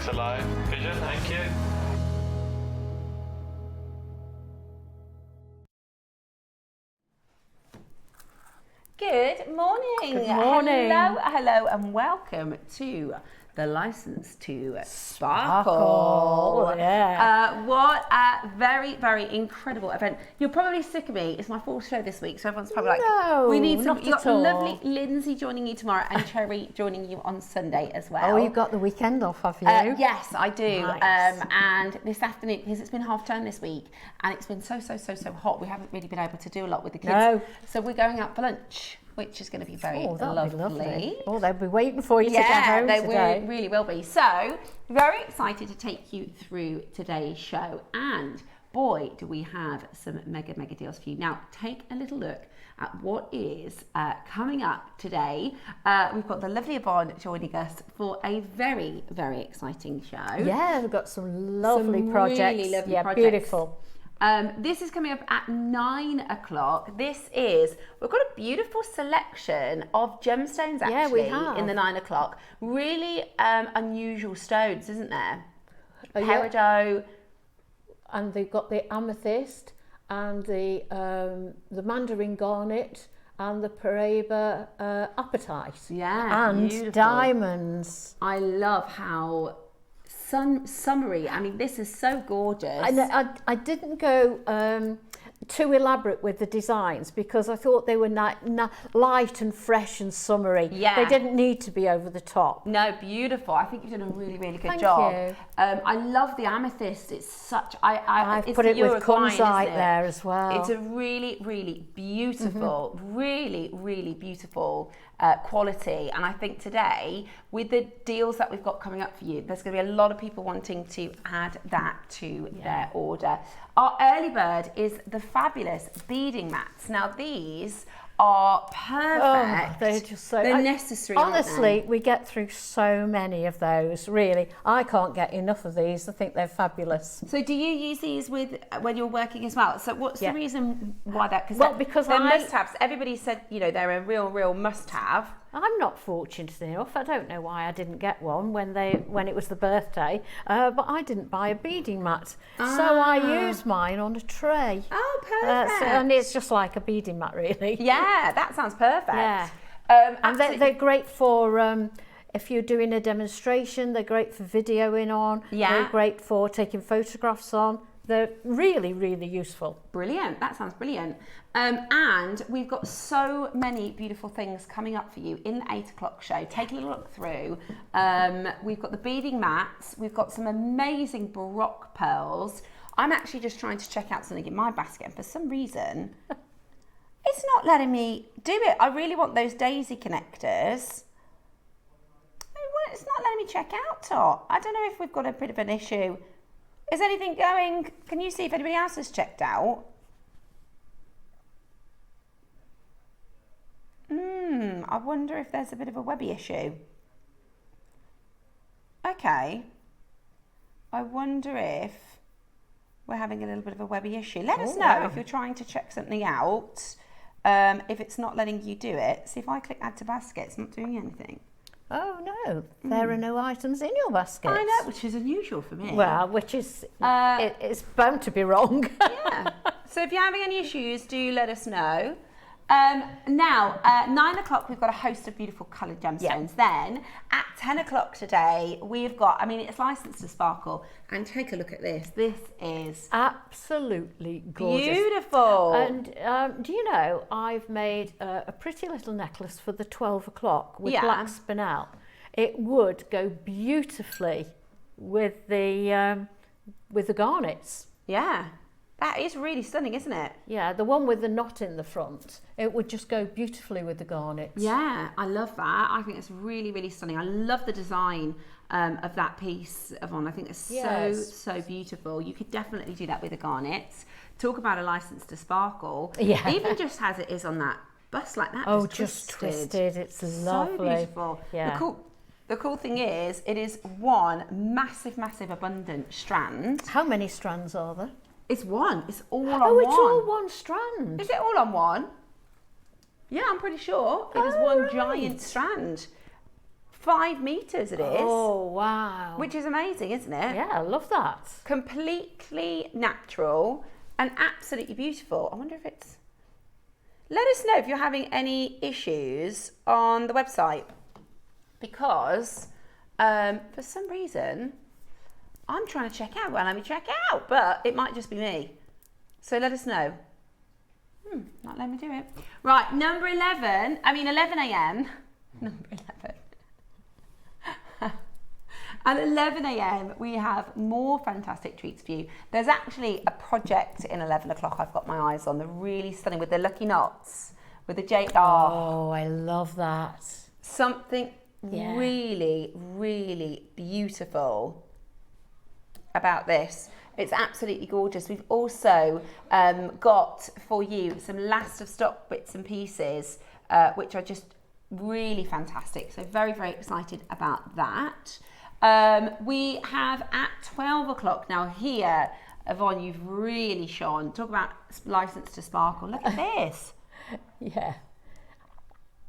Thanks a lot, Pigeon. Thank you. Good morning. Good morning. Hello, and welcome to the License to Sparkle. Oh, yeah. What a very, very incredible event. You're probably sick of me. It's my fourth show this week, so everyone's probably No, like, we need some. not You've got at all. lovely Lindsay joining you tomorrow and Cherry joining you on Sunday as well. Oh, you've got the weekend off, have you? Yes, I do. Nice. And this afternoon, because it's been half term this week, and it's been so hot, we haven't really been able to do a lot with the kids. No. So we're going out for lunch, which is going to be very that'll be lovely. lovely. Oh, they'll be waiting for you to get home they today. really will be. So, very excited to take you through today's show. And boy, do we have some mega deals for you. Now, take a little look at what is coming up today. We've got the lovely Yvonne joining us for a very, very exciting show. Yeah, we've got some lovely projects. Really lovely yeah, projects. beautiful. This is coming up at 9 o'clock. We've got a beautiful selection of gemstones actually Yeah, we have. in the 9 o'clock. Really unusual stones, isn't there? Yeah. Peridot. And they've got the amethyst and the mandarin garnet and the Paraiba apatite. Yeah, and beautiful. Diamonds. I love how summery. I mean, this is so gorgeous. And I didn't go too elaborate with the designs because I thought they were light and fresh and summery. Yeah. They didn't need to be over the top. No, beautiful. I think you've done a really good Thank job. you. I love the amethyst. It's such. I've it's put it with Uruguayan, kunzite isn't it? there as well. It's a really beautiful, really beautiful quality. And I think today, with the deals that we've got coming up for you, there's going to be a lot of people wanting to add that to their order. Our early bird is the fabulous beading mats. Now these are perfect. They're just so They're necessary. Aren't Honestly, they? we get through so many of those. Really, I can't get enough of these. I think they're fabulous. So do you use these when you're working as well? So what's the reason why that? Because they're must-haves. Everybody said they're a real must-have. I'm not fortunate enough. I don't know why I didn't get one when it was the birthday, but I didn't buy a beading mat, so I use mine on a tray. Oh, perfect! And it's just like a beading mat, really. Yeah, that sounds perfect. Yeah, and Absolutely. they're great for if you're doing a demonstration. They're great for videoing on. Yeah. They're great for taking photographs on. They're really useful. Brilliant. That sounds brilliant. And we've got so many beautiful things coming up for you in the 8 o'clock show. Take a little look through. We've got the beading mats. We've got some amazing Baroque pearls. I'm actually just trying to check out something in my basket, and for some reason, it's not letting me do it. I really want those daisy connectors. It's not letting me check out, Tot. I don't know if we've got a bit of an issue. Is anything going? Can you see if anybody else has checked out? I wonder if there's a bit of a webby issue. Okay. I wonder if we're having a little bit of a webby issue. Let us know if you're trying to check something out. If it's not letting you do it. See if I click add to basket, it's not doing anything. Oh no, there are no items in your basket. I know, which is unusual for me. Well, which is it's bound to be wrong. Yeah. So if you're having any issues, do let us know. Now, 9 o'clock, we've got a host of beautiful coloured gemstones. Yeah. Then, at 10 o'clock today, we've got, it's licensed to sparkle. And take a look at this. This is absolutely gorgeous. Beautiful. And do you know, I've made a pretty little necklace for the 12 o'clock with black spinel. It would go beautifully with the garnets. Yeah. That is really stunning, isn't it? Yeah, the one with the knot in the front. It would just go beautifully with the garnets. Yeah, I love that. I think it's really stunning. I love the design of that piece, Yvonne. I think it's so beautiful. You could definitely do that with the garnets. Talk about a license to sparkle. Yeah. Even just as it is on that bust like that. Oh, just twisted. It's lovely. So beautiful. Yeah. The cool thing is, it is one massive abundant strand. How many strands are there? It's one. It's all on one. Oh, it's all one strand. Is it all on one? Yeah, I'm pretty sure. It is one giant strand. 5 meters it is. Oh, wow. Which is amazing, isn't it? Yeah, I love that. Completely natural and absolutely beautiful. I wonder if it's... Let us know if you're having any issues on the website, because for some reason I'm trying to check out. Well, let me check out, but it might just be me. So let us know. Not letting me do it. Right, number 11 a.m. Number 11. At 11 a.m. we have more fantastic treats for you. There's actually a project in 11 o'clock I've got my eyes on. They're really stunning with the lucky knots, with the JR. Oh, I love that. Something really, really beautiful about this. It's absolutely gorgeous. We've also got for you some last of stock bits and pieces, which are just really fantastic. So very, very excited about that. We have at 12 o'clock now here, Yvonne, you've really shone. Talk about license to sparkle. Look at this. Yeah.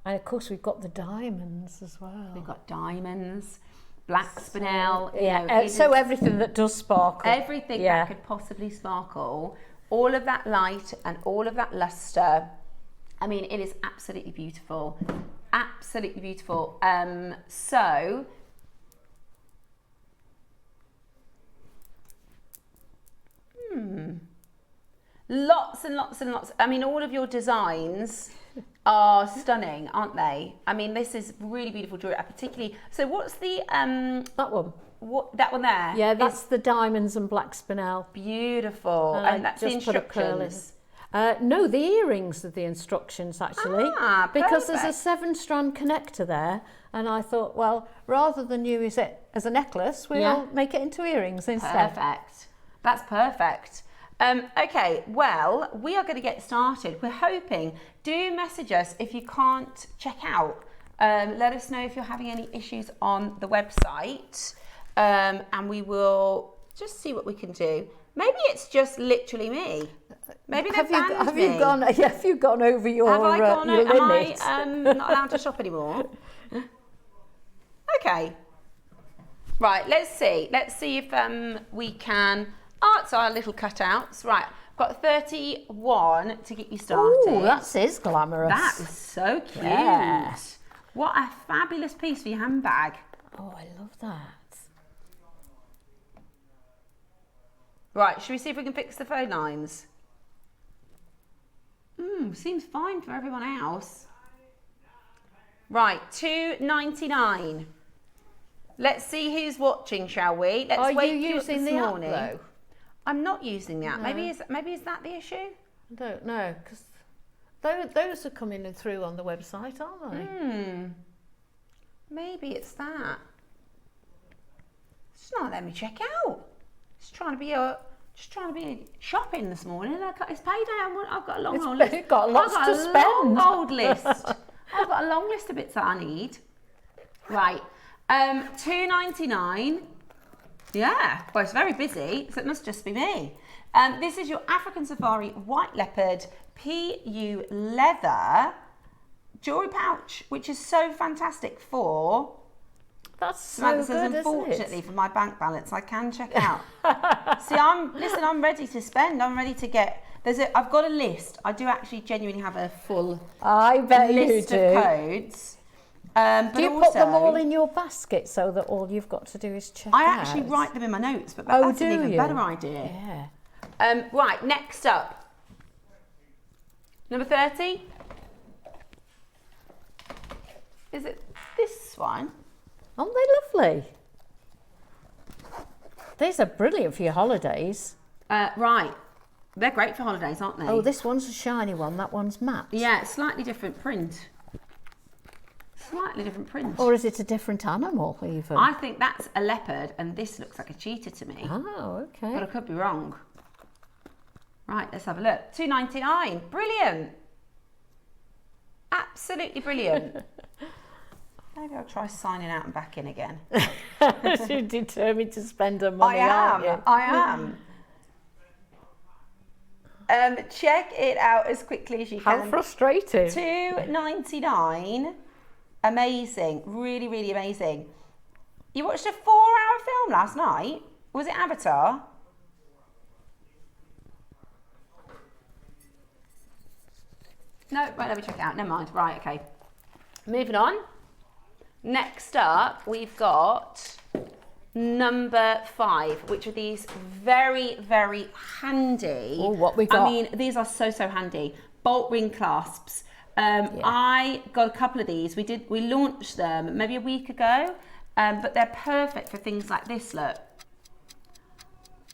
And of course we've got the diamonds as well. We've got diamonds, black spinel. So everything that does sparkle. Everything that could possibly sparkle. All of that light and all of that luster. I mean, it is absolutely beautiful. Absolutely beautiful. Lots and lots and lots. I mean, all of your designs are stunning, aren't they? I mean, this is really beautiful jewelry. Particularly, so what's the that one? What, that one there? Yeah, that's the diamonds and black spinel. Beautiful. And that's the instructions. No, the earrings are the instructions actually. Because there's a 7-strand connector there, and I thought, well, rather than use it as a necklace, we'll make it into earrings instead. Perfect. That's perfect. Okay, well, we are going to get started. We're hoping, do message us if you can't check out. Let us know if you're having any issues on the website, and we will just see what we can do. Maybe it's just literally me. Maybe they've banned me. Have you gone over your limit? Am I not allowed to shop anymore? Okay. Right, let's see. Let's see if we can... Oh, it's our little cutouts. Right, I've got 31 to get you started. Oh, that is glamorous. That is so cute. Yeah. What a fabulous piece for your handbag. Oh, I love that. Right, should we see if we can fix the phone lines? Seems fine for everyone else. Right, $2.99. Let's see who's watching, shall we? Let's Are wake you up using this the morning. app, though? I'm not using the app. No. Maybe is that the issue? I don't know, because those are coming in through on the website, aren't they? Maybe it's that. It's not letting me check out. Just trying to be shopping this morning. It's payday. I've got a long old list. You've got lots to spend. Long old list. I've got a long list of bits that I need. Right. $2.99. Yeah, well, it's very busy, so it must just be me. This is your African Safari White Leopard PU leather jewellery pouch, which is so fantastic for... That's so good, unfortunately, isn't it? for my bank balance, I can check out. See, I'm ready to spend. I'm ready to get... I've got a list. I do actually genuinely have a full I bet list you do. of codes. But do you put them all in your basket so that all you've got to do is check I out? actually write them in my notes, but that's an even better idea. Yeah. Right, next up. Number 30. Is it this one? Aren't they lovely? These are brilliant for your holidays. Right. They're great for holidays, aren't they? Oh, this one's a shiny one, that one's matte. Yeah, slightly different print. Slightly different print. Or is it a different animal even? I think that's a leopard and this looks like a cheetah to me. Oh, okay. But I could be wrong. Right, let's have a look. $2.99. Brilliant. Absolutely brilliant. Maybe I'll try signing out and back in again. You're determined to spend her money, aren't you? I am. Check it out as quickly as you can. How frustrating. $2.99. Amazing, really, really amazing. You watched a 4-hour film last night? Was it Avatar? No, right, let me check it out. Never mind. Right, okay. Moving on. Next up, we've got number 5, which are these very, very handy. Oh, what we got? I mean, these are so, so handy. Bolt ring clasps. I got a couple of these. We launched them maybe a week ago, but they're perfect for things like this. Look,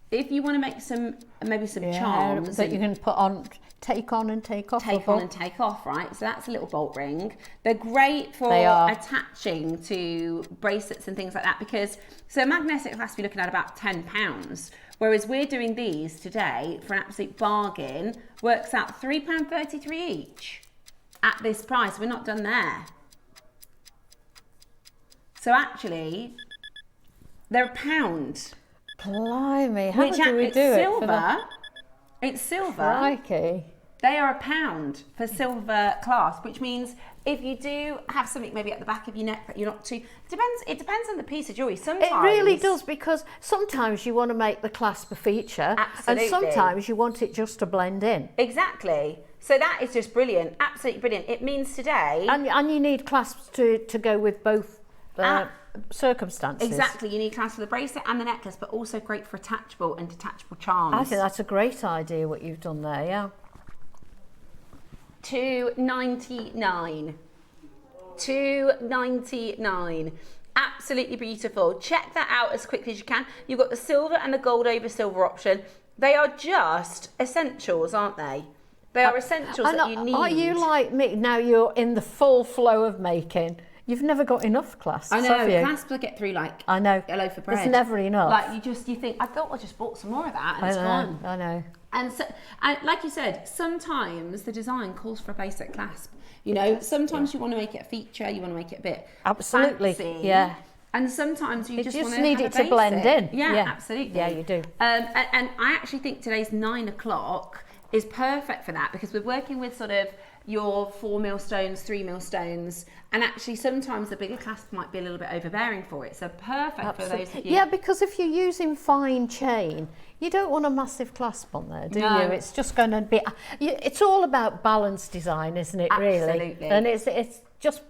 if you want to make maybe some charms that you can put on, take on and take off. Take on and take off, right? So that's a little bolt ring. They're great for attaching to bracelets and things like that, because so a magnetic clasp you're looking at about £10, whereas we're doing these today for an absolute bargain. Works out £3.33 each at this price. We're not done there. So actually, they're £1. Blimey, how do we do it? It's silver. Crikey. They are £1 for silver clasp, which means if you do have something maybe at the back of your neck that you're not too, it depends on the piece of jewellery. Sometimes it really does, because sometimes you want to make the clasp a feature, absolutely, and sometimes you want it just to blend in. Exactly. So that is just brilliant, absolutely brilliant. It means today, and you need clasps to go with both circumstances. Exactly, you need clasps for the bracelet and the necklace, but also great for attachable and detachable charms. I think that's a great idea what you've done there, yeah. £2.99. £2.99. Absolutely beautiful. Check that out as quickly as you can. You've got the silver and the gold over silver option. They are just essentials, aren't they? They are essentials that you need. Are you like me? Now you're in the full flow of making. You've never got enough clasps, I know, have you? clasps I get through like I know. a loaf of bread. It's never enough. Like you think, I thought I just bought some more of that and it's gone. I know. And so, and like you said, sometimes the design calls for a basic clasp. You know, sometimes you want to make it a feature, you want to make it a bit fancy. Yeah. And sometimes you just want to need it to blend in. Yeah, absolutely. Yeah, you do. And I actually think today's 9 o'clock is perfect for that, because we're working with sort of your 4 mil stones, 3 mil stones, and actually sometimes the bigger clasp might be a little bit overbearing for it. So perfect for those of you. Yeah, because if you're using fine chain, you don't want a massive clasp on there, do you? It's just going to be. It's all about balance design, isn't it? Really. Absolutely. And it's just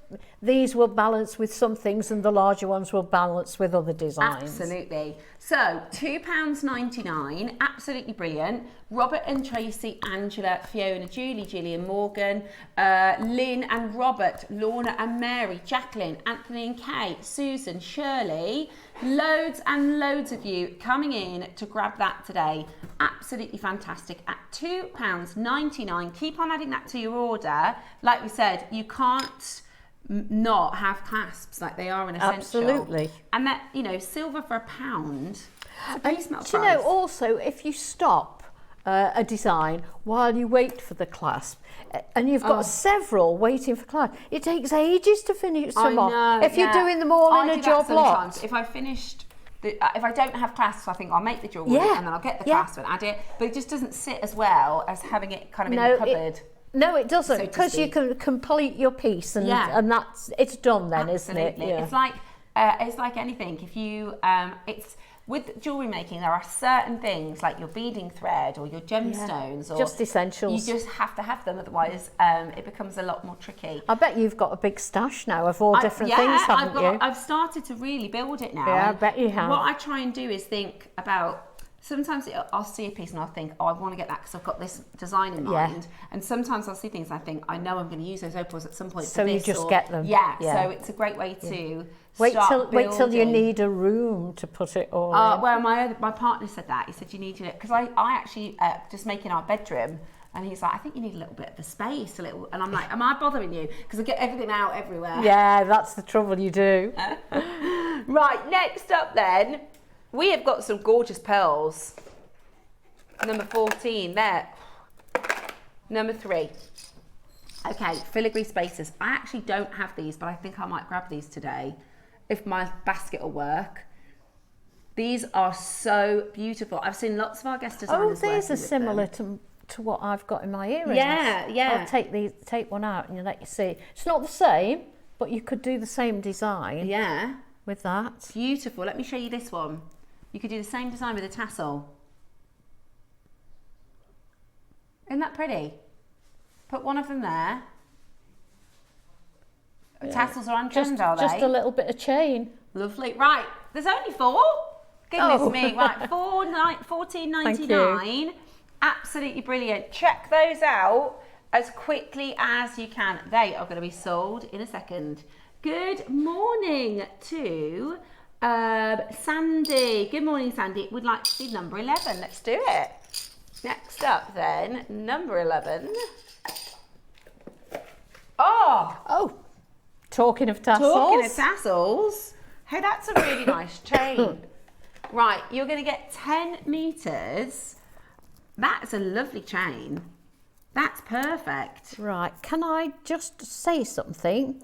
these will balance with some things, and the larger ones will balance with other designs. Absolutely. So £2.99, absolutely brilliant. Robert and Tracy, Angela, Fiona, Julie, Gillian, Morgan, Lynn and Robert, Lorna and Mary, Jacqueline, Anthony and Kate, Susan, Shirley, loads and loads of you coming in to grab that today. Absolutely fantastic at £2.99. Keep on adding that to your order. Like we said, you can't not have clasps, like they are an essential. Absolutely. And that, you know, silver for £1, it's a pretty smart price. You know, also, if you stop a design while you wait for the clasp, and you've got several waiting for clasp, it takes ages to finish them off. If you're doing them all in a job lot. If I finished, if I don't have clasps, I think I'll make the jewellery and then I'll get the clasp and add it, but it just doesn't sit as well as having it kind of in the cupboard. No, it doesn't, because you can complete your piece, and that's it's done then, isn't it? Yeah. It's like anything. If you it's with jewellery making, there are certain things like your beading thread or your gemstones, or just essentials. You just have to have them, otherwise it becomes a lot more tricky. I bet you've got a big stash now of all different things, haven't you? I've started to really build it now. Yeah, I bet you have. What I try and do is think about. Sometimes I'll see a piece and I'll think, oh, I want to get that because I've got this design in mind. And sometimes I'll see things and I think, I know I'm going to use those opals at some point. So for you this, just get them. Yeah, so it's a great way to wait till you need a room to put it all in. Well, my partner said that. He said you needed it because I actually just making our bedroom. And he's like, I think you need a little bit of the space, a little. And I'm like, am I bothering you? Because I get everything out everywhere. Yeah, that's the trouble you do. Right, next up then, we have got some gorgeous pearls. Number 14 there. Number 3. Okay, filigree spacers. I actually don't have these, but I think I might grab these today if my basket will work. These are so beautiful. I've seen lots of our guest designers. Oh, these are similar to what I've got in my earrings. Yeah. I'll take one out and let you see. It's not the same, but you could do the same design. Yeah. With that. Beautiful. Let me show you this one. You could do the same design with a tassel. Isn't that pretty? Put one of them there. Tassels are on trend, are they? Just a little bit of chain. Lovely. Right, there's only 4. Goodness me. Right, $14.99. Absolutely brilliant. Check those out as quickly as you can. They are going to be sold in a second. Good morning to Sandy. Good morning, Sandy. Would like to see number 11. Let's do it. Next up then, number 11. Oh, talking of tassels. Talking of tassels. Hey, that's a really nice chain. Right, you're going to get 10 meters. That's a lovely chain. That's perfect. Right, can I just say something?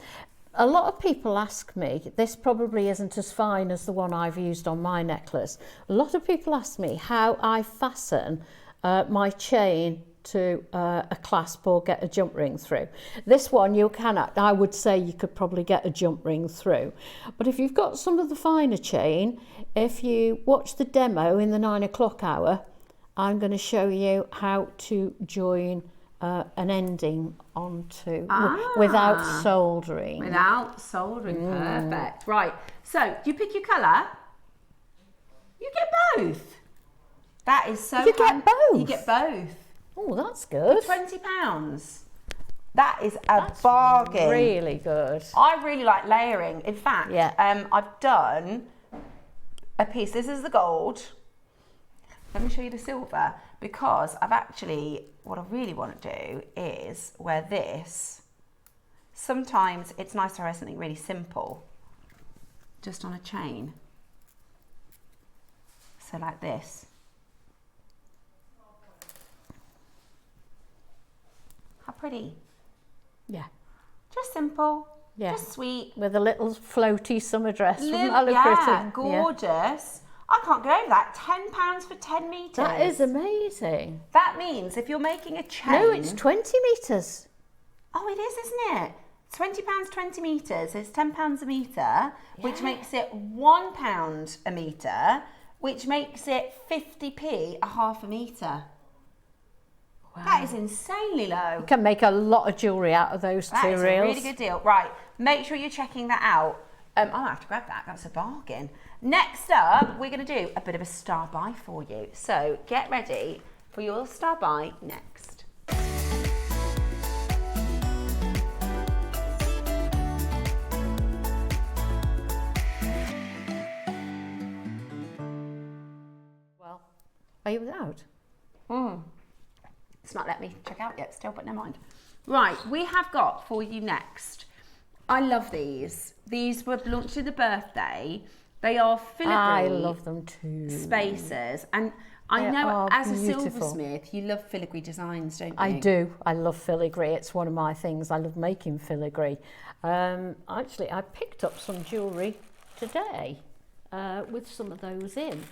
A lot of people ask me, this probably isn't as fine as the one I've used on my necklace. A lot of people ask me how I fasten my chain to a clasp or get a jump ring through. This one you cannot. I would say you could probably get a jump ring through. But if you've got some of the finer chain, if you watch the demo in the 9 o'clock hour, I'm going to show you how to join an ending onto without soldering. Without soldering, perfect. Right, so you pick your colour, you get both. That is so You get both? You get both. Oh, that's good. For £20. That is a bargain. Really good. I really like layering. In fact, I've done a piece. This is the gold. Let me show you the silver, because I've actually, what I really want to do is wear this. Sometimes it's nice to wear something really simple, just on a chain. So like this. How pretty. Yeah. Just simple. Yeah. Just sweet. With a little floaty summer dress from Yeah, Alacrity. gorgeous. I can't get over that. £10 for 10 metres. That is amazing. That means if you're making a chain... No, it's 20 metres. Oh, it is, isn't it? £20, 20 metres. It's £10 a metre, which makes it £1 a metre, which makes it 50p a half a metre. Wow. That is insanely low. You can make a lot of jewellery out of those two reels. That is a really good deal. Right, make sure you're checking that out. I'll have to grab that. That's a bargain. Next up, we're going to do a bit of a star buy for you. So get ready for your star buy next. Well, are you out? It's not let me check out yet still, but never mind. Right, we have got for you next. I love these. These were launched in the birthday. They are filigree. I love them too. Spacers. And I know as a silversmith, you love filigree designs, don't you? I do. I love filigree. It's one of my things. I love making filigree. Actually, I picked up some jewellery today with some of those in.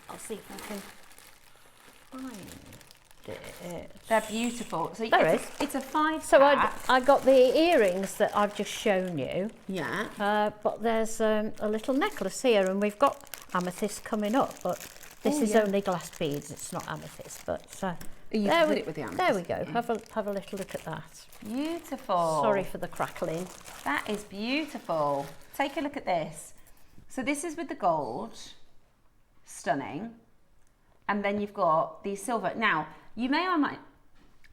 I'll see if I can find it. They're beautiful. So it's a 5 So pack. I got the earrings that I've just shown you. Yeah. But there's a little necklace here, and we've got amethyst coming up, but this is only glass beads. It's not amethyst, but you can put it with the amethyst. There we go. Have a little look at that. Beautiful. Sorry for the crackling. That is beautiful. Take a look at this. So this is with the gold. Stunning. And then you've got the silver. Now, you may or might,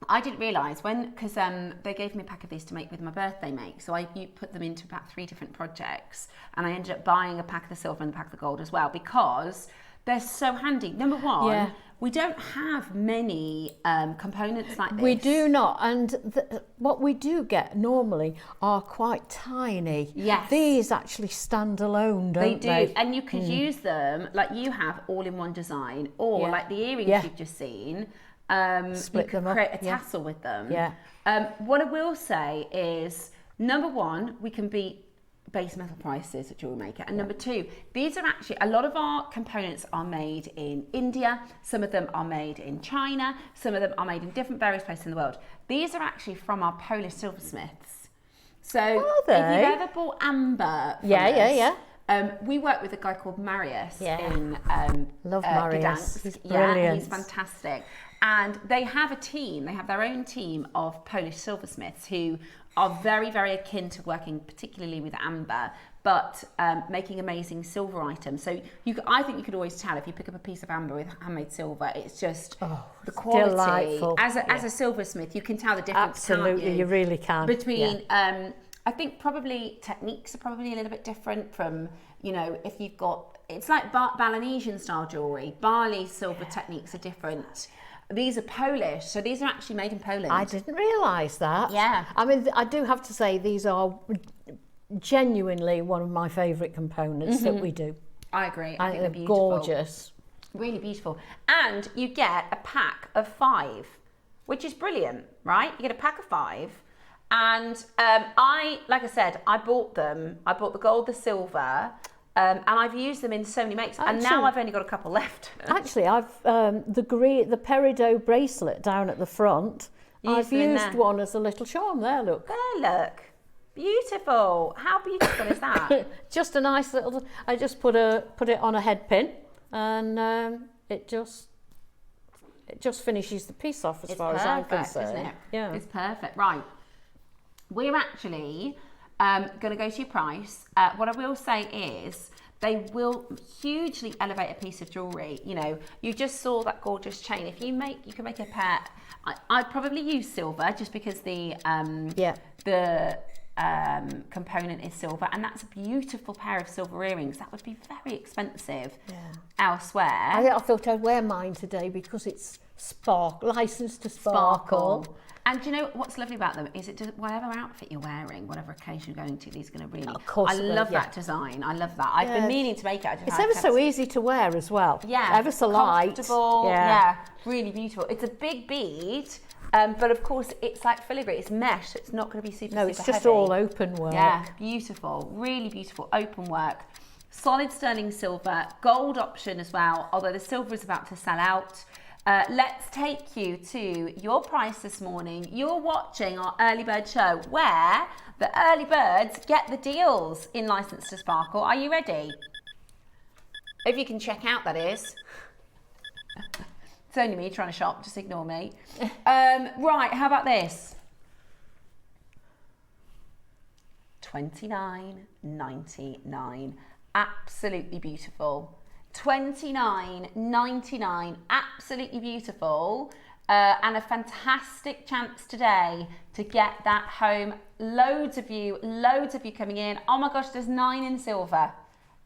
I didn't realise because they gave me a pack of these to make with my birthday make. So you put them into about 3 different projects, and I ended up buying a pack of the silver and a pack of the gold as well, because they're so handy. Number one, we don't have many components like this. We do not, and what we do get normally are quite tiny. Yes. These actually stand alone, don't they? They do, and you could use them like you have all in one design, or like the earrings you've just seen. Split you could them up. create a tassel with them. Yeah. What I will say is, number one, we can beat base metal prices at JewelleryMaker, and number two, these are actually, a lot of our components are made in India, some of them are made in China, some of them are made in different various places in the world. These are actually from our Polish silversmiths, So if they? you've ever bought amber from us, we work with a guy called Marius in Love Marius. Gdansk. He's brilliant. He's fantastic. And they have a team, they have their own team of Polish silversmiths who are very, very akin to working particularly with amber, but making amazing silver items. So I think you could always tell if you pick up a piece of amber with handmade silver, it's just the quality. Delightful. As a silversmith, you can tell the difference. Absolutely, you really can. Between, I think probably techniques are probably a little bit different from, you know, if you've got, it's like Balinesian style jewellery. Bali silver techniques are different. These are Polish, so these are actually made in Poland. I didn't realise that. Yeah. I mean, I do have to say these are genuinely one of my favourite components that we do. I agree. I think they're beautiful. Gorgeous. Really beautiful. And you get a pack of 5, which is brilliant, right? You get a pack of 5. And like I said, I bought them. I bought the gold, the silver, and I've used them in so many makes. And now I've only got a couple left. Actually, I've the peridot bracelet down at the front. I've used one as a little charm. There, look. There, look. Beautiful. How beautiful is that? Just a nice little. I just put it on a head pin, and it just finishes the piece off as far as I'm concerned. Isn't it? Yeah, it's perfect. Right. We're actually going to go to your price. What I will say is they will hugely elevate a piece of jewellery. You know, you just saw that gorgeous chain. If you can make a pair. I'd probably use silver just because the component is silver, and that's a beautiful pair of silver earrings. That would be very expensive elsewhere. I thought I'd wear mine today because it's licensed to sparkle. And do you know what's lovely about them is it does whatever outfit you're wearing, whatever occasion you're going to, these are going to really. Of course, I love that design. I love that. I've been meaning to make it. It's ever so easy to wear as well. Yeah, ever so light. Comfortable. Yeah, really beautiful. It's a big bead. But of course, it's like filigree. It's mesh. So it's not going to be super. No, it's super just heavy. all open work. Yeah, beautiful. Really beautiful open work. Solid sterling silver, gold option as well. Although the silver is about to sell out. Let's take you to your price this morning. You're watching our early bird show, where the early birds get the deals in License to Sparkle. Are you ready? If you can check out, that is. It's only me trying to shop, just ignore me. Right, how about this? $29.99. Absolutely beautiful. $29.99. Absolutely beautiful. And a fantastic chance today to get that home. Loads of you coming in. Oh my gosh, there's 9 in silver.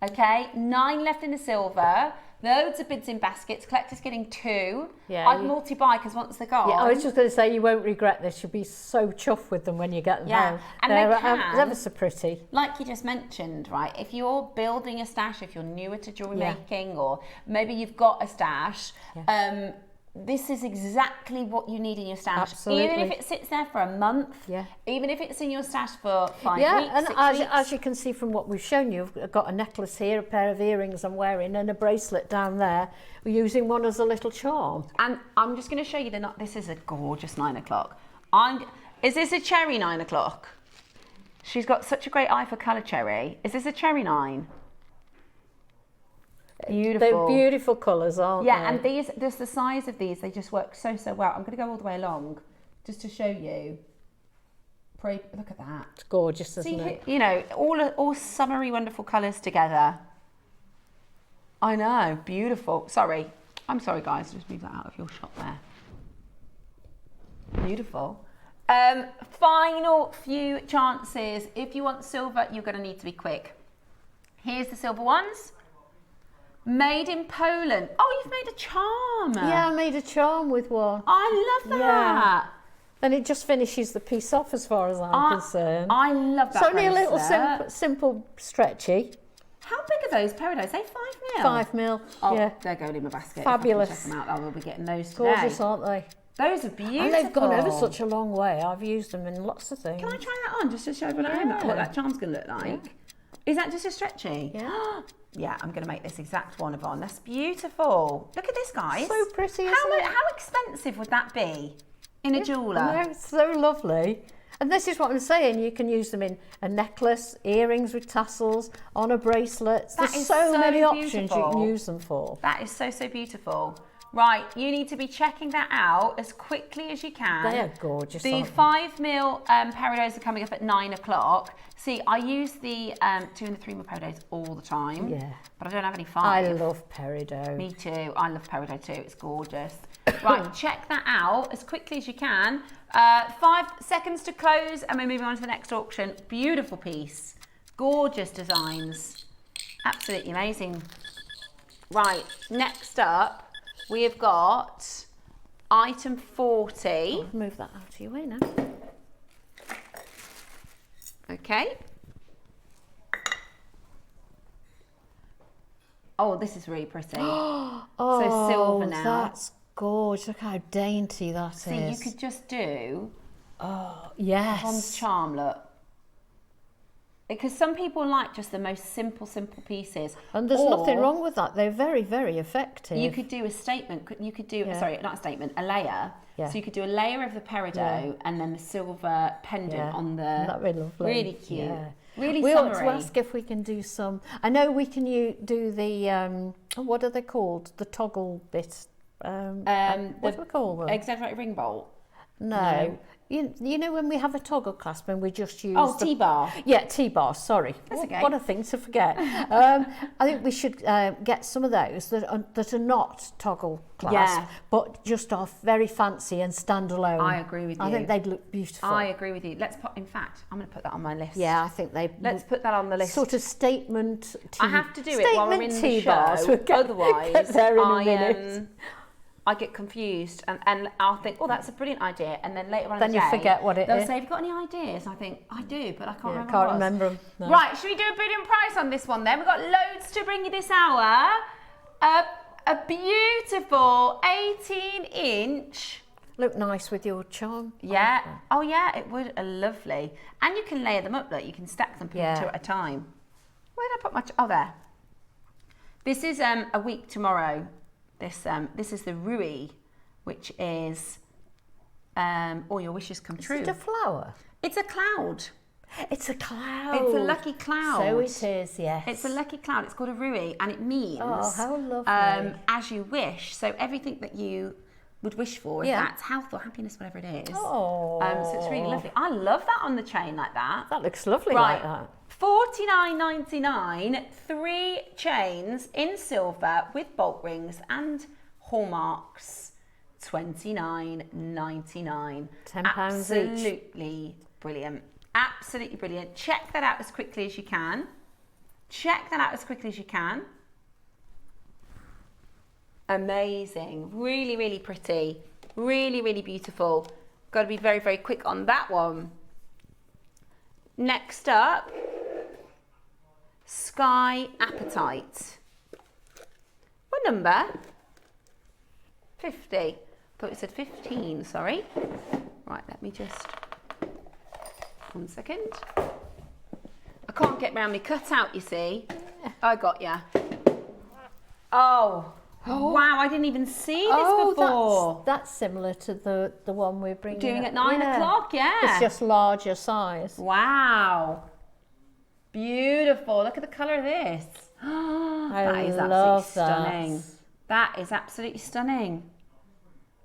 Okay, 9 left in the silver. Loads of bids in baskets. Collector's getting 2. Yeah, I'd multi-buy because once they're gone. Yeah, I was just going to say you won't regret this. You'll be so chuffed with them when you get them home. And they're they can, ever so pretty. like you just mentioned, right? If you're building a stash, if you're newer to jewellery making, or maybe you've got a stash, this is exactly what you need in your stash. Absolutely. Even if it sits there for a month, even if it's in your stash for 5 weeks, and 6 as, weeks. as you can see from what we've shown you, I've got a necklace here, a pair of earrings I'm wearing, and a bracelet down there. We're using one as a little charm. And I'm just going to show you this is a gorgeous 9 o'clock. Is this a cherry 9 o'clock? She's got such a great eye for colour cherry. Is this a cherry 9? Beautiful. They're beautiful colours, aren't they? Yeah, and these, just the size of these, they just work so well. I'm going to go all the way along just to show you. Look at that. It's gorgeous, isn't it? You know, all summery, wonderful colours together. I know, beautiful. Sorry. I'm sorry, guys. Just move that out of your shot there. Beautiful. Final few chances. If you want silver, you're going to need to be quick. Here's the silver ones. Made in Poland. Oh, you've made a charm. Yeah, I made a charm with one. I love that. Yeah. And it just finishes the piece off as far as I'm concerned. I love that. It's only a little simple stretchy. How big are those peridots? Are they 5 mil? 5 mil, oh, yeah. They're going in my basket. Fabulous. If I can check them out, I will be getting those today. Gorgeous, aren't they? Those are beautiful. And they've gone ever such a long way. I've used them in lots of things. Can I try that on just to show everyone at home what that charm's going to look like? Yeah. Is that just a stretchy? Yeah. Yeah, I'm going to make this exact one, Yvonne. That's beautiful. Look at this, guys. So pretty, isn't it? How expensive would that be in a jeweller? No, it's so lovely. And this is what I'm saying, you can use them in a necklace, earrings with tassels, on a bracelet. There's so many options you can use them for. That is so, so beautiful. Right, you need to be checking that out as quickly as you can. They are gorgeous. The 5mm peridots are coming up at 9 o'clock. See, I use the 2 and the 3mm peridots all the time. Yeah. But I don't have any 5. I love peridot. Me too. I love peridot too. It's gorgeous. Right, check that out as quickly as you can. 5 seconds to close and we're moving on to the next auction. Beautiful piece. Gorgeous designs. Absolutely amazing. Right, next up, we have got item 40. I'll move that out of your way now. Okay. Oh, this is really pretty. Oh, so silver now. That's gorgeous. Look how dainty that is. See, you could just do Oh, yes. Yvonne's charm look. Because some people like just the most simple pieces. And there's nothing wrong with that. They're very, very effective. You could do a statement. You could do, sorry, not a statement, a layer. Yeah. So you could do a layer of the peridot and then the silver pendant on the... That'd be lovely. Really cute. Yeah. Really we summery. ought to ask if we can do some... I know we can do the... what are they called? The toggle bit. What do we call them? Exaggerated ring bolt. No. You know when we have a toggle clasp and we just use T-bar. Yeah, T-bar, sorry. That's okay. What a thing to forget. I think we should get some of those that are not toggle clasp, but just are very fancy and standalone. I agree with you. I think they'd look beautiful. I agree with you. Let's put, in fact, I'm going to put that on my list. Yeah, I think Let's put that on the list. Sort of statement I have to do it while we're in the T-bars. show. We'll Otherwise, get there in a minute. I get confused and I'll think, oh, that's a brilliant idea. And then later on Then in the you day, forget what it they'll is. say, have you got any ideas? And I think, I do, but I can't remember Can't what it was. remember them. No. Right, should we do a bid and price on this one then? We've got loads to bring you this hour. A beautiful 18-inch. Look nice with your charm. Yeah. Oh, yeah, it would. Lovely. And you can layer them up, look. You can stack them two at a time. Where did I put my... Oh, there. This is a week tomorrow. This is the Rui, which is all your wishes come true. Is it a flower? It's a cloud. It's a cloud. It's a lucky cloud. So it is, yes. It's a lucky cloud. It's called a Rui, and it means how lovely. As you wish. So everything that you would wish for, if that's health or happiness, whatever it is. Oh. So it's really lovely. I love that on the chain like that. That looks lovely Right. like that. $49.99, 3 chains in silver with bolt rings and hallmarks. $29.99. £10 Absolutely brilliant. Absolutely brilliant. Check that out as quickly as you can. Check that out as quickly as you can. Amazing. Really, really pretty. Really, really beautiful. Got to be very, very quick on that one. Next up, Sky Appetite. What number? 50. Thought it said 15, sorry. Right, let me just... 1 second. I can't get round my cutout, you see. I got ya. Oh. Wow, I didn't even see this before. That's similar to the one we're bringing Doing up. at 9 o'clock, yeah. It's just larger size. Wow. Beautiful. Look at the colour of this. That is love absolutely stunning. That is absolutely stunning.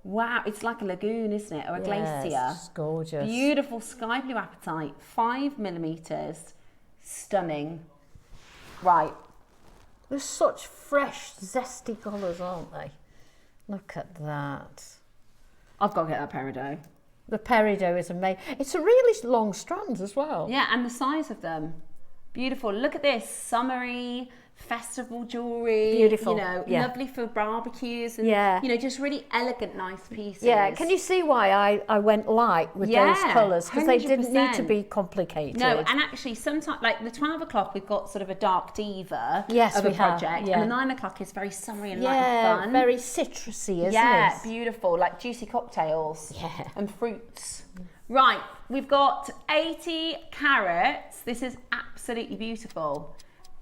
Wow, it's like a lagoon, isn't it? Or a glacier. It's gorgeous. Beautiful sky blue apatite, 5mm. Stunning. Right. They're such fresh, zesty colours, aren't they? Look at that. I've got to get that peridot. The peridot is amazing. It's a really long strand as well. Yeah, and the size of them. Beautiful. Look at this. Summery, festival jewellery. Beautiful. You know, lovely for barbecues and, you know, just really elegant, nice pieces. Yeah, can you see why I went light with those colours? Because they didn't need to be complicated. No, and actually sometimes, like the 12 o'clock, we've got sort of a dark diva of a we have, project. yeah. And the 9 o'clock is very summery and light and fun. Very citrusy, isn't it? Yeah, beautiful, like juicy cocktails and fruits. Right, we've got 80 carats. This is absolutely beautiful.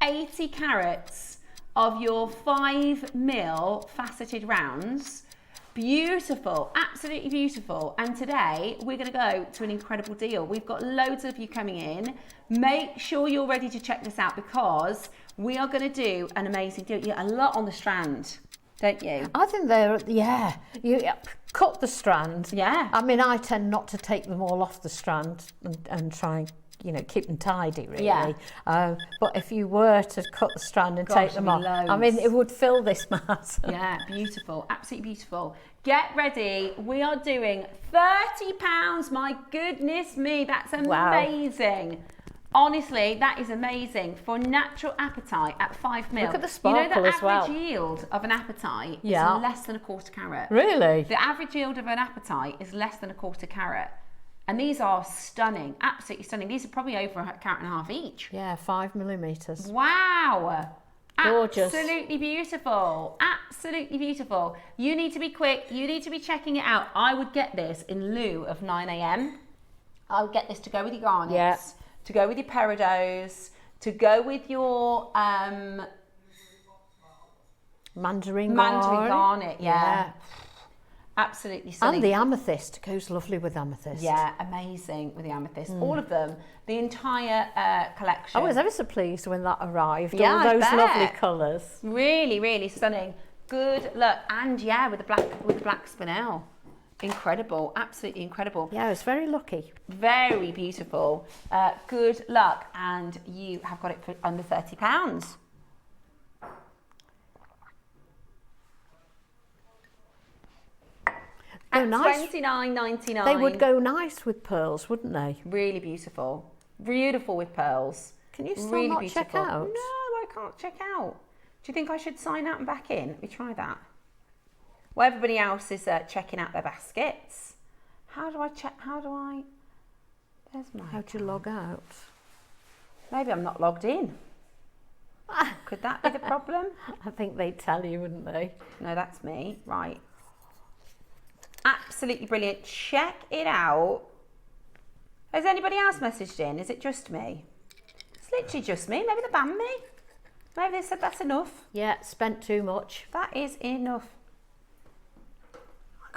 80 carats of your 5mm faceted rounds. Beautiful, absolutely beautiful. And today we're going to go to an incredible deal. We've got loads of you coming in. Make sure you're ready to check this out because we are going to do an amazing deal. You get a lot on the strand, don't you? I think you cut the strand. Yeah. I mean, I tend not to take them all off the strand and try and, you know, keep them tidy, really. Yeah. But if you were to cut the strand and take them off, loads. I mean, it would fill this mat. Yeah, beautiful, absolutely beautiful. Get ready, we are doing £30, my goodness me, that's amazing. Wow. Honestly, that is amazing. For natural apatite at 5 mil. Look at the sparkle you know, the as well. average yield of an apatite is less than a quarter carat. Really? The average yield of an apatite is less than a quarter carat. And these are stunning, absolutely stunning. These are probably over a carat and a half each. Yeah, 5 millimeters. Wow. Gorgeous. Absolutely beautiful. Absolutely beautiful. You need to be quick. You need to be checking it out. I would get this in lieu of 9 a.m. I would get this to go with your garnets, to go with your peridots, to go with your mandarin garnet. Yeah. Absolutely stunning. And the amethyst goes lovely with amethyst. Yeah, amazing with the amethyst. All of them, the entire collection. I was ever so pleased when that arrived. Yeah, all those I bet. lovely colours. Really, really stunning. Good luck. And yeah, with the black spinel. Incredible, absolutely incredible. Yeah, I was very lucky. Very beautiful. Good luck, and you have got it for under £30. At $29.99. They would go nice with pearls, wouldn't they? Really beautiful. Beautiful with pearls. Can you still really not beautiful. check out? No, I can't check out. Do you think I should sign out and back in? Let me try that. Well, everybody else is checking out their baskets. How do I check? There's my... How do you log out? Maybe I'm not logged in. Could that be the problem? I think they'd tell you, wouldn't they? No, that's me. Right. Absolutely brilliant. Check it out. Has anybody else messaged in? Is it just me? It's literally just me. Maybe they banned me. Maybe they said that's enough. Yeah, spent too much. That is enough.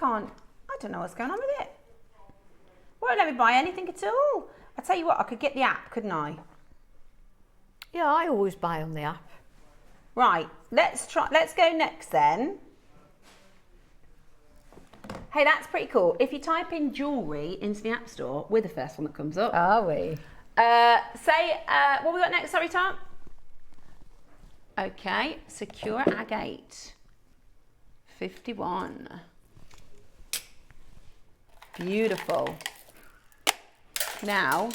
I don't know what's going on with it. Won't let me buy anything at all. I tell you what, I could get the app, couldn't I? Yeah, I always buy on the app. Right, let's go next then. Hey, that's pretty cool. If you type in jewellery into the App Store, we're the first one that comes up. Are we? What we got next, sorry, Tom? Okay, secure agate. 51. Beautiful. Now,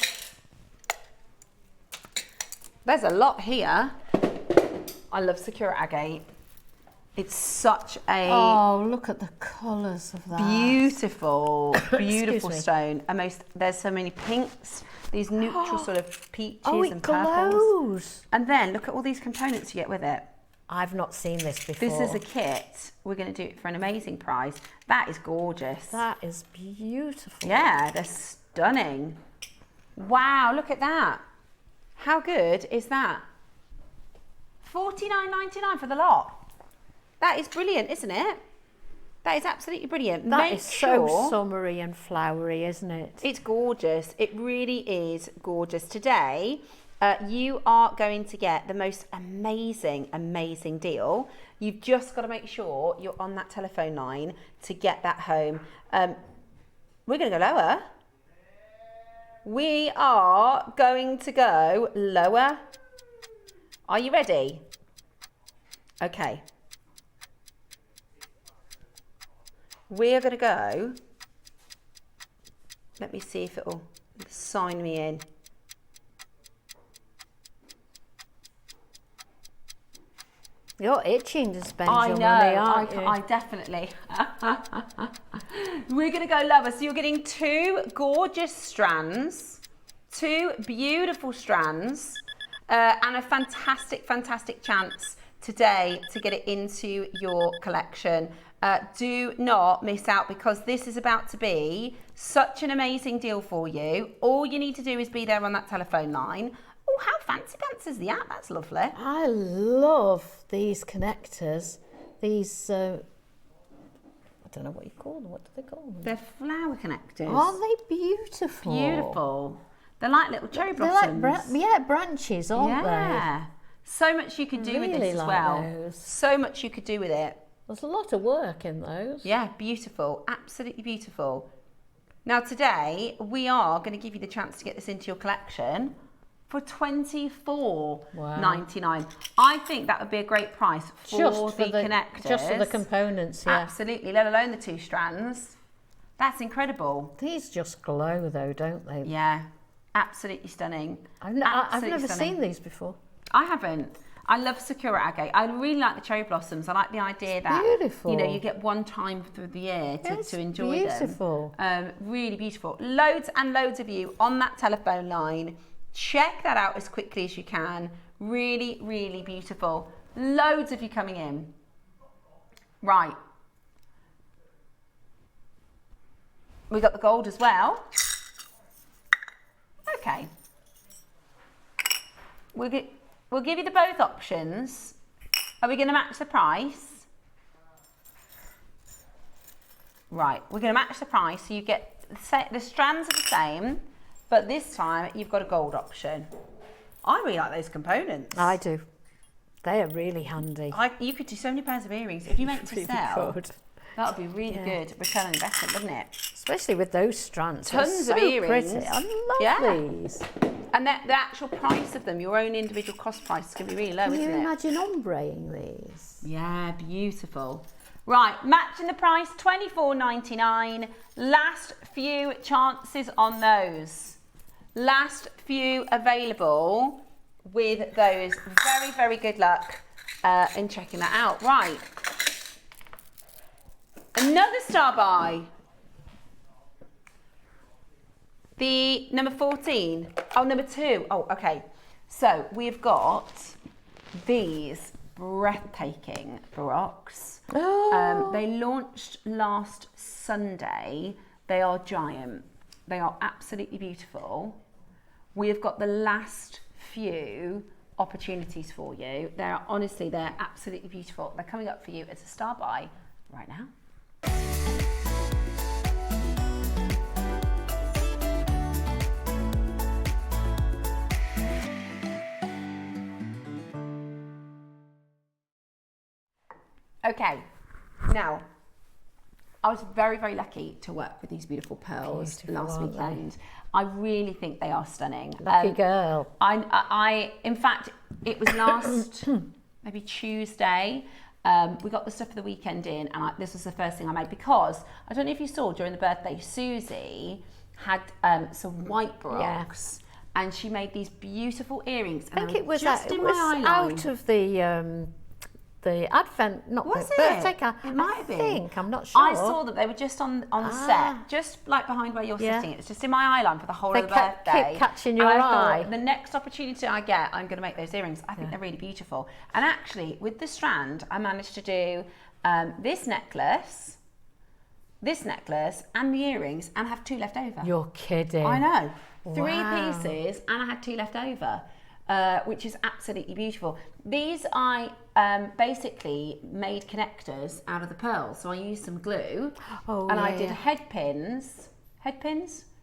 there's a lot here. I love secure agate. It's such a... Oh, look at the colours of that. Beautiful, beautiful stone. There's so many pinks, these neutral sort of peaches and purples. Glows. And then look at all these components you get with it. I've not seen this before. This is a kit. We're going to do it for an amazing price. That is gorgeous. That is beautiful. Yeah, they're stunning. Wow, look at that. How good is that? $49.99 for the lot. That is brilliant, isn't it? That is absolutely brilliant. That is so summery and flowery, isn't it? It's gorgeous. It really is gorgeous. Today, you are going to get the most amazing, amazing deal. You've just got to make sure you're on that telephone line to get that home. We're going to go lower. We are going to go lower. Are you ready? Okay. We're going to go, let me see if it will sign me in. You're itching to spend I your know, money, aren't you? I definitely. We're going to go lower. So you're getting two gorgeous strands, two beautiful strands, and a fantastic, fantastic chance today to get it into your collection. Do not miss out because this is about to be such an amazing deal for you. All you need to do is be there on that telephone line. Oh, how fancy pants is the app? That's lovely. I love these connectors. These, I don't know what you call them. What do they call them? They're flower connectors. Aren't they beautiful? Beautiful. They're like little cherry They're blossoms. like branches, aren't they? Yeah. So much you could do with this as well. Those. So much you could do with it. There's a lot of work in those. Yeah, beautiful. Absolutely beautiful. Now today, we are going to give you the chance to get this into your collection for $24.99. I think that would be a great price for the connectors. Just for the components, yeah. Absolutely, let alone the 2 strands. That's incredible. These just glow though, don't they? Yeah, absolutely stunning. I've never seen these before. I haven't. I love Sakura agate. I really like the cherry blossoms. I like the idea that beautiful. You know, you get one time through the year to enjoy beautiful. them. Really beautiful. Loads and loads of you on that telephone line. Check that out as quickly as you can. Really, really beautiful. Loads of you coming in. Right. We got the gold as well. Okay. We'll give you the both options. Are we going to match the price? Right, we're going to match the price. So you get the strands are the same, but this time you've got a gold option. I really like those components. I do. They are really handy. You could do so many pairs of earrings if you make to really sell. could. That would be really good return on investment, wouldn't it? Especially with those strands. Tons of earrings. Pretty. I love these. And the actual price of them, your own individual cost price, is going to be really low, isn't it? Can you imagine ombreing these? Yeah, beautiful. Right, matching the price, $24.99. Last few chances on those. Last few available with those. Very, very good luck in checking that out. Right. Another star buy. The number 14. Oh, number 2. Oh, okay. So we've got these breathtaking barocks. Oh. They launched last Sunday. They are giant. They are absolutely beautiful. We have got the last few opportunities for you. They're absolutely beautiful. They're coming up for you as a star buy right now. Okay, now I was very, very lucky to work with these beautiful pearls last weekend. I really think they are stunning. Lucky girl. In fact, it was last maybe Tuesday. We got the stuff for the weekend in, and this was the first thing I made because I don't know if you saw during the birthday, Susie had some white barocks, and she made these beautiful earrings. I think it was just in my eye line. Out of the Advent, not was the it? birthday card. It might have been. I think, I'm not sure. I saw that they were just on the set, just like behind where you're sitting. It's just in my eye line for the whole of the birthday. Keep catching your and eye. Thought, the next opportunity I get, I'm going to make those earrings. I think they're really beautiful. And actually, with the strand, I managed to do this necklace, and the earrings, and have 2 left over. You're kidding. I know. Wow. 3 pieces, and I had 2 left over. Which is absolutely beautiful. These I basically made connectors out of the pearls. So I used some glue and I did head pins?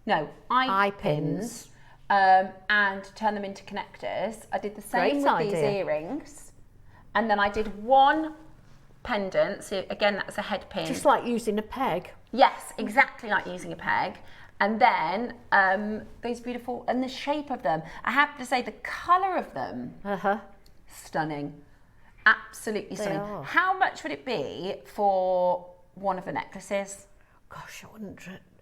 No, eye pins. And turn them into connectors. I did the same with these earrings. And then I did 1 pendant. So again, that's a head pin. Just like using a peg. Yes, exactly like using a peg. And then those beautiful, and the shape of them. I have to say the colour of them, stunning. Absolutely stunning. How much would it be for one of the necklaces? Gosh,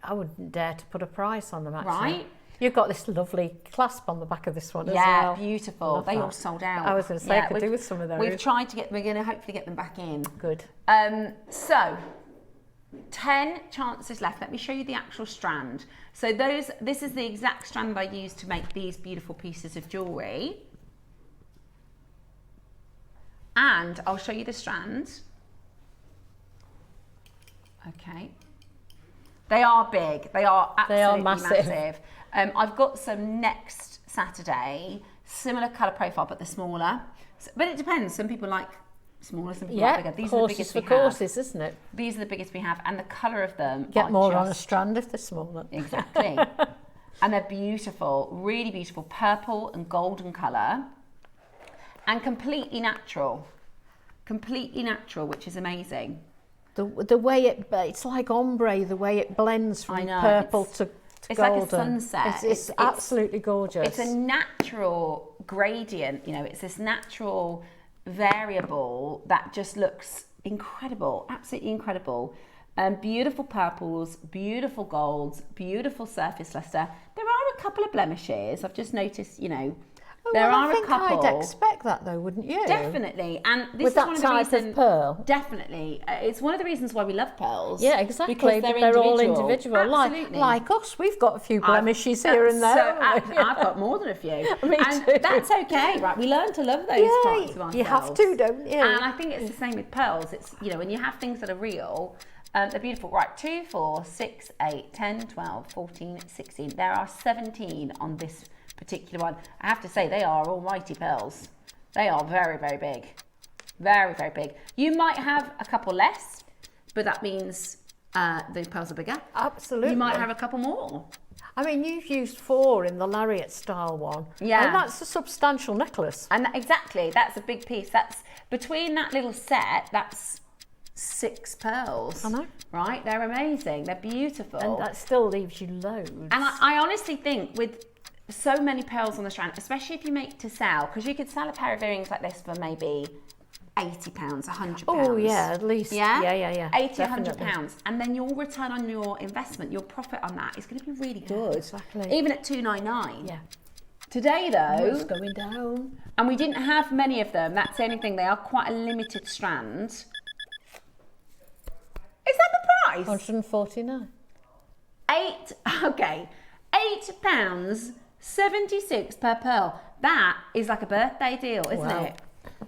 I wouldn't dare to put a price on them actually. Right? You've got this lovely clasp on the back of this one as well. Yeah, beautiful. They all sold out. I was going to say I could do with some of those. We've tried to we're going to hopefully get them back in. Good. So 10 chances left. Let me show you the actual strand. So this is the exact strand I used to make these beautiful pieces of jewellery. And I'll show you the strands. Okay. They are big. They are absolutely massive. I've got some next Saturday, similar colour profile, but they're smaller. But it depends. Some people like smaller, some Yeah, bigger. These are the courses biggest for we have. courses, isn't it? These are the biggest we have, and the colour of them Get are more on a just- strand if they're smaller. Exactly. And they're beautiful, really beautiful, purple and golden colour, and completely natural, which is amazing. The way it's like ombre, the way it blends from purple to it's golden. like a sunset. It's absolutely gorgeous. It's a natural gradient, you know, it's this natural variable that just looks incredible, absolutely incredible. Beautiful purples, beautiful golds, beautiful surface luster. There are a couple of blemishes. I've just noticed, you know, there are a couple. I'd expect that though, wouldn't you? Definitely, and this With is that one of the type reasons. of pearl. Definitely, it's one of the reasons why we love pearls. Yeah, exactly. Because they're all individual. Absolutely. Like us, we've got a few blemishes here and there. So, haven't we? I've got more than a few. Me and too. that's okay, right? We learn to love those parts of ourselves. You have to, don't you? And I think it's the same with pearls. It's, you know, when you have things that are real, they're beautiful. Right, 2, 4, 6, 8, 10, 12, 14, 16. There are 17 on this particular one. I have to say, they are almighty pearls. They are very, very big. Very, very big. You might have a couple less, but that means the pearls are bigger. Absolutely. You might have a couple more. I mean, you've used 4 in the lariat style one. Yeah. And that's a substantial necklace. And exactly, that's a big piece. That's between that little set, that's 6 pearls. I know. Right? They're amazing. They're beautiful. And that still leaves you loads. And I honestly think with so many pearls on the strand, especially if you make to sell, because you could sell a pair of earrings like this for maybe £80, £100. Oh yeah, at least. Yeah? Yeah. 80, definitely. £100. And then your return on your investment, your profit on that is going to be really good. Exactly. Even at £299. Yeah. Today though, It's going down. and we didn't have many of them, that's the only thing, they are quite a limited strand. Is that the price? 149. £8.76 per pearl. That is like a birthday deal, isn't Wow. it?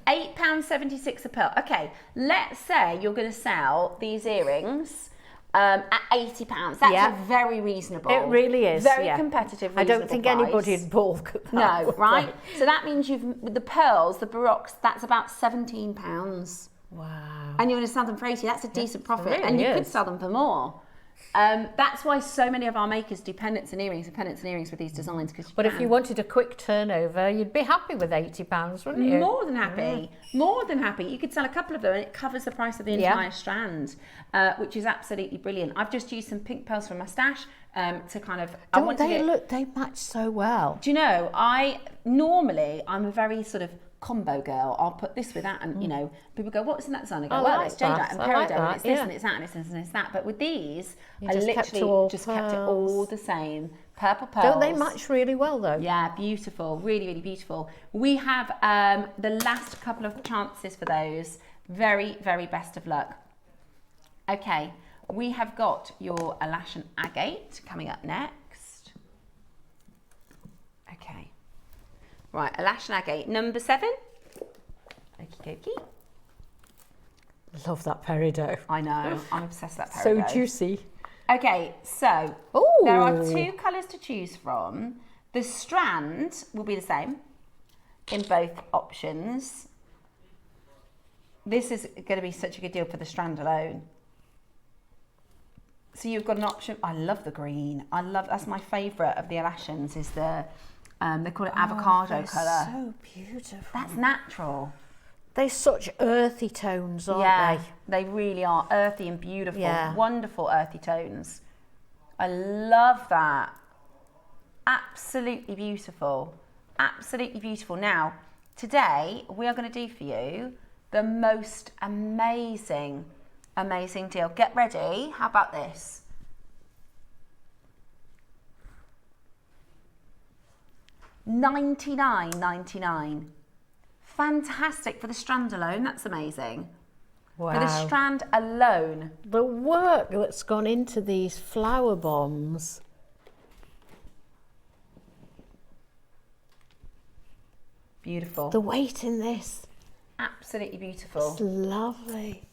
£8.76 a pearl. Okay, let's say you're going to sell these earrings at £80. That's very reasonable. It really is. Very competitive. I don't think price. anybody'd balk at that. No, right? So that means with the pearls, the baroques, that's about £17. Wow. And you're going to sell them for 80. That's a decent profit. really And you could is. sell them for more. That's why so many of our makers do pendants and earrings with these designs. But if you wanted a quick turnover, you'd be happy with £80, wouldn't you? More than happy. More than happy. You could sell a couple of them and it covers the price of the entire strand, which is absolutely brilliant. I've just used some pink pearls from my stash to kind of... They match so well. Do you know, I'm a very sort of combo girl. I'll put this with that, and you know, people go, "What's in that design?" I go, "Well, like it's jadeite that. and I like peridot, and that, it's this yeah. and it's that and it's this and it's that." But with these, You I just kept it all literally just kept it all pearls. the same. Purple pearls. Don't they match really well though? Yeah, beautiful. Really, really beautiful. We have the last couple of chances for those. Very, very best of luck. Okay, we have got your Alash and Agate coming up next. Okay. Right, Alash and Agate, number 7. Okie dokie. Love that peridot. I know, I'm obsessed with that So peridot. juicy. Okay, so Ooh. there are 2 colours to choose from. The strand will be the same in both options. This is going to be such a good deal for the strand alone. So you've got an option. I love the green. That's my favourite of the Alashans is the, they call it avocado colour. So beautiful. That's natural. They're such earthy tones, aren't Yeah, they? they really are earthy and beautiful. Yeah. Wonderful earthy tones. I love that. Absolutely beautiful. Absolutely beautiful. Now, today we are going to do for you the most amazing deal. Get ready. How about this? $99.99. Fantastic for the strand alone. That's amazing. Wow. For the strand alone. The work that's gone into these flower bombs. Beautiful. The weight in this. Absolutely beautiful. It's lovely.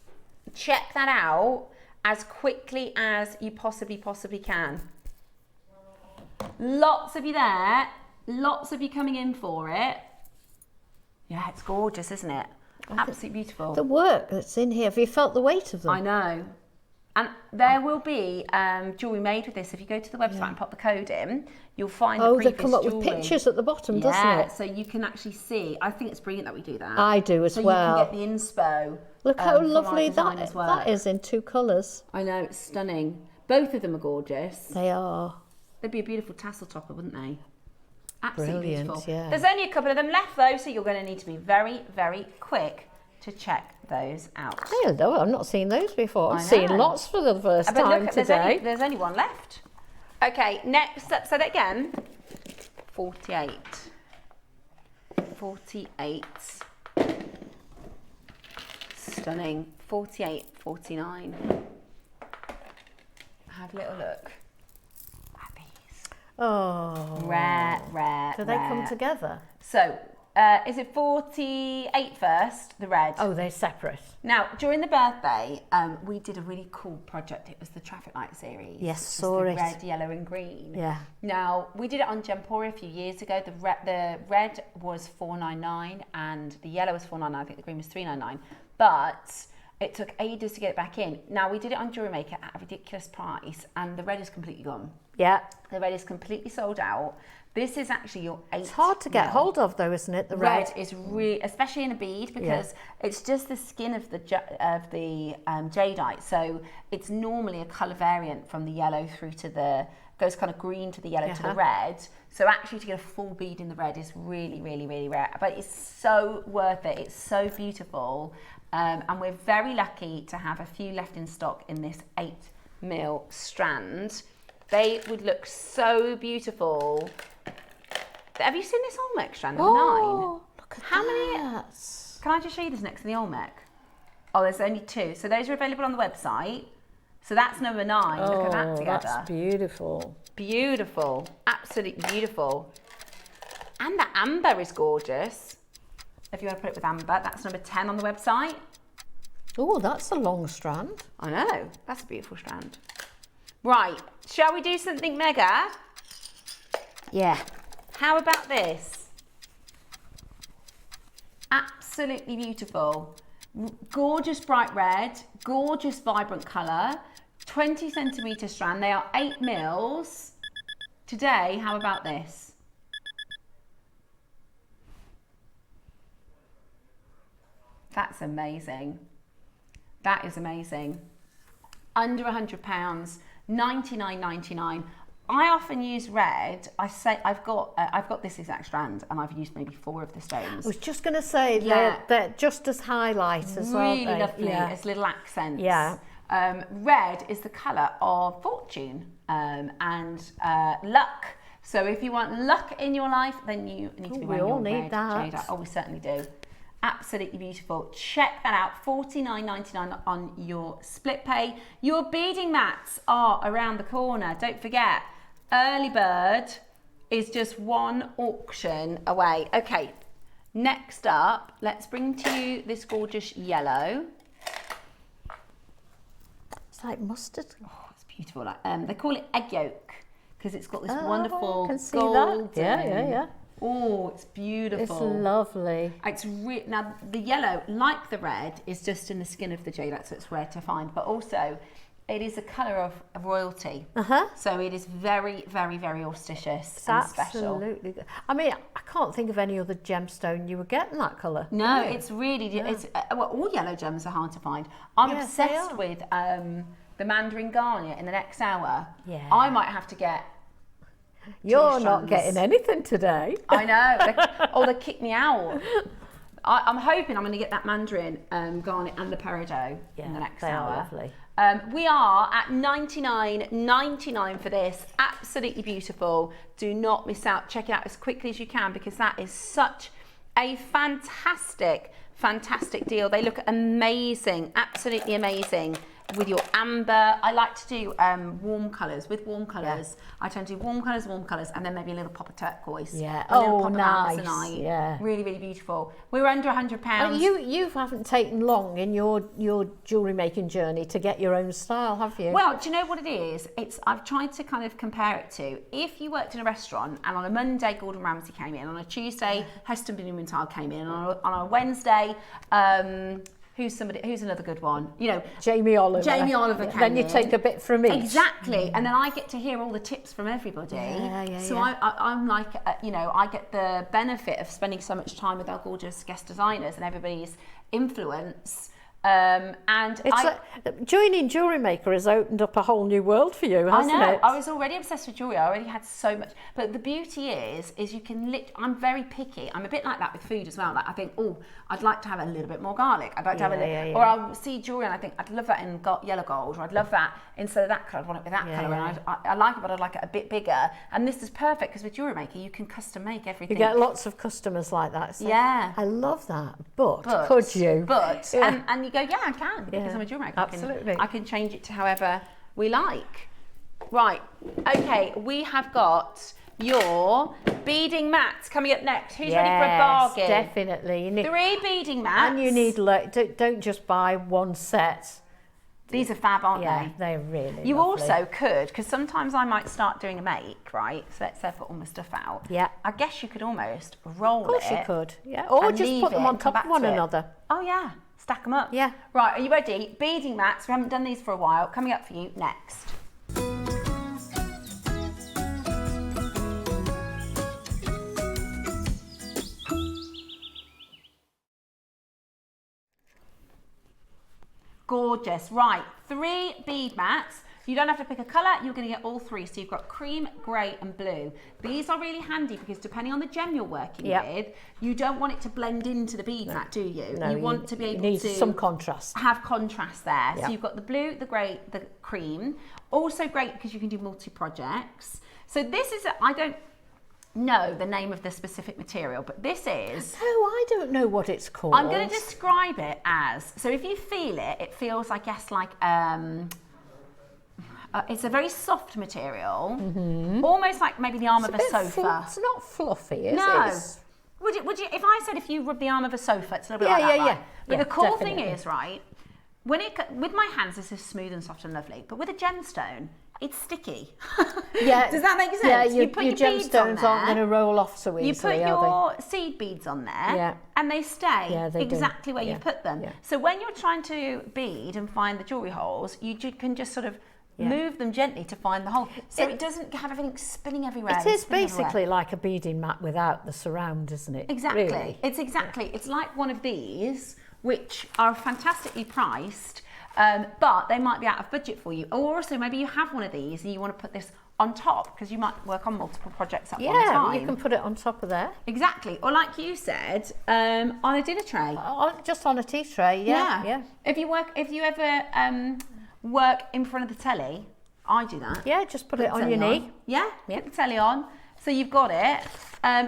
Check that out as quickly as you possibly can. Lots of you there. Lots of you coming in for it. Yeah, it's gorgeous, isn't it? Absolutely beautiful. The work that's in here, have you felt the weight of them? I know. And there will be jewellery made with this. If you go to the website and pop the code in, you'll find the previous they come up jewellery. with pictures at the bottom, doesn't it? So you can actually see. I think it's brilliant that we do that. I do as so well. So you can get the inspo. Look how from lovely our designers' that work. is in 2 colours. I know, it's stunning. Both of them are gorgeous. They are. They'd be a beautiful tassel topper, wouldn't they? Absolutely Brilliant, beautiful. yeah. There's only a couple of them left though, so you're going to need to be very, very quick to check those out. Hello, I've not seen those before. I I've seen know. lots for the first But time look, today. there's only one left. Okay, next, say that again. 48. 48. Stunning. 48, 49. Have a little look at these. Oh. Rare. Do they come together? So, is it 48 first, the red? Oh, they're separate. Now, during the birthday, we did a really cool project. It was the traffic light series. Yes, It was saw the it. red, yellow and green. Yeah. Now, we did it on Gemstory a few years ago. The red was $4.99 and the yellow was $4.99. I think the green was $3.99. But it took ages to get it back in. Now, we did it on JewelleryMaker at a ridiculous price and the red is completely gone. Yeah. The red is completely sold out. This is actually your 8. It's hard to get hold of though, isn't it? The red. Is really, especially in a bead, because it's just the skin of the jadeite. So it's normally a colour variant from the yellow through to the, goes kind of green to the yellow to the red. So actually to get a full bead in the red is really, really, really rare. But it's so worth it. It's so beautiful. And we're very lucky to have a few left in stock in this 8mm strand. They would look so beautiful. Have you seen this Olmec strand, number 9? Look at How that. many? Can I just show you this next to the Olmec? Oh, there's only 2. So those are available on the website. So that's number 9. Look at that together. That's beautiful. Beautiful. Absolutely beautiful. And the amber is gorgeous. If you want to put it with amber, that's number 10 on the website. Oh, that's a long strand. I know. That's a beautiful strand. Right. Shall we do something mega? Yeah. How about this? Absolutely beautiful. Gorgeous bright red, gorgeous vibrant colour, 20 centimetre strand. They are 8mm. Today, how about this? That's amazing. That is amazing. Under £100, $99.99. I often use red. I say I've got this exact strand, and I've used maybe 4 of the stones. I was just going to say they're just as highlights as well. Really lovely as little accents. Yeah. Red is the colour of fortune and luck. So if you want luck in your life, then you need to be wearing we all your need red that. jadeite. Oh, we certainly do. Absolutely beautiful. Check that out. $49.99 on your split pay. Your beading mats are around the corner. Don't forget, early bird is just 1 auction away. Okay, next up, let's bring to you this gorgeous yellow. It's like mustard. Oh, it's beautiful. They call it egg yolk because it's got this wonderful I can see gold. that. Yeah. Oh, it's beautiful. It's lovely. It's now the yellow, like the red, is just in the skin of the jadeite, so it's rare to find. But also, it is a colour of royalty. So it is very, very, very auspicious and special. Absolutely. I mean, I can't think of any other gemstone you were getting that colour. No, it's really. It's well, all yellow gems are hard to find. I'm Yes, they obsessed are. with the Mandarin Garnet in the next hour. Yeah. I might have to get. You're strands. not getting anything today. I know. They kick me out. I'm hoping I'm going to get that Mandarin Garnet and the Peridot in the next they hour. are lovely. We are at $99.99 for this. Absolutely beautiful. Do not miss out. Check it out as quickly as you can because that is such a fantastic deal. They look amazing. Absolutely amazing. with your amber. I like to do warm colours. With warm colours, I tend to do warm colours, and then maybe a little pop of turquoise. Yeah. A little Oh, pop nice. of amazonite. Yeah. Really, really beautiful. We were under £100. Well, you haven't taken long in your jewellery making journey to get your own style, have you? Well, do you know what it is? I've tried to kind of compare it to if you worked in a restaurant and on a Monday Gordon Ramsay came in, on a Tuesday Heston Blumenthal came in, on a Wednesday who's another good one? You know, Jamie Oliver. Jamie Oliver came Then you in. take a bit from each. Exactly, and then I get to hear all the tips from everybody. So I'm like, I get the benefit of spending so much time with our gorgeous guest designers and everybody's influence. And joining JewelleryMaker has opened up a whole new world for you, hasn't it? I was already obsessed with jewellery. I already had so much. But the beauty is you can I'm very picky. I'm a bit like that with food as well. Like I think, I'd like to have a little bit more garlic. I'd like to have a little, or I'll see jewellery and I think I'd love that in yellow gold, or I'd love that instead of that colour. I'd want it with that colour. And I like it, but I'd like it a bit bigger. And this is perfect because with JewelleryMaker you can custom make everything. You get lots of customers like that. So yeah, I love that. But could you? But and you go, yeah, I can because I'm a JewelleryMaker. Absolutely. I can change it to however we like. Right. Okay. We have got your beading mats coming up next. Who's ready for a bargain? Definitely. You need 3 beading mats. And you need don't just buy one set. These are fab, aren't they? They're really You lovely. also could, because sometimes I might start doing a make, right? So let's say I've got all my stuff out. Yeah. I guess you could almost roll it. Of course you could. Yeah. Or just put them on top of one another. Oh yeah. Stack them up. Yeah. Right, are you ready? Beading mats. We haven't done these for a while. Coming up for you next. Gorgeous. Right, 3 bead mats. You don't have to pick a colour, you're going to get all 3. So you've got cream, grey and blue. These are really handy because depending on the gem you're working with, you don't want it to blend into the bead mat, do you? No, you want to be able need to some contrast. have contrast there. Yep. So you've got the blue, the grey, the cream. Also great because you can do multi-projects. So this is, I don't know the name of the specific material, but this is... Oh, I don't know what it's called. I'm going to describe it as, so if you feel it, it feels, I guess, like... it's a very soft material, almost like maybe the arm of a sofa. It's not fluffy, is it? No. Would you? If I said if you rub the arm of a sofa, it's a little bit like that, right? But the cool thing is, right? With my hands, this is smooth and soft and lovely. But with a gemstone, it's sticky. Yeah. Does that make sense? Yeah, you put your gemstones aren't going to roll off so easily. You put your seed beads on there, and they stay exactly where you put them. Yeah. So when you're trying to bead and find the jewellery holes, you can just sort of move them gently to find the hole. So it doesn't have everything spinning everywhere. It is basically like a beading mat without the surround, isn't it? Exactly. Really? It's like one of these, which are fantastically priced, but they might be out of budget for you. Or also maybe you have one of these and you want to put this on top because you might work on multiple projects at one time. Yeah, you can put it on top of there. Exactly. Or like you said, on a dinner tray. Just on a tea tray, yeah. If you ever work in front of the telly, I do that. Yeah, just put it on your knee. Yeah, put the telly on. So you've got it.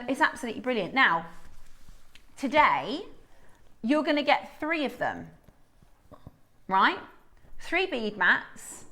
It's absolutely brilliant. Now, today, you're going to get 3 of them, right? 3 bead mats.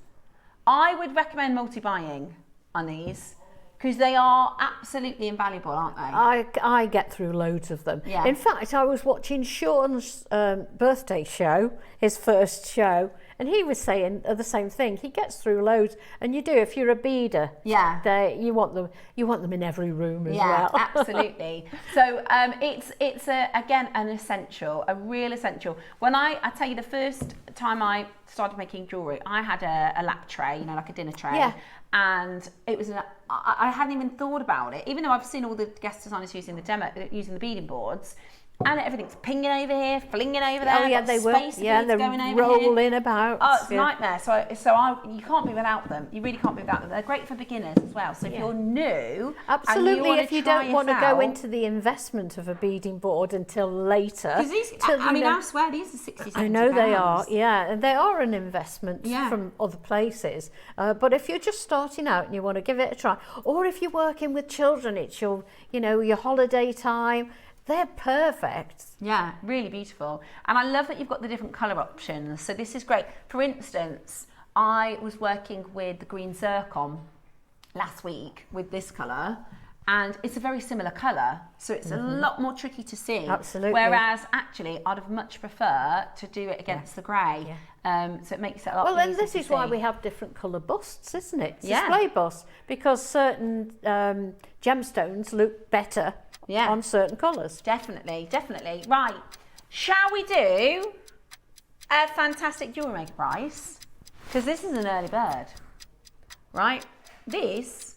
I would recommend multi-buying on these because they are absolutely invaluable, aren't they? I get through loads of them. Yeah. In fact, I was watching Sean's birthday show, his first show, and he was saying the same thing. He gets through loads, and you do if you're a beader. Yeah. You want them in every room as well. Yeah, absolutely. So it's again an essential, a real essential. When I tell you the first time I started making jewellery, I had a lap tray, like a dinner tray. Yeah. And it was I hadn't even thought about it, even though I've seen all the guest designers using the beading boards, and everything's pinging over here, flinging over there. Oh yeah, they will. Yeah, they're rolling about. Oh, it's a nightmare. So you can't be without them. You really can't be without them. They're great for beginners as well. So if you're new, absolutely, if you don't want to go into the investment of a beading board until later. I swear these are 60, 70 I know pounds. they are. Yeah, and they are an investment from other places. But if you're just starting out and you want to give it a try, or if you're working with children, it's your holiday time. they're perfect. Yeah, really beautiful. And I love that you've got the different colour options. So this is great. For instance, I was working with the green zircon last week with this colour, and it's a very similar colour, so it's a lot more tricky to see. Absolutely. Whereas actually I'd have much prefer to do it against the grey. So it makes it a lot easier. Well, and this is why we have different colour busts, isn't it? Yeah. Display busts, because certain gemstones look better on certain colours. Definitely, definitely. Right, shall we do a fantastic jewellery maker price? Because this is an early bird, right? This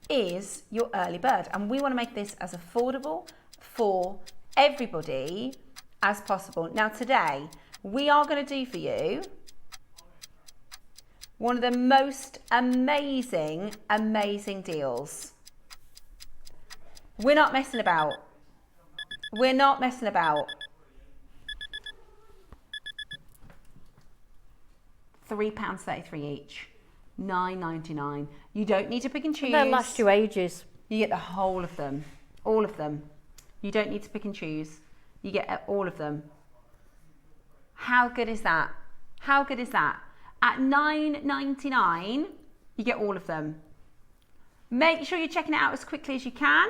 is your early bird, and we want to make this as affordable for everybody as possible. Now today, we are going to do for you one of the most amazing, amazing deals. We're not messing about. We're not messing about. £3.33 each, £9.99. You don't need to pick and choose. They'll last you ages. You get the whole of them, all of them. You don't need to pick and choose. You get all of them. How good is that? How good is that? At £9.99, you get all of them. Make sure you're checking it out as quickly as you can.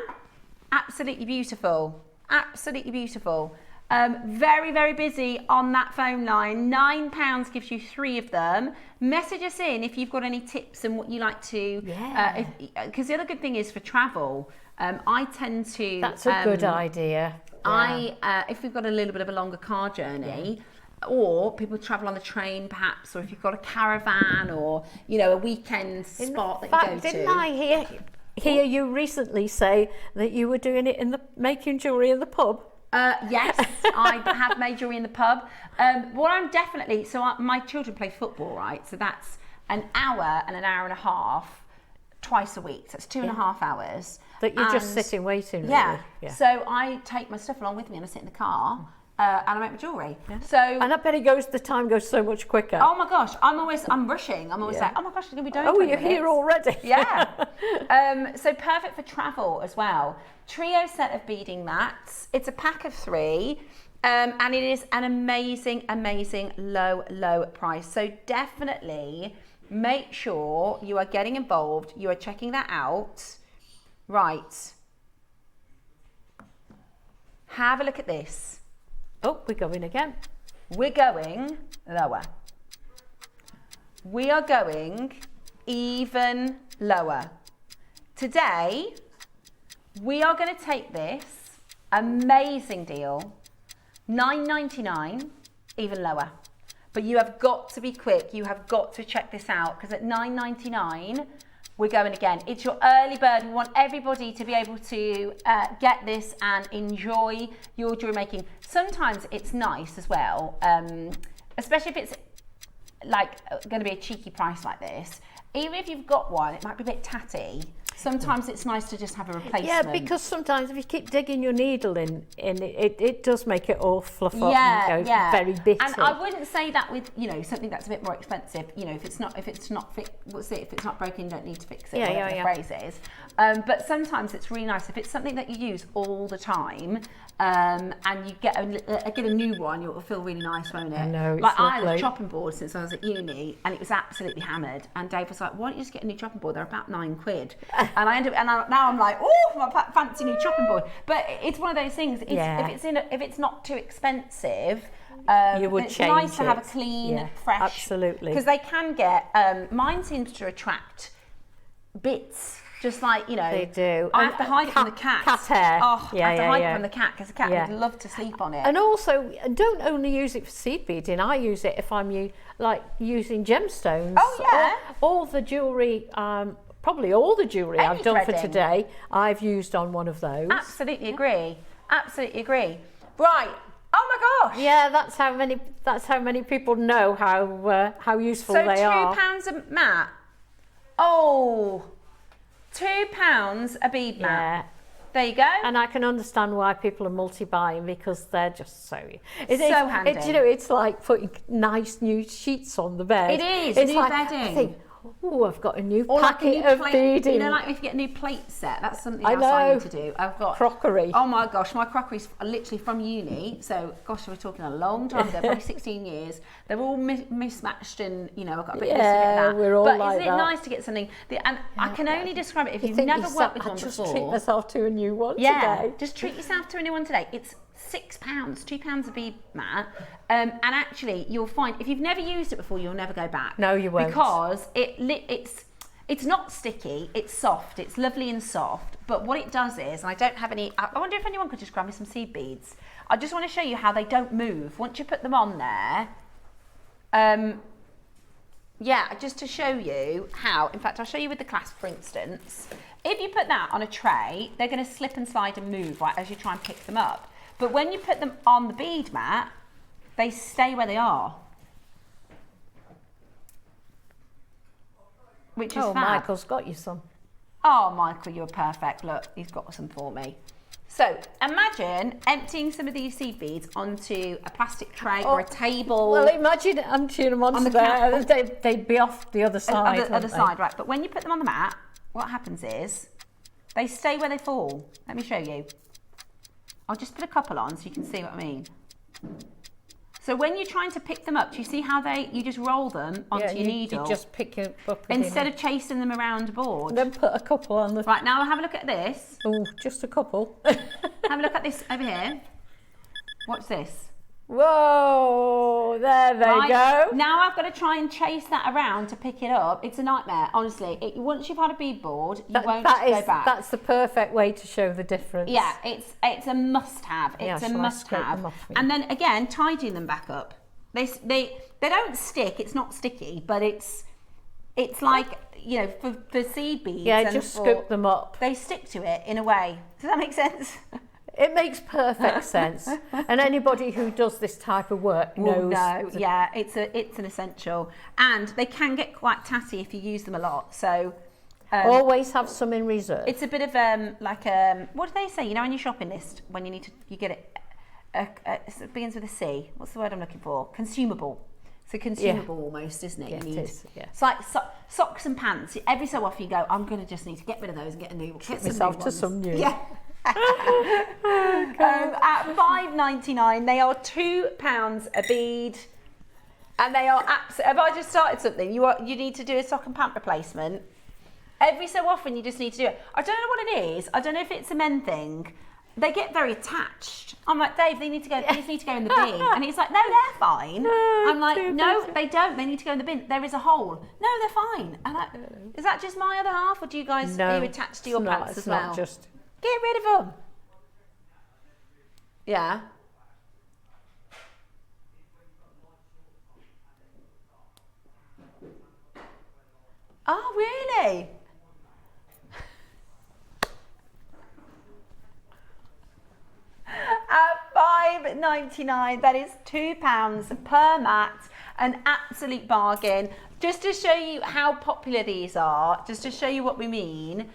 Absolutely beautiful. Absolutely beautiful. Very, very busy on that phone line. £9 gives you 3 of them. Message us in if you've got any tips and what you like to. Yeah. Because the other good thing is for travel, I tend to. That's a good idea. If we've got a little bit of a longer car journey, or people travel on the train perhaps, or if you've got a caravan or, you know, a weekend spot that you go to. Didn't I hear you recently say that you were doing it making jewellery in the pub? Yes, I have made jewellery in the pub. What I'm definitely, my children play football, right? So that's an hour and a half twice a week. So it's 2.5 hours. That you're just sitting waiting, really. Yeah. So I take my stuff along with me and I sit in the car and I make my jewellery. Yeah. So, and I bet the time goes so much quicker. Oh my gosh, I'm rushing. I'm always like, oh my gosh, it's going to be done in 20 you're minutes. here already. Yeah. So perfect for travel as well. Trio set of beading mats. It's a pack of 3. And it is an amazing, amazing low price. So definitely make sure you are getting involved. You are checking that out. Right. Have a look at this. Oh, we're going again. We're going lower. We are going even lower. Today, we are going to take this amazing deal, £9.99, even lower. But you have got to be quick. You have got to check this out, because at £9.99, we're going again. It's your early bird. We want everybody to be able to get this and enjoy your jewellery making. Sometimes it's nice as well, especially if it's like going to be a cheeky price like this. Even if you've got one, it might be a bit tatty. Sometimes it's nice to just have a replacement. Yeah, because sometimes if you keep digging your needle in it does make it all fluff up and go very bitty. And I wouldn't say that with, you know, something that's a bit more expensive. You know, if it's not broken, you don't need to fix it. Whatever the phrase is. But sometimes it's really nice if it's something that you use all the time. And you get a new one, it'll feel really nice, won't it? I know, it's like lovely. I had a chopping board since I was at uni, and it was absolutely hammered. And Dave was like, "Why don't you just get a new chopping board? They're about £9." And now I'm like, "Oh, my fancy new chopping board." But it's one of those things. If it's not too expensive, you would it's change nice to have a it. clean, fresh. Absolutely. Because they can get. Mine seems to attract bits. Just like, you know, they do. I have to hide it from the cat. Cat hair. Oh, I have to hide it from the cat, because the cat would love to sleep on it. And also, don't only use it for seed beading. I use it if I'm using gemstones. Oh yeah. All the jewellery, probably all the jewellery I've done for today, I've used on one of those. Absolutely agree. Absolutely agree. Right. Oh my gosh. Yeah, that's how many people know how useful they are. So £2 a mat. Oh. £2 a bead mat. Yeah. There you go. And I can understand why people are multi-buying, because they're just so handy. You know, it's like putting nice new sheets on the bed. It is. It's new like, bedding. I think, Oh, I've got a new Or like a packet new of plate, beading. you know, like if you get a new plate set, that's something I else I know. need to do. I've got Crockery. Oh my gosh, my crockery's literally from uni. So gosh, we're talking a long time ago, probably 16 years. They're all mismatched, and you know, I've got a bit of this, a bit of that. we're all but like isn't it that. nice to get something? And I can only describe it if you've think never yourself, worked with I one just before. treat myself to a new one Yeah, today. just treat yourself to a new one today. It's £6, £2 a bead mat, and actually you'll find if you've never used it before, you'll never go back. No, you won't. Because it's not sticky, it's soft, it's lovely and soft, but what it does is, and I don't have any, I wonder if anyone could just grab me some seed beads. I just want to show you how they don't move once you put them on there. Yeah, just to show you how, in fact, I'll show you with the clasp, for instance. If you put that on a tray, they're going to slip and slide and move, right, as you try and pick them up. But when you put them on the bead mat, they stay where they are. Which is fab. Michael's got you some. Oh, Michael, you're perfect. Look, he's got some for me. So imagine emptying some of these seed beads onto a plastic tray or a table. Well, imagine emptying them onto there. They'd be off the other side. Other side, right. But when you put them on the mat, what happens is they stay where they fall. Let me show you. I'll just put a couple on so you can see what I mean. So when you're trying to pick them up, do you see how you just roll them onto your needle? You just pick it up. Instead of chasing them around a board. Then put a couple on the... Right, now have a look at this. Oh, just a couple. Have a look at this over here. Watch this. Whoa, there they go. Now I've got to try and chase that around to pick it up. It's a nightmare, honestly. Once you've had a bead board, you won't go back. That's the perfect way to show the difference. Yeah, it's a must-have. It's a must-have. And then again, tidying them back up. They don't stick. It's not sticky, but it's like, you know, for seed beads. Yeah, just scoop them up. They stick to it in a way. Does that make sense? It makes perfect sense, and anybody who does this type of work knows. Yeah, it's an essential, and they can get quite tatty if you use them a lot. So always have some in reserve. it's a bit of what do they say? You know, on your shopping list when you get it, it begins with a C. What's the word I'm looking for? Consumable. It's a consumable almost, isn't it? Yeah, you need, it is. Yeah. It's like socks and pants. Every so often you go, I'm going to just need to get rid of those and get a new. Treat myself to some new. Yeah. At $5.99, they are £2 a bead, and they are absolutely. Have I just started something? You need to do a sock and pant replacement. Every so often, you just need to do it. I don't know what it is. I don't know if it's a men thing. They get very attached. I'm like, Dave, these need to go in the bin, and he's like, no, they're fine. I'm like, no, they don't. They need to go in the bin. There is a hole. No, they're fine. And is that just my other half, or do you guys are you attached to your pants as well? Not just. Get rid of them. Yeah. Oh, really? At $5.99, that is £2 per mat, an absolute bargain. Just to show you how popular these are, just to show you what we mean.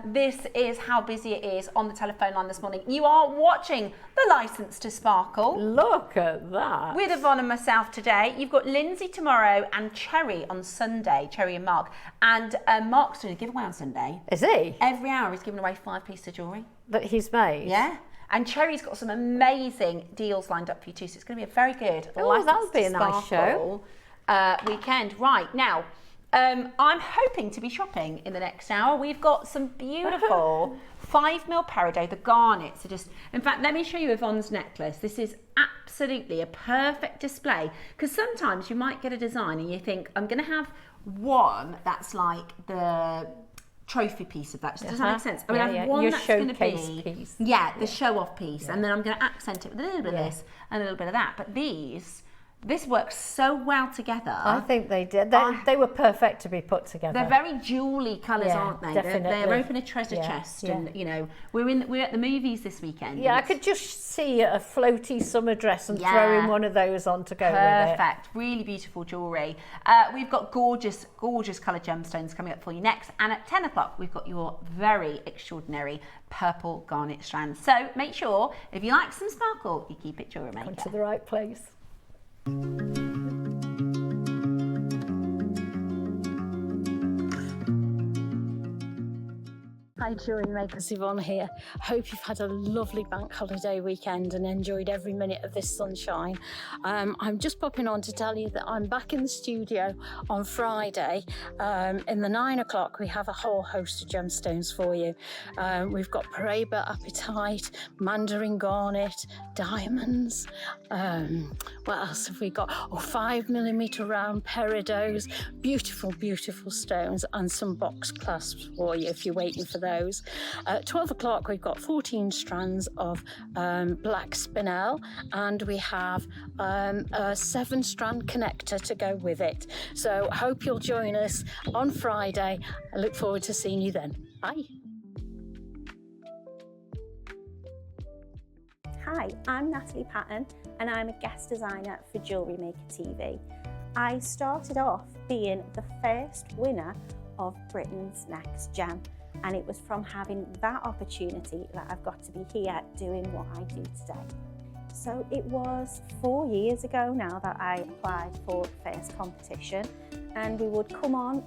This is how busy it is on the telephone line this morning. You are watching the Licence to Sparkle. Look at that. With Yvonne and myself today. You've got Lindsay tomorrow and Cherry on Sunday, Cherry and Mark. And Mark's doing a giveaway on Sunday. Is he? Every hour he's giving away 5 pieces of jewellery. That he's made? Yeah. And Cherry's got some amazing deals lined up for you too. So it's going to be a very good that'll be a nice show. Weekend. Right, now, I'm hoping to be shopping in the next hour. We've got some beautiful 5mm peridot. The garnets are just... In fact, let me show you Yvonne's necklace. This is absolutely a perfect display. Because sometimes you might get a design and you think, I'm going to have one that's like the... trophy piece of that. Does that make sense? I mean, I have one your that's going to showcase be piece. the show-off piece, and then I'm going to accent it with a little bit of this and a little bit of that. But this works so well together. I think they did. They were perfect to be put together. They're very jewelly colours, aren't they? Definitely. They're open a treasure chest, and you know we're at the movies this weekend. Yeah, I could just see a floaty summer dress and throwing one of those on to go with it. Perfect, really beautiful jewellery. We've got gorgeous coloured gemstones coming up for you next, and at 10 o'clock we've got your very extraordinary purple garnet strand. So make sure if you like some sparkle, you keep it JewelleryMaker. Come to the right place. Hi Jewellery Makers, Yvonne here. Hope you've had a lovely bank holiday weekend and enjoyed every minute of this sunshine. I'm just popping on to tell you that I'm back in the studio on Friday. In the 9 o'clock we have a whole host of gemstones for you. We've got Paraiba apatite, mandarin garnet, diamonds. What else have we got? 5mm round peridots, beautiful, beautiful stones, and some box clasps for you if you're waiting for those. At 12 o'clock we've got 14 strands of black spinel, and we have a 7-strand connector to go with it. So hope you'll join us on Friday. I look forward to seeing you then. Bye. Hi, I'm Natalie Patton and I'm a guest designer for JewelleryMaker TV. I started off being the first winner of Britain's Next Gem, and it was from having that opportunity that I've got to be here doing what I do today. So it was 4 years ago now that I applied for the first competition, and we would come on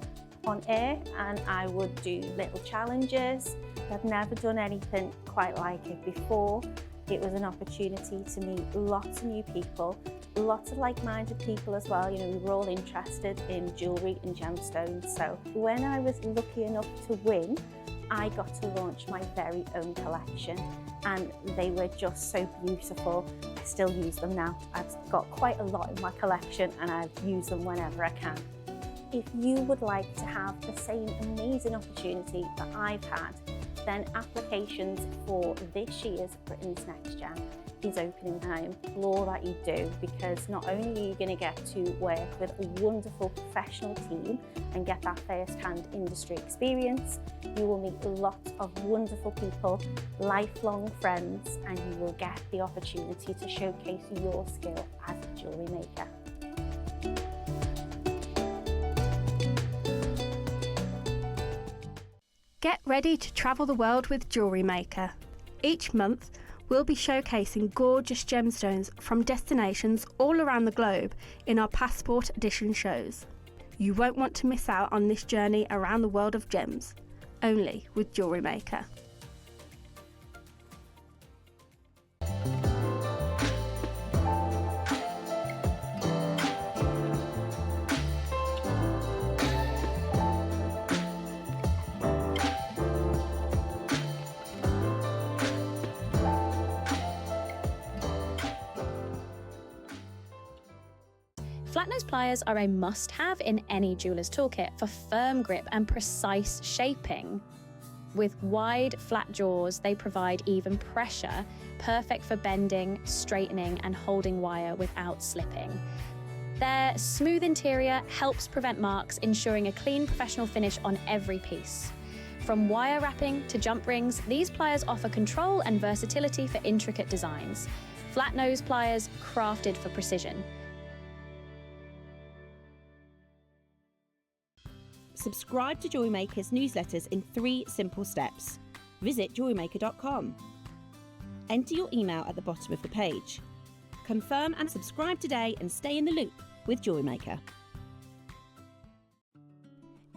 air and I would do little challenges. I've never done anything quite like it before. It was an opportunity to meet lots of new people, lots of like-minded people as well. You know, we were all interested in jewellery and gemstones. So when I was lucky enough to win, I got to launch my very own collection, and they were just so beautiful. I still use them now. I've got quite a lot in my collection and I use them whenever I can. If you would like to have the same amazing opportunity that I've had, then applications for this year's Britain's Next Gem is opening, and I implore that you do, because not only are you going to get to work with a wonderful professional team and get that first-hand industry experience, you will meet lots of wonderful people, lifelong friends, and you will get the opportunity to showcase your skill as a jewellery maker. Get ready to travel the world with JewelleryMaker. Each month, we'll be showcasing gorgeous gemstones from destinations all around the globe in our Passport Edition shows. You won't want to miss out on this journey around the world of gems, only with JewelleryMaker. Flat nose pliers are a must-have in any jeweller's toolkit for firm grip and precise shaping. With wide, flat jaws, they provide even pressure, perfect for bending, straightening, and holding wire without slipping. Their smooth interior helps prevent marks, ensuring a clean, professional finish on every piece. From wire wrapping to jump rings, these pliers offer control and versatility for intricate designs. Flat nose pliers crafted for precision. Subscribe to JewelleryMaker's newsletters in 3 simple steps. Visit jewellerymaker.com. Enter your email at the bottom of the page. Confirm and subscribe today and stay in the loop with JewelleryMaker.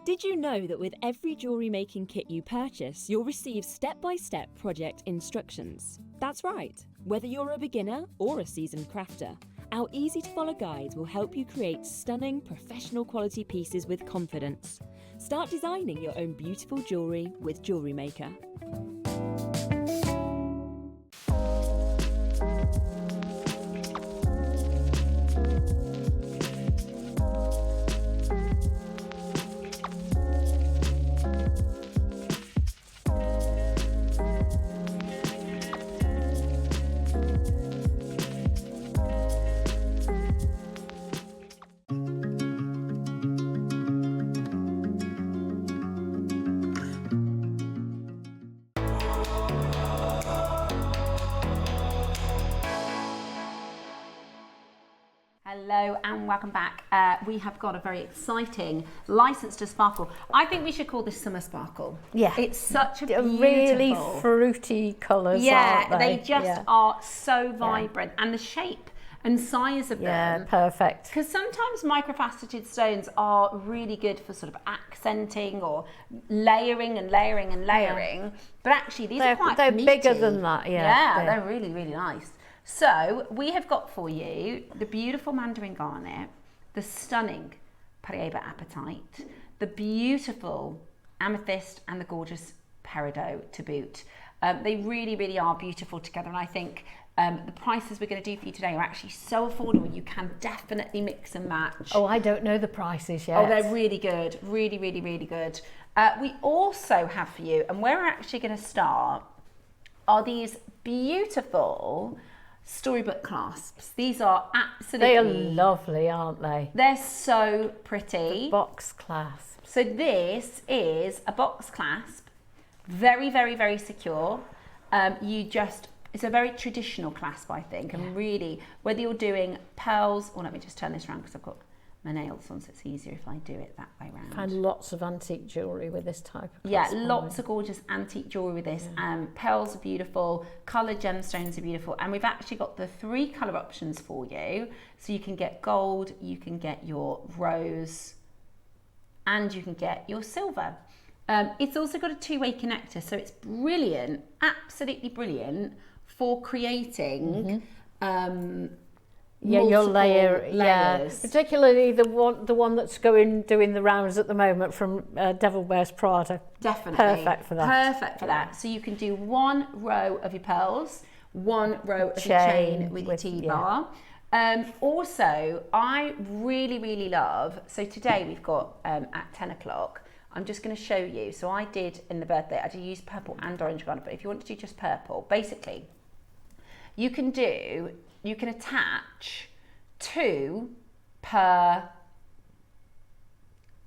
Did you know that with every jewellery making kit you purchase, you'll receive step-by-step project instructions? That's right. Whether you're a beginner or a seasoned crafter, our easy-to-follow guides will help you create stunning, professional quality pieces with confidence. Start designing your own beautiful jewellery with JewelleryMaker. Hello and welcome back. We have got a very exciting license to sparkle. I think we should call this Summer Sparkle. Yeah. It's such a beautiful... really fruity colours, yeah, aren't they? they just are so vibrant. And the shape and size of them. Yeah, perfect. Because sometimes microfaceted stones are really good for sort of accenting or layering and layering and layering. But actually, these are quite meaty. They're bigger than that, Yeah, they're really, really nice. So we have got for you the beautiful mandarin garnet, the stunning Paraiba apatite, the beautiful amethyst, and the gorgeous peridot to boot. They really, really are beautiful together, and I think the prices we're going to do for you today are actually so affordable. You can definitely mix and match. Oh, I don't know the prices yet. Oh, they're really good. Really, really, really good. We also have for you, and where we're actually going to start, are these beautiful storybook clasps. These are absolutely... They are lovely, aren't they? They're so pretty. The box clasp. So this is a box clasp. Very, very, very secure. It's a very traditional clasp, I think. And really, whether you're doing pearls, or let me just turn this around because I've got my nails on, so it's easier if I do it that way around. I find lots of antique jewellery with this type of Yeah, clasp lots of gorgeous antique jewellery with this. Pearls are beautiful, coloured gemstones are beautiful, and we've actually got the 3 colour options for you. So you can get gold, you can get your rose, and you can get your silver. It's also got a 2-way connector, so it's brilliant, absolutely brilliant for creating your layers. Yeah, particularly the one that's doing the rounds at the moment from Devil Wears Prada. Definitely. Perfect for that. Perfect for that. So you can do 1 row of your pearls, 1 row of your chain with your T-bar. Also, I really, really love, so today we've got at 10 o'clock, I'm just going to show you. So I did in the birthday, I did use purple and orange garnet, but if you want to do just purple, basically, you can attach 2 per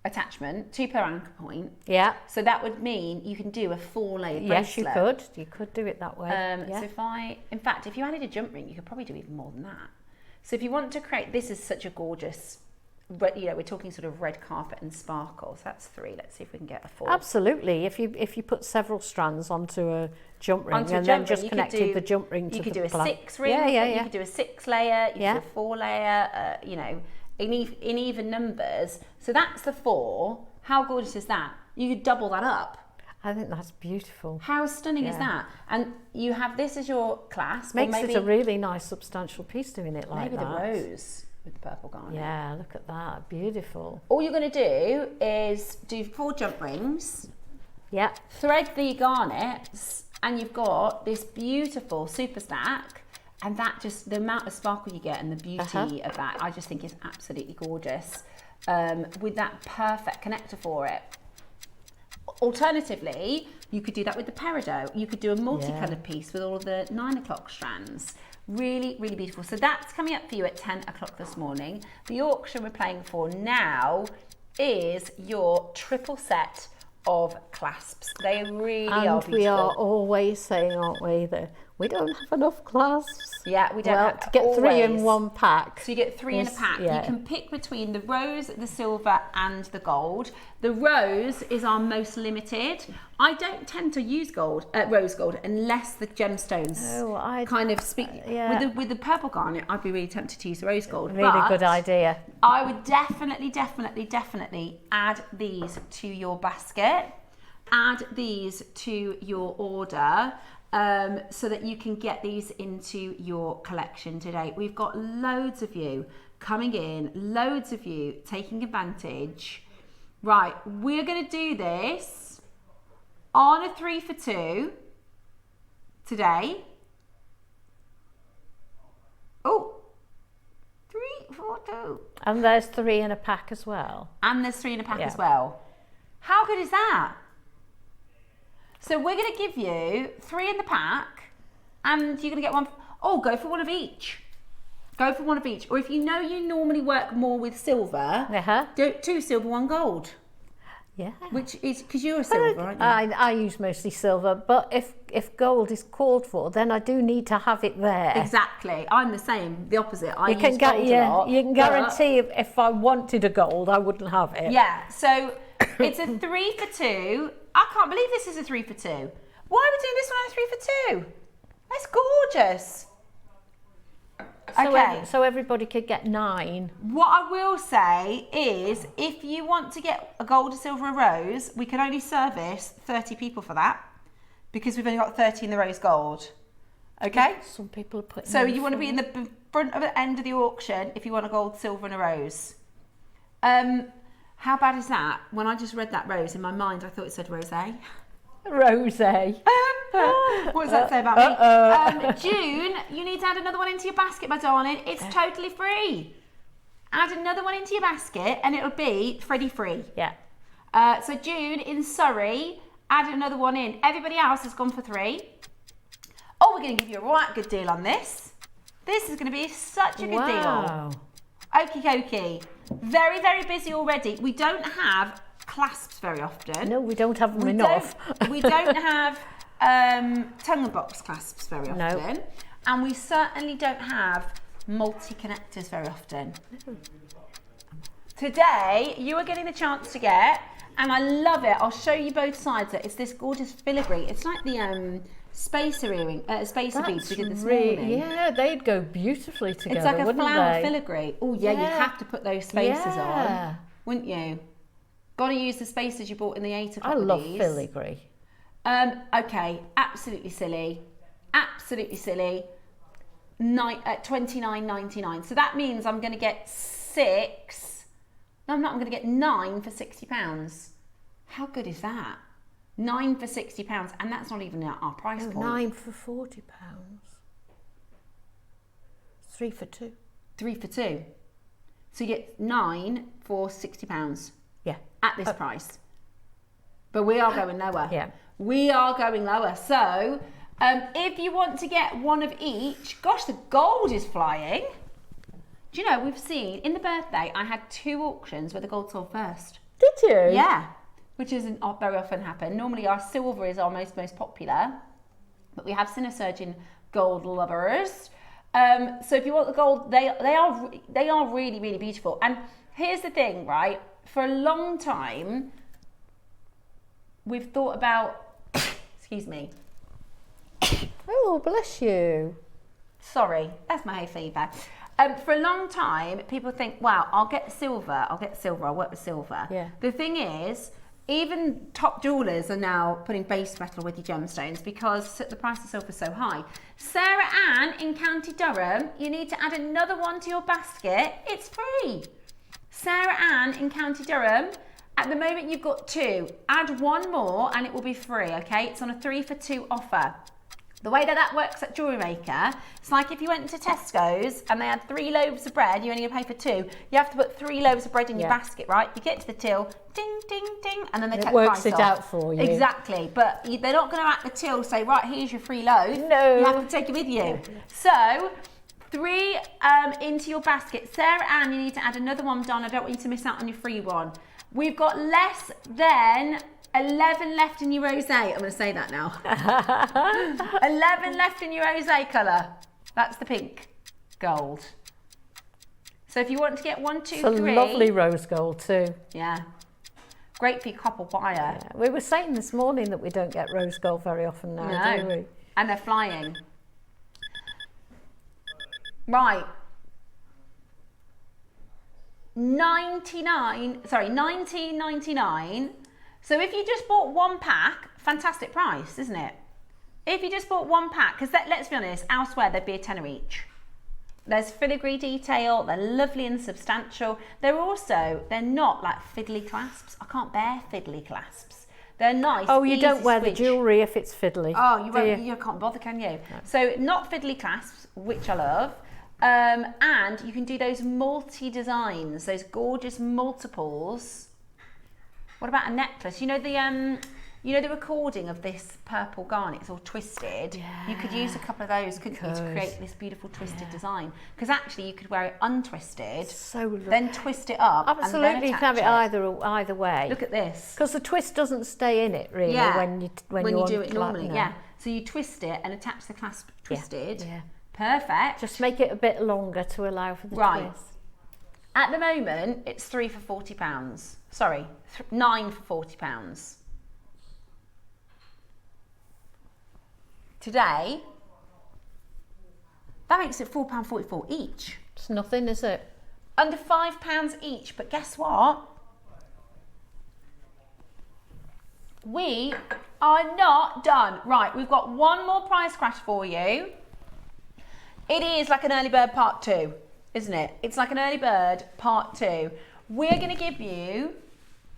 attachment, 2 per anchor point. Yeah. So that would mean you can do a 4-layered Yes, bracelet. you could do it that way. So in fact, if you added a jump ring, you could probably do even more than that. So if you want to create, this is such a gorgeous, we're talking sort of red carpet and sparkle. So that's 3. Let's see if we can get a 4. Absolutely. If you put several strands onto a jump ring and then just connected the jump ring to the clasp. You could do a 6 ring. You could do a 6-layer. You could do a 4-layer. In even numbers. So that's the 4. How gorgeous is that? You could double that up. I think that's beautiful. How stunning is that? And you have this as your clasp. Makes it a really nice substantial piece doing it like that. Maybe the rose with the purple garnet. Yeah, look at that. Beautiful. All you're going to do is do 4 jump rings. Yeah. Thread the garnets, and you've got this beautiful super stack. And that just, the amount of sparkle you get and the beauty of that, I just think is absolutely gorgeous. With that perfect connector for it. Alternatively, you could do that with the peridot. You could do a multicoloured piece with all of the 9 o'clock strands. Really, really beautiful. So that's coming up for you at 10 o'clock this morning. The auction we're playing for now is your triple set of clasps. They really are beautiful. And we are always saying, aren't we, that we don't have enough clasps. Yeah, we don't have to get 3 in one pack. So you get 3 in a pack. You can pick between the rose, the silver and the gold. The rose is our most limited. I don't tend to use rose gold unless the gemstones kind of speak. With the purple garnet, I'd be really tempted to use the rose gold. Really good idea. I would definitely add these to your basket. Add these to your order. So that you can get these into your collection today. We've got loads of you coming in, loads of you taking advantage. Right, we're going to do this on a 3 for 2 today. Oh, 3 for 2. And there's 3 in a pack as well. And there's 3 in a pack as well. How good is that? So we're going to give you 3 in the pack, and you're going to get 1. Oh, go for 1 of each. Go for 1 of each. Or if you know you normally work more with silver, do 2 silver, 1 gold. Yeah. Which is, because you're a silver, aren't you? I use mostly silver, but if gold is called for, then I do need to have it there. Exactly. I'm the same, the opposite. I use gold a lot. You can guarantee if I wanted a gold, I wouldn't have it. Yeah, so it's a 3 for 2. I can't believe this is a 3 for 2. Why are we doing this one on a 3 for 2? That's gorgeous. So everybody could get 9. What I will say is, if you want to get a gold, a silver, a rose, we can only service 30 people for that, because we've only got 30 in the rose gold. Okay? Some people are putting. So you want to be in the front of the end of the auction if you want a gold, silver, and a rose. How bad is that? When I just read that rose, in my mind, I thought it said rosé. Rosé. What does that say about me? June, you need to add another one into your basket, my darling. It's totally free. Add another one into your basket and it'll be Freddie free. Yeah. So June in Surrey, add another one in. Everybody else has gone for 3. Oh, we're going to give you a right good deal on this. This is going to be such a good deal. Okie dokie. Very, very busy already. We don't have clasps very often. No, we don't have them enough. We don't have tongue and box clasps very often. No. And we certainly don't have multi-connectors very often. Today, you are getting the chance to get, and I love it, I'll show you both sides. It's this gorgeous filigree. It's like the spacer earring, spacer beads we did this morning. Yeah, they'd go beautifully together, it's like a wouldn't flower they? filigree. Oh yeah, you have to put those spacers Yeah. on, wouldn't you? Got to use the spacers you bought in the 8 o'clock. I love these. filigree. Okay, absolutely silly. Absolutely silly. $29.99. So that means I'm going to get 6. No, I'm not. I'm going to get 9 for £60. How good is that? 9 for £60, and that's not even our price point. 9 for £40. 3 for 2. 3 for 2. So you get 9 for £60. Yeah. At this price. But we are going lower. Yeah. We are going lower. So if you want to get one of each, gosh, the gold is flying. Do you know, we've seen, in the birthday, I had 2 auctions where the gold sold first. Did you? Yeah, which isn't very often happen. Normally our silver is our most popular, but we have seen a surge in gold lovers. So if you want the gold, they are really, really beautiful. And here's the thing, right? For a long time, we've thought about, excuse me. Oh, bless you. Sorry, that's my hay fever. For a long time, people think, wow, I'll get silver, I'll work with silver. Yeah. The thing is, even top jewellers are now putting base metal with your gemstones because the price of silver is so high. Sarah Ann in County Durham, you need to add another one to your basket. It's free. Sarah Ann in County Durham, at the moment you've got 2. Add 1 more and it will be free, okay? It's on a 3 for 2 offer. The way that works at JewelleryMaker, it's like if you went to Tesco's and they had 3 loaves of bread, you're only going to pay for 2. You have to put 3 loaves of bread in your basket, right? You get to the till, ding, ding, ding, and then they take the price off. It works it out for you. Exactly, but they're not going to at the till say, right, here's your free loaf. No. You have to take it with you. So, 3 into your basket. Sarah Ann, you need to add another one, Don. I don't want you to miss out on your free one. We've got less than 11 left in your rosé. I'm going to say that now. 11 left in your rosé colour. That's the pink gold. So if you want to get 1, 2, 3. It's a lovely rose gold too. Yeah. Great for your copper wire. Yeah. We were saying this morning that we don't get rose gold very often now, do we? And they're flying. Right. $19.99. So if you just bought 1 pack, fantastic price, isn't it? If you just bought 1 pack, because let's be honest, elsewhere there'd be a tenner each. There's filigree detail, they're lovely and substantial. They're not like fiddly clasps. I can't bear fiddly clasps. They're nice. Oh, you easy don't wear switch. the jewellery if it's fiddly. Oh, you can't bother, can you? No. So not fiddly clasps, which I love. And you can do those multi-designs, those gorgeous multiples. What about a necklace? You know the recording of this purple garnet, it's all twisted. Yeah. You could use a couple of those, couldn't you, to create this beautiful twisted design? Because actually you could wear it untwisted, then twist it up. Absolutely, and then you can have it either way. Look at this. Because the twist doesn't stay in it really when you do it normally. Yeah. So you twist it and attach the clasp twisted. Yeah. Perfect. Just make it a bit longer to allow for the twist. At the moment, it's 3 for £40. Sorry, 9 for £40. Today, That makes it £4.44 each. It's nothing, is it? Under £5 each, but guess what? We are not done. Right, we've got one more price crash for you. It is like an early bird part 2, isn't it? It's like an early bird part 2. We're going to give you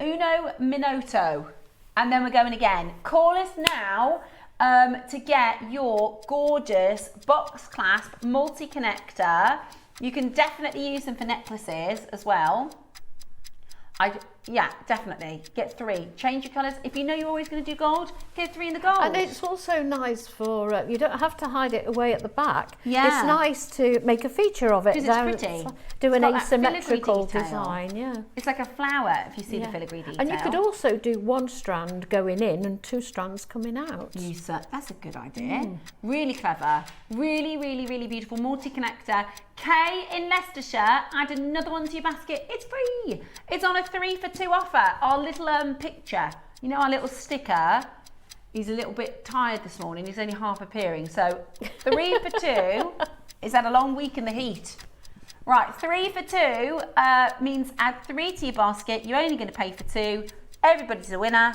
uno minuto, and then we're going again. Call us now to get your gorgeous box clasp multi-connector. You can definitely use them for necklaces as well. Yeah, definitely. Get 3. Change your colours. If you know you're always going to do gold, get 3 in the gold. And it's also nice for, you don't have to hide it away at the back. Yeah. It's nice to make a feature of it. Because it's pretty. Do an It's got that asymmetrical filigree detail. design, yeah. It's like a flower if you see the filigree detail. And you could also do 1 strand going in and 2 strands coming out. That's a good idea. Really clever. Really, really, really beautiful multi-connector. Kay in Leicestershire, add another one to your basket. It's free. It's on a 3 for 2 offer. Our little picture, you know, our little sticker. He's a little bit tired this morning. He's only half appearing. So 3 for 2 is had a long week in the heat. Right, 3 for 2 means add 3 to your basket. You're only going to pay for 2. Everybody's a winner.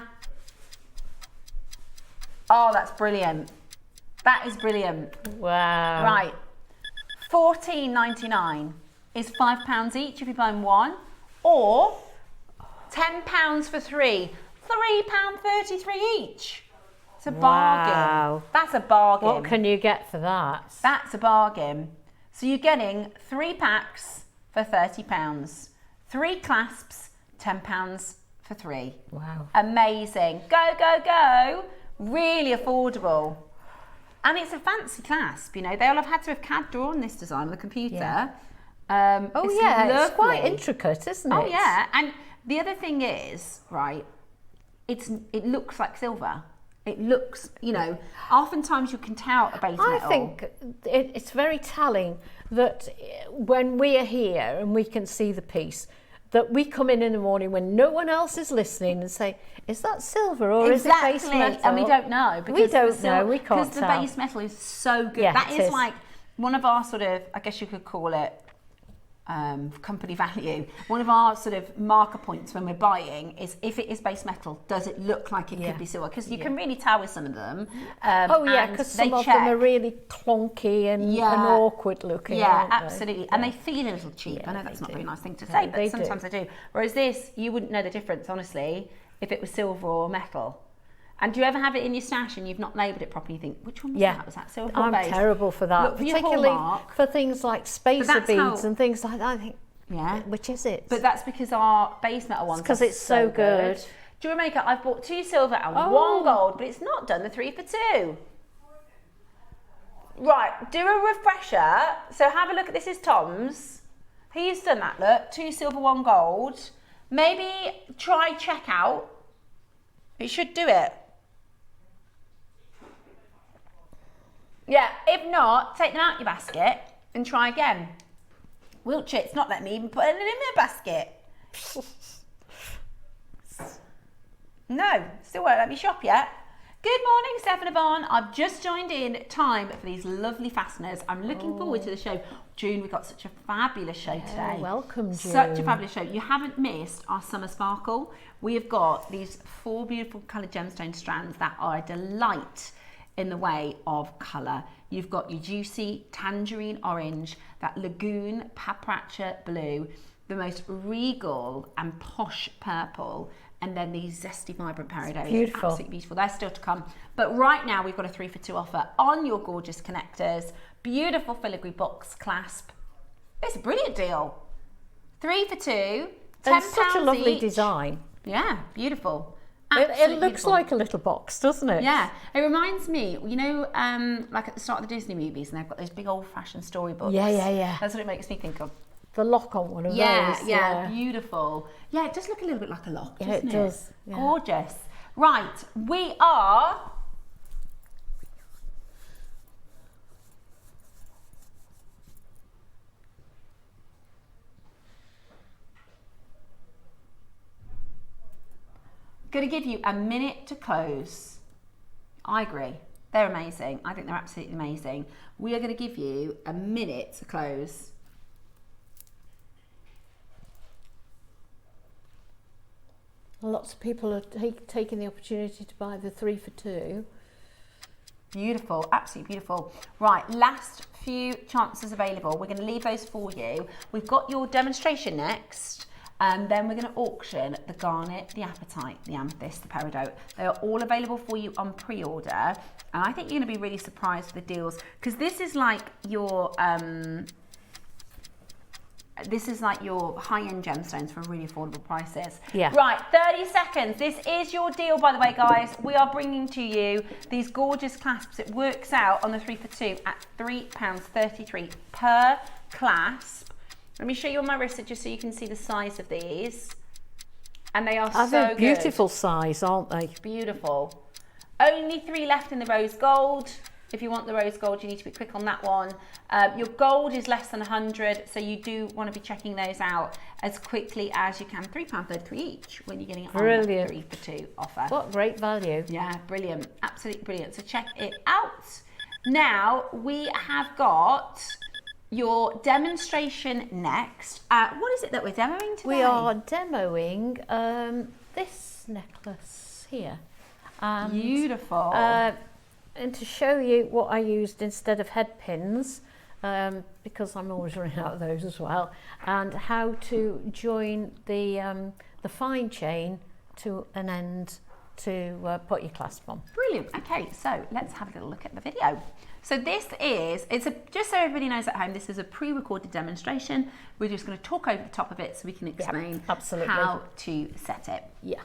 Oh, that's brilliant. That is brilliant. Wow. Right. £14.99 is £5 each if you're buying 1, or £10 for 3, £3.33 each. It's a bargain. Wow. That's a bargain. What can you get for that? That's a bargain. So you're getting 3 packs for £30, 3 clasps, £10 for 3. Wow. Amazing. Go, go, go. Really affordable. And it's a fancy clasp, you know. They'll have had to have CAD drawn this design on the computer. Yeah. It's it's quite lovely. intricate, isn't it? Oh yeah, and the other thing is, right, it looks like silver. It looks, you know, oftentimes you can tell a base metal. I think it's very telling that when we are here and we can see the piece, that we come in the morning when no one else is listening and say, is that silver or is it base metal? And we don't know. Because we don't know, we can't tell. Because the base metal is so good. Yeah, that it is is like one of our sort of, I guess you could call it, company value. One of our sort of marker points when we're buying is if it is base metal, does it look like it could be silver? Because you can really tell with some of them. Because some of them are really clunky and awkward looking. Yeah, absolutely. And they feel a little cheap. I know that's not a very nice thing to say, but sometimes they do. Whereas this, you wouldn't know the difference, honestly, if it was silver or metal. And do you ever have it in your stash and you've not labelled it properly? You think, which one was that? Was that silver or base? I'm terrible for that, Look for your particularly hallmark. for things like spacer beads and things like that. I think, which is it? But that's because our base metal ones because it's so good. JewelleryMaker, I've bought 2 silver and 1 gold, but it's not done the 3 for 2. Right, do a refresher. So have a look at this is Tom's. He's done that look, 2 silver, 1 gold. Maybe try checkout. It should do it. Yeah, if not, take them out your basket and try again. Wiltshire, it's not letting me even put it in my basket. No, still won't let me shop yet. Good morning, Steph and Yvonne. I've just joined in time for these lovely fasteners. I'm looking forward to the show. June, we've got such a fabulous show today. Welcome, June. Such a fabulous show. You haven't missed our summer sparkle. We have got these 4 beautiful coloured gemstone strands that are a delight in the way of colour. You've got your juicy tangerine orange, that lagoon paprika blue, the most regal and posh purple, and then these zesty vibrant peridot. Beautiful. Absolutely beautiful. They're still to come. But right now we've got a 3 for 2 offer on your gorgeous connectors. Beautiful filigree box clasp. It's a brilliant deal. 3 for 2, £10 And such a lovely each. design. Yeah, beautiful. It looks like a little box, doesn't it? Yeah, it reminds me, you know, like at the start of the Disney movies, and they've got those big old-fashioned storybooks. Yeah. That's what it makes me think of. The lock on one of those. Yeah, beautiful. Yeah, it does look a little bit like a lock, doesn't it? Yeah, it does. Yeah. Gorgeous. Right, we are... going to give you a minute to close. I agree. They're amazing. I think they're absolutely amazing. We are going to give you a minute to close. Lots of people are taking the opportunity to buy the 3 for 2. Beautiful, absolutely beautiful. Right, last few chances available. We're going to leave those for you. We've got your demonstration next, and then we're going to auction the garnet, the apatite, the amethyst, the peridot. They are all available for you on pre-order, and I think you're going to be really surprised with the deals, because this is like your high-end gemstones for really affordable prices. Yeah. Right, 30 seconds. This is your deal, by the way, guys. We are bringing to you these gorgeous clasps. It works out on the 3 for 2 at £3.33 per clasp. Let me show you on my wrist just so you can see the size of these. And they are so They're good. beautiful size, aren't they? Beautiful. Only 3 left in the rose gold. If you want the rose gold, you need to be quick on that one. Your gold is less than 100, so you do want to be checking those out as quickly as you can. £3.33 each when you're getting it on the 3 for 2 offer. What great value. Yeah, brilliant. Absolutely brilliant. So check it out. Now, we have got your demonstration next. What is it that we're demoing today? We are demoing this necklace here. Beautiful. And to show you what I used instead of head pins, because I'm always running out of those as well, and how to join the fine chain to an end to put your clasp on. Brilliant. Okay, so let's have a little look at the video. So this is, just so everybody knows at home, this is a pre-recorded demonstration. We're just going to talk over the top of it so we can explain how to set it. Yeah.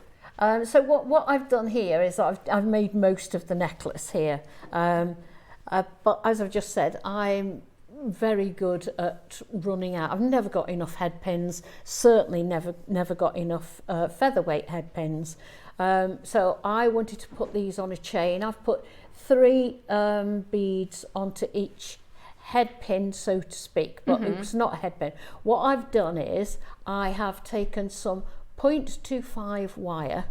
So what I've done here is I've made most of the necklace here, but as I've just said, I'm very good at running out. I've never got enough head pins, certainly never got enough featherweight head pins. So I wanted to put these on a chain. I've put 3 beads onto each head pin, so to speak, but it was not a head pin. What I've done is I have taken some 0.25 wire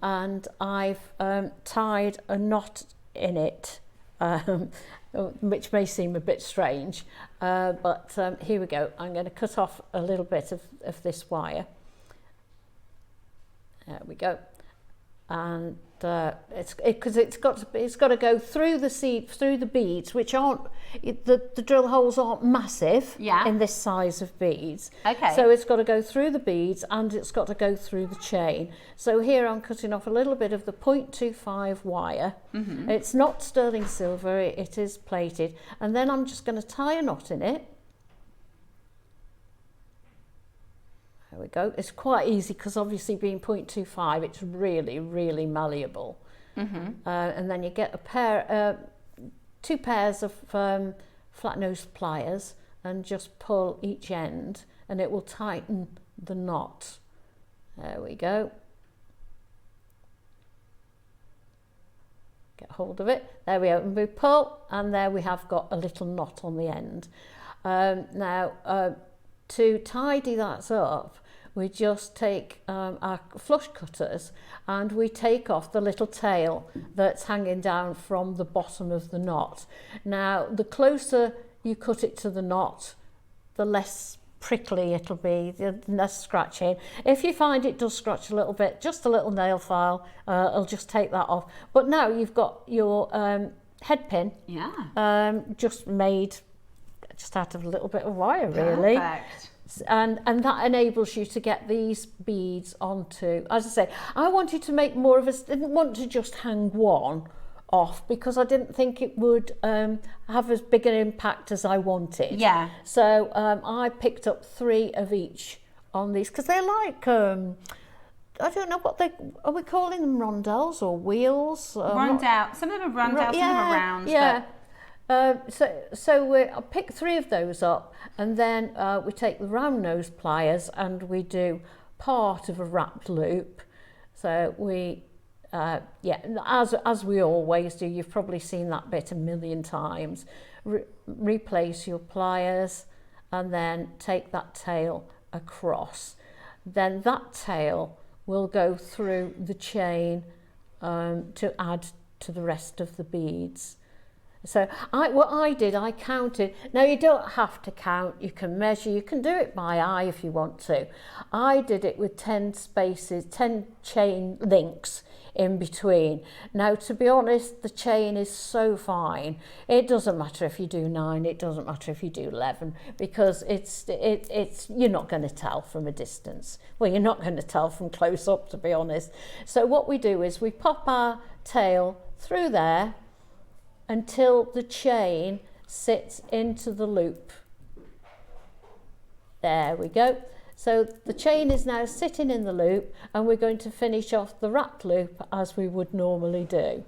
and I've tied a knot in it, which may seem a bit strange, but here we go. I'm going to cut off a little bit of this wire. There we go. And it's got to go through the beads, which aren't the drill holes aren't massive in this size of beads. Okay. So it's got to go through the beads and it's got to go through the chain. So here I'm cutting off a little bit of the 0.25 wire. It's not sterling silver, it is plated, and then I'm just going to tie a knot in it. There we go. It's quite easy because obviously being 0.25, it's really, really malleable. And then you get a pair, 2 pairs of flat nose pliers and just pull each end and it will tighten the knot. There we go. Get hold of it. There we go. And we pull and there we have got a little knot on the end. Now, to tidy that up, we just take our flush cutters and we take off the little tail that's hanging down from the bottom of the knot. Now, the closer you cut it to the knot, the less prickly it'll be, the less scratching. If you find it does scratch a little bit, just a little nail file, I'll just take that off. But now you've got your head pin just made just out of a little bit of wire, really. Perfect. And that enables you to get these beads onto, as I say, I wanted to make more of a, didn't want to just hang one off because I didn't think it would have as big an impact as I wanted. Yeah. So I picked up 3 of each on these because they're like, I don't know what are we calling them, rondelles or wheels? Rondelle. Some of them are rondelles, some of them are rounds. Yeah. So I pick 3 of those up and then we take the round nose pliers and we do part of a wrapped loop. So we, as we always do, you've probably seen that bit a million times. Replace your pliers and then take that tail across. Then that tail will go through the chain to add to the rest of the beads. So what I did, I counted. Now you don't have to count, you can measure, you can do it by eye if you want to. I did it with 10 spaces, 10 chain links in between. Now to be honest, the chain is so fine. It doesn't matter if you do 9, it doesn't matter if you do 11, because it's you're not going to tell from a distance. Well, you're not going to tell from close up, to be honest. So what we do is we pop our tail through there until the chain sits into the loop. There we go. So the chain is now sitting in the loop, and we're going to finish off the wrap loop as we would normally do.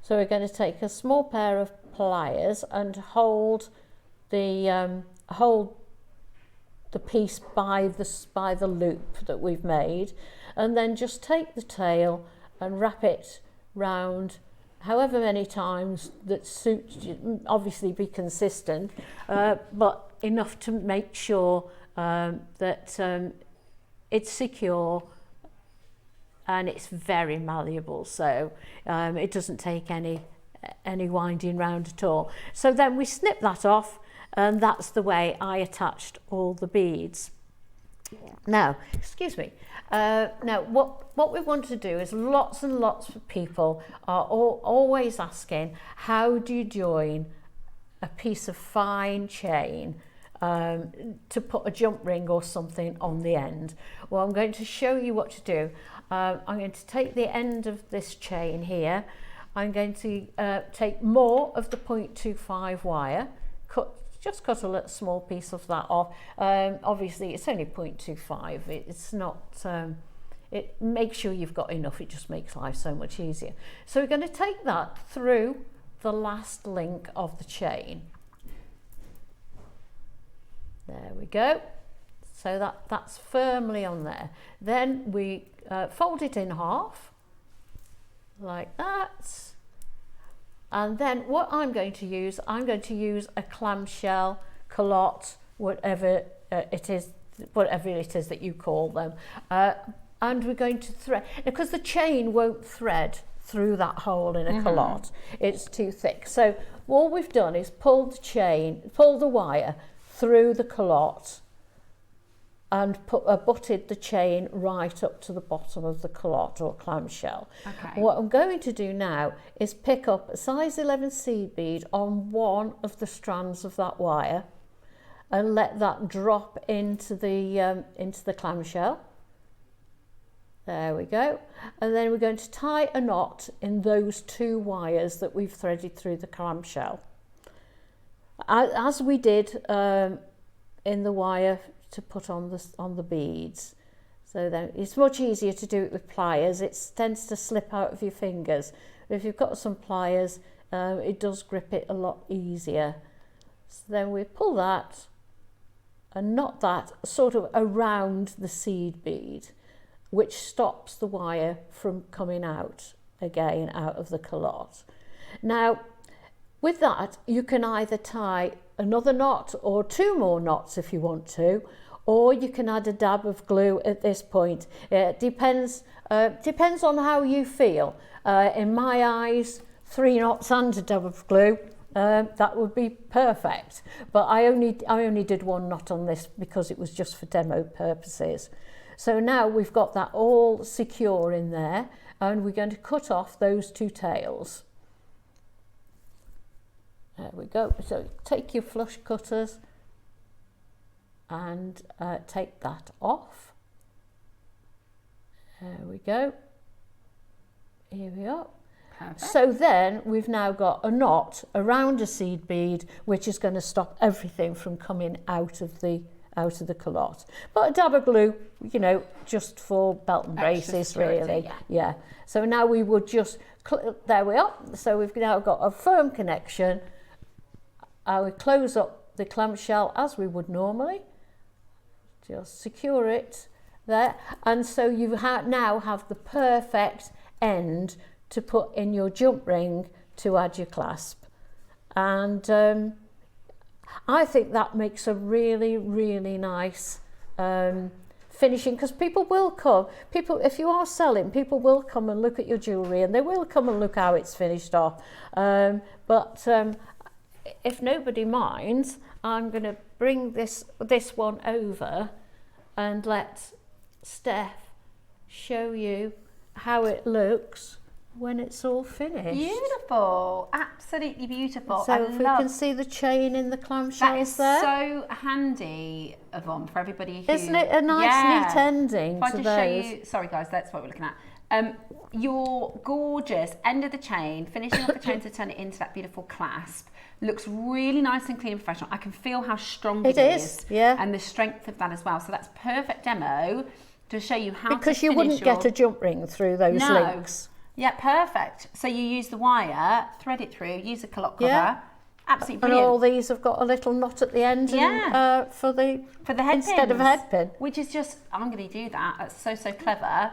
So we're going to take a small pair of pliers and hold the piece by the loop that we've made, and then just take the tail and wrap it round however many times that suits you. Obviously be consistent, but enough to make sure that it's secure and it's very malleable, so it doesn't take any winding round at all. So then we snip that off, and that's the way I attached all the beads. Now, excuse me. Now, what we want to do is, lots and lots of people are always asking, how do you join a piece of fine chain to put a jump ring or something on the end? Well, I'm going to show you what to do. I'm going to take the end of this chain here. I'm going to take more of the 0.25 wire, just cut a little small piece of that off. Obviously it's only 0.25, it's not, it makes sure you've got enough, it just makes life so much easier. So we're going to take that through the last link of the chain. There we go. So that's firmly on there. Then we fold it in half, like that. And then what I'm going to use a clamshell, culotte, whatever it is that you call them. And we're going to thread, because the chain won't thread through that hole in a culotte. It's too thick. So all we've done is pull the wire through the culotte and butted the chain right up to the bottom of the culotte or clamshell. Okay. What I'm going to do now is pick up a size 11 seed bead on one of the strands of that wire and let that drop into the clamshell. There we go. And then we're going to tie a knot in those 2 wires that we've threaded through the clamshell, as we did in the wire to put on the beads. So then it's much easier to do it with pliers. It tends to slip out of your fingers. But if you've got some pliers, it does grip it a lot easier. So then we pull that and knot that sort of around the seed bead, which stops the wire from coming out again out of the culotte. Now, with that, you can either tie another knot or 2 more knots if you want to, or you can add a dab of glue at this point. It depends on how you feel. In my eyes, 3 knots and a dab of glue, that would be perfect. But I only did 1 knot on this because it was just for demo purposes. So now we've got that all secure in there, and we're going to cut off those 2 tails. There we go. So take your flush cutters and take that off. There we go. Here we are. Perfect. So then we've now got a knot around a seed bead, which is going to stop everything from coming out of the culotte. But a dab of glue, you know, just for belt and braces, really. Yeah. So now we would just, there we are. So we've now got a firm connection. I would close up the clamshell as we would normally. Just secure it there. And so you now have the perfect end to put in your jump ring to add your clasp. And I think that makes a really, really nice finishing, because people will come. People, if you are selling, people will come and look at your jewellery, and they will come and look how it's finished off. But if nobody minds, I'm going to bring this one over and let Steph show you how it looks when it's all finished. Beautiful, absolutely beautiful. So if we can see the chain in the clamshells there. So handy, Yvonne, for everybody who... Isn't it a nice neat ending to those? Show you, sorry guys, that's what we're looking at. Your gorgeous end of the chain, finishing off the chain to turn it into that beautiful clasp. Looks really nice and clean and professional. I can feel how strong it is. Yeah. And the strength of that as well. So that's perfect demo to show you how because to you wouldn't get a jump ring through those links. Yeah, perfect. So you use the wire, thread it through, use a clock cover. Absolutely brilliant. And all these have got a little knot at the end for the head instead of a head pin. Which is just, I'm going to do that. That's so clever.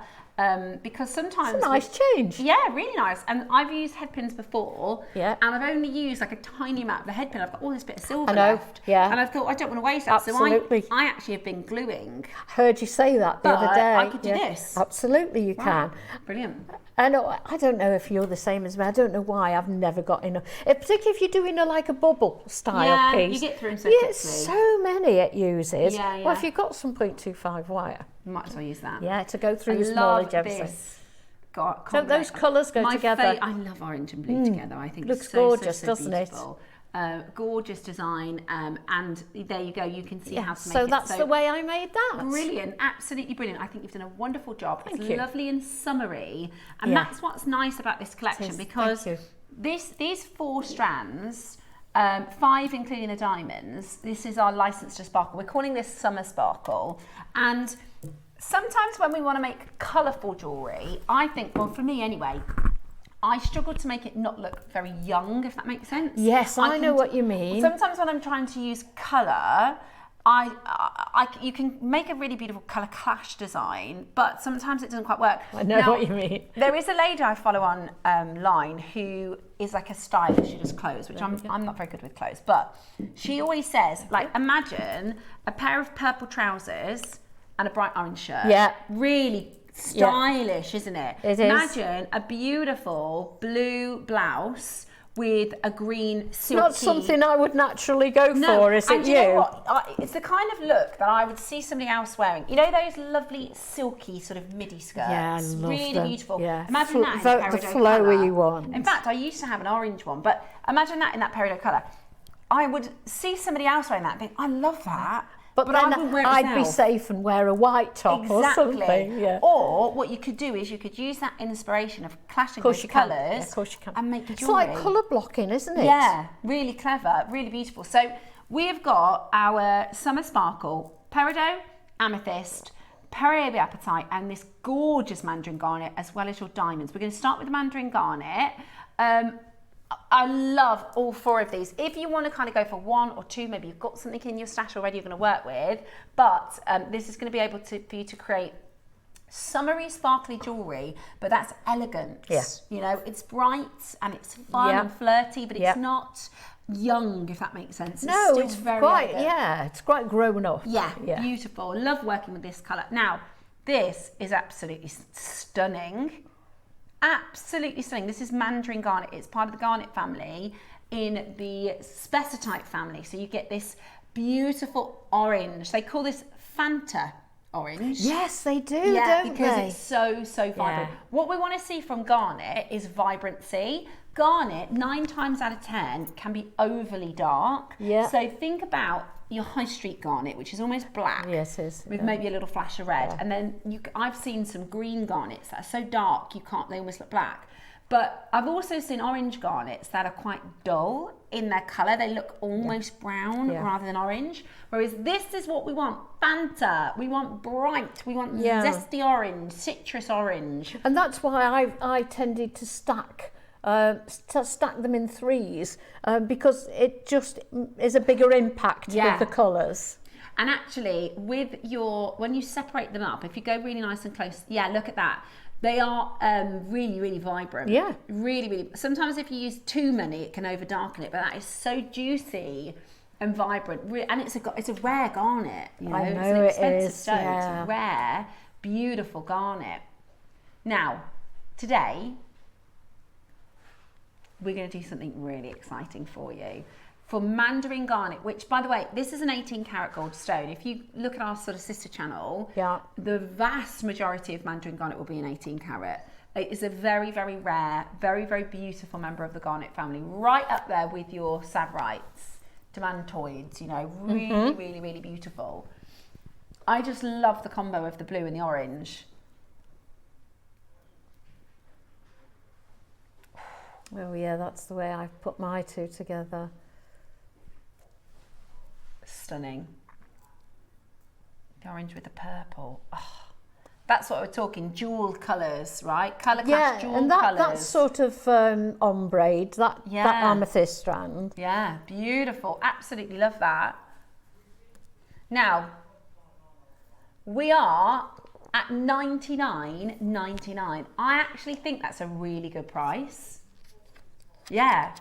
Because sometimes... It's a nice change. Yeah, really nice. And I've used head pins before. Yeah. And I've only used like a tiny amount of the head pin. I've got all this bit of silver I know, left. yeah. And I thought, I don't want to waste that. Absolutely. So I actually have been gluing. Heard you say that the other day. I could do this. Absolutely, you can. Brilliant. And I don't know if you're the same as me. I don't know why I've never got enough. Particularly if you're doing like a bubble style piece. You get through them so quickly. So many it uses. Yeah, yeah. Well, if you've got some 0.25 wire. You might as well use that. Yeah, to go through your smaller gemstones. Don't those colours go together? I love orange and blue together. I think looks it's gorgeous, so doesn't beautiful. Gorgeous design, and there you go. You can see how to make so it. That's the way I made that. Brilliant, absolutely brilliant. I think you've done a wonderful job. Thank it's you. Lovely and summery, and that's what's nice about this collection because these 4 strands. 5 including the diamonds. This is our license to sparkle. We're calling this summer sparkle, and sometimes when we want to make colourful jewellery, I think, well, for me anyway, I struggle to make it not look very young, if that makes sense. Yes, I know what you mean. Sometimes when I'm trying to use colour, you can make a really beautiful colour clash design, but sometimes it doesn't quite work. I know what you mean. There is a lady I follow online who is like a stylist. She does clothes, which I'm not very good with clothes, but she always says, like, imagine a pair of purple trousers and a bright orange shirt. Yeah. Really stylish, isn't it? It is. Imagine a beautiful blue blouse with a green silky... Not something I would naturally go for, is it you know what? It's the kind of look that I would see somebody else wearing. You know those lovely silky sort of midi skirts? Yeah, I love really them. beautiful. Yeah. Imagine that in peridot the flowy one. In fact, I used to have an orange one, but imagine that in that peridot colour. I would see somebody else wearing that and think, I love that. But then I'd be safe and wear a white top or something. Yeah. Or what you could do is you could use that inspiration of clashing with colours and make your jewellery. It's like colour blocking, isn't it? Yeah, really clever, really beautiful. So we've got our Summer Sparkle, Peridot, Amethyst, Period Apatite, and this gorgeous Mandarin Garnet, as well as your diamonds. We're going to start with the Mandarin Garnet. I love all 4 of these. If you want to kind of go for 1 or 2, maybe you've got something in your stash already you're going to work with, but this is going to be able for you to create summery, sparkly jewellery, but that's elegant. Yeah. You know, it's bright and it's fun and flirty, but it's not young, if that makes sense. No, it's very quite, elegant. it's quite grown up. Yeah, beautiful. Love working with this colour. Now, this is absolutely stunning. Absolutely stunning. This is Mandarin Garnet. It's part of the Garnet family in the Spessartite family. So you get this beautiful orange. They call this Fanta orange. Yes, they do, yeah, don't because they? it's so vibrant. What we want to see from Garnet is vibrancy. Garnet, 9 times out of 10, can be overly dark. Yeah. So think about your high street garnet, which is almost black. Yes, it is. With maybe a little flash of red. And then I've seen some green garnets that are so dark they almost look black. But I've also seen orange garnets that are quite dull in their colour. They look almost brown rather than orange. Whereas this is what we want. Fanta. We want bright. We want zesty orange, citrus orange. And that's why I tended to stack them in 3s because it just is a bigger impact with the colours. And actually, when you separate them up, if you go really nice and close, look at that. They are really vibrant. Yeah. Really. Sometimes if you use too many, it can over darken it, but that is so juicy and vibrant. And it's a rare garnet, you know. I It's know an it expensive is, stone. yeah. It's a rare, beautiful garnet. Now, today, we're going to do something really exciting for you. For Mandarin Garnet, which, by the way, this is an 18 karat gold stone. If you look at our sort of sister channel, the vast majority of Mandarin Garnet will be an 18 karat. It is a very, very rare, very, very beautiful member of the garnet family, right up there with your savrites, demantoids, you know, really, really, really beautiful. I just love the combo of the blue and the orange. Oh yeah, that's the way I've put my two together. Stunning. The orange with the purple. Oh, that's what we're talking, jewelled colours, right? Colour clash, jewelled and colours. that sort of ombre, that amethyst strand. Yeah, beautiful. Absolutely love that. Now, we are at $99.99. I actually think that's a really good price. Yeah.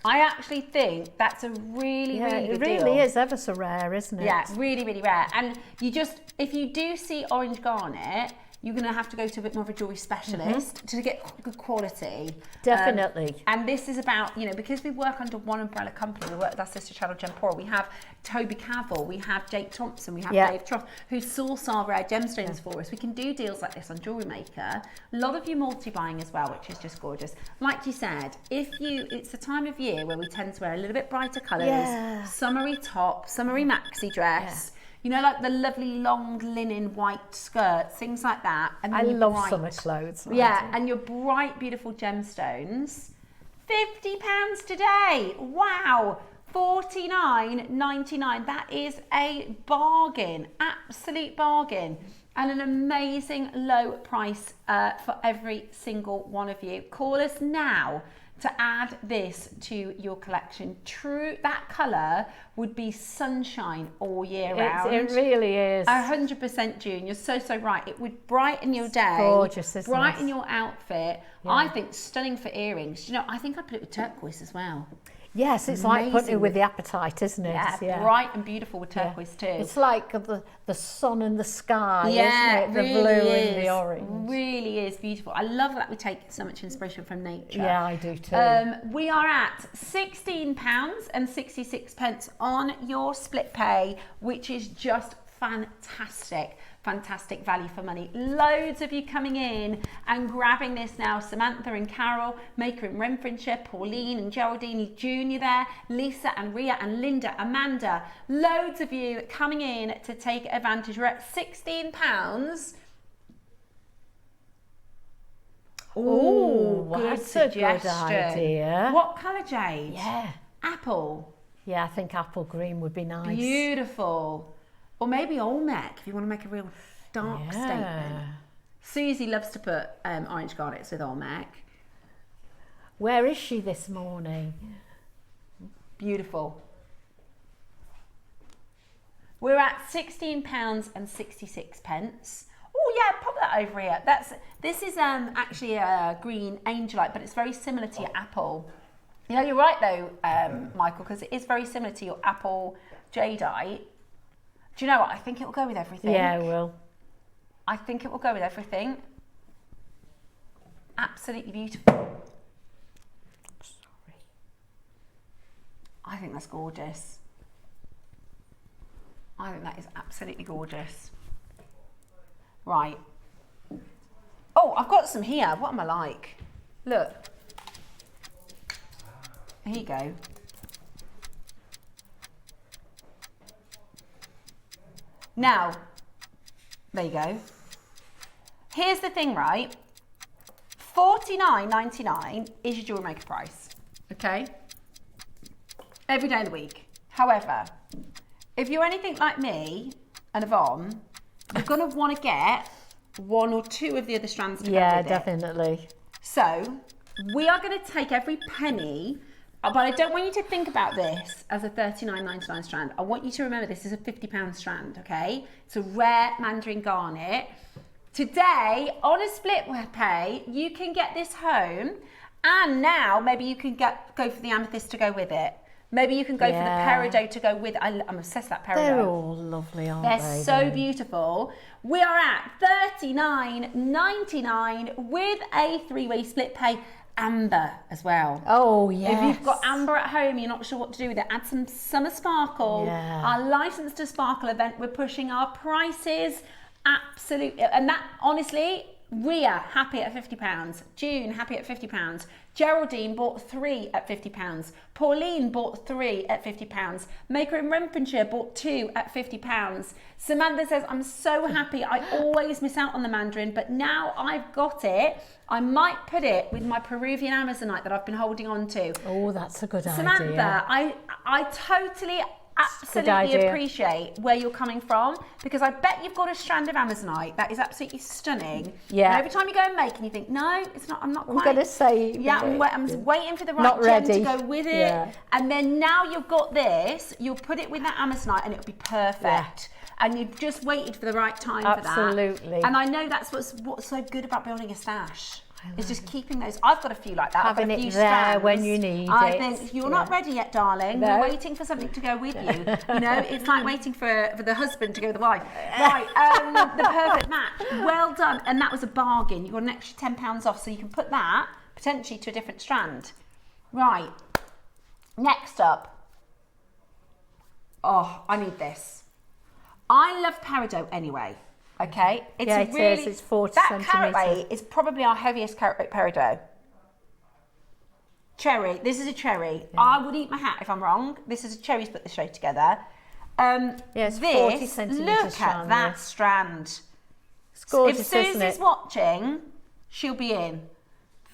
I actually think that's a really, really good deal. It really is ever so rare, isn't it? Yeah, really, really rare. And you just, if you do see orange garnet, you're going to have to go to a bit more of a jewellery specialist to get good quality. Definitely. And this is about, you know, because we work under one umbrella company, we work with our sister channel Gempora, we have Toby Cavill, we have Jake Thompson, we have Dave Troth, who source our rare gemstones for us. We can do deals like this on JewelleryMaker. A lot of you multi-buying as well, which is just gorgeous. Like you said, it's the time of year where we tend to wear a little bit brighter colours, summery top, summery maxi dress. You know, like the lovely long linen white skirts, things like that. And I love summer clothes. Yeah, and your bright, beautiful gemstones. £50 today. Wow. $49.99. That is a bargain, absolute bargain. And an amazing low price for every single one of you. Call us now to add this to your collection. True, that colour would be sunshine all year round. It really is. 100%, June. You're so right. It would brighten your day. Gorgeous, isn't it? Brighten your outfit. Yeah. I think stunning for earrings. You know, I think I'd put it with turquoise as well. Yes, it's like putting it with the appetite, isn't it? Yeah, bright and beautiful with turquoise too. It's like the sun and the sky, isn't it? The really blue is. and the orange. Really is beautiful. I love that we take so much inspiration from nature. Yeah, I do too. We are at £16.66 on your split pay, which is just fantastic. Fantastic value for money. Loads of you coming in and grabbing this now. Samantha and Carol, Maker in Renfrewshire, Pauline and Geraldine Jr. there, Lisa and Ria and Linda, Amanda. Loads of you coming in to take advantage. We're at £16. Oh, that's a good idea. What colour, Jade? Yeah. Apple. Yeah, I think apple green would be nice. Beautiful. Or maybe Olmec, if you want to make a real dark statement. Susie loves to put orange garnets with Olmec. Where is she this morning? Beautiful. We're at £16.66. Oh yeah, pop that over here. This is actually a green angelite, but it's very similar to your apple. You know, you're right though, Michael, because it is very similar to your apple jadeite. Do you know what? I think it will go with everything. Yeah, it will. I think it will go with everything. Absolutely beautiful. Sorry. I think that's gorgeous. I think that is absolutely gorgeous. Right. Oh, I've got some here. What am I like? Look. Here you go. Now, there you go. Here's the thing, right? $49.99 is your JewelleryMaker price, okay? Every day of the week. However, if you're anything like me and Yvonne, you're going to want to get one or two of the other strands to go with it. Yeah, definitely. So, we are going to take every penny. But I don't want you to think about this as a $39.99 strand. I want you to remember this is a £50 strand, okay? It's a rare Mandarin garnet. Today, on a split pay, you can get this home, and now maybe you can go for the amethyst to go with it. Maybe you can go for the peridot to go with. I'm obsessed with that peridot. They're all lovely, aren't they? They're so beautiful. We are at $39.99 with a 3-way split pay. Amber as well. Oh, yes. If you've got amber at home, you're not sure what to do with it, add some summer sparkle. Yeah. Our License to Sparkle event, we're pushing our prices absolutely, and that honestly, Ria happy at £50, June happy at £50, Geraldine bought 3 at £50, Pauline bought 3 at £50, Maker in Renfrewshire bought 2 at £50. Samantha says, I'm so happy, I always miss out on the mandarin, but now I've got it, I might put it with my Peruvian Amazonite that I've been holding on to. Oh, that's a good Samantha, idea. I totally absolutely appreciate where you're coming from, because I bet you've got a strand of Amazonite that is absolutely stunning. Yeah. And every time you go and make and you think, no, it's not, I'm not quite. I'm going to say. Yeah, I'm just waiting for the right gem to go with it. Yeah. And then now you've got this, you'll put it with that Amazonite and it'll be perfect. Yeah. And you've just waited for the right time for that. Absolutely. And I know that's what's so good about building a stash. It's just keeping those. I've got a few like that. Having I've got a few it there strands. when you need I it. think you're not ready yet, darling. No. You're waiting for something to go with you. You know, it's like waiting for the husband to go with the wife. Right, the perfect match. Well done. And that was a bargain. You got an extra £10 off, so you can put that potentially to a different strand. Right. Next up. Oh, I need this. I love peridot anyway. Okay, it's really, It's 40 that centimetres. carat weight is probably our heaviest carat weight peridot. Cherry, this is a cherry. Yeah. I would eat my hat if I'm wrong. This is a cherry's put the show together. It's 40 centimetres look strand. at that strand. It's gorgeous, if Susie's watching, she'll be in.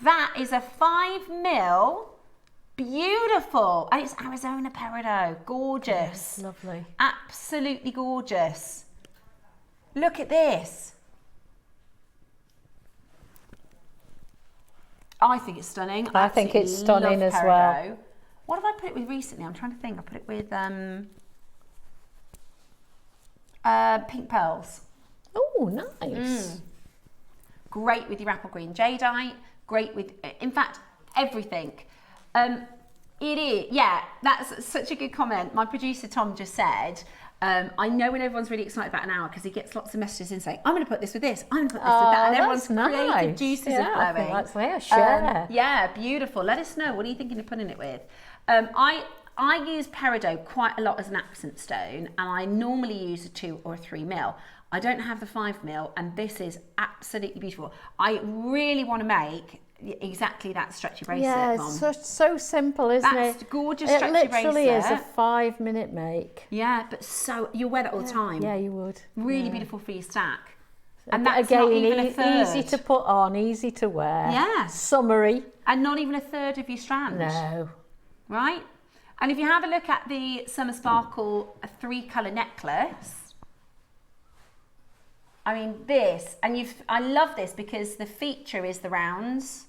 That is a 5mm, beautiful, and it's Arizona peridot, gorgeous. Yeah, lovely. Absolutely gorgeous. Look at this. I think it's stunning. I think it's stunning as well. What have I put it with recently? I'm trying to think. I put it with pink pearls. Oh, nice. Great with your apple green jadeite. Great with, in fact, everything. It is, yeah, that's such a good comment. My producer Tom just said, I know when everyone's really excited about an hour because he gets lots of messages in saying, I'm going to put this with this, I'm going to put this with that, and everyone's creative juices are flowing. I think that's where share. Yeah, beautiful. Let us know. What are you thinking of putting it with? I use peridot quite a lot as an accent stone, and I normally use a 2 or a 3mm. I don't have the 5mm, and this is absolutely beautiful. I really want to make exactly that stretchy bracelet. Yeah, it's so simple, isn't it? That's gorgeous stretchy bracelet. It literally is a 5-minute make. Yeah, but so you wear that all the time. Yeah, you would. Really beautiful for your stack. And that's again, not even a third. Easy to put on, easy to wear. Yeah. Summery. And not even a third of your strand. No. Right? And if you have a look at the Summer Sparkle 3-colour necklace, I mean this, and I love this because the feature is the rounds.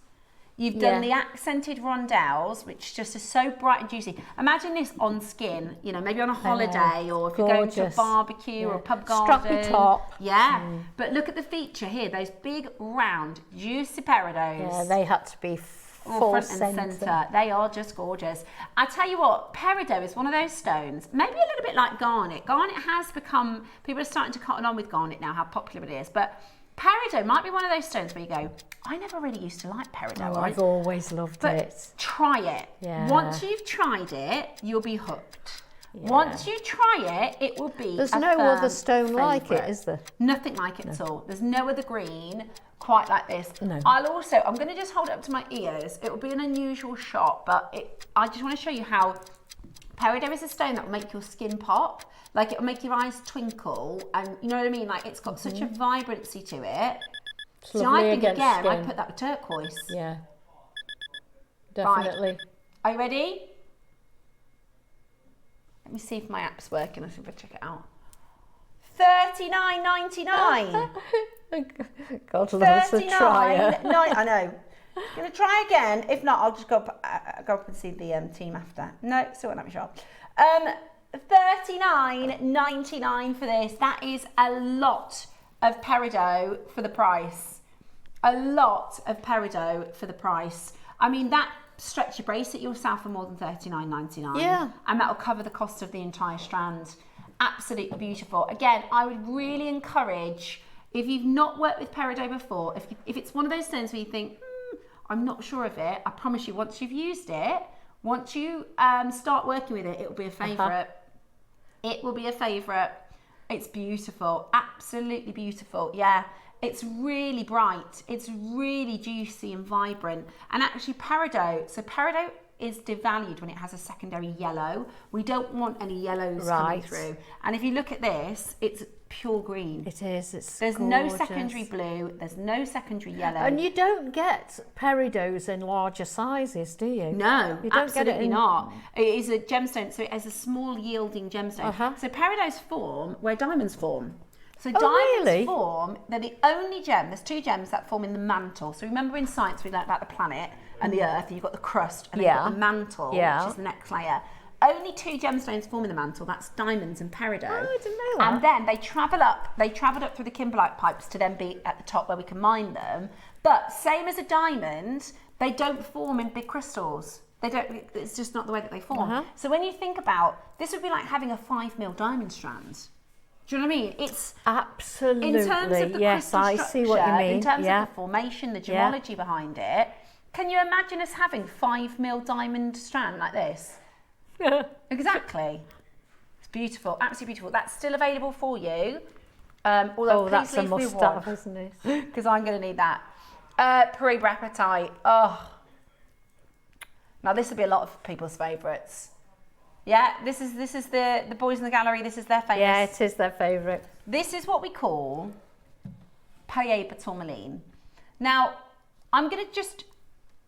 You've done the accented rondelles, which just is so bright and juicy. Imagine this on skin, you know, maybe on a holiday, or if you're going to a barbecue or a pub garden. Strappy top. Yeah, but look at the feature here, those big round juicy peridots. Yeah, they had to be front and centre. They are just gorgeous. I tell you what, peridot is one of those stones, maybe a little bit like garnet. Garnet has become, people are starting to cotton on with garnet now, how popular it is, but peridot might be one of those stones where you go, I never really used to like peridot. I've always loved it. Try it. Yeah. Once you've tried it, you'll be hooked. Yeah. Once you try it, it will be There's no other stone like it, is there? Nothing like it at all. There's no other green quite like this. No. I'm going to just hold it up to my ears. It will be an unusual shot, but I just want to show you how peridot is a stone that will make your skin pop. Like, it will make your eyes twinkle, and you know what I mean? Like, it's got such a vibrancy to it. So I think, again, I put that with turquoise. Yeah, definitely. Right. Are you ready? Let me see if my app's working. I think I'll check it out. $39.99. God loves a trier. I know. Gonna try again. If not, I'll just go up and see the team after. No, still won't let me show up. $39.99 for this. That is a lot of peridot for the price. A lot of peridot for the price. I mean, that stretch your bracelet yourself for more than $39.99. Yeah. And that'll cover the cost of the entire strand. Absolutely beautiful. Again, I would really encourage, if you've not worked with peridot before, if it's one of those stones where you think, I'm not sure of it, I promise you, once you've used it, once you start working with it, it will be a favourite. It will be a favourite. It's beautiful, absolutely beautiful. Yeah, it's really bright. It's really juicy and vibrant. And actually peridot, so peridot is devalued when it has a secondary yellow. We don't want any yellows coming through. And if you look at this, it's pure green. It is, it's There's gorgeous. no secondary blue, there's no secondary yellow. And you don't get peridots in larger sizes, do you? No, you don't absolutely get it in... not. It is a gemstone, so it has a small yielding gemstone. So peridots form where diamonds form. So diamonds form, they're the only gem, there's two gems that form in the mantle. So remember in science we learned about the planet and the earth, and you've got the crust and then you've got the mantle, which is the next layer. Only two gemstones form in the mantle, that's diamonds and peridot. Oh, I didn't know that. And then they travelled up through the kimberlite pipes to then be at the top where we can mine them. But same as a diamond, they don't form in big crystals. They don't, it's just not the way that they form. So when you think about, this would be like having a 5mm diamond strand. Do you know what I mean? It's absolutely, in terms of the crystal I structure, see what you mean. In terms of the formation, the geology behind it. Can you imagine us having 5mm diamond strand like this? Exactly. It's beautiful, absolutely beautiful. That's still available for you. Although that's a must-have, isn't it? Because I'm going to need that. Parabrapatite. Oh. Now this will be a lot of people's favourites. Yeah, this is the boys in the gallery. This is their famous. Yeah, it is their favourite. This is what we call Paillé tourmaline. Now, I'm going to just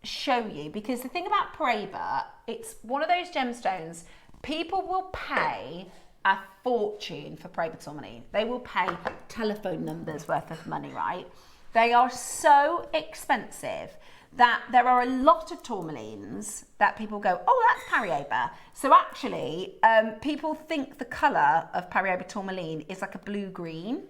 show you, because the thing about Paraiba, it's one of those gemstones, people will pay a fortune for Paraiba tourmaline. They will pay telephone numbers worth of money, right? They are so expensive that there are a lot of tourmalines that people go, oh, that's Paraiba. So actually, people think the colour of Paraiba tourmaline is like a blue-green.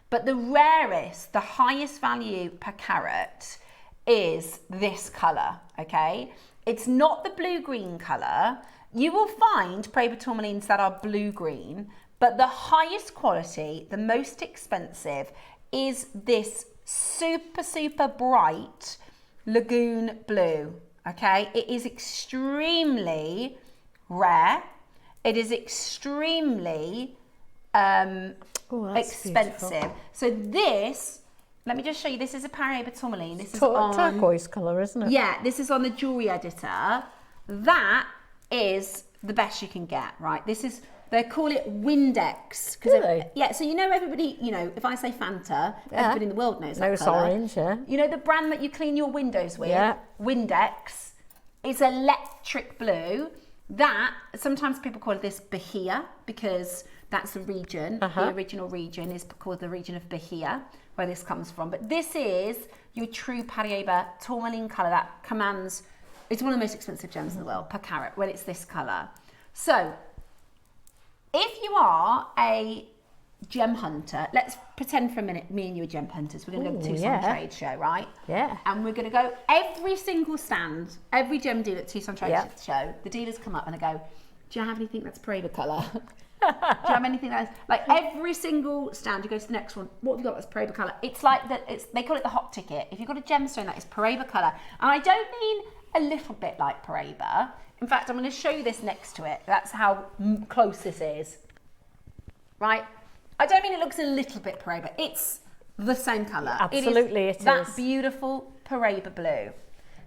But the rarest, the highest value per carat is this colour, okay? It's not the blue-green colour. You will find Paraiba tourmalines that are blue-green, but the highest quality, the most expensive, is this super, super bright lagoon blue, okay? It is extremely rare. It is extremely expensive. Beautiful. So this, let me just show you, this is a Paraiba tourmaline. This is on turquoise colour, isn't it? Yeah, this is on the jewellery editor. That is the best you can get, right? This is, they call it Windex. Really? Yeah, so you know everybody, you know, if I say Fanta, everybody in the world knows that colour. Orange, yeah. You know the brand that you clean your windows with? Yeah. Windex. It's electric blue. That, sometimes people call this Bahia because that's the region. The original region is called the region of Bahia, where this comes from. But this is your true Paraiba tourmaline colour that commands, it's one of the most expensive gems in the world per carat when it's this colour. So, if you are a gem hunter, let's pretend for a minute me and you are gem hunters. We're going to go to Tucson Trade Show, right? Yeah. And we're going to go every single stand, every gem deal at Tucson Trade Show. The dealers come up and they go, do you have anything that's Paraiba colour? Do you have anything that's like every single stand? You go to the next one. What have you got that's Paraiba colour? It's like that. They call it the hot ticket. If you've got a gemstone that is Paraiba colour, and I don't mean a little bit like Paraiba. In fact, I'm going to show you this next to it. That's how close this is. Right? I don't mean it looks a little bit Paraiba. It's the same colour. Absolutely, it is. That beautiful Paraiba blue.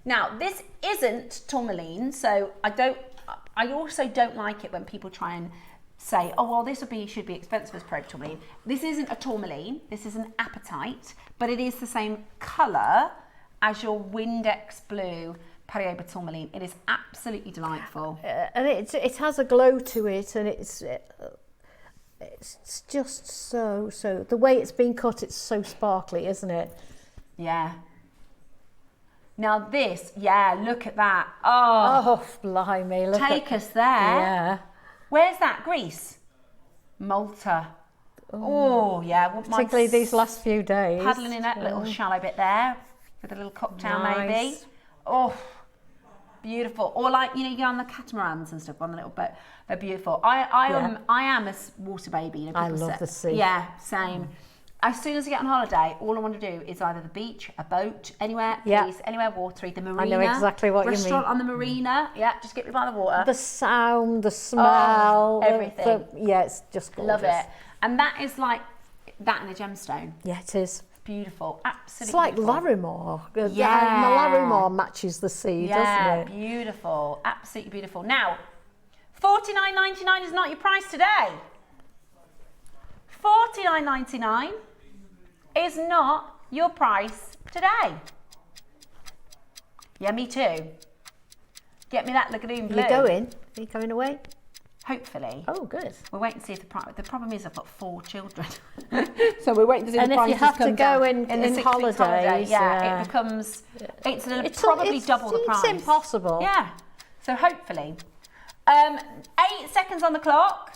Now, this isn't tourmaline, so I also don't like it when people try and say, oh, well, this should be expensive as Paraiba tourmaline. This isn't a tourmaline. This is an apatite, but it is the same colour as your Windex blue Paraiba tourmaline. It is absolutely delightful. And it has a glow to it, and it's just so, the way it's been cut, it's so sparkly, isn't it? Yeah. Now this, look at that. Oh, blimey. Take us there. Yeah. Where's that? Greece? Malta. Oh, yeah. Particularly these last few days. Paddling in that little shallow bit there with a little cocktail maybe. Oh, beautiful. Or like, you know, you go on the catamarans and stuff on the little boat. They're beautiful. I am a water baby. You know, I love the sea. Yeah, same. As soon as I get on holiday, all I want to do is either the beach, a boat, anywhere, please, anywhere watery, the marina. I know exactly what you mean. Restaurant on the marina, just get me by the water. The sound, the smell, everything. It's just gorgeous. Love it. And that is like that in a gemstone. Yeah, it is. Beautiful, absolutely. It's like beautiful. Larimore. Yeah. Larimore matches the sea, doesn't it? Beautiful, absolutely beautiful. Now, $49.99 is not your price today. $49.99 is not your price today. Yeah, me too. Get me that lagoon blue. Are you going away? Hopefully. Oh, good. We're waiting to see if the price. The problem is I've got 4 children, so we're waiting to see and the if you prices have to come go down. in the 6 weeks holidays, holiday, it becomes it's probably double the price. It's impossible. Yeah. So hopefully, 8 seconds on the clock.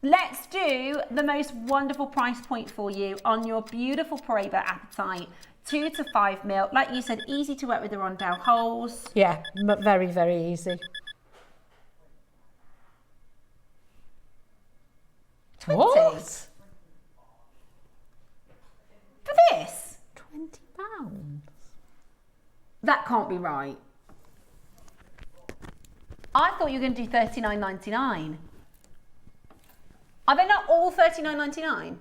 Let's do the most wonderful price point for you on your beautiful Paraiba Appetite. 2 to 5 mil. Like you said, easy to work with the rondelle holes. Yeah, very, very easy. 20. What? For this? £20. That can't be right. I thought you were going to do $39.99. Are they not all $39.99?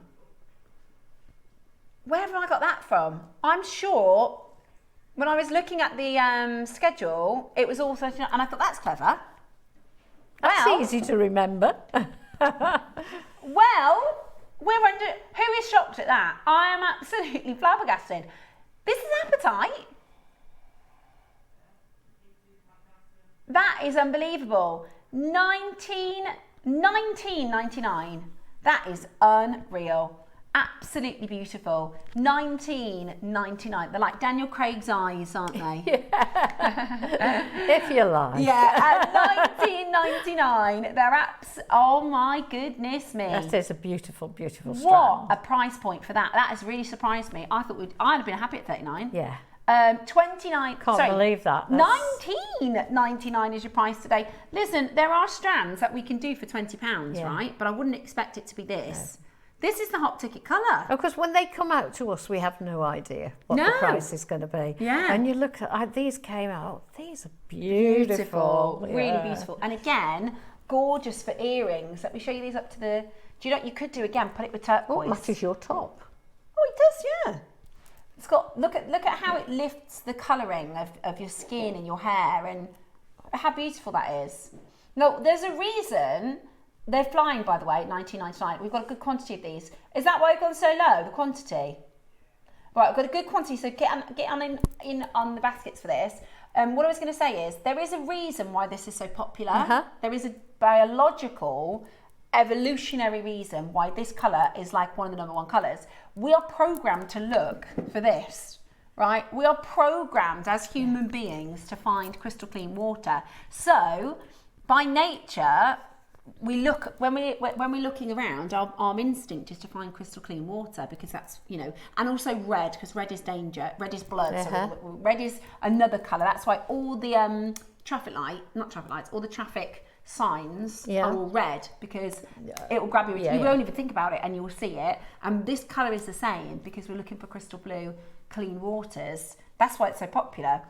Where have I got that from? I'm sure when I was looking at the schedule, it was all $39, and I thought that's clever. That's easy to remember. Well, we're under. Who is shocked at that? I am absolutely flabbergasted. This is Appetite. That is unbelievable. $19.99. That is unreal. Absolutely beautiful. $19.99. They're like Daniel Craig's eyes, aren't they? If you like. Yeah, at $19.99. They're oh my goodness me. That is a beautiful, beautiful strand. What a price point for that. That has really surprised me. I thought I'd have been happy at 39. Yeah. 29. Can't believe that. $19.99 is your price today. Listen, there are strands that we can do for £20, right? But I wouldn't expect it to be this. No. This is the hot ticket colour. Because when they come out to us, we have no idea what the price is going to be. Yeah. And you look at these came out. These are beautiful. Really beautiful. And again, gorgeous for earrings. Let me show you these up to the. Do you know what you could do again? Put it with turquoise. Oh, matches your top. Oh, it does, yeah. It's got look at how it lifts the colouring of your skin and your hair, and how beautiful that is. No, there's a reason. They're flying, by the way, $19.99. We've got a good quantity of these. Is that why I've gone so low, the quantity? Right, I've got a good quantity, so get on the baskets for this. What I was going to say is, there is a reason why this is so popular. There is a biological, evolutionary reason why this colour is like one of the #1 colours. We are programmed to look for this, right? We are programmed as human beings to find crystal clean water. So, by nature, we look when we're looking around, our instinct is to find crystal clean water, because that's, you know, and also red, because red is danger, red is blood, so red is another colour. That's why all the all the traffic signs are all red, because it will grab you. You won't even think about it and you will see it. And this colour is the same, because we're looking for crystal blue clean waters. That's why it's so popular.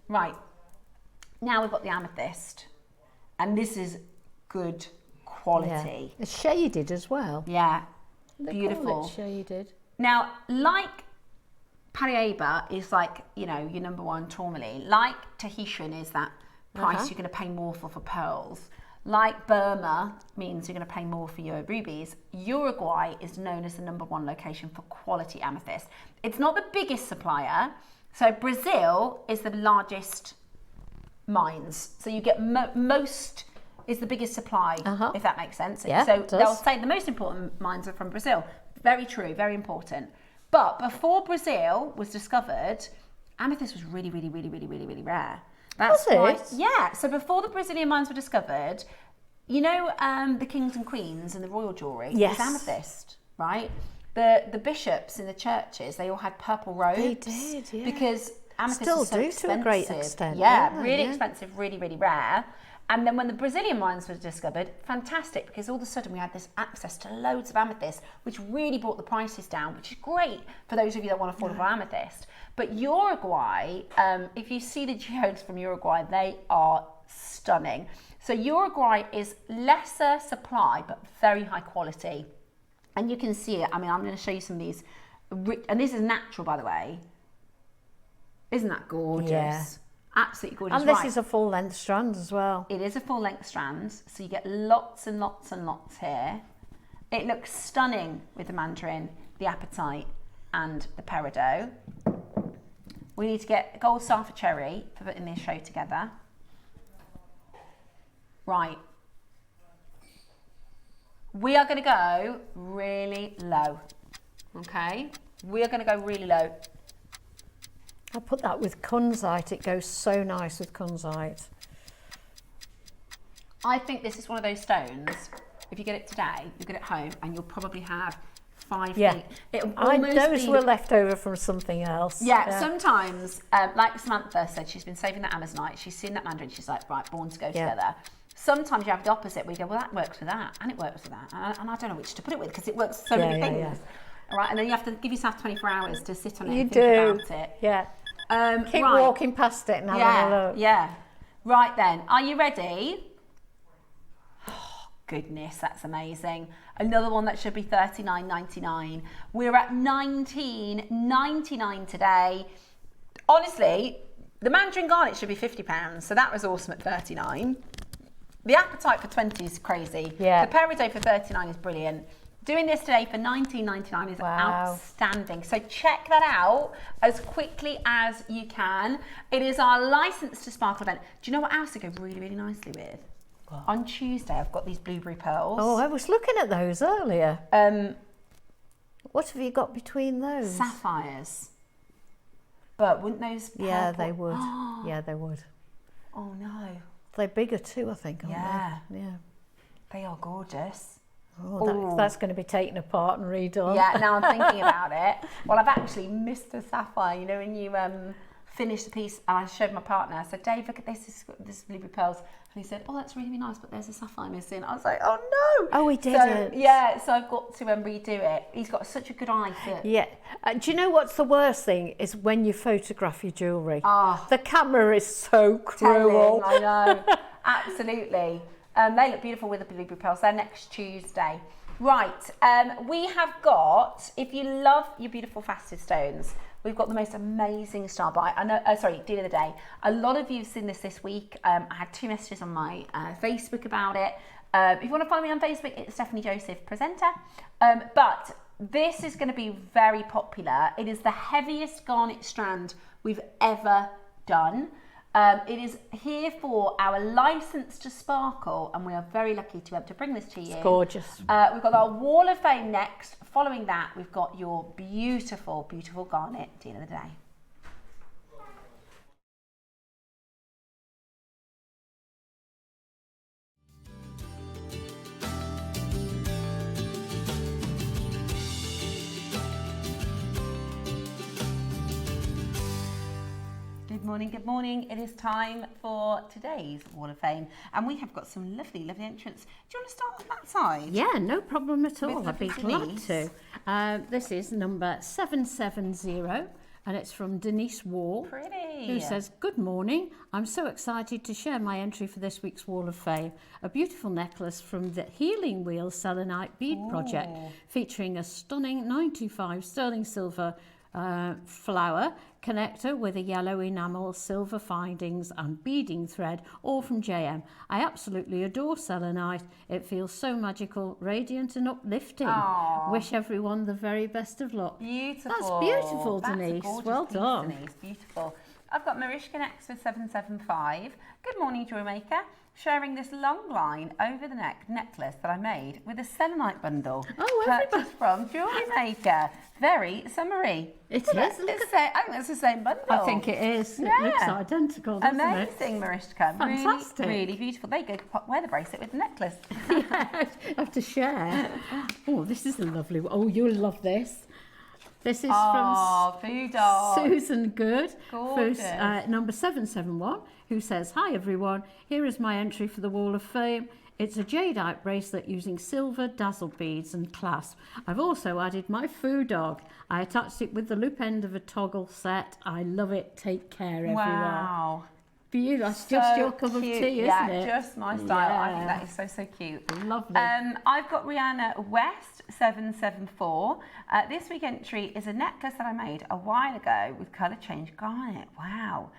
Right, now we've got the amethyst, and this is good quality. It's shaded as well. Yeah, They beautiful. call it shaded. Now, like Paraiba is like, you know, your #1 tourmaline. Like Tahitian is that price you're going to pay more for pearls. Like Burma means you're going to pay more for your rubies. Uruguay is known as the #1 location for quality amethyst. It's not the biggest supplier. So Brazil is the largest mines. So you get most is the biggest supply, if that makes sense. Yeah, so they'll say the most important mines are from Brazil. Very true, very important. But before Brazil was discovered, amethyst was really, really, really, really, really, really rare. That's why. Yeah. So before the Brazilian mines were discovered, you know, the kings and queens and the royal jewellery was amethyst, right? The bishops in the churches, they all had purple robes. They did, yeah. Because amethyst Still is so do expensive. to a great extent. Yeah, really expensive, really, really rare. And then when the Brazilian mines were discovered, fantastic, because all of a sudden we had this access to loads of amethyst, which really brought the prices down, which is great for those of you that want affordable amethyst. But Uruguay, if you see the geodes from Uruguay, they are stunning. So Uruguay is lesser supply, but very high quality. And you can see it. I mean, I'm going to show you some of these. And this is natural, by the way. Isn't that gorgeous? Yeah. Absolutely gorgeous. And this is a full length strand as well. It is a full length strand, so you get lots and lots and lots here. It looks stunning with the mandarin, the apatite, and the peridot. We need to get gold star for cherry for putting this show together. Right. We are going to go really low. Okay? We are going to go really low. I put that with kunzite. It goes so nice with kunzite. I think this is one of those stones. If you get it today, you get it home, and you'll probably have 5 Yeah, those be... were left over from something else. Yeah, sometimes, like Samantha said, she's been saving that Amazonite. She's seen that mandarin. She's like, right, born to go together. Sometimes you have the opposite. We go, well, that works with that, and it works with that, and I don't know which to put it with because it works with so many things. Yeah. All right, and then you have to give yourself 24 hours to sit on it and think about it. Yeah. Keep walking past it and having a look. Yeah. Right then, are you ready? Oh, goodness, that's amazing. Another one that should be $39.99. We're at $19.99 today. Honestly, the mandarin garnet should be £50, so that was awesome at $39. The apatite for $20 is crazy. Yeah. The peridot for $39 is brilliant. Doing this today for $19.99 is outstanding. So check that out as quickly as you can. It is our License to Sparkle event. Do you know what else they go really, really nicely with? What? On Tuesday, I've got these blueberry pearls. Oh, I was looking at those earlier. What have you got between those? Sapphires. But wouldn't those purple... Yeah, they would. Yeah, they would. Oh, no. They're bigger too, I think, aren't they? Yeah. They are gorgeous. Oh, that's going to be taken apart and redone. Yeah, now I'm thinking about it. Well, I've actually missed the sapphire. You know, when you finish the piece, and I showed my partner, I said, Dave, look at this blueberry pearls. And he said, oh, that's really nice, but there's a sapphire missing. I was like, oh, no. Oh, he didn't. So I've got to redo it. He's got such a good eye for... Yeah. Do you know what's the worst thing? Is when you photograph your jewellery. Oh. The camera is so cruel. I know. Absolutely. They look beautiful with the blueberry pearls. They're next Tuesday. Right, we have got, if you love your beautiful faceted stones, we've got the most amazing star buy. I know, deal of the day. A lot of you have seen this week. I had 2 messages on my Facebook about it. If you want to follow me on Facebook, it's Stephanie Joseph Presenter. But this is going to be very popular. It is the heaviest garnet strand we've ever done. It is here for our License to Sparkle, and we are very lucky to be able to bring this to you. It's gorgeous. We've got our Wall of Fame next. Following that, we've got your beautiful, beautiful garnet deal of the day. Good morning. It is time for today's Wall of Fame, and we have got some lovely, lovely entrants. Do you want to start on that side? Yeah, no problem at all. I'd be glad to. This is number 770, and it's from Denise Wall. Pretty. Who says, good morning. I'm so excited to share my entry for this week's Wall of Fame. A beautiful necklace from the Healing Wheel Selenite Bead Project, featuring a stunning 925 sterling silver flower connector with a yellow enamel, silver findings and beading thread, all from JM. I absolutely adore selenite. It feels so magical, radiant and uplifting. Aww. Wish everyone the very best of luck. Beautiful. That's beautiful, Denise. Well done. Denise. Beautiful. I've got Marishka next with 775. Good morning, Jewellery Maker. Sharing this long line over the neck necklace that I made with a selenite bundle. Oh, purchased from Jewellery Maker. Very summery. It is. I think it's the same bundle. I think it is. Yeah. It looks identical, doesn't it? Amazing, Marishka. Fantastic. Really, really beautiful. There you go. Wear the bracelet with the necklace. Yeah, I have to share. Oh, this is a lovely one. Oh, you'll love this. This is from Food Dog. Susan Good, Gorgeous. number 771, who says, "Hi everyone, here is my entry for the Wall of Fame. It's a jadeite bracelet using silver dazzle beads and clasp. I've also added my Food Dog. I attached it with the loop end of a toggle set. I love it. Take care, everyone." Wow. Beautiful. That's just your cup of cute. tea, yeah, isn't it? Just my style. I think Yeah. that is so cute. Lovely. I've got Rihanna West 774. This week entry is a necklace that I made a while ago with colour change garnet. Wow.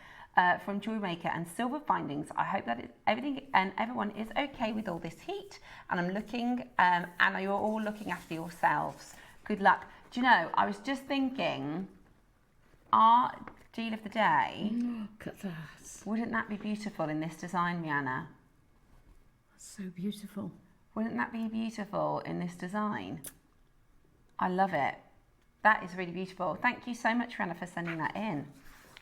From JewelleryMaker and silver findings. I hope that everything and everyone is okay with all this heat. And I'm looking, and you're all looking after yourselves. Good luck. Do you know, I was just thinking, our deal of the day. Look at that. Wouldn't that be beautiful in this design, Rihanna? That's so beautiful. Wouldn't that be beautiful in this design? I love it. That is really beautiful. Thank you so much, Rihanna, for sending that in.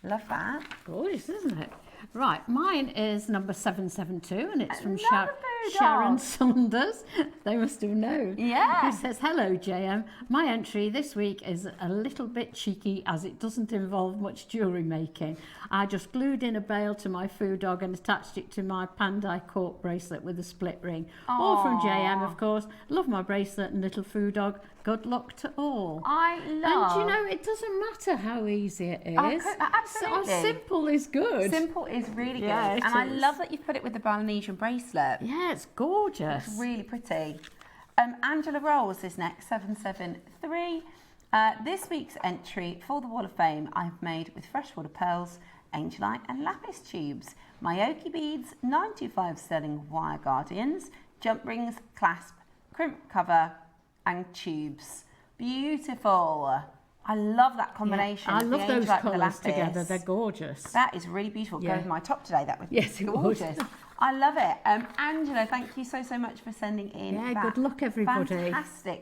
Love that. Gorgeous, isn't it? Right, mine is number 772 and it's from Another Food Sharon Dog. Saunders. They must have known. Yeah. Who says, "Hello, JM. My entry this week is a little bit cheeky as it doesn't involve much jewellery making. I just glued in a bail to my Food Dog and attached it to my Pandai cork bracelet with a split ring. All from JM, of course. Love my bracelet and little Food Dog. Good luck to all." I love. And you know, it doesn't matter how easy it is. Absolutely. So simple is good. Simple is really good. Yeah, and it I is. love that you've put it with the Balinesian bracelet. Yeah, it's gorgeous. It's really pretty. Angela Rolls is next, 773. This week's entry for the Wall of Fame I've made with freshwater pearls, angelite and lapis tubes, Mayoki beads, 925 sterling wire guardians, jump rings, clasp, crimp cover and tubes. Beautiful. I love that combination. I of love the those angelite with the colours lapis. together. They're gorgeous. That is really beautiful. Yeah. Go with my top today. That would be Yes, it would. gorgeous. I love it. Angela, thank you so much for sending in. Yeah, that good luck, everybody.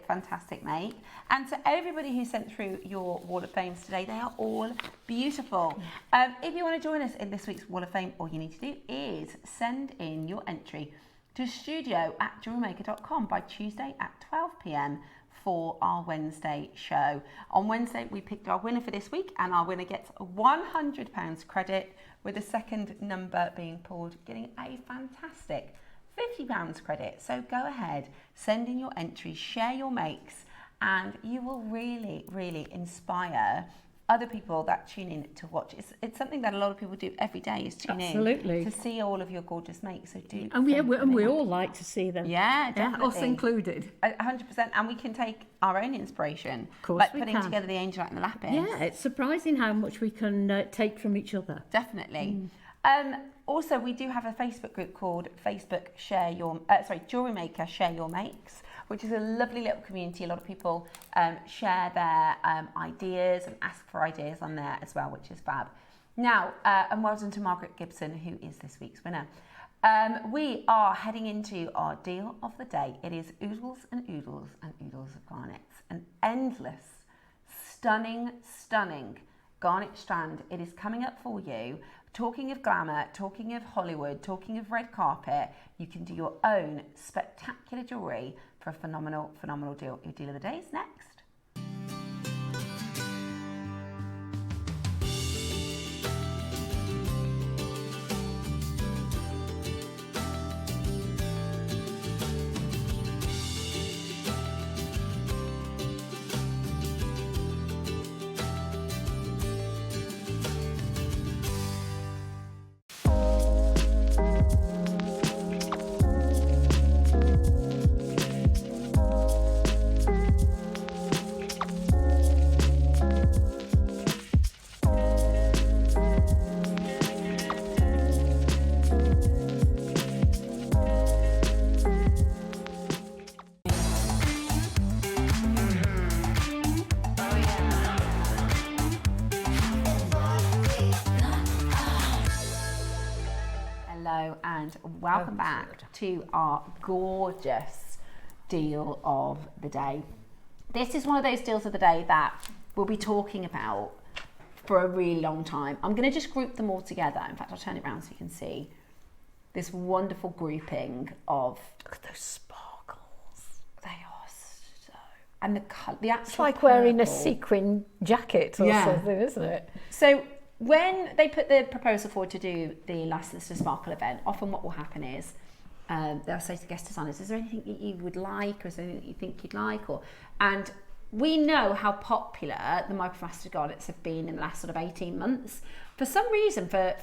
Fantastic make. And to everybody who sent through your Wall of Fames today, they are all beautiful. If you want to join us in this week's Wall of Fame, all you need to do is send in your entry to studio@jewellerymaker.com by Tuesday at 12 p.m. for our Wednesday show. On Wednesday, we picked our winner for this week, and our winner gets a £100 credit, with the second number being pulled getting a fantastic £50 credit. So go ahead, send in your entries, share your makes, and you will really, really inspire other people that tune in to watch. It's something that a lot of people do every day, is tune Absolutely. in to see all of your gorgeous makes. So do. And we all like to see them. Yeah, definitely. Us included. 100%. And we can take our own inspiration. Of course like we putting can. together the angelite and the lapis. Yeah, it's surprising how much we can take from each other. Definitely. Also, we do have a Facebook group called JewelleryMaker Share Your Makes, which is a lovely little community. A lot of people share their ideas and ask for ideas on there as well, which is fab. Now, and well done to Margaret Gibson, who is this week's winner. We are heading into our deal of the day. It is oodles and oodles and oodles of garnets. An endless, stunning garnet strand. It is coming up for you. Talking of glamour, talking of Hollywood, talking of red carpet, you can do your own spectacular jewellery for a phenomenal deal. Your deal of the day is next. And welcome back to our gorgeous deal of the day. This is one of those deals of the day that we'll be talking about for a really long time. I'm going to just group them all together. In fact, I'll turn it around so you can see this wonderful grouping of... Look at those sparkles. They are so and the actual It's like wearing a purple. sequin jacket or something, isn't it? So when they put the proposal forward to do the License to Sparkle event, often what will happen is they'll say to guest designers, is there anything that you would like, or is there anything that you think you'd like? And we know how popular the microfaceted garnets have been in the last sort of 18 months. For some reason, for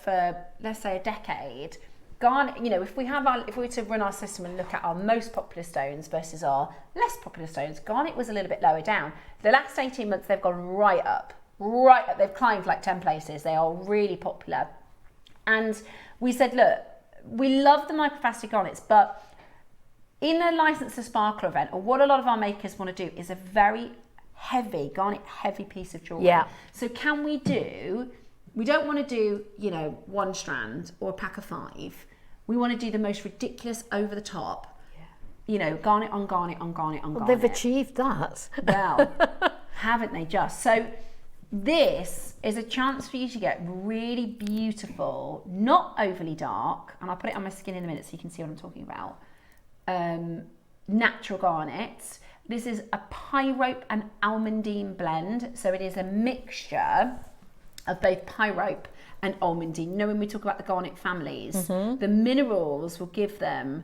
let's say a decade, garnet, you know, if we were to run our system and look at our most popular stones versus our less popular stones, garnet was a little bit lower down. The last 18 months, they've gone right up. They've climbed like 10 places. They are really popular. And we said, look, we love the microfaceted garnets, but in a License to Sparkle event, or what a lot of our makers want to do, is a very heavy, garnet heavy piece of jewellery. Yeah. So can we don't want to do, you know, one strand or a pack of 5. We want to do the most ridiculous over the top, you know, garnet on garnet on garnet on garnet. They've achieved that. Well, haven't they just? So this is a chance for you to get really beautiful, not overly dark, and I'll put it on my skin in a minute so you can see what I'm talking about, natural garnets. This is a pyrope and almandine blend, so it is a mixture of both pyrope and almandine. You know, when we talk about the garnet families, the minerals will give them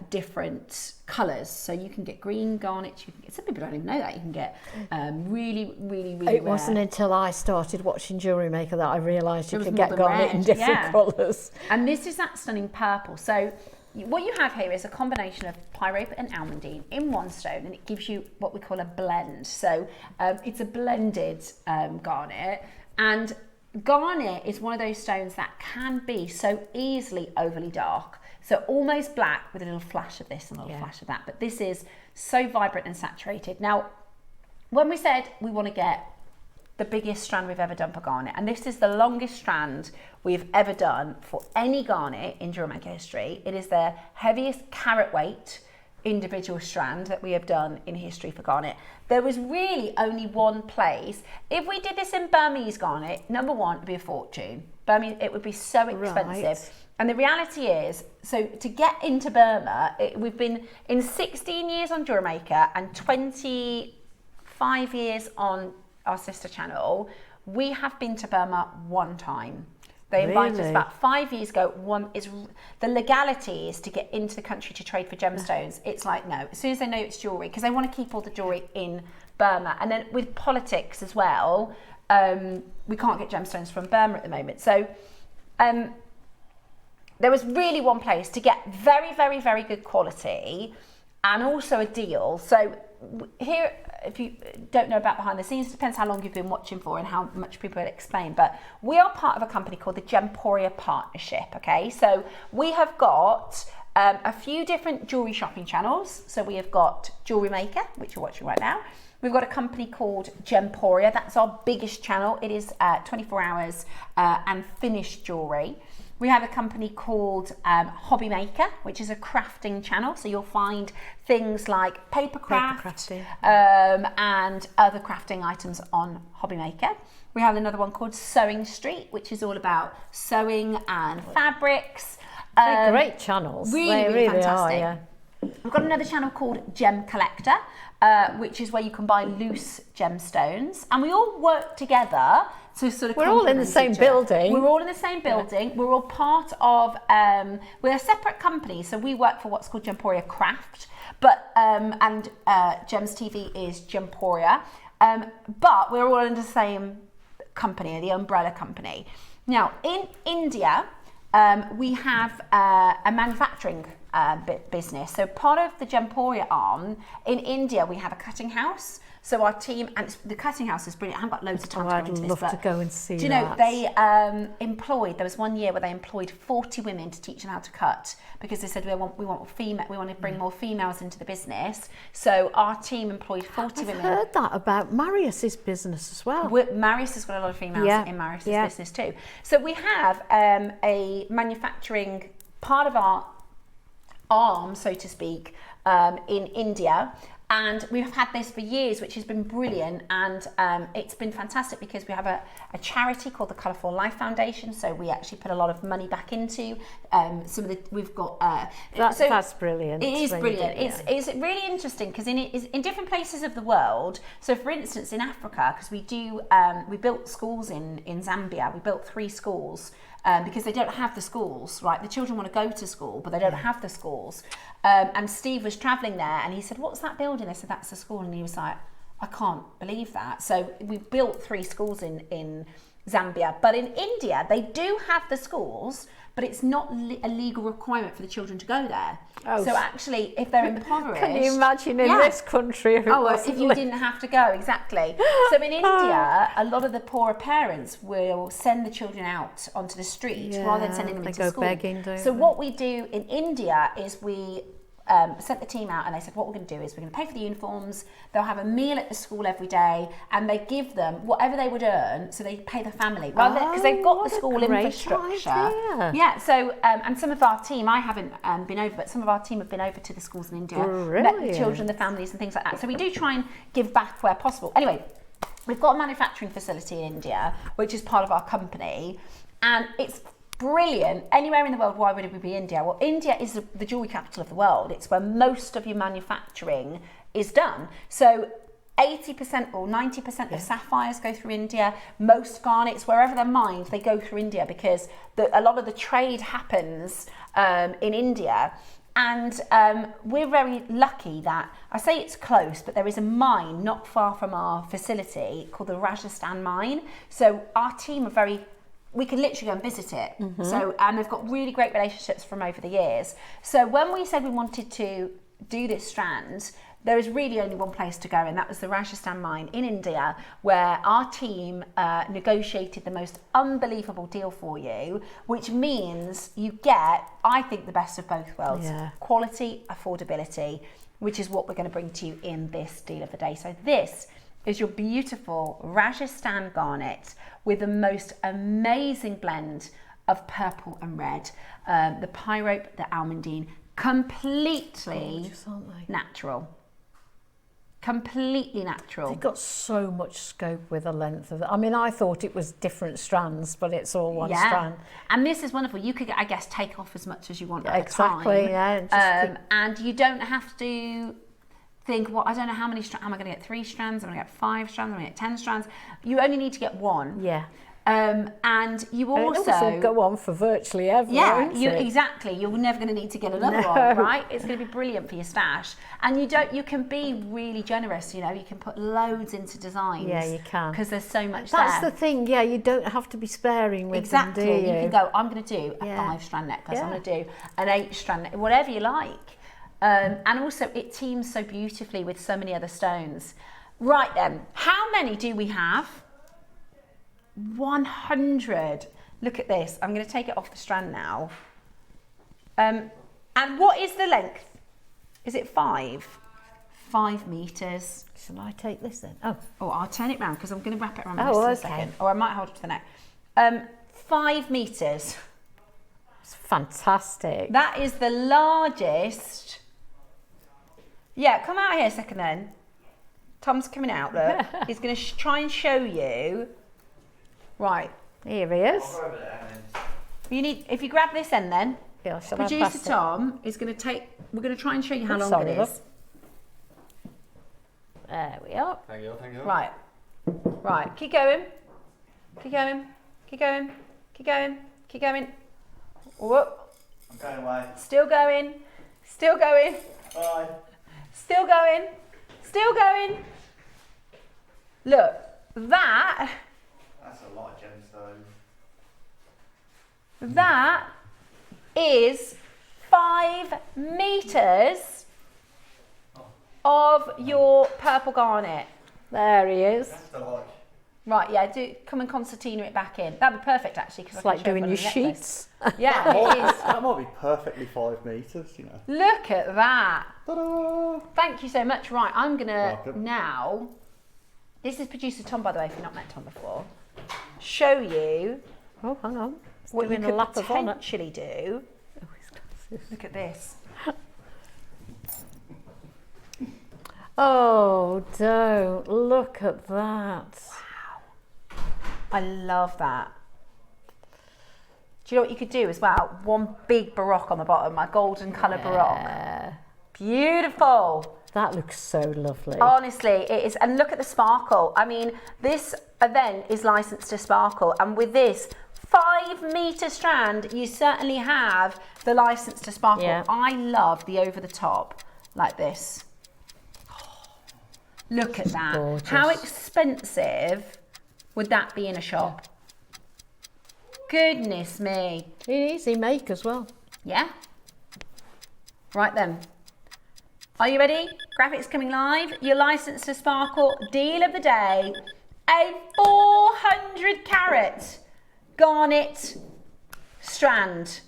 different colours. So you can get green garnets. Some people don't even know that. You can get really, really, really It wasn't until I started watching JewelleryMaker that I realised you could get more than garnet red, in different colours. And this is that stunning purple. So what you have here is a combination of pyrope and almandine in one stone, and it gives you what we call a blend. So it's a blended garnet. And garnet is one of those stones that can be so easily overly dark. So almost black with a little flash of this and a little flash of that. But this is so vibrant and saturated. Now, when we said we want to get the biggest strand we've ever done for garnet, and this is the longest strand we've ever done for any garnet in JewelleryMaker history. It is the heaviest carat weight individual strand that we have done in history for garnet. There was really only one place. If we did this in Burmese garnet, number one, it'd be a fortune. Burmese, it would be so expensive. Right. And the reality is, so to get into Burma, we've been in 16 years on JewelleryMaker and 25 years on our sister channel, we have been to Burma one time. They invited us about 5 years ago. The legalities to get into the country to trade for gemstones. It's like, no, as soon as they know it's jewellery, because they want to keep all the jewellery in Burma. And then with politics as well, we can't get gemstones from Burma at the moment. So there was really one place to get very, very, very good quality and also a deal. So here, if you don't know about behind the scenes, depends how long you've been watching for and how much people will explain, but we are part of a company called the Gemporia Partnership, okay? So we have got a few different jewellery shopping channels. So we have got JewelleryMaker, which you're watching right now. We've got a company called Gemporia. That's our biggest channel. It is 24 hours and finished jewellery. We have a company called HobbyMaker, which is a crafting channel. So you'll find things like paper craft and other crafting items on HobbyMaker. We have another one called Sewing Street, which is all about sewing and fabrics. They're great channels. Really, they really really fantastic. are, yeah. We've got another channel called Gem Collector, which is where you can buy loose gemstones. And we all work together to sort of We're all in the same building. We're all in the same building. Yeah. We're all part of, we're a separate company. So we work for what's called Gemporia Craft, but, and Gems TV is Gemporia. But we're all in the same company, the umbrella company. Now, in India, we have a manufacturing business. So part of the Gemporia arm, in India, we have a cutting house. So our team, and the cutting house is brilliant. I haven't got loads of time to go into this. I'd love to go and see that. Do you know, they there was one year where they employed 40 women to teach them how to cut, because they said we want to bring more females into the business. So our team employed 40 women. I've heard that about Marius's business as well. Marius has got a lot of females in Marius's business too. So we have a manufacturing part of our arm, so to speak, in India. And we've had this for years, which has been brilliant. And it's been fantastic because we have a charity called the Colourful Life Foundation. So we actually put a lot of money back into some of the, we've got... that's brilliant. It is brilliant. It's really interesting because in different places of the world, so for instance, in Africa, because we built schools in Zambia, we built 3 schools. Because they don't have the schools, right? The children want to go to school, but they don't have the schools. And Steve was travelling there and he said, what's that building? I said, that's the school. And he was like, I can't believe that. So we built 3 schools in Zambia. But in India, they do have the schools, but it's not a legal requirement for the children to go there. Oh, so actually, if they're impoverished... Can you imagine in this country if if you didn't have to go, exactly. So in India, a lot of the poorer parents will send the children out onto the street rather than sending them into school. Begging, what we do in India is we sent the team out and they said, what we're going to do is we're going to pay for the uniforms, they'll have a meal at the school every day, and they give them whatever they would earn, so they pay the family because they've got the school infrastructure. Yeah, so and some of our team, I haven't been over, but some of our team have been over to the schools in India, met the children, the families and things like that. So we do try and give back where possible. Anyway, we've got a manufacturing facility in India, which is part of our company, and it's brilliant. Anywhere in the world, why would it be India? Well, India is the jewellery capital of the world. It's where most of your manufacturing is done. So 80% or 90% of sapphires go through India. Most garnets, wherever they're mined, they go through India because a lot of the trade happens in India. And we're very lucky that, I say it's close, but there is a mine not far from our facility called the Rajasthan mine. So our team are we can literally go and visit it. So, and they've got really great relationships from over the years. So when we said we wanted to do this strand, there was really only one place to go, and that was the Rajasthan mine in India, where our team negotiated the most unbelievable deal for you, which means you get, I think, the best of both worlds. Quality, affordability, which is what we're going to bring to you in this deal of the day. So this is your beautiful Rajasthan garnet with the most amazing blend of purple and red. The pyrope, the almondine, completely natural. Completely natural. They've got so much scope with the length of it. I mean, I thought it was different strands, but it's all one strand. And this is wonderful. You could, I guess, take off as much as you want at exactly, a time. And you don't have to think, well, I don't know how many strands, am I going to get 3 strands? Am I going to get 5 strands? Am I going to get 10 strands? You only need to get 1. Yeah. And you also go on for virtually ever. Yeah, exactly. You're never going to need to get another one, right? It's going to be brilliant for your stash. And you can be really generous. You know, you can put loads into designs. Yeah, you can, because there's so much. That's the thing. Yeah, you don't have to be sparing with them, do you? You can go, I'm going to do a 5-strand necklace. I'm going to do an 8-strand necklace, whatever you like. And also, it teams so beautifully with so many other stones. Right then, how many do we have? 100. Look at this. I'm going to take it off the strand now. And what is the length? Is it 5? 5 meters. Shall I take this then? Oh, I'll turn it round because I'm going to wrap it around my wrist in a second. Or I might hold it to the neck. 5 meters. It's fantastic. That is the largest. Yeah, come out here a second then. Tom's coming out, look. He's going to try and show you. Right. Here he is. You need, if you grab this end then, producer Tom is going to take, we're going to try and show you how long it is. There we are. Thank you. Right. Right, keep going. Keep going. Keep going. Keep going. Keep going. Whoop. I'm going away. Still going. Still going. Bye. Still going. Still going. Look, that. That's a lot of gemstones. That is 5 meters of your purple garnet. There he is. That's the like. Right, yeah, come and concertina it back in. That'd be perfect actually. It's like doing your sheets. Yeah, it is. That might be perfectly 5 meters, you know. Look at that. Ta-da! Thank you so much. Right, I'm gonna now, this is producer Tom, by the way, if you've not met Tom before, show you Oh, hang on. what you could potentially do. Look at this. Oh, don't. Look at that. I love that. Do you know what you could do as well? One big baroque on the bottom, a golden colour baroque. Beautiful. That looks so lovely. Honestly, it is. And look at the sparkle. I mean, this event is licensed to sparkle. And with this 5-metre strand, you certainly have the license to sparkle. Yeah. I love the over the top like this. Look at that. Gorgeous. How expensive would that be in a shop? Goodness me. Easy make as well. Yeah? Right then. Are you ready? Graphics coming live. Your license to sparkle deal of the day. A 400 carat garnet strand.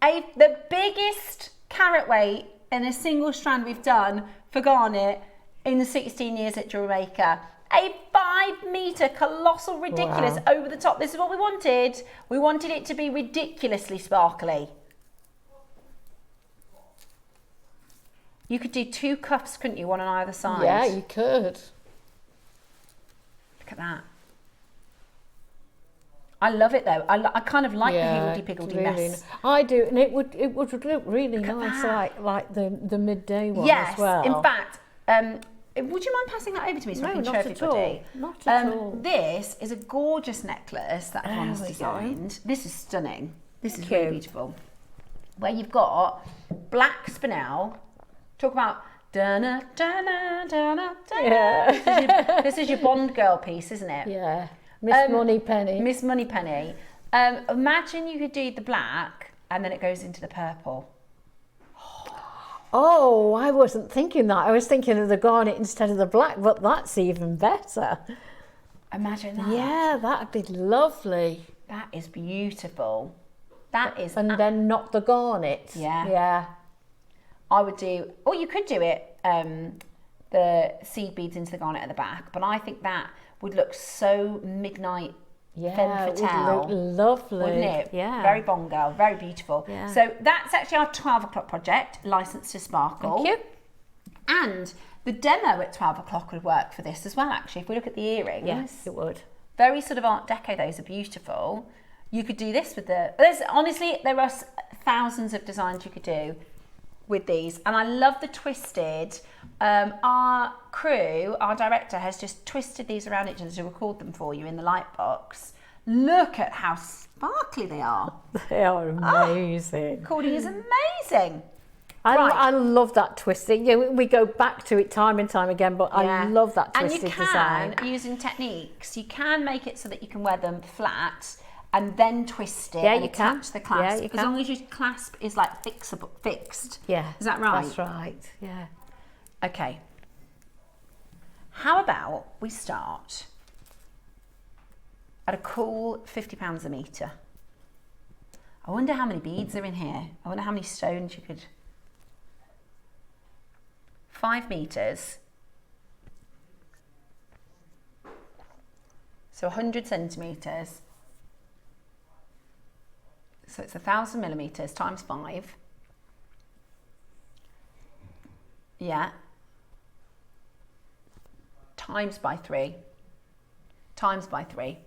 The biggest carat weight in a single strand we've done for garnet in the 16 years at JewelleryMaker. A 5-metre colossal ridiculous over the top. This is what we wanted. We wanted it to be ridiculously sparkly. You could do 2 cuffs, couldn't you, one on either side? Yeah, you could. Look at that. I love it though. I kind of like the higgledy-piggledy mess. I do, and it would look really nice, like the midday one as well. Yes, in fact, would you mind passing that over to me so I can show everybody? Not at all. This is a gorgeous necklace that Yvonne's designed. This is stunning. This is really beautiful. Where you've got black spinel. Talk about dana, dana, dana, dana. Yeah. This is your Bond girl piece, isn't it? Yeah. Miss Moneypenny. Miss Moneypenny. Imagine you could do the black and then it goes into the purple. Oh, I wasn't thinking that. I was thinking of the garnet instead of the black, but that's even better. Imagine that. Yeah, that'd be lovely. That is beautiful. That is. And then not the garnet. Yeah. Yeah. I would do, or you could do it, the seed beads into the garnet at the back, but I think that would look so midnight femme fatale. It would look lovely. Wouldn't it? Yeah. Very Bond girl, very beautiful. Yeah. So that's actually our 12 o'clock project, licensed to sparkle. Thank you. And the demo at 12 o'clock would work for this as well, actually, if we look at the earrings. Yes, it would. Very sort of Art Deco, those are beautiful. You could do this with honestly, there are thousands of designs you could do with these, and I love the twisted. Our crew, our director, has just twisted these around each other to record them for you in the light box. Look at how sparkly they are. They are amazing. Cording is amazing. I love that twisting. Yeah, we go back to it time and time again, but I love that twisted design. And you can, using techniques, you can make it so that you can wear them flat and then twist it and attach the clasp. Yeah, you can. As long as your clasp is like fixed. Yeah. Is that right? That's right, yeah. Okay. How about we start at a cool £50 a metre? I wonder how many beads are in here. I wonder how many stones you could... 5 metres. So 100 centimetres. So it's 1,000 millimetres times 5. Yeah. Times by 3. Times by 3.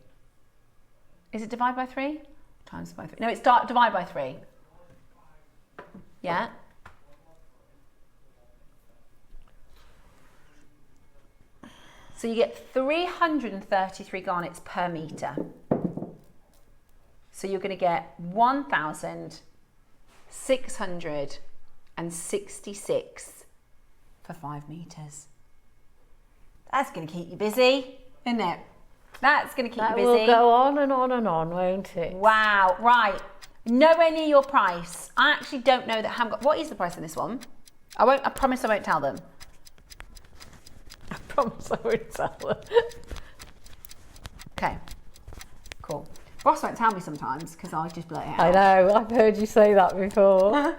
Is it divide by 3? Times by 3. No, it's divide by 3. Yeah. So you get 333 garnets per metre. So you're going to get 1,666 for 5 metres. That's going to keep you busy, isn't it? That's going to keep you busy. That will go on and on and on, won't it? Wow, right. Nowhere near your price. I actually don't know that I haven't got... What is the price on this one? I promise I won't tell them. I promise I won't tell them. Okay, cool. Ross won't tell me sometimes because I just blurt it out. I know, I've heard you say that before. I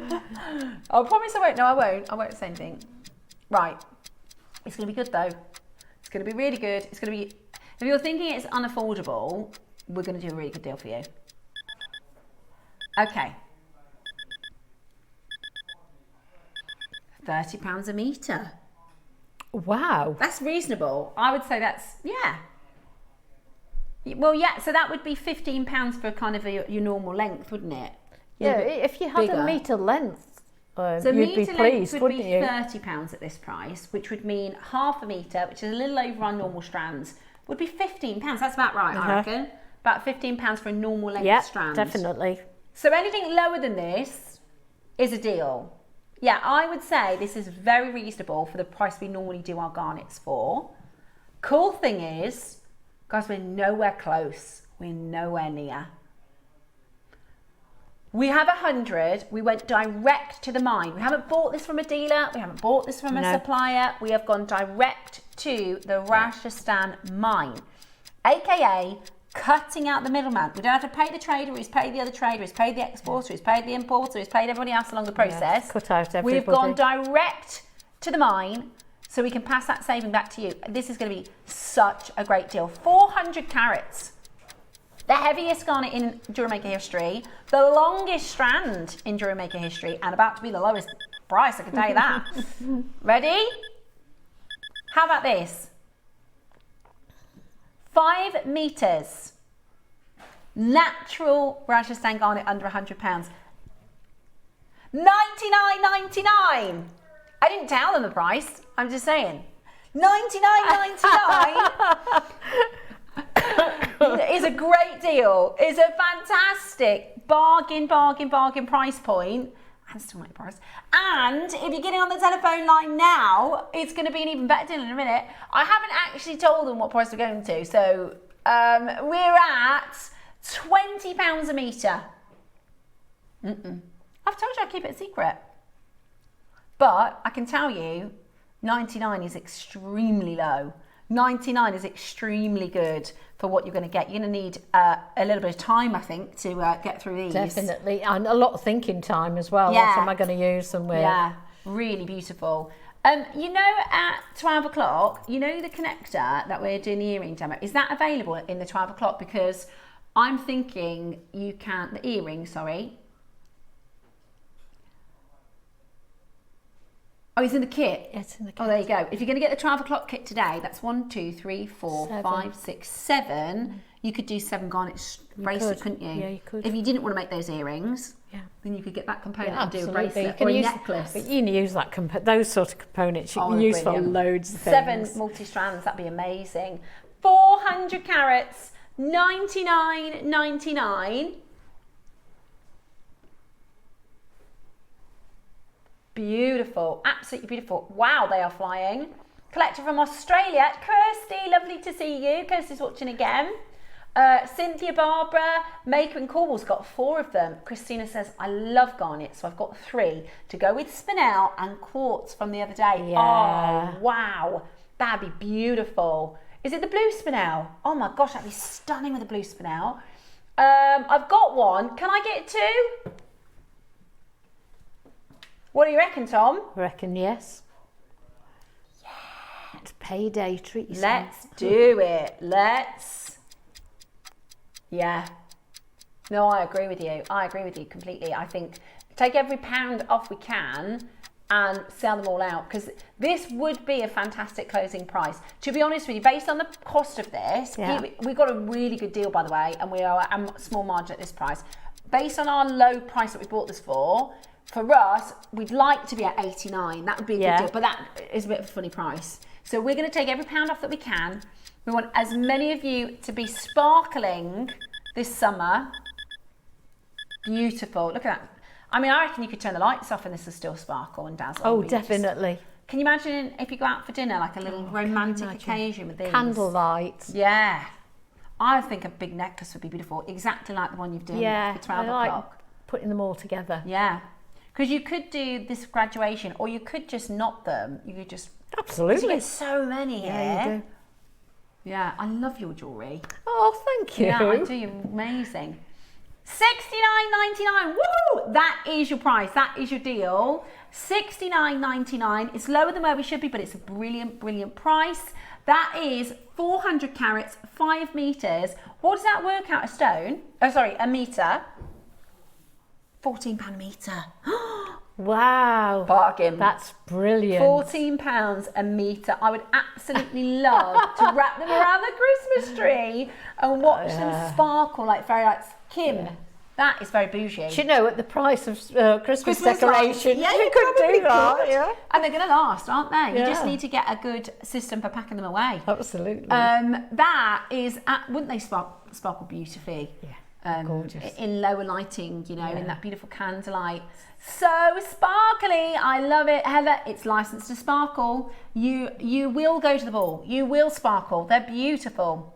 promise I won't. No, I won't. I won't say anything. Right. It's going to be good though. It's going to be really good. It's going to be... If you're thinking it's unaffordable, we're going to do a really good deal for you. Okay. £30 a metre. Wow. That's reasonable. I would say that's, yeah. Well, yeah, so that would be £15 for kind of your normal length, wouldn't it? Yeah, if you had a metre length, so you'd be pleased, would wouldn't be you? £30 at this price, which would mean half a metre, which is a little over our normal strands, would be £15. That's about right, I reckon. About £15 for a normal length strand. Yeah, definitely. So anything lower than this is a deal. Yeah, I would say this is very reasonable for the price we normally do our garnets for. Cool thing is, guys, we're nowhere close. We're nowhere near. We have 100. We went direct to the mine. We haven't bought this from a dealer. We haven't bought this from a supplier. We have gone direct to the Rajasthan mine, aka cutting out the middleman. We don't have to pay the trader who's paid the other trader, who's paid the exporter, who's paid the importer, who's paid everybody else along the process. Cut out everybody. We've gone direct to the mine so we can pass that saving back to you. This is going to be such a great deal. 400 carats. The heaviest garnet in JewelleryMaker history, the longest strand in JewelleryMaker history, and about to be the lowest price, I can tell you that. Ready? How about this? 5 metres. Natural Rajasthan garnet under £100. $99.99. I didn't tell them the price. I'm just saying. $99.99 is a great deal. It's a fantastic bargain price point. And still not price. And if you're getting on the telephone line now, it's going to be an even better deal in a minute. I haven't actually told them what price we're going to. So we're at £20 a metre. I've told you I'd keep it a secret. But I can tell you, 99 is extremely low. 99 is extremely good for what you're going to get. You're going to need a little bit of time, I think, to get through these. Definitely, and a lot of thinking time as well. Yeah. What am I going to use them with? Yeah, really beautiful. You know, at 12 o'clock, you know the connector that we're doing the earring demo, is that available in the 12 o'clock? Because I'm thinking you can, the earring, sorry. Oh, it's in the kit? It's in the kit. Oh, there you go. If you're going to get the 12 o'clock kit today, that's 1, 2, 3, 4, 7. 5, 6, 7. You could do 7 garnet bracelets, couldn't you? Yeah, you could. If you didn't want to make those earrings, then you could get that component and do a bracelet or a necklace. But you can use that those sort of components. You can use for loads of things. 7 multi-strands, that'd be amazing. 400 carats, $99.99. Beautiful, absolutely beautiful. Wow, they are flying. Collector from Australia, Kirsty, lovely to see you. Kirsty's watching again. Cynthia, Barbara, Maker and Cornwall's got 4 of them. Christina says, I love garnet, so I've got 3 to go with Spinel and quartz from the other day. Yeah. Oh, wow, that'd be beautiful. Is it the blue Spinel? Oh my gosh, that'd be stunning with the blue Spinel. I've got one. Can I get 2? What do you reckon, Tom? I reckon yes. Yeah, it's payday, treat yourself. Let's do it. Let's. Yeah. No, I agree with you. I agree with you completely. I think take every pound off we can and sell them all out, because this would be a fantastic closing price. To be honest with you, based on the cost of this, we got a really good deal, by the way, and we are a small margin at this price. Based on our low price that we bought this for us, we'd like to be at 89. That would be a good deal, but that is a bit of a funny price. So we're going to take every pound off that we can. We want as many of you to be sparkling this summer. Beautiful. Look at that. I mean, I reckon you could turn the lights off and this will still sparkle and dazzle. Oh, definitely. Can you imagine if you go out for dinner, like a little romantic occasion with these? Candlelight. Yeah. I think a big necklace would be beautiful. Exactly like the one you've done for 12 o'clock. Putting them all together. Yeah. Because you could do this graduation, or you could just knot them. You could just... Absolutely. You get so many here. Yeah, you do. Yeah, I love your jewellery. Oh, thank you. Yeah, I do. You're amazing. $69.99. Woo! That is your price. That is your deal. $69.99. It's lower than where we should be, but it's a brilliant, brilliant price. That is 400 carats, 5 metres. What does that work out a stone? Oh, sorry, a metre. £14 a metre. Wow. Bargain. That's brilliant. £14 a metre. I would absolutely love to wrap them around the Christmas tree and watch them sparkle like fairy lights. Kim, that is very bougie. Do you know, at the price of Christmas decorations, yeah, you could do that. Yeah. And they're going to last, aren't they? You just Yeah. need to get a good system for packing them away. Absolutely. That is, wouldn't they sparkle beautifully? Yeah, gorgeous. In lower lighting, you know, in that beautiful candlelight. So sparkly, I love it, Heather. It's licensed to sparkle. You will go to the ball. You will sparkle. They're beautiful.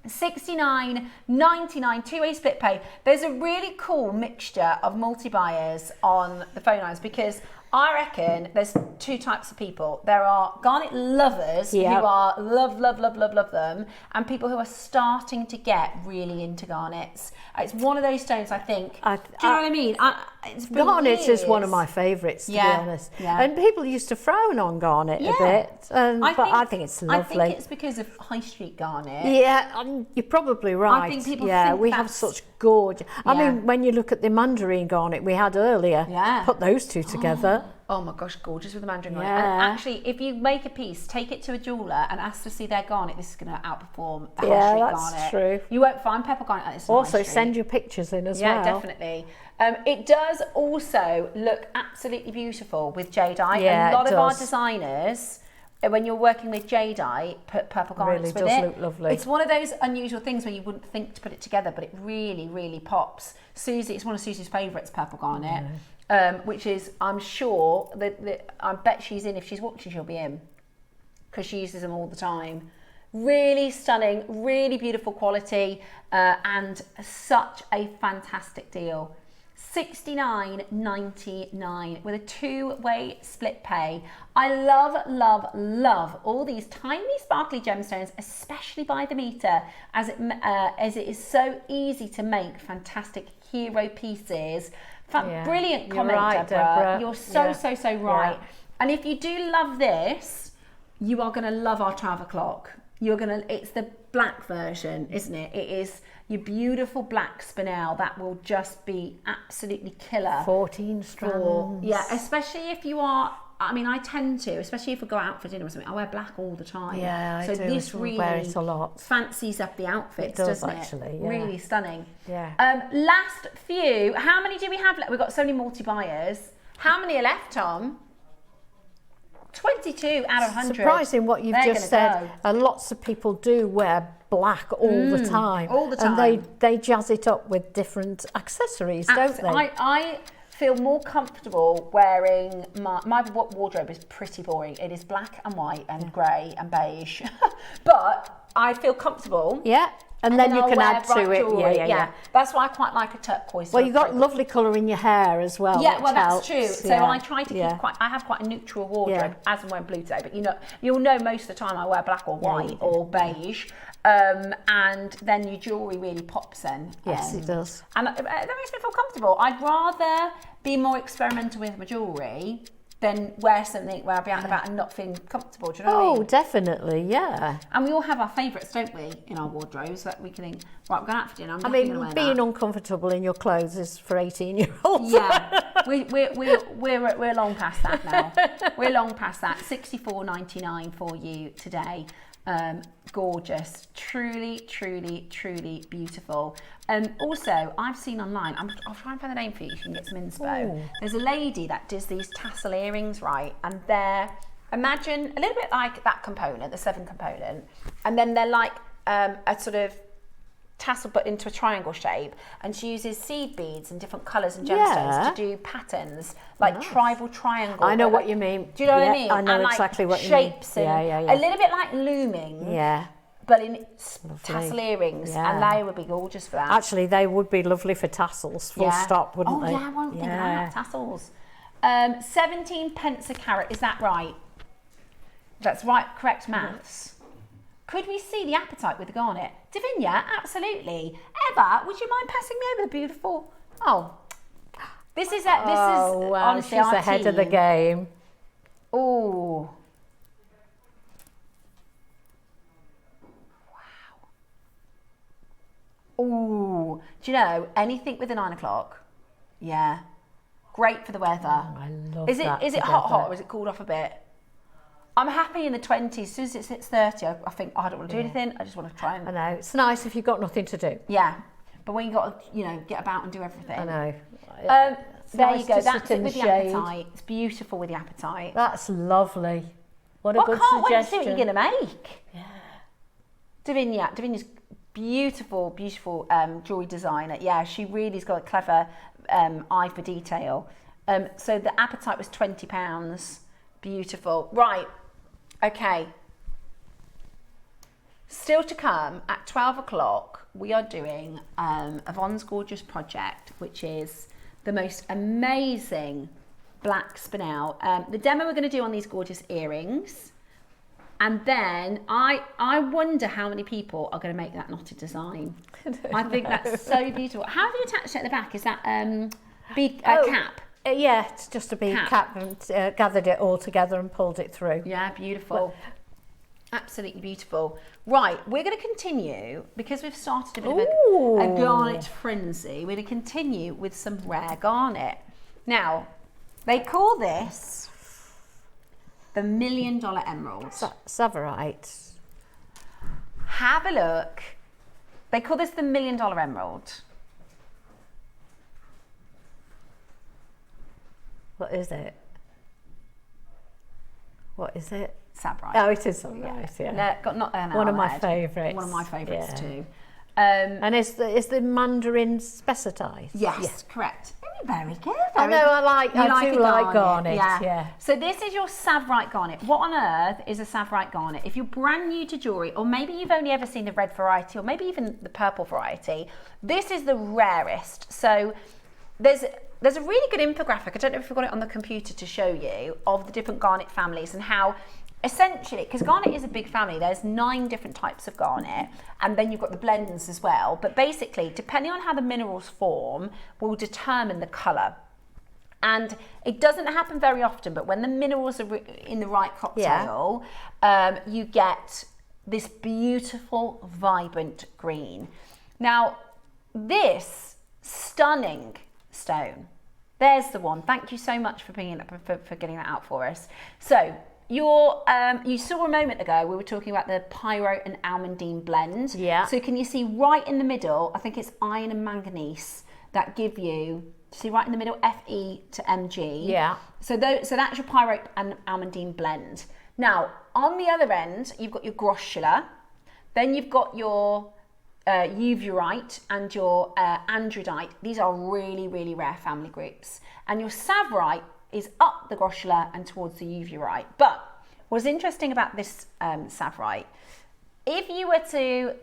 $69.99 two-way split pay. There's a really cool mixture of multi-buyers on the phone lines because I reckon there's two types of people. There are garnet lovers who are love them, and people who are starting to get really into garnets. It's one of those stones, I think. Do you know what I mean? Garnet is one of my favourites, to be honest. Yeah. And people used to frown on garnet a bit, but I think it's lovely. I think it's because of high street garnet. Yeah, you're probably right. I think people think we have such gorgeous. I mean, when you look at the mandarin garnet we had earlier, put those two together. Oh my gosh, gorgeous with the mandarin garnet. Yeah. And actually, if you make a piece, take it to a jeweller and ask to see their garnet. This is going to outperform the high street garnet. That's true. You won't find pepper garnet like this. Also, send your pictures in as well. Yeah, definitely. It does also look absolutely beautiful with jadeite. Yeah, a lot it of our does. designers, when you're working with jadeite, put purple garnets Really with does it. look lovely. It's one of those unusual things where you wouldn't think to put it together, but it really, really pops. Susie, it's one of Susie's favourites, purple garnet. Which is, I'm sure, I bet she's in, if she's watching, she'll be in, because she uses them all the time. Really stunning, really beautiful quality, and such a fantastic deal. $69.99 with a two-way split pay. I love all these tiny sparkly gemstones, especially by the meter, as it is so easy to make fantastic hero pieces. Brilliant comment, right, Deborah. You're so right. Yeah. And if you do love this, you are going to love our 12 o'clock. It's the black version, isn't it? It is your beautiful black spinel that will just be absolutely killer. 14 strands. Yeah, especially if you are, I mean, I tend to, especially if I go out for dinner or something, I wear black all the time. Yeah, I so do. this really wear it a lot. fancies up the outfits, It does, doesn't actually, it? yeah. Really stunning. Yeah. Last few. How many do we have left? We've got so many multi-buyers. How many are left, Tom? 22 out of 100. Surprising what you've just said. Lots of people do wear black all the time. All the time. And they jazz it up with different accessories, don't they? I feel more comfortable wearing my wardrobe is pretty boring. It is black and white and grey and beige. But I feel comfortable. Yeah. And then you I'll can wear add to bright it. jewellery. Yeah. That's why I quite like a turquoise. Well, you've got lovely colour in your hair as well. Yeah, which well, helps. that's true. So I try to keep I have quite a neutral wardrobe, as I'm wearing blue today. But you'll know most of the time I wear black or white or beige. And then your jewellery really pops then. Yes, it does. And that makes me feel comfortable. I'd rather be more experimental with my jewellery than wear something where I'll be out and about and not feeling comfortable. Do you know what I mean? Oh, definitely, yeah. And we all have our favourites, don't we, in our wardrobes that we can think, right, I'm going out for dinner. I mean, being uncomfortable in your clothes is for 18-year-olds. Yeah, we're long past that now. We're long past that. $64.99 for you today. Gorgeous, truly beautiful. Also, I've seen online, I'll try and find the name for you, you can get some inspo. Ooh. There's a lady that does these tassel earrings, right? And they're, imagine a little bit like that component, the 7 component, and then they're like a sort of tassel but into a triangle shape, and she uses seed beads and different colours and gemstones to do patterns like tribal triangle. I know what you mean. Do you know what I mean? I know and exactly like what you mean. Shapes and a little bit like looming. Yeah. But in tassel earrings, and they would be gorgeous for that. Actually, they would be lovely for tassels, full stop, wouldn't they? Oh yeah, I won't think about tassels. 17 pence a carat, is that right? That's right, correct maths. Could we see the appetite with the garnet? Davinia, absolutely. Eva, would you mind passing me over the beautiful? Oh, this is wow, honestly she's our ahead of team. the game. Oh. Wow. Ooh. Do you know anything with the 9 o'clock? Yeah. Great for the weather. I love Is that. it hot, or is it cooled off a bit? I'm happy in the 20s. As soon as it hits 30, I think, I don't want to do anything. I just want to try and... I know. It's nice if you've got nothing to do. Yeah. But when you've got to, get about and do everything. I know. There nice you go. to That's sit it in with the the shade. appetite. It's beautiful with the appetite. That's lovely. What a Well, good I can't wait to see suggestion. what you're going to make. Yeah. Davinia's beautiful, beautiful jewellery designer. Yeah, she really's got a clever eye for detail. So the appetite was £20. Beautiful. Right. Okay. Still to come at 12 o'clock, we are doing Yvonne's gorgeous project, which is the most amazing black spinel. The demo we're going to do on these gorgeous earrings. And then I wonder how many people are going to make that knotted design. I think that's so beautiful. How have you attached it at the back? Is that cap? Yeah, it's just a bead cap and gathered it all together and pulled it through. Yeah, beautiful. Absolutely beautiful. Right, we're going to continue, because we've started a bit of a garnet frenzy, we're going to continue with some rare garnet. Now, they call this the $1 Million Emerald. Savarite. Have a look. They call this the $1 Million Emerald. What is it? What is it? Savarite. Oh, it is Savarite, yeah. One of my favourites. One of my favourites too. And is the Mandarin specialised? Yes, correct. Very good. I know, I do like garnet. Yeah. So this is your Savarite garnet. What on earth is a Savarite garnet? If you're brand new to jewellery, or maybe you've only ever seen the red variety, or maybe even the purple variety, this is the rarest. So there's a really good infographic, I don't know if we've got it on the computer to show you, of the different garnet families and how essentially, because garnet is a big family, there's 9 different types of garnet, and then you've got the blends as well. But basically, depending on how the minerals form, will determine the colour. And it doesn't happen very often, but when the minerals are in the right cocktail, you get this beautiful, vibrant green. Now, this stunning stone, there's the one. Thank you so much for bringing for getting that out for us. So, you saw a moment ago we were talking about the pyro and almandine blend. Yeah. So can you see right in the middle? I think it's iron and manganese that give you. See right in the middle, Fe to Mg. Yeah. So that's your pyro and almandine blend. Now on the other end, you've got your groschula, then you've got your uvuarite and your andradite. These are really, really rare family groups, and your savarite is up the groschula and towards the uvuarite. But what's interesting about this savarite, if you were to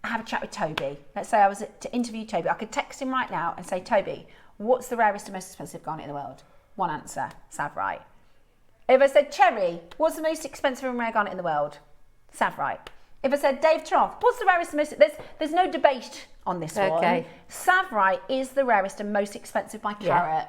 have a chat with Toby, let's say I was to interview Toby, I could text him right now and say, Toby, what's the rarest and most expensive garnet in the world? One answer, savarite. If I said, Cherry, what's the most expensive and rare garnet in the world? Savarite. If I said, Dave Troth, what's the rarest and most, there's no debate on this one. Savarite is the rarest and most expensive by carat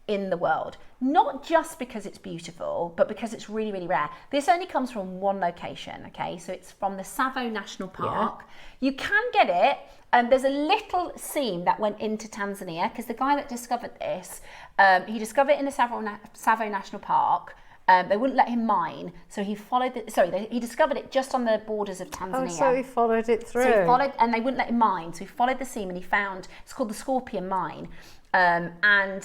in the world. Not just because it's beautiful, but because it's really, really rare. This only comes from one location, okay? So it's from the Tsavo National Park. You can get it, and there's a little seam that went into Tanzania, because the guy that discovered this, he discovered it in the Tsavo National Park. They wouldn't let him mine, so he followed he discovered it just on the borders of Tanzania. Oh, so he followed it through. So he followed, and they wouldn't let him mine, so he followed the seam and he found, it's called the Scorpion Mine. And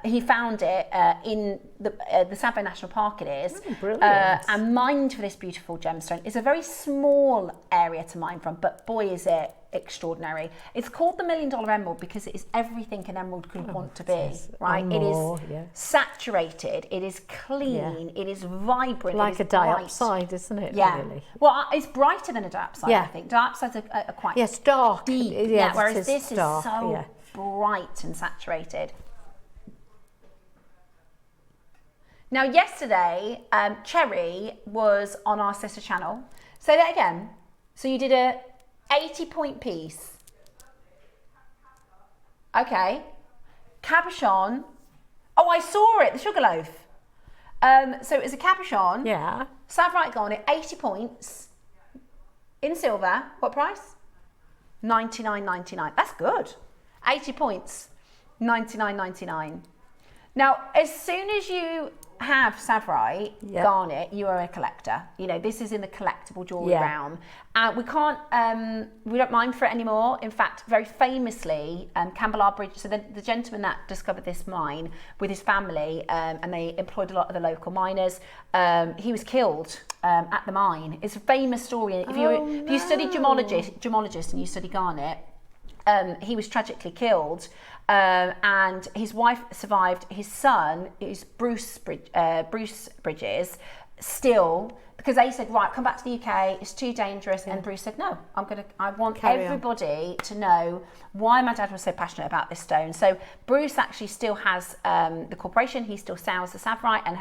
he found it in the Tsavo National Park, it is. Oh, brilliant. And mined for this beautiful gemstone. It's a very small area to mine from, but boy is it extraordinary. It's called the $1 Million Emerald because it is everything an emerald could want to be, right? It is saturated, it is clean, it is vibrant. Like a diopside, isn't it? Yeah. Really? Well, it's brighter than a diopside, I think. Diopsides are quite dark. Deep. Yes, whereas this dark, is so bright and saturated. Now, yesterday, Cherry was on our sister channel. Say that again. So you did a 80-point piece. Okay. Cabochon. Oh, I saw it, the sugar loaf. So it was a cabochon. Yeah. Savarite garnet, 80 points. In silver. What price? $99.99. That's good. 80 points, $99.99. Now, as soon as you have Savrite garnet, you are a collector. You know, this is in the collectible jewellery realm. We don't mine for it anymore. In fact, very famously, Campbell Bridge, so the gentleman that discovered this mine with his family, and they employed a lot of the local miners, he was killed at the mine. It's a famous story. If you study gemologist and you study garnet, he was tragically killed, and his wife survived. His son is Bruce Bridges, still, because they said, right, come back to the UK, it's too dangerous. And Bruce said, no, I want everybody to know why my dad was so passionate about this stone. So Bruce actually still has the corporation, he still sells the Savrite, and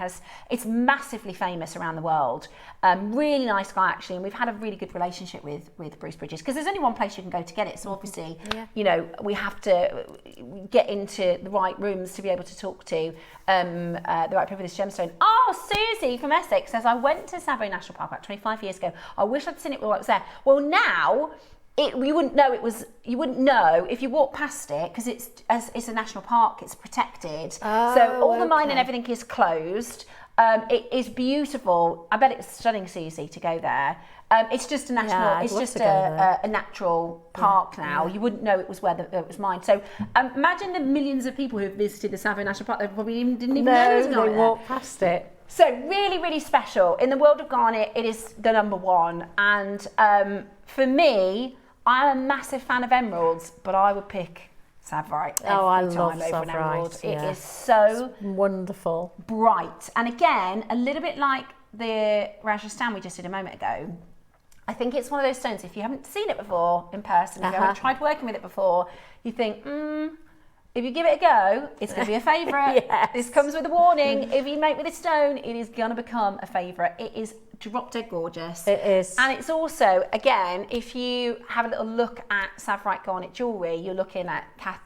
it's massively famous around the world. Really nice guy, actually, and we've had a really good relationship with Bruce Bridges, because there's only one place you can go to get it. So obviously, you know, we have to get into the right rooms to be able to talk to the right people with this gemstone. Oh, Susie from Essex says, I went to Savoy National Park about 25 years ago. I wish I'd seen it while I was there. Well, now you wouldn't know you wouldn't know if you walk past it, because it's a national park, it's protected. So all the mine and everything is closed. It is beautiful. I bet it's stunning, Susie, to go there. It's just a national. It's just a natural park now. You wouldn't know it was where it was mined. So imagine the millions of people who have visited the Savoy National Park. They probably didn't even know it was they walked past it. So really, really special. In the world of garnet, it is the #1. And for me, I'm a massive fan of emeralds, but I would pick Savrite every time over an emerald. It is so wonderful, bright, and again, a little bit like the Rajasthan we just did a moment ago. I think it's one of those stones, if you haven't seen it before in person, if you haven't tried working with it before, you think, if you give it a go, it's going to be a favourite. This comes with a warning. If you make with this stone, it is going to become a favourite. It is drop dead gorgeous. It is. And it's also, again, if you have a little look at Savrite garnet jewellery, you're looking at Cat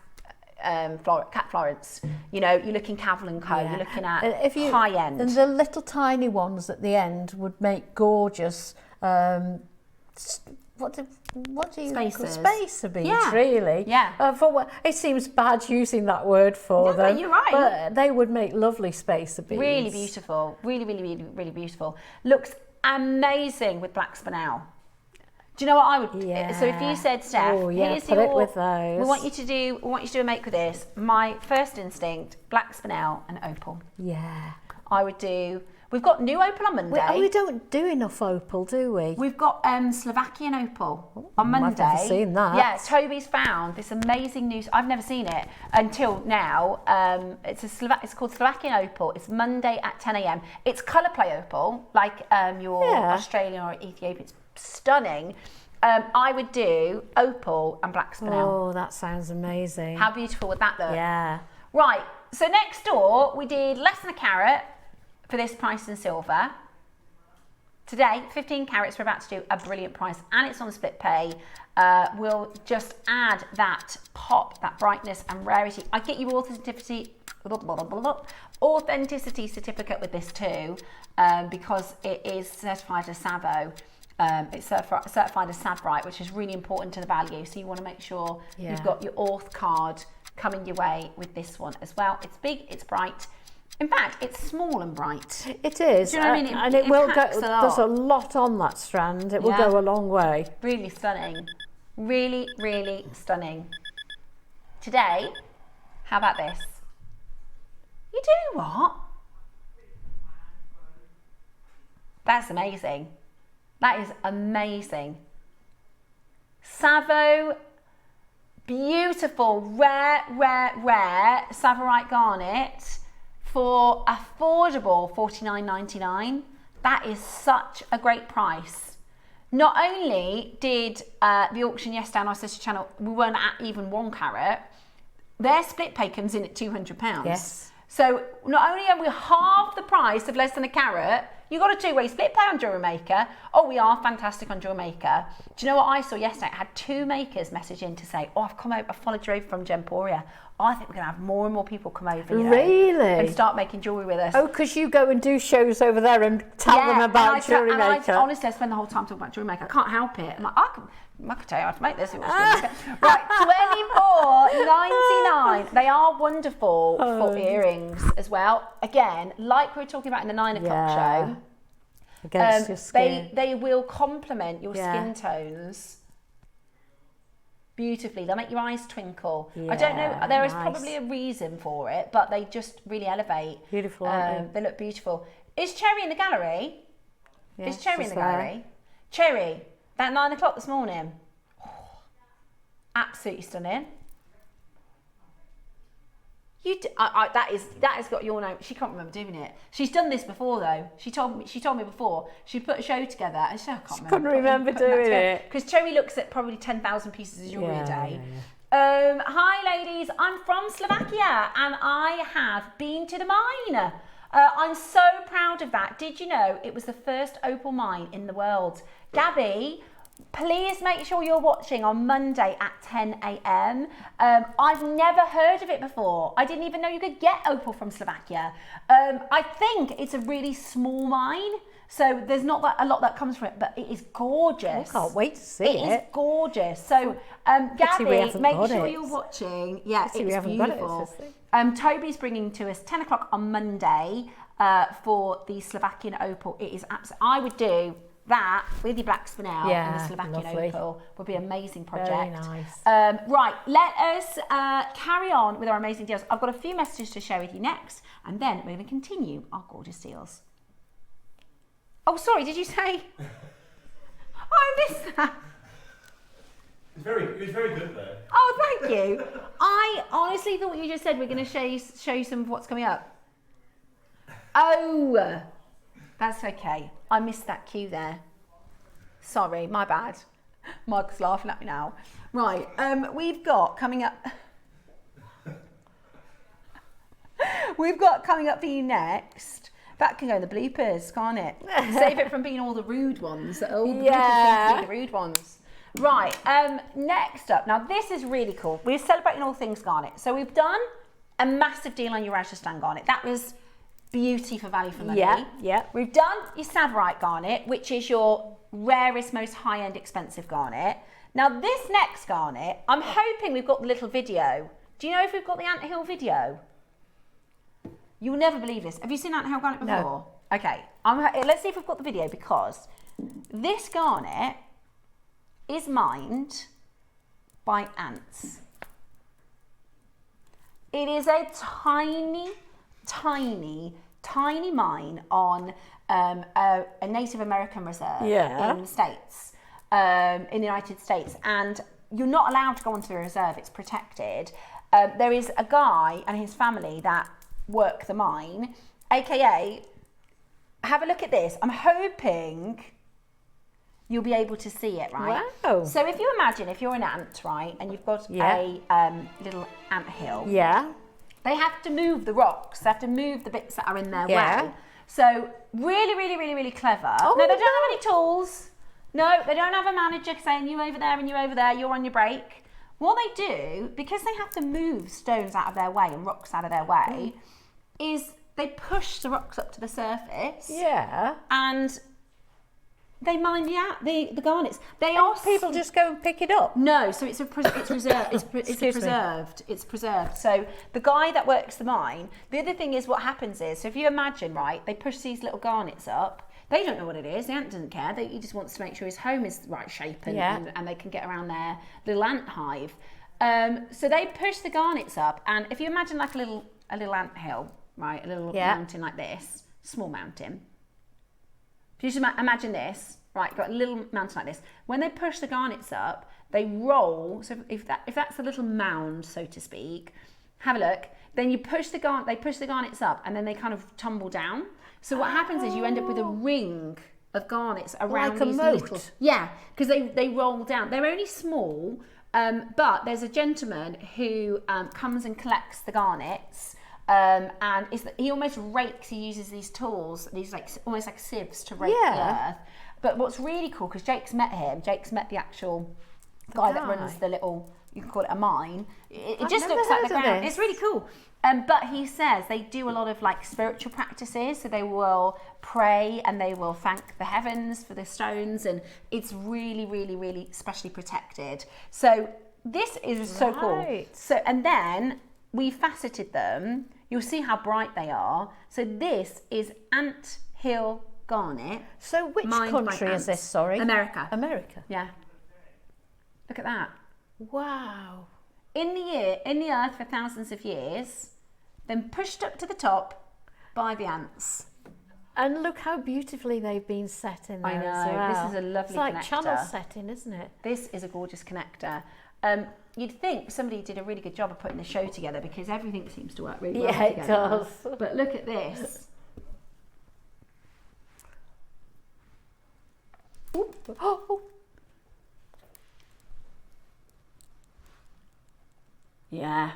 Florence, you know, you're looking Cavell & Co, you're looking at high end. And the little tiny ones at the end would make gorgeous, what do you call spacer beads, really? It seems bad using that word for them. You're right. But they would make lovely spacer beads. Really beautiful. Really, really, really, really beautiful. Looks amazing with black spinel. Do you know what I would? So if you said, Steph, here's put it with those. We want you to do a make with this. My first instinct, black spinel and opal. Yeah. I would do. We've got new opal on Monday. We don't do enough opal, do we? We've got Slovakian opal on Monday. I've never seen that. Yeah, Toby's found this amazing news. I've never seen it until now. It's called Slovakian opal. It's Monday at 10 a.m. It's colour play opal, like your Australian or Ethiopian. It's stunning. I would do opal and black spinel. Oh, that sounds amazing. How beautiful would that look? Yeah. Right, so next door we did less than a carat for this price in silver. Today, 15 carats, we're about to do a brilliant price, and it's on split pay. We'll just add that pop, that brightness and rarity. I get you authenticity certificate with this too, because it is certified as Savo. It's certified as Savrite, which is really important to the value. So you want to make sure you've got your auth card coming your way with this one as well. It's big, it's bright. In fact, it's small and bright. It is. Do you know what I mean? And it will go. There's a lot on that strand. It will go a long way. Really stunning. Really, really stunning. Today, how about this? You do what? That's amazing. That is amazing. Savo, beautiful, rare Savrite garnet for affordable $49.99. That is such a great price. Not only did the auction yesterday on our sister channel, we weren't at even 1 carat, their split pay comes in at £200. Yes. So not only are we half the price of less than a carat, you got a 2-way split pay on JewelleryMaker. Oh, we are fantastic on JewelleryMaker. Do you know what I saw yesterday? I had 2 makers message in to say, oh, I've come over, I followed you over from Gemporia. Oh, I think we're going to have more and more people come over, you know, really? And start making jewellery with us. Oh, because you go and do shows over there and tell them about JewelleryMaker. Honestly, I spend the whole time talking about JewelleryMaker. I can't help it. I'm like, I could tell you how to make this. Right, $24.99. They are wonderful for earrings as well. Again, like we were talking about in the 9 o'clock show. Against your skin. They will complement your skin tones beautifully. They'll make your eyes twinkle. I don't know, there is probably a reason for it, but they just really elevate. Beautiful, aren't they look beautiful. Is Cherry in the gallery? Yeah, is Cherry in the she's gallery? Cherry, about 9 o'clock this morning. Oh, absolutely stunning. That has got your name. She can't remember doing it. She's done this before though. She told me before. She put a show together and she said, I couldn't remember doing it. Because Cherry looks at probably 10,000 pieces of jewellery a day. Hi ladies, I'm from Slovakia and I have been to the mine. I'm so proud of that. Did you know it was the first opal mine in the world? Gabby, please make sure you're watching on Monday at 10 a.m. I've never heard of it before. I didn't even know you could get opal from Slovakia. I think it's a really small mine, so there's not a lot that comes from it, but it is gorgeous. I can't wait to see it. It is gorgeous. So, Gabby, make sure you're watching. Yeah, it's beautiful. Toby's bringing to us 10 o'clock on Monday for the Slovakian opal. It is absolutely, I would do that with your black spinel and the Slovakian opal would be an amazing project. Very nice. Right, let us carry on with our amazing deals. I've got a few messages to share with you next, and then we're going to continue our gorgeous deals. Oh, sorry, did you say? Oh, I missed that. It was very good though. Oh, thank you. I honestly thought you just said we're going to show you some of what's coming up. Oh, that's okay. I missed that cue there. Sorry, my bad. Mike's laughing at me now. Right, we've got coming up. We've got coming up for you next. That can go in the bloopers, can't it? Save it from being all the rude ones. All the bloopers be the rude ones. Right, next up. Now this is really cool. We're celebrating all things garnet. So we've done a massive deal on your Garnet Strand garnet. That was beauty for value for money. Yeah. We've done your Savorite garnet, which is your rarest, most high-end expensive garnet. Now this next garnet, I'm hoping we've got the little video. Do you know if we've got the anthill video? You'll never believe this. Have you seen anthill garnet before? No. Okay, let's see if we've got the video, because this garnet is mined by ants. It is a tiny, tiny, tiny mine on a Native American reserve in the States, in the United States, and you're not allowed to go onto the reserve, it's protected. There is a guy and his family that work the mine, aka, have a look at this. I'm hoping you'll be able to see it, right? Wow. So if you imagine, if you're an ant, right, and you've got a little ant hill. Yeah. They have to move the rocks. They have to move the bits that are in their way. So really, really, really, really clever. Oh, no, they don't have any tools. No, they don't have a manager saying you over there and you over there, you're on your break. What they do, because they have to move stones out of their way and rocks out of their way, is they push the rocks up to the surface. Yeah. And they mine the garnets. People just go and pick it up. No, so it's reserved. It's preserved. It's preserved. So the guy that works the mine. The other thing is, what happens is, so if you imagine, right, they push these little garnets up. They don't know what it is. The ant doesn't care. He just wants to make sure his home is the right shape and they can get around their little ant hive. So they push the garnets up, and if you imagine like a little ant hill, right, a little mountain like this, small mountain. If you just imagine this, right, got a little mountain like this. When they push the garnets up, they roll. So if that's a little mound, so to speak, have a look. Then you push they push the garnets up, and then they kind of tumble down. So what happens is you end up with a ring of garnets around like these a moat. little. Yeah, because they roll down. They're only small, but there's a gentleman who comes and collects the garnets. And he almost rakes. He uses these tools, these almost like sieves to rake the earth. But what's really cool, because Jake's met him. Jake's met the actual guy that runs the little you can call it a mine. It I've just never looks like the heard of ground. this. It's really cool. But he says they do a lot of like spiritual practices, so they will pray and they will thank the heavens for the stones, and it's really, really, really specially protected. So this is so cool. Right. So, and then we faceted them. You'll see how bright they are. So this is ant hill garnet. So which mined by country is ants. this, sorry? America. America. Yeah. Look at that. Wow. In the earth for thousands of years, then pushed up to the top by the ants. And look how beautifully they've been set in there I know, as well. this is a lovely It's like connector. channel setting, isn't it? This is a gorgeous connector. You'd think somebody did a really good job of putting the show together because everything seems to work really well Yeah, it together. does. But look at this. Ooh. Oh. Yeah.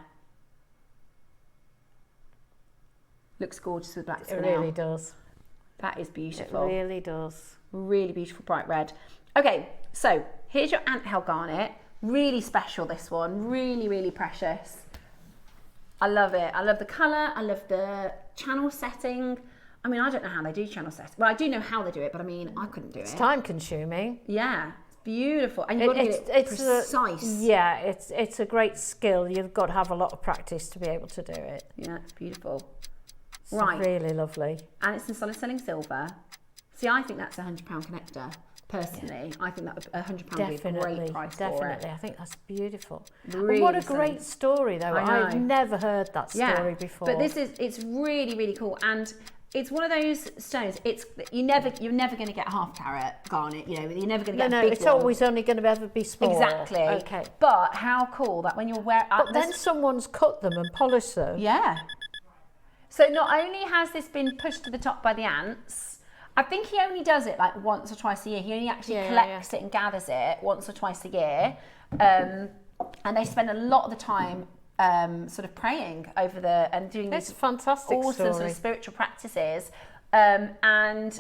Looks gorgeous with black It spinel. really does. That is It beautiful. really does. Really beautiful bright red. Okay, so here's your anthill garnet. Really special, this one. Really, really precious. I love it. I love the colour. I love the channel setting. I mean, I don't know how they do channel setting. Well, I do know how they do it, but I mean, I couldn't do it. It's time consuming. Yeah, it's beautiful. And you've got to get it precise. Yeah, it's a great skill. You've got to have a lot of practice to be able to do it. Yeah, it's beautiful. It's Right. really lovely. And it's in solid selling silver. See, I think that's a £100 connector. Personally, I think that £100 would be a great price for it. Definitely. I think that's beautiful. Really And what a stunning. great story, though. I know. I've never heard that story before. But it's really, really cool. And it's one of those stones, you're never going to get a half carat garnet, you know, you're never going to get a big it's one. always only going to ever be small. Exactly. Okay. But how cool that when you're wearing... But then someone's cut them and polished them. Yeah. So not only has this been pushed to the top by the ants, I think he only does it like once or twice a year. He only actually collects it and gathers it once or twice a year. And they spend a lot of the time sort of praying over and doing It's these a fantastic awesome sort story. of spiritual practices. One of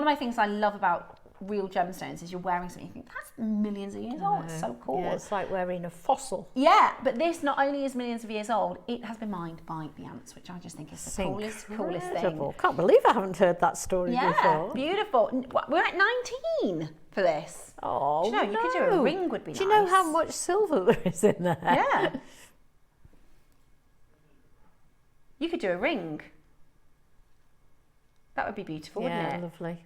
my things I love about real gemstones is you're wearing something you think that's millions of years old. It's so cool. Yeah, it's like wearing a fossil. Yeah, but this not only is millions of years old, it has been mined by the ants, which I just think is the coolest thing. Incredible. Can't believe I haven't heard that story Yeah, before. beautiful. We're at 19 for this. Oh, Do you know, you could do a ring would be nice. Do you know how much silver there is in there? Yeah. You could do a ring. That would be beautiful, wouldn't Yeah, it? lovely.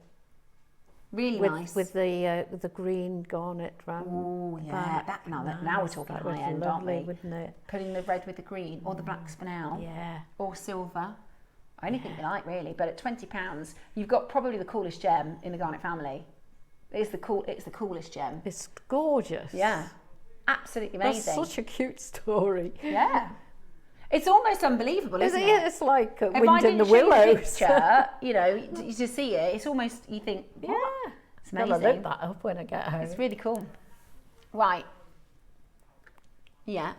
Really With nice. with the green garnet round. Oh yeah, now we're talking That would high be end, aren't lovely, we? wouldn't it? Putting the red with the green or the black spinel. Yeah. Or silver. Anything you like, really. But at £20, you've got probably the coolest gem in the garnet family. It's the coolest gem. It's gorgeous. Yeah, absolutely amazing. That's such a cute story. Yeah, it's almost unbelievable, isn't it? Yeah, it's like If I Wind in didn't the show you the Willows. picture, you know, you just see it. It's almost you think, Yeah. what? It's I'll amazing. look that up when I get home. It's really cool. Right. Yeah.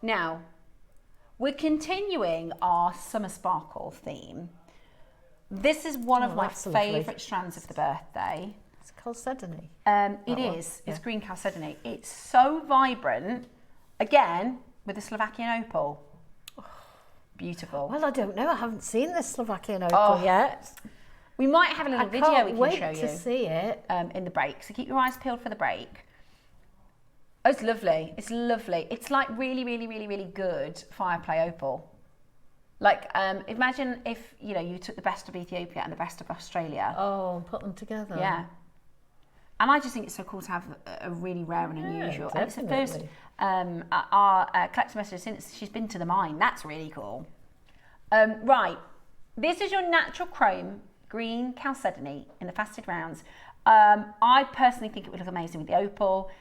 Now, we're continuing our summer sparkle theme. This is one of my that's lovely. favourite strands of the birthday. It's chalcedony. It is. It's green chalcedony. It's so vibrant. Again, with the Slovakian opal. Beautiful. Well, I don't know. I haven't seen this Slovakian opal yet. We might have a little I video can't we can wait show you to see it. in the break. So keep your eyes peeled for the break. Oh, it's lovely. It's lovely. It's like really, really, really, really good fireplay opal. Like, imagine if, you know, you took the best of Ethiopia and the best of Australia. Oh, and put them together. Yeah. And I just think it's so cool to have a really rare and unusual. And it's the first, our collector messenger since she's been to the mine. That's really cool. Right. This is your natural chrome green chalcedony in the faceted rounds. I personally think it would look amazing with the opal,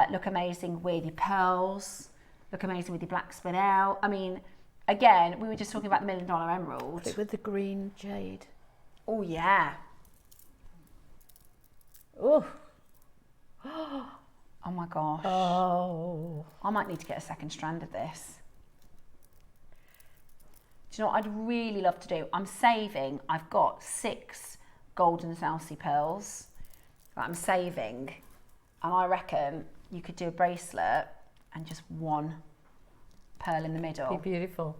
look amazing with your pearls, look amazing with your black spinel. I mean, again, we were just talking about the $1 million emerald. Put it with the green jade. Oh, yeah. Oh. Oh, my gosh. Oh. I might need to get a second strand of this. Do you know what I'd really love to do? I'm saving. I've got 6 golden Zalcy pearls that I'm saving. And I reckon you could do a bracelet and just one pearl in the middle. Be beautiful.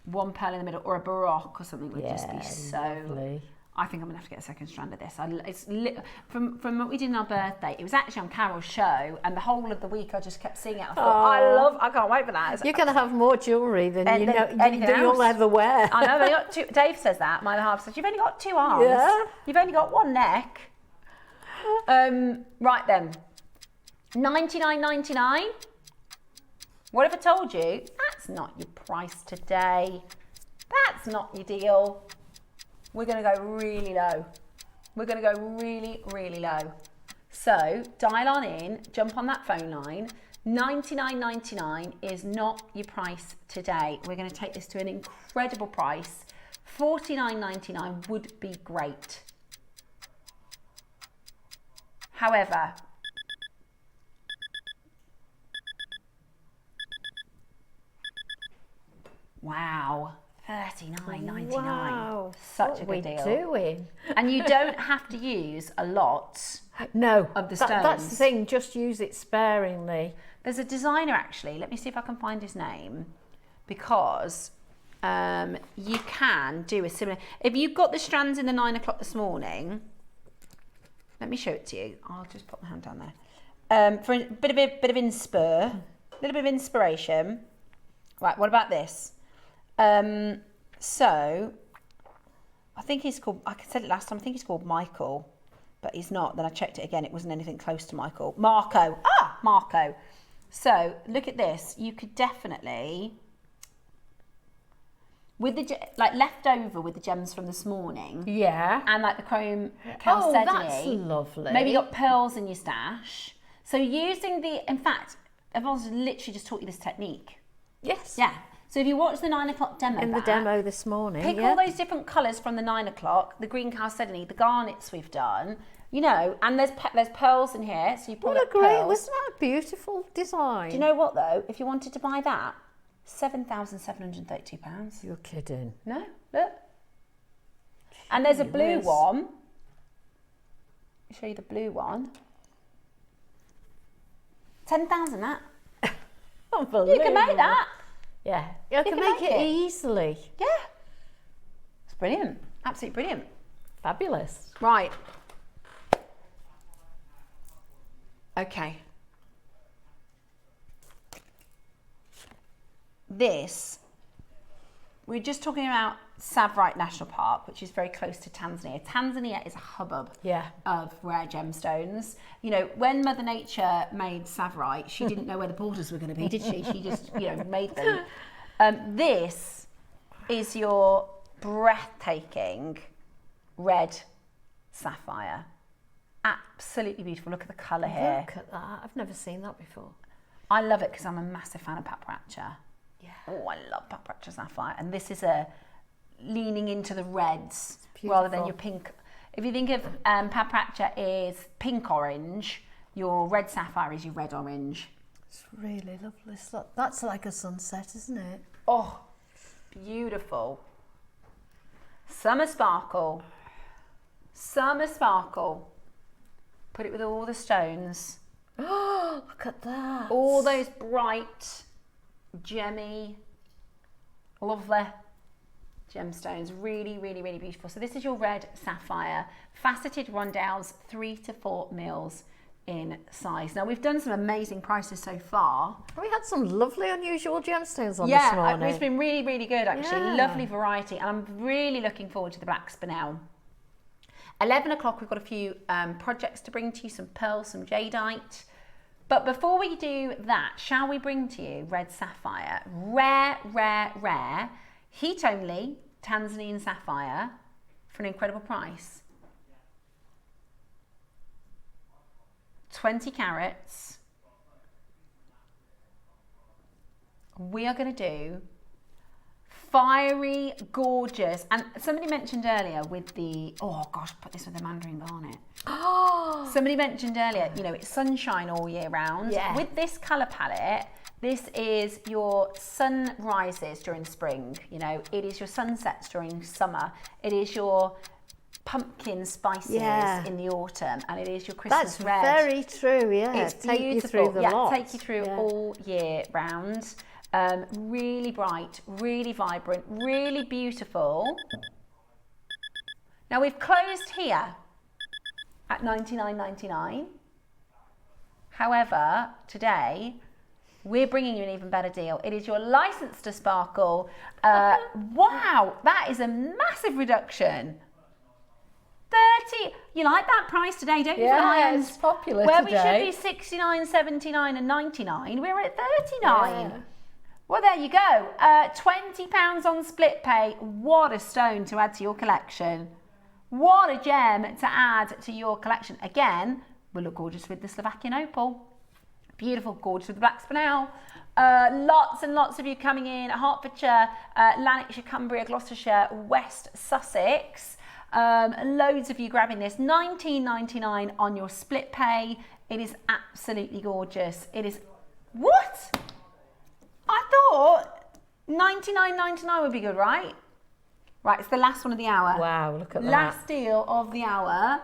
One pearl in the middle, or a baroque or something would just be so lovely. I think I'm gonna have to get a second strand of this. From what we did on our birthday, it was actually on Carol's show, and the whole of the week I just kept seeing it. I thought, I can't wait for that. You're going to have more jewellery than anything you'll else. ever wear. I know, I've only got two. Dave says that. My other half says, you've only got two arms. Yeah. You've only got one neck. Right then, $99.99. What have I told you? That's not your price today. That's not your deal. We're going to go really low. We're going to go really, really low. So dial on in, jump on that phone line. $99.99 is not your price today. We're going to take this to an incredible price. $49.99 would be great. However, wow, $39.99. Wow, such a what good are deal. we doing? And you don't have to use a lot No, of the stones. that's the thing, just use it sparingly. There's a designer actually, let me see if I can find his name, because you can do a similar, if you've got the strands in the 9 o'clock this morning, let me show it to you. I'll just put my hand down there. For a bit of little bit of inspiration. Right, what about this? So, I think he's called, I said it last time, I think he's called Michael, but he's not. Then I checked it again, it wasn't anything close to Michael. Marco, Marco. So, look at this. You could definitely, with the, like left over with the gems from this morning. Yeah. And like the chrome chalcedony. Oh, that's lovely. Maybe you got pearls in your stash. So using in fact, Yvonne's literally just taught you this technique. Yes. Yeah. So if you watch the 9 o'clock demo In the demo this morning. pick all those different colours from the 9 o'clock, the green chalcedony, the garnets we've done, you know, and there's pearls in here. So you pull What a up great, pearls. wasn't that a beautiful design? Do you know what though? If you wanted to buy that, £7,732. You're kidding. No, look. And there's a blue whiz. one. I'll show you the blue one. 10,000 that. Unbelievable. You can make that. Yeah. You can make it easily. Yeah. It's brilliant. Absolutely brilliant. Fabulous. Right. Okay. This, we're just talking about Savrite National Park, which is very close to Tanzania. Tanzania is a hubbub of rare gemstones. You know, when Mother Nature made Savrite, she didn't know where the borders were going to be, did she? She just, you know, made them. This is your breathtaking red sapphire. Absolutely beautiful. Look at the colour here. Look at that. I've never seen that before. I love it because I'm a massive fan of paprika. Yeah. Oh, I love paprika sapphire. And this is a leaning into the reds rather than your pink. If you think of paprika is pink orange, your red sapphire is your red orange. It's really lovely. That's like a sunset, isn't it? Oh, beautiful. Summer sparkle. Summer sparkle. Put it with all the stones. Oh, look at that. All those bright, gemmy, lovely gemstones. Really, really, really beautiful. So this is your red sapphire. Faceted rondelles, 3 to 4 mils in size. Now we've done some amazing prices so far. We had some lovely unusual gemstones on this Yeah, morning. it's been really, really good actually. Yeah. Lovely variety. And I'm really looking forward to the black spinel. 11 o'clock, we've got a few projects to bring to you, some pearls, some jadeite. But before we do that, shall we bring to you red sapphire? Rare, rare, rare, heat only, Tanzanian sapphire for an incredible price. 20 carats. We are going to do fiery, gorgeous, and somebody mentioned earlier with the, oh gosh, put this with the mandarin garnet. Oh! Somebody mentioned earlier, you know, it's sunshine all year round. Yeah. With this colour palette, this is your sunrises during spring, you know, it is your sunsets during summer, it is your pumpkin spices in the autumn, and it is your Christmas That's red. very true, yeah. It's take beautiful. you through the lot. Take you through all year round. Really bright, really vibrant, really beautiful. Now we've closed here at $99.99. However, today we're bringing you an even better deal. It is your license to sparkle. Wow, that is a massive reduction. 30. You like that price today, don't you? Yeah, it's popular Where today. we should be 69, 79 and 99, we're at 39. Yeah. Well, there you go. £20 on split pay. What a stone to add to your collection. What a gem to add to your collection. Again, will look gorgeous with the Slovakian opal. Beautiful, gorgeous with the black spinel. Lots and lots of you coming in. Hertfordshire, Lanarkshire, Cumbria, Gloucestershire, West Sussex. Loads of you grabbing this. $19.99 on your split pay. It is absolutely gorgeous. It is... What? I thought $99.99 would be good, right? Right, it's the last one of the hour. Wow, look at that. Last deal of the hour.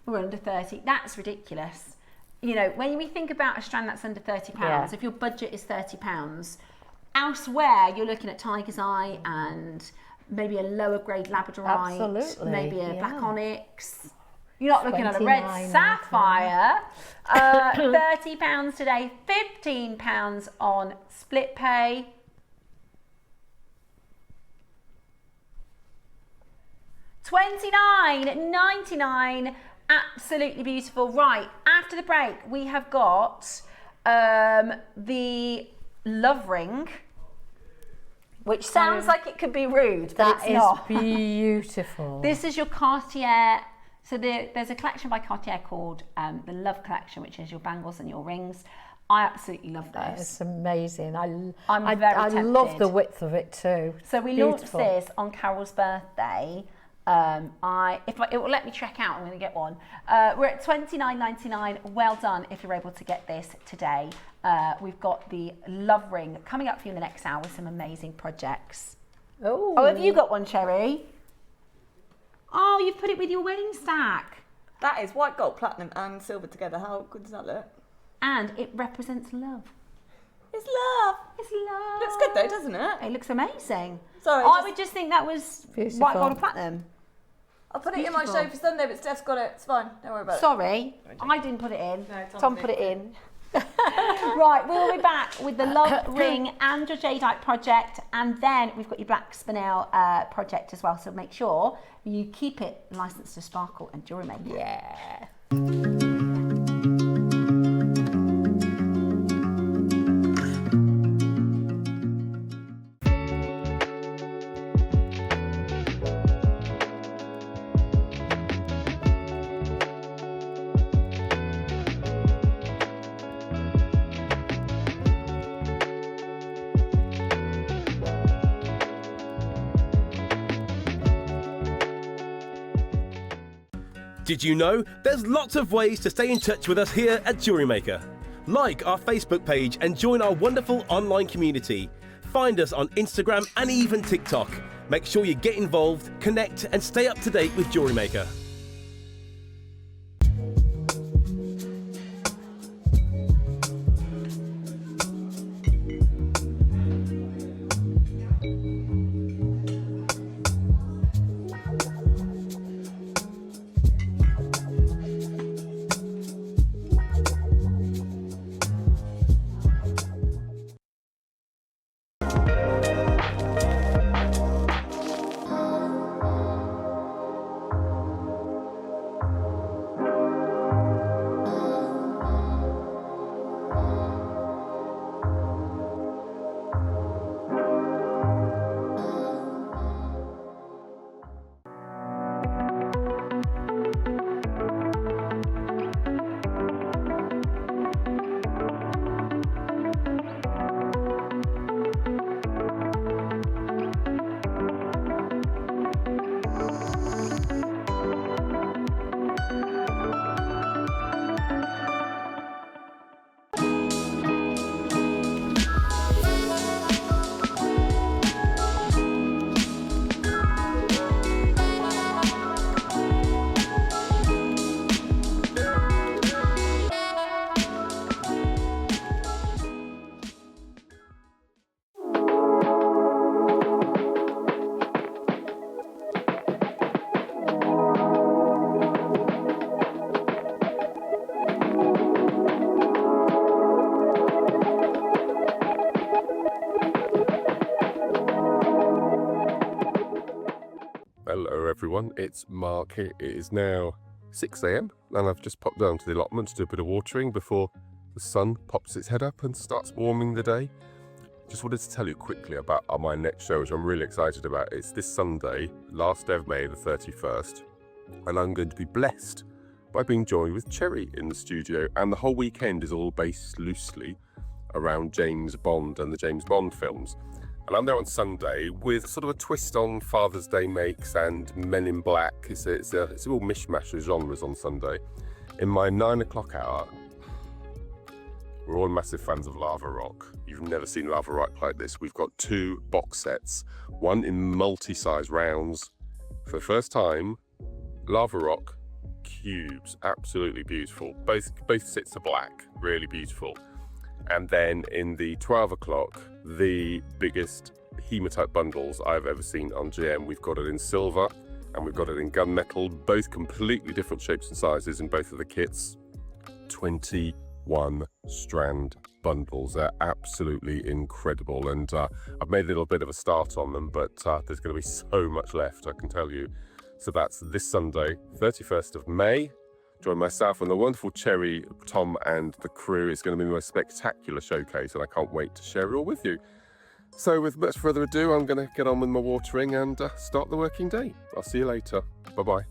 We're under 30. That's ridiculous. You know, when we think about a strand that's under £30, if your budget is £30, elsewhere you're looking at tiger's eye and maybe a lower grade labradorite, Absolutely, maybe a yeah. black onyx. You're not looking at a red sapphire. £30 today, £15 on split pay. $29.99. Absolutely beautiful. Right, after the break, we have got the love ring, which sounds like it could be rude, but it's not. That is beautiful. This is your Cartier. So there's a collection by Cartier called the Love Collection, which is your bangles and your rings. I absolutely love this. It's amazing. I very love the tempted. width of it too. So we launched this on Carol's birthday. If it will let me check out, I'm going to get one. We're at $29.99. Well done if you're able to get this today. We've got the love ring coming up for you in the next hour with some amazing projects. Oh, have you got one, Cherry? Oh, you've put it with your wedding stack. That is white gold, platinum and silver together. How good does that look? And it represents love. It's love. It's love. Looks good though, doesn't it? It looks amazing. Sorry, I would just think that was Beautiful. white gold or platinum. I'll put it in my show for Sunday, but Steph's got it. It's fine. Don't worry about it. Sorry, I didn't put it in. No, Tom put it in. Right, we'll be back with the love ring and your jadeite project, and then we've got your black spinel project as well. So make sure you keep it licensed to sparkle and JewelleryMaker. Yeah. Did you know there's lots of ways to stay in touch with us here at JewelleryMaker? Like our Facebook page and join our wonderful online community. Find us on Instagram and even TikTok. Make sure you get involved, connect and stay up to date with JewelleryMaker. Hello everyone, it's Mark here. It is now 6 AM and I've just popped down to the allotment to do a bit of watering before the sun pops its head up and starts warming the day. Just wanted to tell you quickly about my next show, which I'm really excited about. It's this Sunday, last day of May the 31st, and I'm going to be blessed by being joined with Cherry in the studio, and the whole weekend is all based loosely around James Bond and the James Bond films. And I'm there on Sunday with sort of a twist on Father's Day makes and Men in Black. It's a real mishmash of genres on Sunday. In my 9 o'clock hour, we're all massive fans of Lava Rock. You've never seen Lava Rock like this. We've got 2 box sets, one in multi-size rounds. For the first time, Lava Rock cubes, absolutely beautiful. Both sets are black, really beautiful. And then in the 12 o'clock, the biggest hematite bundles I've ever seen on GM. We've got it in silver and we've got it in gunmetal, both completely different shapes and sizes in both of the kits. 21 strand bundles. They're absolutely incredible, and I've made a little bit of a start on them, but there's going to be so much left, I can tell you. So that's this Sunday, 31st of May. Join myself and the wonderful Cherry, Tom and the crew. It's going to be the most spectacular showcase and I can't wait to share it all with you. So with much further ado, I'm going to get on with my watering and start the working day. I'll see you later. Bye-bye.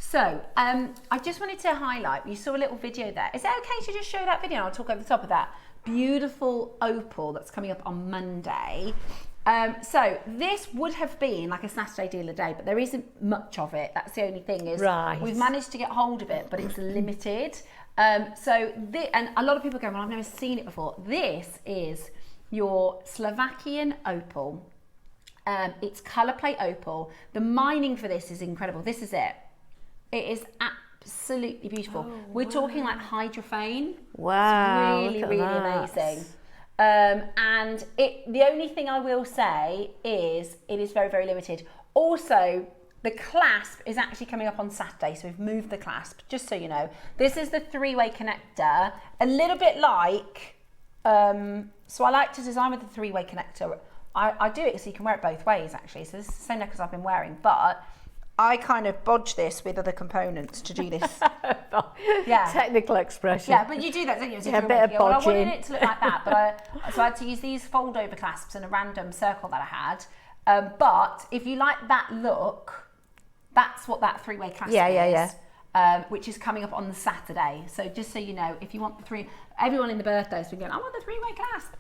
So, I just wanted to highlight, you saw a little video there. Is it okay to just show that video and I'll talk over the top of that? Beautiful opal that's coming up on Monday. So this would have been like a Saturday deal a day, but there isn't much of it. That's the only thing is we've managed to get hold of it, but it's limited. And a lot of people go, well, I've never seen it before. This is your Slovakian opal. It's colour plate opal. The mining for this is incredible. This is it. It is absolutely beautiful. We're talking like hydrophane. Wow, it's really amazing. And the only thing I will say is it is very, very limited. Also, the clasp is actually coming up on Saturday, so we've moved the clasp, just so you know. This is the 3-way connector, a little bit like, so I like to design with the 3-way connector. I do it so you can wear it both ways actually, so this is the same necklace I've been wearing, but I kind of bodge this with other components to do this. Yeah. Technical expression. Yeah, but you do that, don't you? Yeah, a bit of bodging. Well, I wanted it to look like that, but so I had to use these fold over clasps and a random circle that I had. But if you like that look, that's what that 3-way clasp is. Which is coming up on the Saturday. So just so you know, if you want the everyone in the birthdays has been going, I want the 3-way clasp.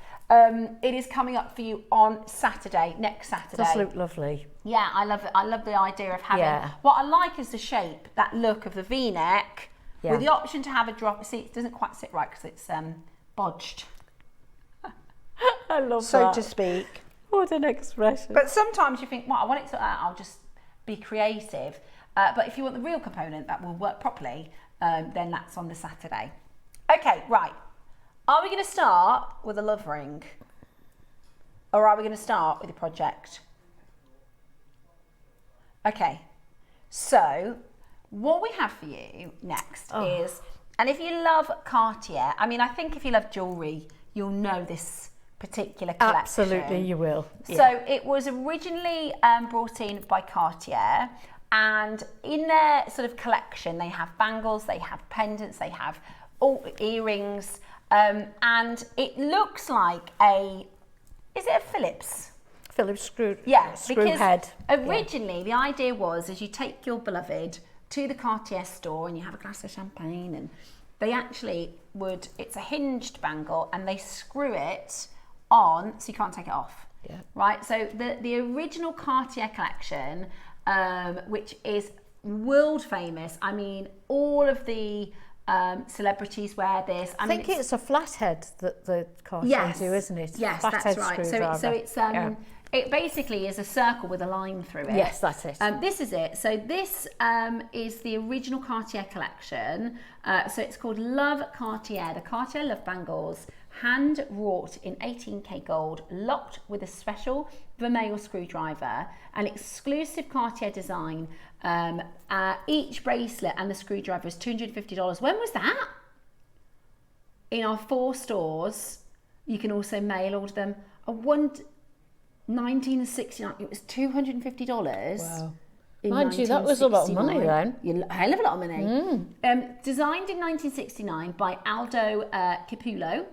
It is coming up for you on Saturday, next Saturday. Does look lovely. Yeah, I love it. I love the idea of having, what I like is the shape, that look of the V-neck, with the option to have a drop. See, it doesn't quite sit right because it's bodged. I love that. So to speak. What an expression. But sometimes you think, well, I want it to, I'll just be creative. But if you want the real component that will work properly, then that's on the Saturday. Okay, right. Are we going to start with a love ring? Or are we going to start with a project? Okay, so what we have for you next is, and if you love Cartier, I mean, I think if you love jewellery, you'll know this particular collection. Absolutely, you will. So it was originally brought in by Cartier, and in their sort of collection, they have bangles, they have pendants, they have earrings, and it looks like is it a Phillips? Phillips screw, screw head. Originally, the idea was as you take your beloved to the Cartier store and you have a glass of champagne, and they actually it's a hinged bangle and they screw it on so you can't take it off. Yeah. Right? So the original Cartier collection, which is world famous, I mean, all of the celebrities wear this. I think it's a flathead that the Cartier do, isn't it? Yes, flathead that's right. So it's It basically is a circle with a line through it. Yes, that's it. This is it. So this is the original Cartier collection. So it's called Love Cartier, the Cartier Love Bangles, hand wrought in 18K gold, locked with a special vermeil screwdriver, an exclusive Cartier design. Each bracelet and the screwdriver is $250. When was that? In our 4 stores. You can also mail order them. 1969, it was $250. Wow. Mind you, that was a lot of money then. A hell of a lot of money. Designed in 1969 by Aldo Capullo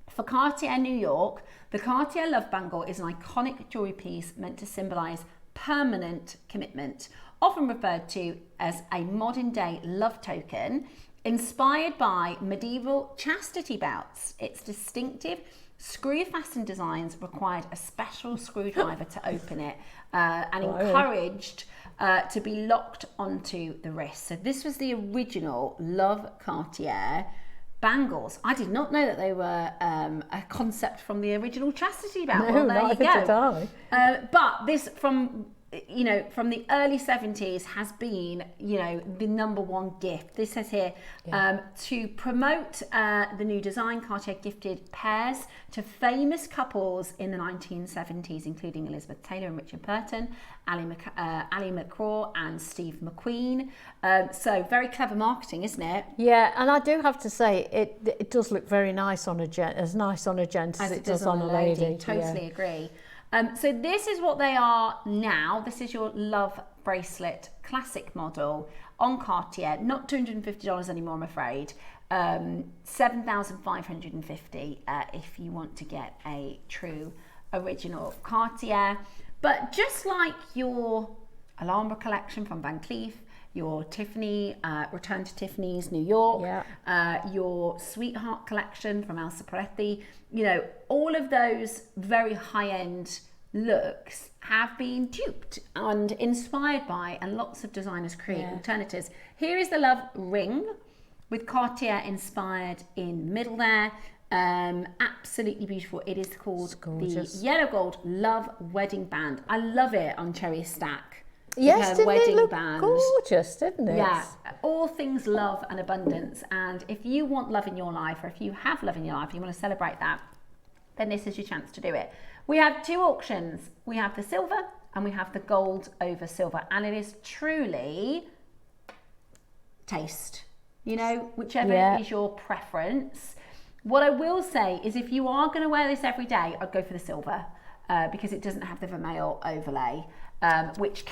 for Cartier New York, the Cartier Love Bangle is an iconic jewelry piece meant to symbolise permanent commitment, often referred to as a modern day love token, inspired by medieval chastity belts. Its distinctive screw-fastened designs required a special screwdriver to open it and encouraged to be locked onto the wrist. So this was the original Love Cartier bangles. I did not know that they were a concept from the original chastity belt. No, well, there neither you go. did I. But this from the early 70s has been, the #1 gift. This says here, to promote the new design, Cartier gifted pairs to famous couples in the 1970s, including Elizabeth Taylor and Richard Burton, Ali McCraw and Steve McQueen. So very clever marketing, isn't it? Yeah, and I do have to say, it does look very nice on a gent, as nice on a gent as it does on a lady. Totally agree. So this is what they are now. This is your Love bracelet classic model on Cartier. Not $250 anymore, I'm afraid. $7,550 if you want to get a true original Cartier. But just like your Alhambra collection from Van Cleef, your Tiffany, Return to Tiffany's New York, your Sweetheart collection from Elsa Peretti, all of those very high-end looks have been duped and inspired by, and lots of designers create alternatives. Here is the Love ring with Cartier inspired in middle there. Absolutely beautiful. It is called the Yellow Gold Love Wedding Band. I love it on Cherry Stack. Yes, didn't wedding it look band. gorgeous, didn't it? Yeah, all things love and abundance. And if you want love in your life, or if you have love in your life, you want to celebrate that, then this is your chance to do it. We have 2 auctions. We have the silver and we have the gold over silver. And it is truly taste, whichever is your preference. What I will say is if you are going to wear this every day, I'd go for the silver because it doesn't have the vermeil overlay. Which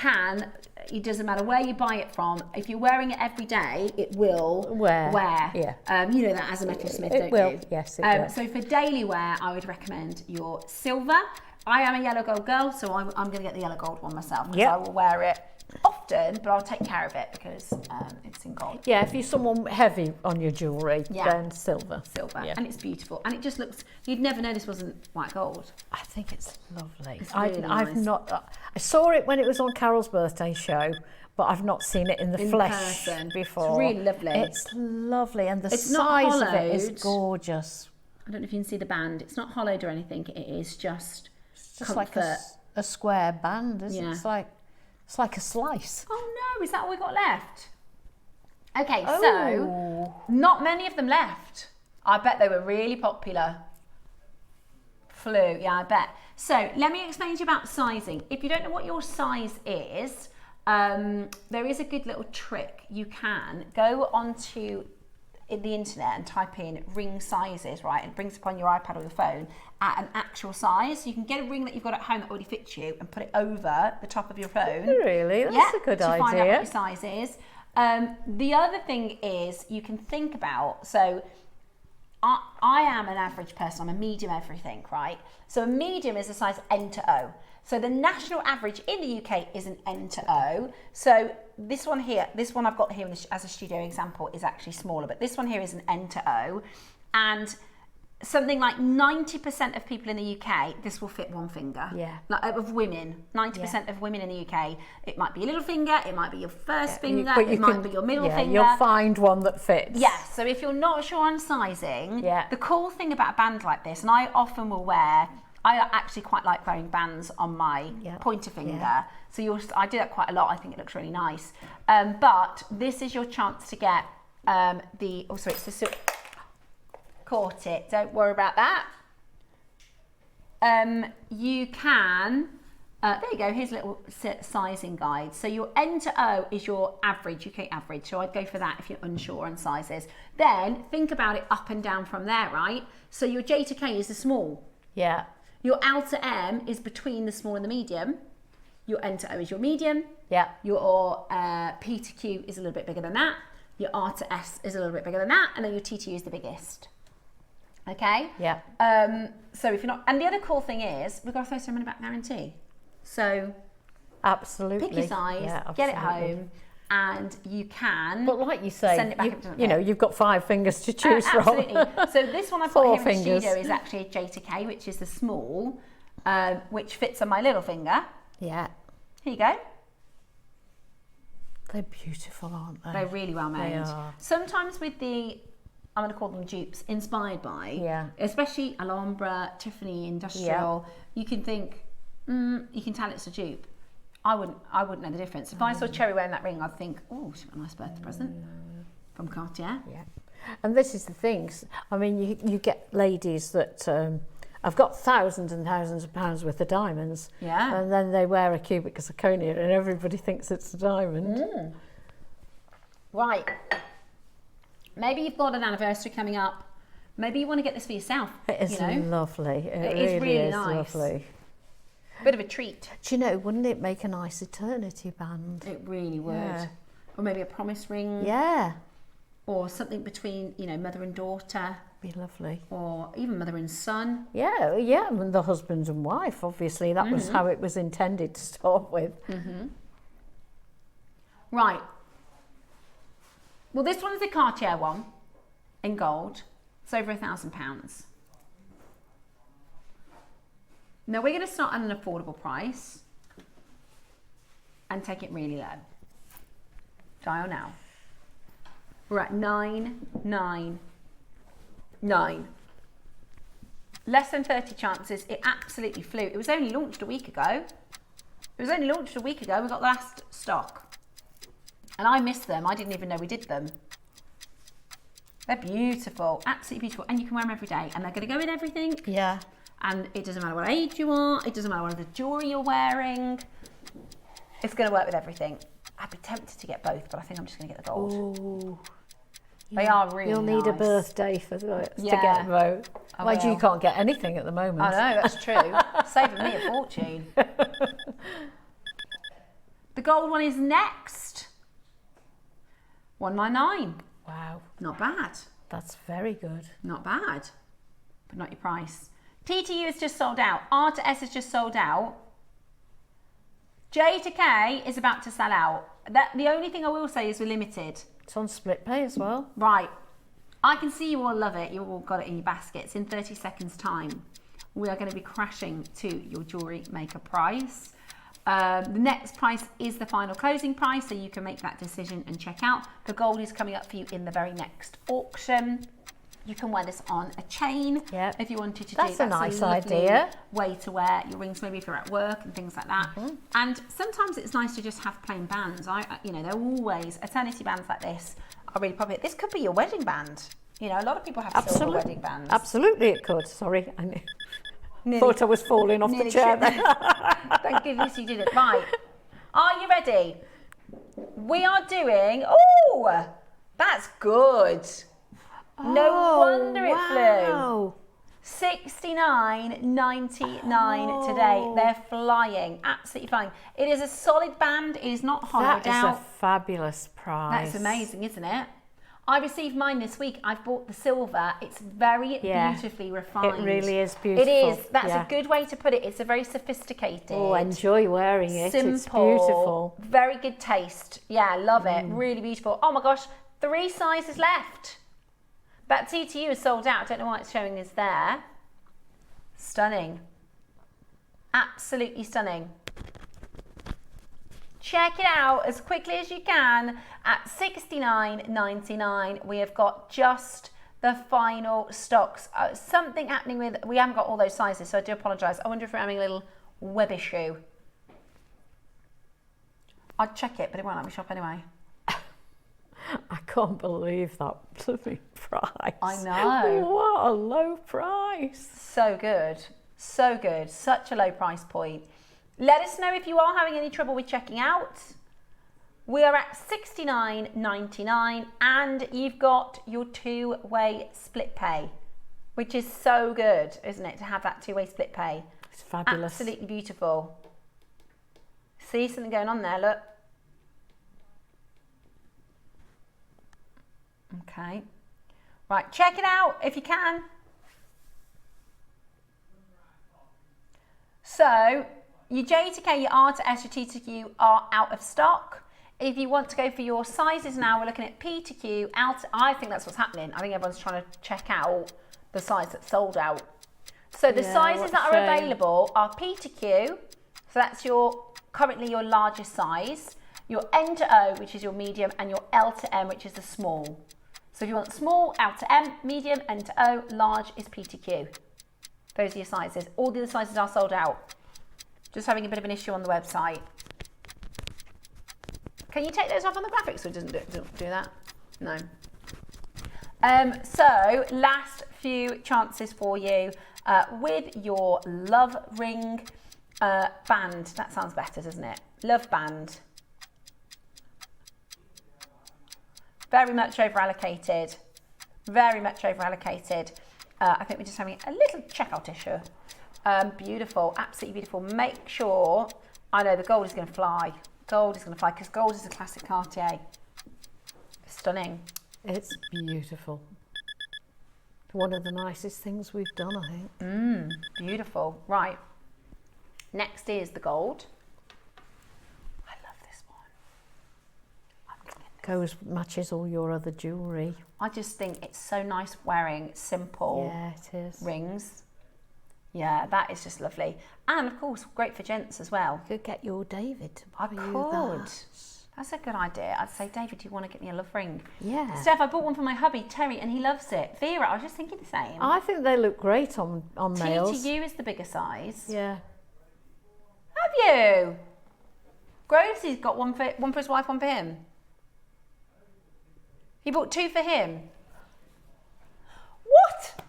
it doesn't matter where you buy it from, if you're wearing it every day, it will wear. Yeah. You know that as a metalsmith, don't will. you? Yes, it will. So for daily wear, I would recommend your silver. I am a yellow gold girl, so I'm going to get the yellow gold one myself because I will wear it often, but I'll take care of it because it's in gold. Yeah, if you're someone heavy on your jewellery, then silver. And it's beautiful, and it just looks, you'd never know this wasn't white gold. I think it's lovely. It's really I've nice. not, I saw it when it was on Carol's birthday show, but I've not seen it in the flesh person. before. It's really lovely. It's lovely, and the It's not size of it is hollowed. gorgeous. I don't know if you can see the band. It's not hollowed or anything. It is just Like a square band, isn't it? Yeah. It's like a slice. Oh no, is that all we got left? Okay, so not many of them left. I bet they were really popular. Flew, yeah, I bet. So let me explain to you about sizing. If you don't know what your size is, there is a good little trick. You can go onto the internet and type in ring sizes, right? It brings up on your iPad or your phone at an actual size. You can get a ring that you've got at home that already fits you and put it over the top of your phone. Really? That's a good idea. To find out what your size is. The other thing is you can think about, so I am an average person, I'm a medium everything, right? So a medium is a size N to O. So the national average in the UK is an N to O. So this one here, this one I've got here as a studio example is actually smaller, but this one here is an N to O. And something like 90% of people in the UK, this will fit one finger. Yeah. Like of women, 90% of women in the UK, it might be a little finger, it might be your first finger, but it might be your middle finger. You'll find one that fits. Yeah, so if you're not sure on sizing, the cool thing about a band like this, and I often will wear I actually quite like wearing bands on my pointer finger. So I do that quite a lot. I think it looks really nice. But this is your chance to get caught it. Don't worry about that. You can, there you go, here's a little sizing guide. So your N to O is your average, UK average. So I'd go for that if you're unsure on sizes. Then think about it up and down from there, right? So your J to K is the small. Yeah. Your L to M is between the small and the medium. Your N to O is your medium. Yeah. Your P to Q is a little bit bigger than that. Your R to S is a little bit bigger than that. And then your T to U is the biggest. Okay? Yeah. So if you're not, and the other cool thing is, we've got a first time money back guarantee. So absolutely, pick your size, get it home, and you can. But like you say, send it back you know, you've got 5 fingers to choose from. Absolutely. So this one I've got 4 here fingers. in the studio is actually a J to K, which is the small, which fits on my little finger. Yeah. Here you go. They're beautiful, aren't they? They're really well made. They are. Sometimes with the, I'm going to call them dupes, inspired by, especially Alhambra, Tiffany, Industrial, you can think, you can tell it's a dupe. I wouldn't know the difference. If I saw Cherry wearing that ring, I'd think, oh, she's got a nice birthday present from Cartier. Yeah. And this is the thing. I mean, you get ladies that have got thousands and thousands of pounds worth of diamonds. Yeah. And then they wear a cubic zirconia and everybody thinks it's a diamond. Right. Maybe you've got an anniversary coming up. Maybe you want to get this for yourself. It is lovely. It is really nice. Lovely. Bit of a treat. Do you know, wouldn't it make a nice eternity band? It really would. Yeah. Or maybe a promise ring. Yeah. Or something between, you know, mother and daughter. Be lovely. Or even mother and son. Yeah, yeah, and the husband and wife, obviously. That was how it was intended to start with. Right. Well, this one's the Cartier one in gold. It's over £1,000. Now we're going to start at an affordable price and take it really low. Dial now. We're at 999. Less than 30 chances. It absolutely flew. It was only launched a week ago. We got the last stock. And I missed them. I didn't even know we did them. They're beautiful, absolutely beautiful. And you can wear them every day. And they're going to go with everything. Yeah. And it doesn't matter what age you are. It doesn't matter what the jewellery you're wearing. It's going to work with everything. I'd be tempted to get both, but I think I'm just going to get the gold. Ooh. They are really You'll need nice. a birthday to get them both. Like you can't get anything at the moment. I know, that's true. Saving me a fortune. The gold one is next. 199. Wow. Not bad. That's very good. Not bad. But not your price. TTU is just sold out. R to S is just sold out. J to K is about to sell out. The only thing I will say is we're limited. It's on split pay as well. Right. I can see you all love it. You all got it in your baskets. In 30 seconds time, we are going to be crashing to your jewellery maker price. The next price is the final closing price, so you can make that decision and check out. The gold is coming up for you in the very next auction. You can wear this on a chain if you wanted to. That's a nice idea. Way to wear your rings, maybe if you're at work and things like that. And sometimes it's nice to just have plain bands. You know, they're always eternity bands like this are really popular. This could be your wedding band. You know, a lot of people have silver wedding bands. Absolutely, it could. Sorry, I thought I was falling off the chair there. Thank goodness you did it. Right. Are you ready? We are doing. Oh, that's good. No wonder it flew. 69.99 today. They're flying, absolutely flying. It is a solid band. It is not hollowed out. That is a fabulous price. That's amazing, isn't it? I received mine this week. I've bought the silver. It's very beautifully refined. It really is beautiful. It is. That's a good way to put it. It's a very sophisticated. Oh, enjoy wearing it. Simple, it's beautiful. Very good taste. Yeah, I love it. Really beautiful. Oh my gosh, 3 sizes left. That TTU is sold out. I don't know why it's showing us there. Stunning. Absolutely stunning. Check it out as quickly as you can at $69.99. We have got just the final stocks. Something happening with, we haven't got all those sizes, so I do apologise. I wonder if we're having a little web issue. I'd check it, but it won't let me shop anyway. I can't believe that blooming price. I know. What a low price. So good. So good. Such a low price point. Let us know if you are having any trouble with checking out. We are at $69.99 and you've got your two-way split pay, which is so good, isn't it, to have that two-way split pay? It's fabulous. Absolutely beautiful. See something going on there, look. Okay. Right, check it out if you can. So, your J to K, your R to S, your T to Q are out of stock. If you want to go for your sizes now, we're looking at P to Q, out. I think that's what's happening. I think everyone's trying to check out the size that's sold out. So the sizes that are available are P to Q, so that's currently your largest size, your N to O, which is your medium, and your L to M, which is the small. So if you want small, L to M, medium, N to O, large is P to Q. Those are your sizes. All the other sizes are sold out. Just having a bit of an issue on the website. Can you take those off on the graphics so it doesn't do that? No. So last few chances for you with your love ring band. That sounds better, doesn't it? Love band. Very much over allocated. Very much over allocated. I think we're just having a little checkout issue. Beautiful, absolutely beautiful. Make sure, I know the gold is going to fly. Gold is going to fly because gold is a classic Cartier. Stunning. It's beautiful. One of the nicest things we've done, I think. Beautiful. Right. Next is the gold. I love this one. Matches all your other jewellery. I just think it's so nice wearing simple it is. rings. Yeah, that is just lovely. And of course, great for gents as well. You could get your David to buy you could. that. That's a good idea. I'd say, David, do you want to get me a love ring? Yeah. Steph, I bought one for my hubby, Terry, and he loves it. Vera, I was just thinking the same. I think they look great on males. T to U is the bigger size. Yeah. Have you? Grovesy's got one for his wife, one for him. He bought two for him. What?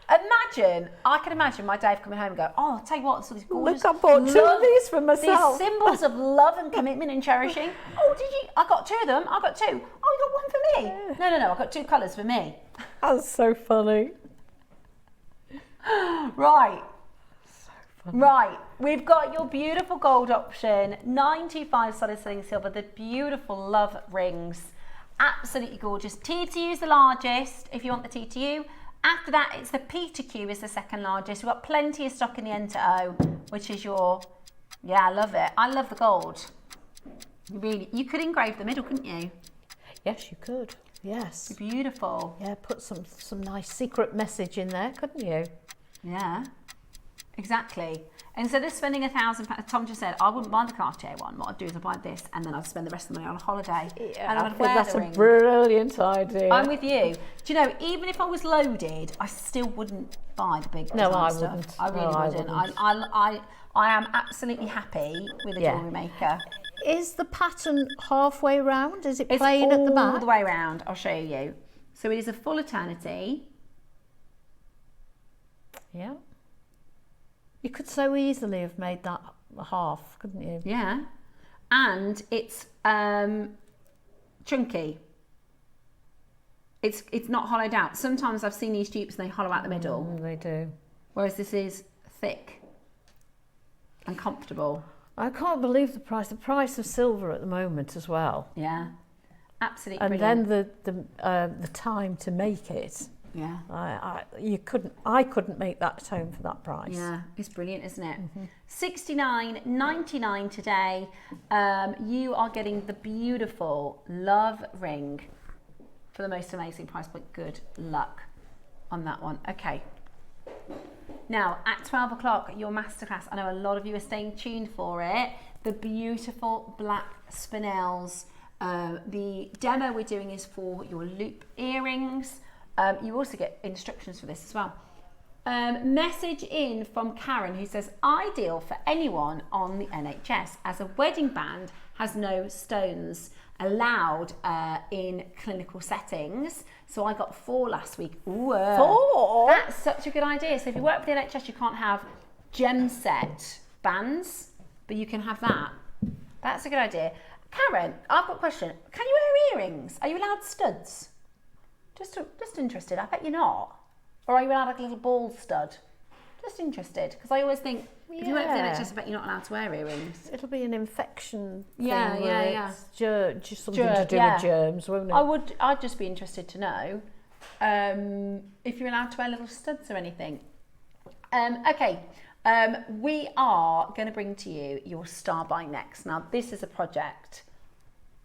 Imagine, I can imagine my Dave coming home and go, oh, I'll tell you what, so these gorgeous. Look, I bought two of these for myself. These symbols of love and commitment and cherishing. Oh, did you? I got two of them. I got two. Oh, you got one for me? No, I got two colours for me. That's so funny. Right. Right, we've got your beautiful gold option, 925 solid selling silver, the beautiful love rings. Absolutely gorgeous. T to U is the largest if you want the T to U. After that, it's the P to Q is the second largest. We've got plenty of stock in the N to O, which is your, yeah, I love it. I love the gold. You could engrave the middle, couldn't you? Yes, you could. Yes. Beautiful. Yeah, put some nice secret message in there, couldn't you? Yeah, exactly. Instead of spending £1,000, Tom just said, I wouldn't buy the Cartier one. What I'd do is I'd buy this and then I'd spend the rest of the money on a holiday. Yeah, and I think that's a brilliant idea. I'm with you. Do you know, even if I was loaded, I still wouldn't buy the big No, I stuff. wouldn't. I really wouldn't. I am absolutely happy with a jewellery maker. Is the pattern halfway round? Is it plain at the back? All the way round. I'll show you. So it is a full eternity. Yeah. You could so easily have made that half, couldn't you? Yeah. And it's chunky. It's not hollowed out. Sometimes I've seen these dupes and they hollow out the middle. They do. Whereas this is thick and comfortable. I can't believe the price. The price of silver at the moment as well. Yeah. Absolutely and brilliant. then the time to make it. Yeah. I couldn't make that at home for that price. Yeah, it's brilliant, isn't it? $69.99 today. You are getting the beautiful love ring for the most amazing price, but good luck on that one. Okay. Now, at 12 o'clock, your masterclass. I know a lot of you are staying tuned for it. The beautiful black Spinels. The demo we're doing is for your loop earrings. You also get instructions for this as well. Message in from Karen who says, ideal for anyone on the NHS as a wedding band has no stones allowed in clinical settings. So I got 4 last week. Ooh, 4? That's such a good idea. So if you work for the NHS, you can't have gem set bands, but you can have that. That's a good idea. Karen, I've got a question. Can you wear earrings? Are you allowed studs? Just interested. I bet you're not. Or are you allowed like a little ball stud? Just interested, because I always think if you work for the NHS, I bet you're not allowed to wear earrings. It'll be an infection thing. Yeah. Just something to do with germs, won't it? I'd just be interested to know if you're allowed to wear little studs or anything. Okay, we are going to bring to you your Star by next. Now, this is a project.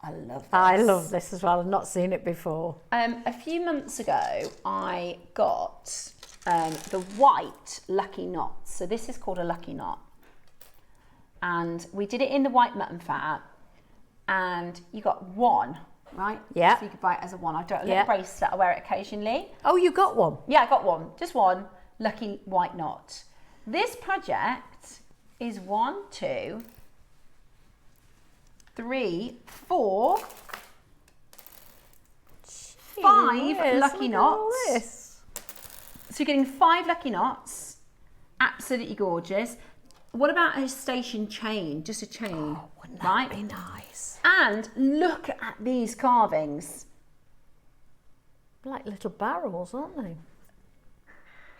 I love this. I love this as well. I've not seen it before. A few months ago, I got the white lucky knot. So this is called a lucky knot. And we did it in the white mutton fat. And you got 1, right? Yeah. So you could buy it as a 1. I've got a little bracelet. I wear it occasionally. Oh, you got one? Yeah, I got 1. Just 1 lucky white knot. This project is 1, 2, 3, 4, 5 lucky knots. So you're getting 5 lucky knots. Absolutely gorgeous. What about a station chain? Just a chain. Oh, wouldn't that be nice? And look at these carvings. Like little barrels, aren't they?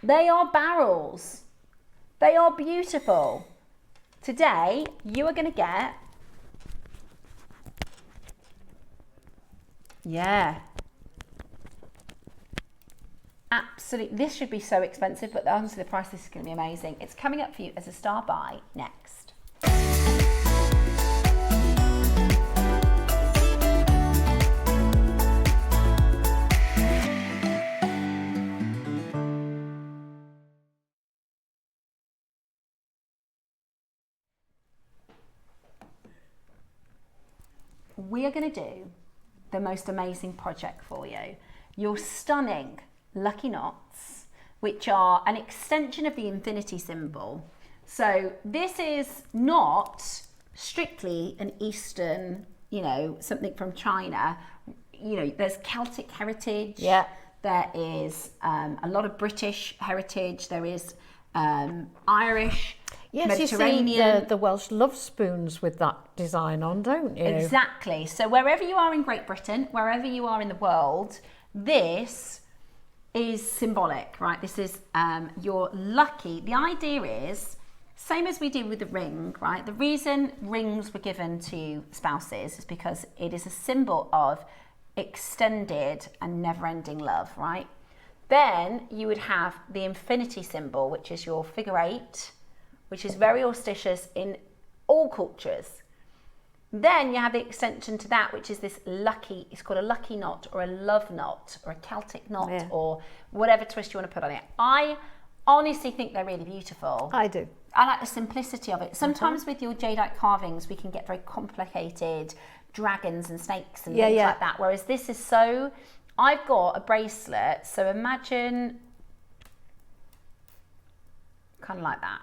They are barrels. They are beautiful. Today, you are going to get... Yeah. Absolutely. This should be so expensive, but honestly, the price is going to be amazing. It's coming up for you as a Star Buy next. We are going to do the most amazing project for you. Your stunning lucky knots, which are an extension of the infinity symbol. So this is not strictly an Eastern, something from China. There's Celtic heritage. Yeah. There is a lot of British heritage. There is Irish. Yes, you see the Welsh love spoons with that design on, don't you? Exactly. So wherever you are in Great Britain, wherever you are in the world, this is symbolic, right? This is your lucky. The idea is, same as we did with the ring, right? The reason rings were given to spouses is because it is a symbol of extended and never-ending love, right? Then you would have the infinity symbol, which is your figure 8, which is very auspicious in all cultures. Then you have the extension to that, which is this lucky, it's called a lucky knot or a love knot or a Celtic knot or whatever twist you want to put on it. I honestly think they're really beautiful. I do. I like the simplicity of it. Sometimes with your jadeite carvings, we can get very complicated dragons and snakes and things like that. Whereas this is so, I've got a bracelet, so imagine kind of like that.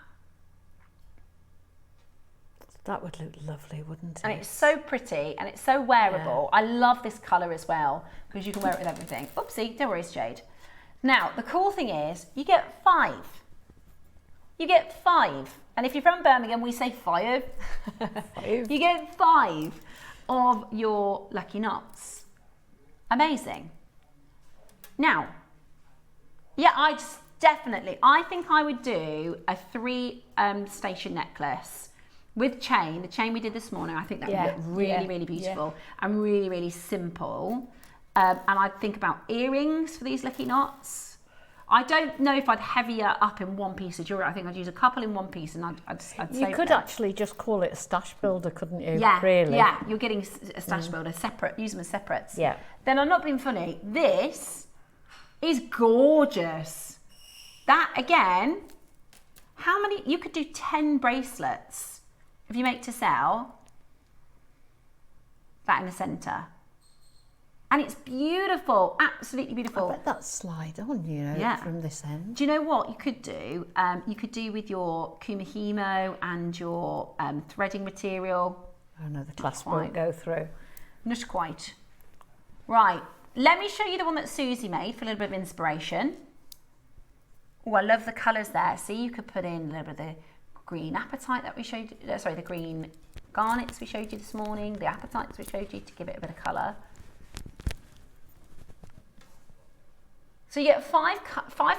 That would look lovely, wouldn't it? And it's so pretty and it's so wearable. I love this colour as well because you can wear it with everything. Oopsie, don't worry, it's jade. Now, the cool thing is you get 5. You get 5. And if you're from Birmingham, we say 5. 5. You get 5 of your lucky knots. Amazing. Now, yeah, I think I would do a 3 station necklace with chain, the chain we did this morning. I think that would look really, really beautiful and really, really simple. And I'd think about earrings for these lucky knots. I don't know if I'd heavier up in one piece of jewellery. I think I'd use a couple in one piece and I'd save You could actually just call it a stash builder, couldn't you? Yeah, really. Yeah, you're getting a stash builder separate, use them as separates. Yeah. Then I'm not being funny. This is gorgeous. That, again, how many, you could do 10 bracelets. If you make to sell, that in the centre. And it's beautiful, absolutely beautiful. I bet that slide on, you know, Yeah. from this end. Do you know what you could do? You could do with your Kumihimo and your threading material. Oh no, the clasp won't go through. Not quite. Right, let me show you the one that Susie made for a little bit of inspiration. Oh, I love the colours there. See, you could put in a little bit of the green apatite that we showed you, sorry, the green garnets we showed you this morning, the apatites we showed you to give it a bit of colour. So you get five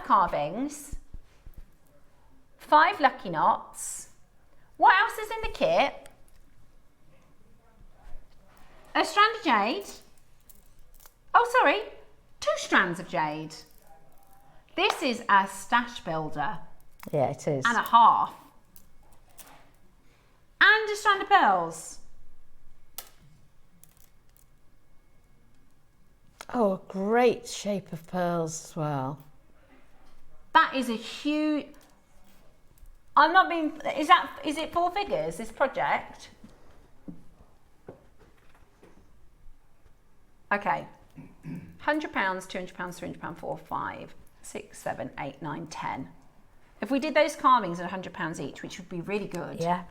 carvings, 5 lucky knots. What else is in the kit? A strand of jade. Oh, sorry, 2 strands of jade. This is a stash builder. Yeah, it is. And a half. And a strand of pearls. Oh, a great shape of pearls as well. That is a huge... I'm not being... Is it 4 figures, this project? Okay. £100, £200, £300, 4, 5, 6, 7, 8, 9, 10. If we did those carvings at £100 each, which would be really good, yeah,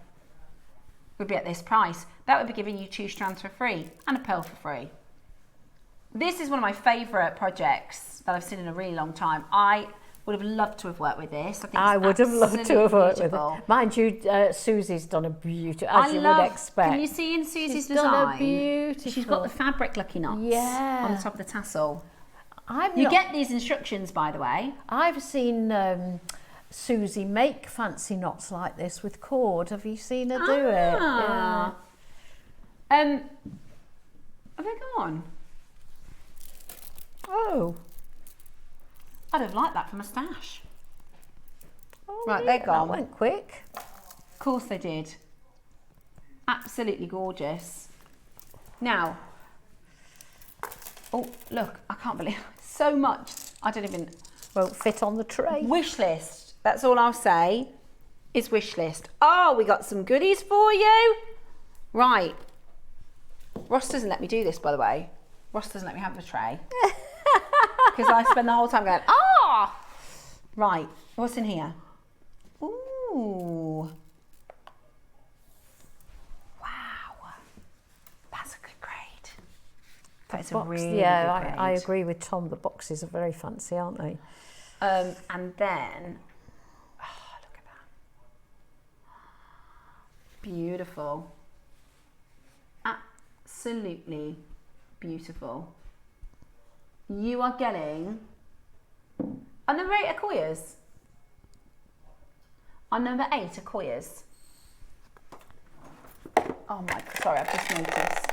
would be at this price, that would be giving you 2 strands for free and a pearl for free. This is one of my favourite projects that I've seen in a really long time. I would have loved to have worked with this. I would have loved to have worked with it. Mind you, Susie's done a beautiful, as you would expect. Can you see in Susie's design? Done a beautiful. She's got the fabric lucky knots on the top of the tassel. You get these instructions, by the way. I've seen Susie make fancy knots like this with cord. Have you seen her do it? Yeah. Have they gone? Oh. I'd have liked that from a stash. Oh, right, yeah, they're gone. That went quick. Of course they did. Absolutely gorgeous. Now, oh, look, I can't believe so much. I don't even... Won't fit on the tray. Wish list. That's all I'll say is wish list. Oh, we got some goodies for you. Right. Ross doesn't let me do this, by the way. Ross doesn't let me have the tray. Because I spend the whole time going, ah! Right, what's in here? Ooh. Wow. That's a good grade. That is a really good grade. I agree with Tom. The boxes are very fancy, aren't they? And then, oh, look at that. Beautiful. Absolutely beautiful. You are getting, on number 8 Akoyas. On number 8 Akoyas. Oh my, sorry, I've just noticed.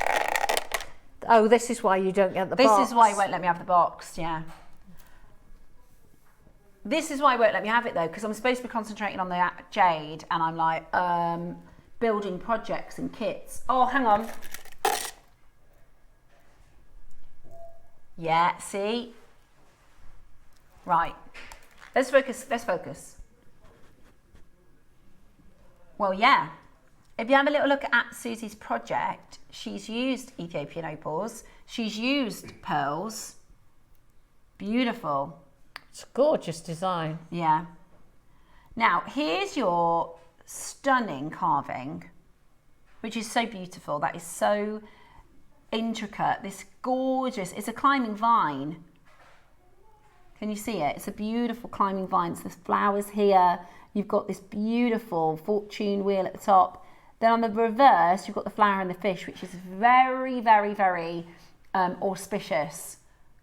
Oh, this is why you don't get the box. This is why he won't let me have the box, yeah. This is why he won't let me have it though, because I'm supposed to be concentrating on the jade and I'm like, building projects and kits. Oh, hang on. Yeah, see? Right. Let's focus. Well, yeah. If you have a little look at Susie's project, she's used Ethiopian opals. She's used pearls. Beautiful. It's a gorgeous design. Yeah. Now, here's your stunning carving, which is so beautiful. That is so intricate. This gorgeous, it's a climbing vine. Can you see it? It's a beautiful climbing vine. So there's flowers here. You've got this beautiful fortune wheel at the top. Then on the reverse, you've got the flower and the fish, which is very, very, very auspicious.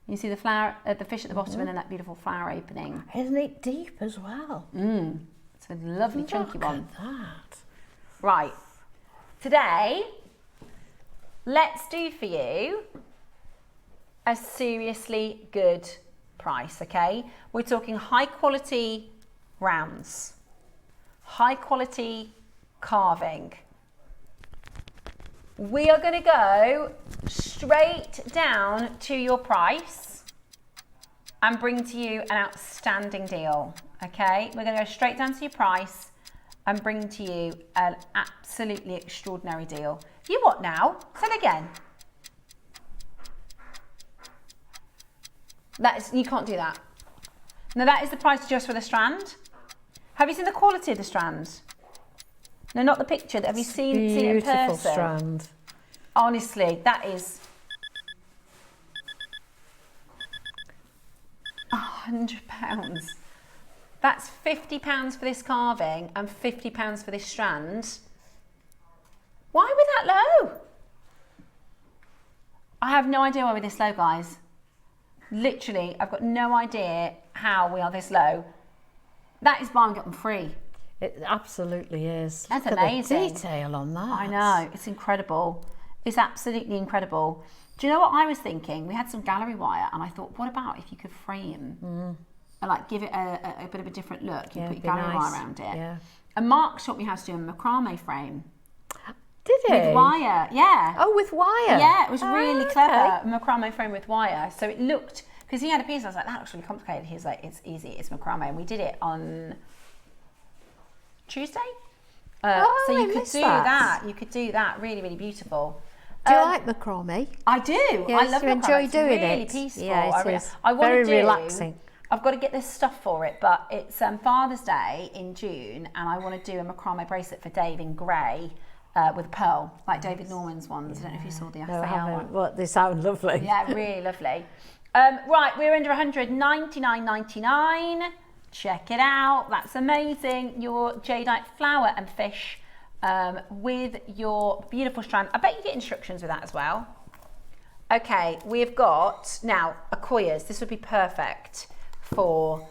You see the flower, the fish at the bottom, and then that beautiful flower opening. Isn't it deep as well? It's a lovely chunky one. Look at that. Right. Today, let's do for you a seriously good price, okay? We're talking high quality rounds, high quality carving. We are going to go straight down to your price and bring to you an outstanding deal, okay? We're going to go straight down to your price and bring to you an absolutely extraordinary deal. You what now? Say it again. You can't do that. No, that is the price just for the strand. Have you seen the quality of the strand? No, not the picture. Have you seen it in person? Beautiful strand. Honestly, that is £100. That's £50 for this carving and £50 for this strand. Why are we that low? I have no idea why we're this low, guys. Literally, I've got no idea how we are this low. That is buy and get them free. It absolutely is. That's Look amazing. At the detail on that. I know, it's incredible. It's absolutely incredible. Do you know what I was thinking? We had some gallery wire and I thought, what about if you could frame and like give it a bit of a different look? You put your gallery wire around it. Yeah. And Mark taught me how to do a macrame frame. Did he? With wire, yeah. Oh, with wire? Yeah, it was really clever. A macrame frame with wire. So it looked, because he had a piece, I was like, that looks really complicated. He was like, it's easy, it's macrame. And we did it on Tuesday. So you could do that. You could do that. Really, really beautiful. Do you like macrame? I do. Yes, I love you macrame. enjoy It's doing really it. Peaceful. Yeah, it is. I want Very to do, relaxing. I've got to get this stuff for it, but it's Father's Day in June, and I want to do a macrame bracelet for Dave in grey with a pearl, like David Norman's ones. I don't know if you saw the FAL one. What, they sound lovely. Yeah, really lovely. Right, we're under 199.99. Check it out. That's amazing. Your jadeite flower and fish with your beautiful strand. I bet you get instructions with that as well. Okay, we've got now Akoyas. This would be perfect for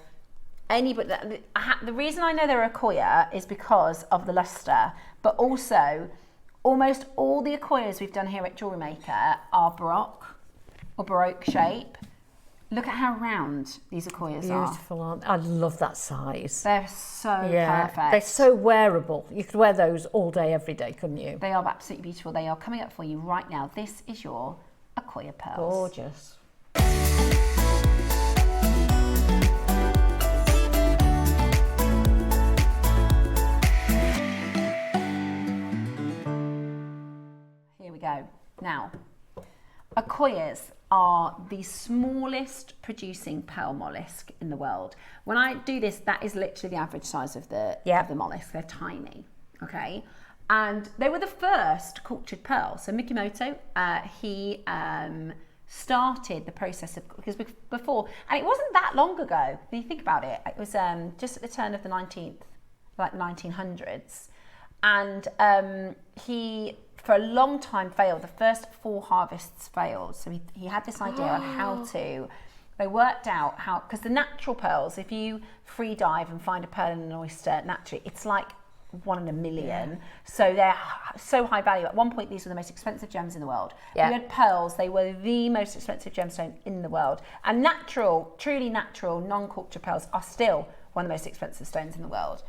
anybody. The reason I know they're Akoya is because of the luster, but also almost all the Akoyas we've done here at JewelleryMaker are Baroque shape. Look at how round these Akoyas are. Beautiful, aren't they? I love that size. They're so perfect. They're so wearable. You could wear those all day, every day, couldn't you? They are absolutely beautiful. They are coming up for you right now. This is your Akoya pearls. Gorgeous. Here we go. Now, Akoyas are the smallest producing pearl mollusk in the world. When I do this, that is literally the average size of the mollusk. They're tiny, okay? And they were the first cultured pearl. So Mikimoto, he started the process of, because before, and it wasn't that long ago, when you think about it, it was just at the turn of the 1900s. And he, for a long time, failed. The first 4 harvests failed. So he had this idea on how to, they worked out how, because the natural pearls, if you free dive and find a pearl in an oyster naturally, it's like 1 in a million. Yeah. So they're so high value. At one point, these were the most expensive gems in the world. Yeah. You had pearls, they were the most expensive gemstone in the world. And natural, truly natural, non-cultured pearls are still one of the most expensive stones in the world.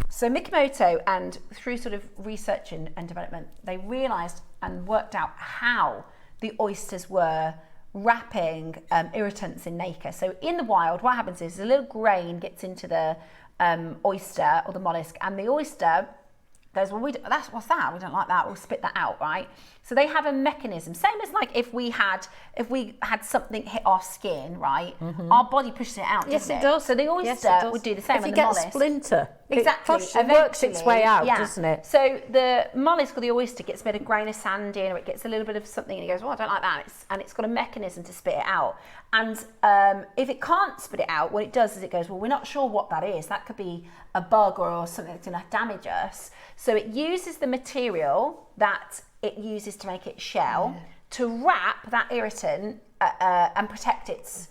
So Mikimoto, and through sort of research and development, they realised and worked out how the oysters were wrapping irritants in nacre. So in the wild, what happens is a little grain gets into the oyster or the mollusk, and the oyster goes, well, what's that? We don't like that. We'll spit that out, right? So they have a mechanism, same as like if we had something hit our skin, right? Mm-hmm. Our body pushes it out. Yes, it does. So the oyster would do the same. If you get a splinter, exactly, it works its way out, doesn't it? So the mollusk or the oyster gets a bit of grain of sand in, or it gets a little bit of something, and it goes, well, I don't like that. And it's got a mechanism to spit it out. And if it can't spit it out, what it does is it goes, well, we're not sure what that is. That could be a bug or something that's going to damage us. So it uses the material that it uses to make its shell to wrap that irritant and protect its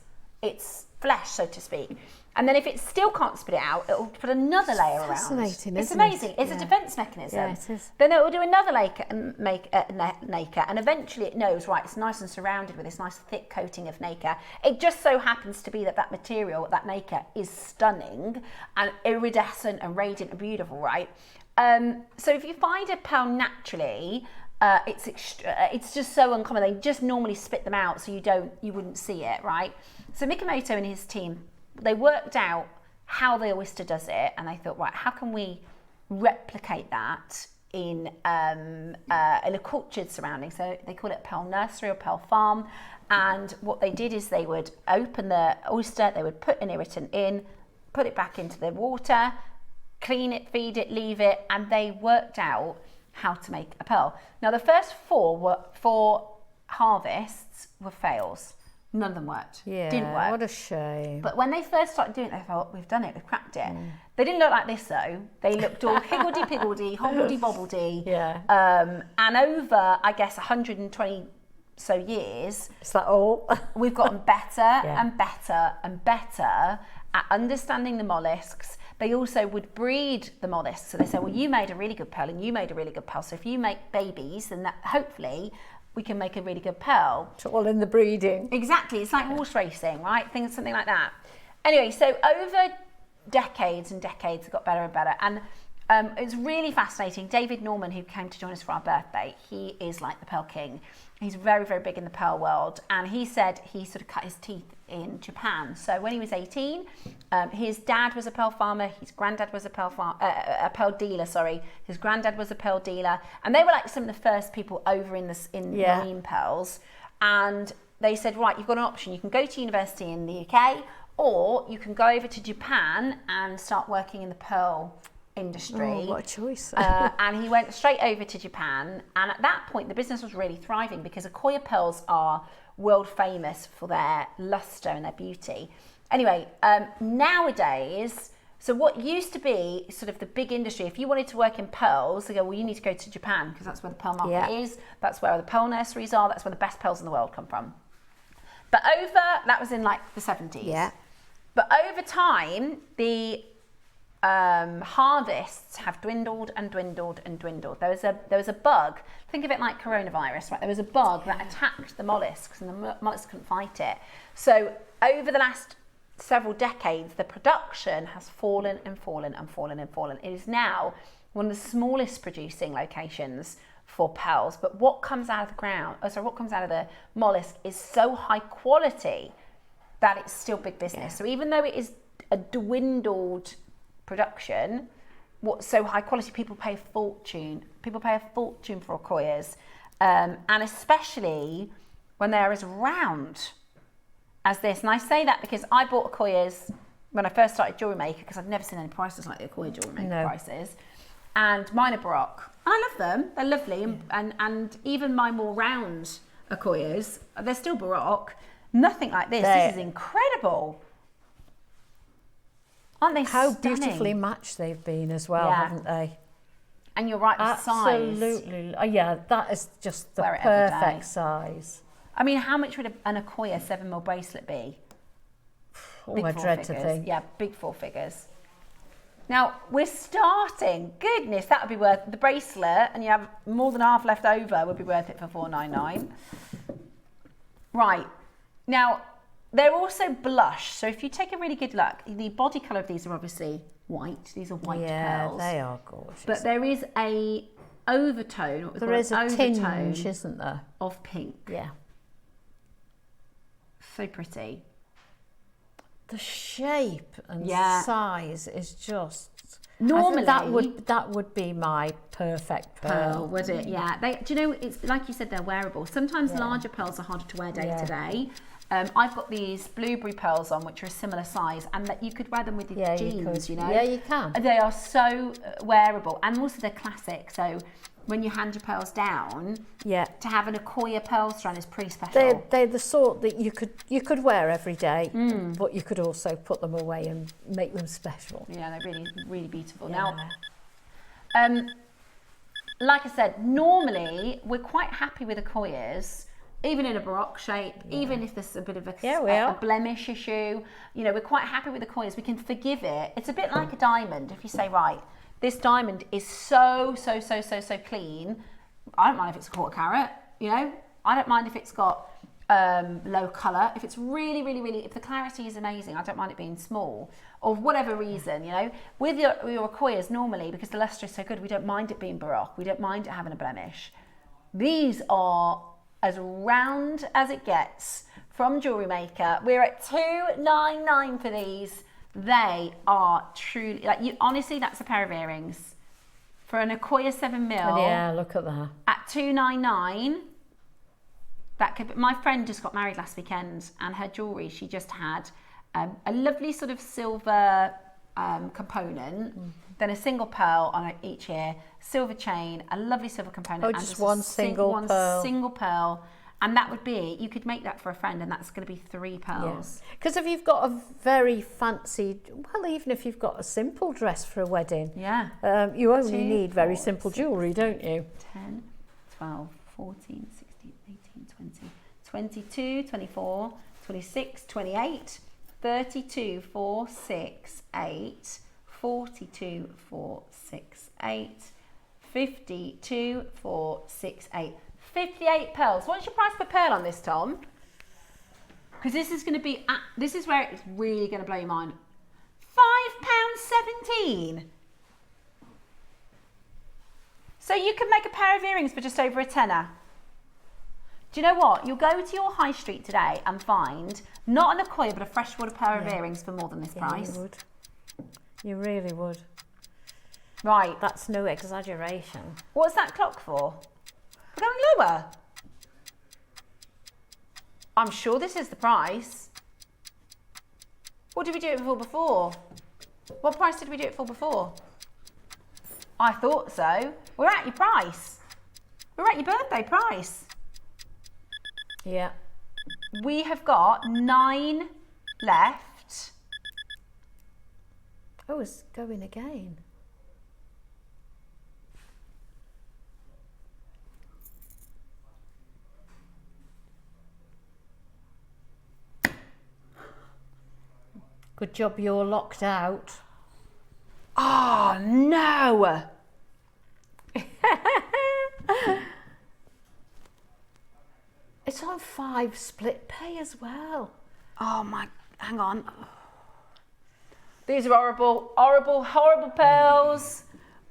flesh, so to speak. And then if it still can't spit it out, it'll put another layer around. Fascinating, it's isn't amazing. it? It's a defence mechanism. Yeah, it is. Then it will do another nacre, and eventually it knows, right, it's nice and surrounded with this nice thick coating of nacre. It just so happens to be that material, that nacre, is stunning and iridescent and radiant and beautiful, right? So if you find a pearl naturally, it's just so uncommon. They just normally spit them out, so you wouldn't see it, right? So Mikimoto and his team, they worked out how the oyster does it, and they thought, right, how can we replicate that in a cultured surrounding. So they call it a pearl nursery or pearl farm. And what they did is they would open the oyster, they would put an irritant in, put it back into the water, clean it, feed it, leave it, and they worked out how to make a pearl. Now the first four harvests were fails. None of them worked. Yeah, didn't work. What a shame. But when they first started doing it, they thought, we've done it, we've cracked it. They didn't look like this though. They looked all higgledy-piggledy, hobbledy-bobbledy. Yeah. And over, I guess, 120 so years. Is that all? We've gotten better and better and better at understanding the mollusks. They also would breed the mollusks. So they say, well, you made a really good pearl and you made a really good pearl. So if you make babies, then that, hopefully we can make a really good pearl. It's all in the breeding. Exactly. It's like horse racing, right? Something like that. Anyway, so over decades and decades, it got better and better. And it's really fascinating. David Norman, who came to join us for our birthday, he is like the pearl king. He's very, very big in the pearl world. And he said he sort of cut his teeth in Japan. So when he was 18, his dad was a pearl farmer. His granddad was a pearl dealer, sorry. His granddad was a pearl dealer. And they were like some of the first people over in marine pearls. And they said, right, you've got an option. You can go to university in the UK, or you can go over to Japan and start working in the pearl industry. Oh, what a choice. And he went straight over to Japan, and at that point the business was really thriving because Akoya pearls are world famous for their luster and their beauty. Anyway, nowadays, so what used to be sort of the big industry, if you wanted to work in pearls, they go, well, you need to go to Japan because that's where the pearl market is, that's where the pearl nurseries are, that's where the best pearls in the world come from. But that was in like the 70s. Yeah. But over time, the harvests have dwindled and dwindled and dwindled. There was a bug. Think of it like coronavirus, right? There was a bug that attacked the mollusks, and the mollusks couldn't fight it. So over the last several decades, the production has fallen and fallen and fallen and fallen. It is now one of the smallest producing locations for pearls. But what comes out of what comes out of the mollusk is so high quality that it's still big business. Yeah. So even though it is a dwindled production, what's so high quality, people pay a fortune. People pay a fortune for Akoyas, and especially when they're as round as this. And I say that because I bought Akoyas when I first started JewelleryMaker, because I've never seen any prices like the Akoya JewelleryMaker prices, and mine are Baroque. I love them, they're lovely, and even my more round Akoyas, they're still Baroque. Nothing like this. This is incredible. Aren't they How stunning? beautifully matched they've been as well, haven't they? And you're right, the size. Absolutely. Yeah, that is just the perfect size. I mean, how much would an Akoya 7mm bracelet be? Oh, I dread to think. Yeah, big 4 figures. Now, we're starting. Goodness, that would be worth the bracelet, and you have more than half left over, would be worth it for $4.99. Right. Now, they're also blush, so if you take a really good look, the body colour of these are obviously white. These are white pearls. Yeah, they are gorgeous. But there is a overtone. There is a tinge, isn't there? Of pink. Yeah. So pretty. The shape and size is just... Normally, that would be my perfect pearl. Would it? Yeah. Do you know, it's like you said, they're wearable. Sometimes larger pearls are harder to wear day to day. I've got these blueberry pearls on, which are a similar size, and that you could wear them with your jeans, you know? Yeah, you can. They are so wearable, and also they're classic. So when you hand your pearls down, to have an Akoya pearl strand is pretty special. They're the sort that you could wear every day, but you could also put them away and make them special. Yeah, they're really, really beautiful. Yeah. Now, like I said, normally we're quite happy with Akoyas, even in a Baroque shape, even if there's a bit of a blemish issue, you know, we're quite happy with the Akoyas. We can forgive it. It's a bit like a diamond. If you say, right, this diamond is so clean, I don't mind if it's a quarter carat, you know, I don't mind if it's got low colour. If it's really, if the clarity is amazing, I don't mind it being small, or whatever reason, you know. With your Akoyas, normally, because the lustre is so good, we don't mind it being Baroque. We don't mind it having a blemish. These are as round as it gets from JewelleryMaker. We're at $2.99 for these. They are truly, like, you honestly, that's a pair of earrings for an Acquoia 7mm. Yeah, look at that. At $299. That could be, my friend just got married last weekend, and her jewellery, she just had a lovely sort of silver component, then a single pearl on each ear, silver chain, a lovely silver component. Oh, and just one single pearl. One single pearl. And that would be, you could make that for a friend, and that's going to be 3 pearls. Because if you've got a very fancy, well, even if you've got a simple dress for a wedding, you only need very simple jewellery, don't you? 10, 12, 14, 16, 18, 20, 22, 24, 26, 28, 32, 4, 6, 8, 42, 4, 6, 8, 52, 4, 6, 8. 58 pearls. What's your price per pearl on this, Tom? Because this is going to be, this is where it's really going to blow your mind. £5.17. So you could make a pair of earrings for just over a tenner. Do you know what? You'll go to your high street today and find, not an Acquoia, but a freshwater pair of earrings for more than this price. You would. You really would. Right. That's no exaggeration. What's that clock for? We're going lower. I'm sure this is the price. What did we do it for before? What price did we do it for before? I thought so. We're at your price. We're at your birthday price. Yeah. We have got 9 left. Oh, it's going again. Good job you're locked out. Oh, no. It's on 5 split pay as well. Oh my, hang on. These are horrible, horrible, horrible pearls.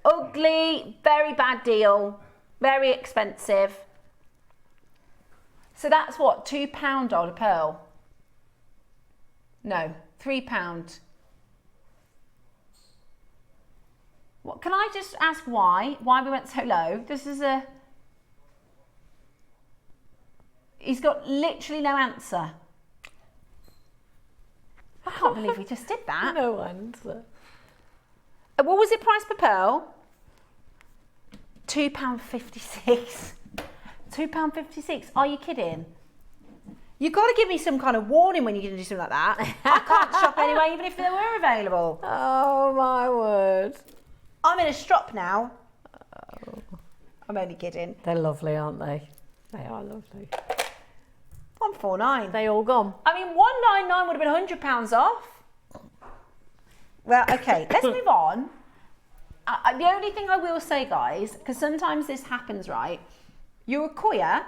Ugly, very bad deal. Very expensive. So that's what, £2 odd a pearl? No, £3. What, can I just ask why we went so low? This is a... He's got literally no answer. I can't believe we just did that. No answer. What was it price per pearl? £2.56. £2.56. Are you kidding? You've got to give me some kind of warning when you're going to do something like that. I can't shop anyway, even if they were available. Oh my word. I'm in a strop now. Oh. I'm only kidding. They're lovely, aren't they? They are lovely. 149. They all gone. I mean, 199 would have been £100 off. Well, okay, let's move on. The only thing I will say, guys, because sometimes this happens, right? Your Acquoia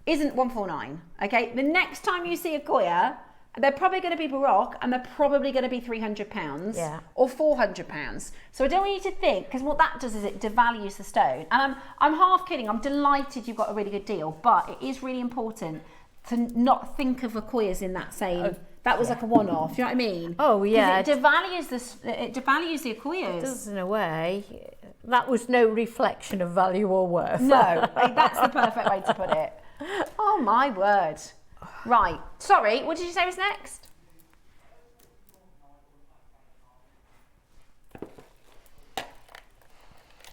isn't 149, okay? The next time you see Acquoia, they're probably going to be Baroque, and they're probably going to be £300 or £400. So I don't want you to think, because what that does is it devalues the stone. And I'm half kidding. I'm delighted you've got a really good deal, but it is really important to not think of Acquoias in that same. That was like a one-off. You know what I mean? Oh yeah. Because it devalues the Acquoias. It does in a way. That was no reflection of value or worth. No, that's the perfect way to put it. Oh my word. Right. Sorry, what did you say was next? Do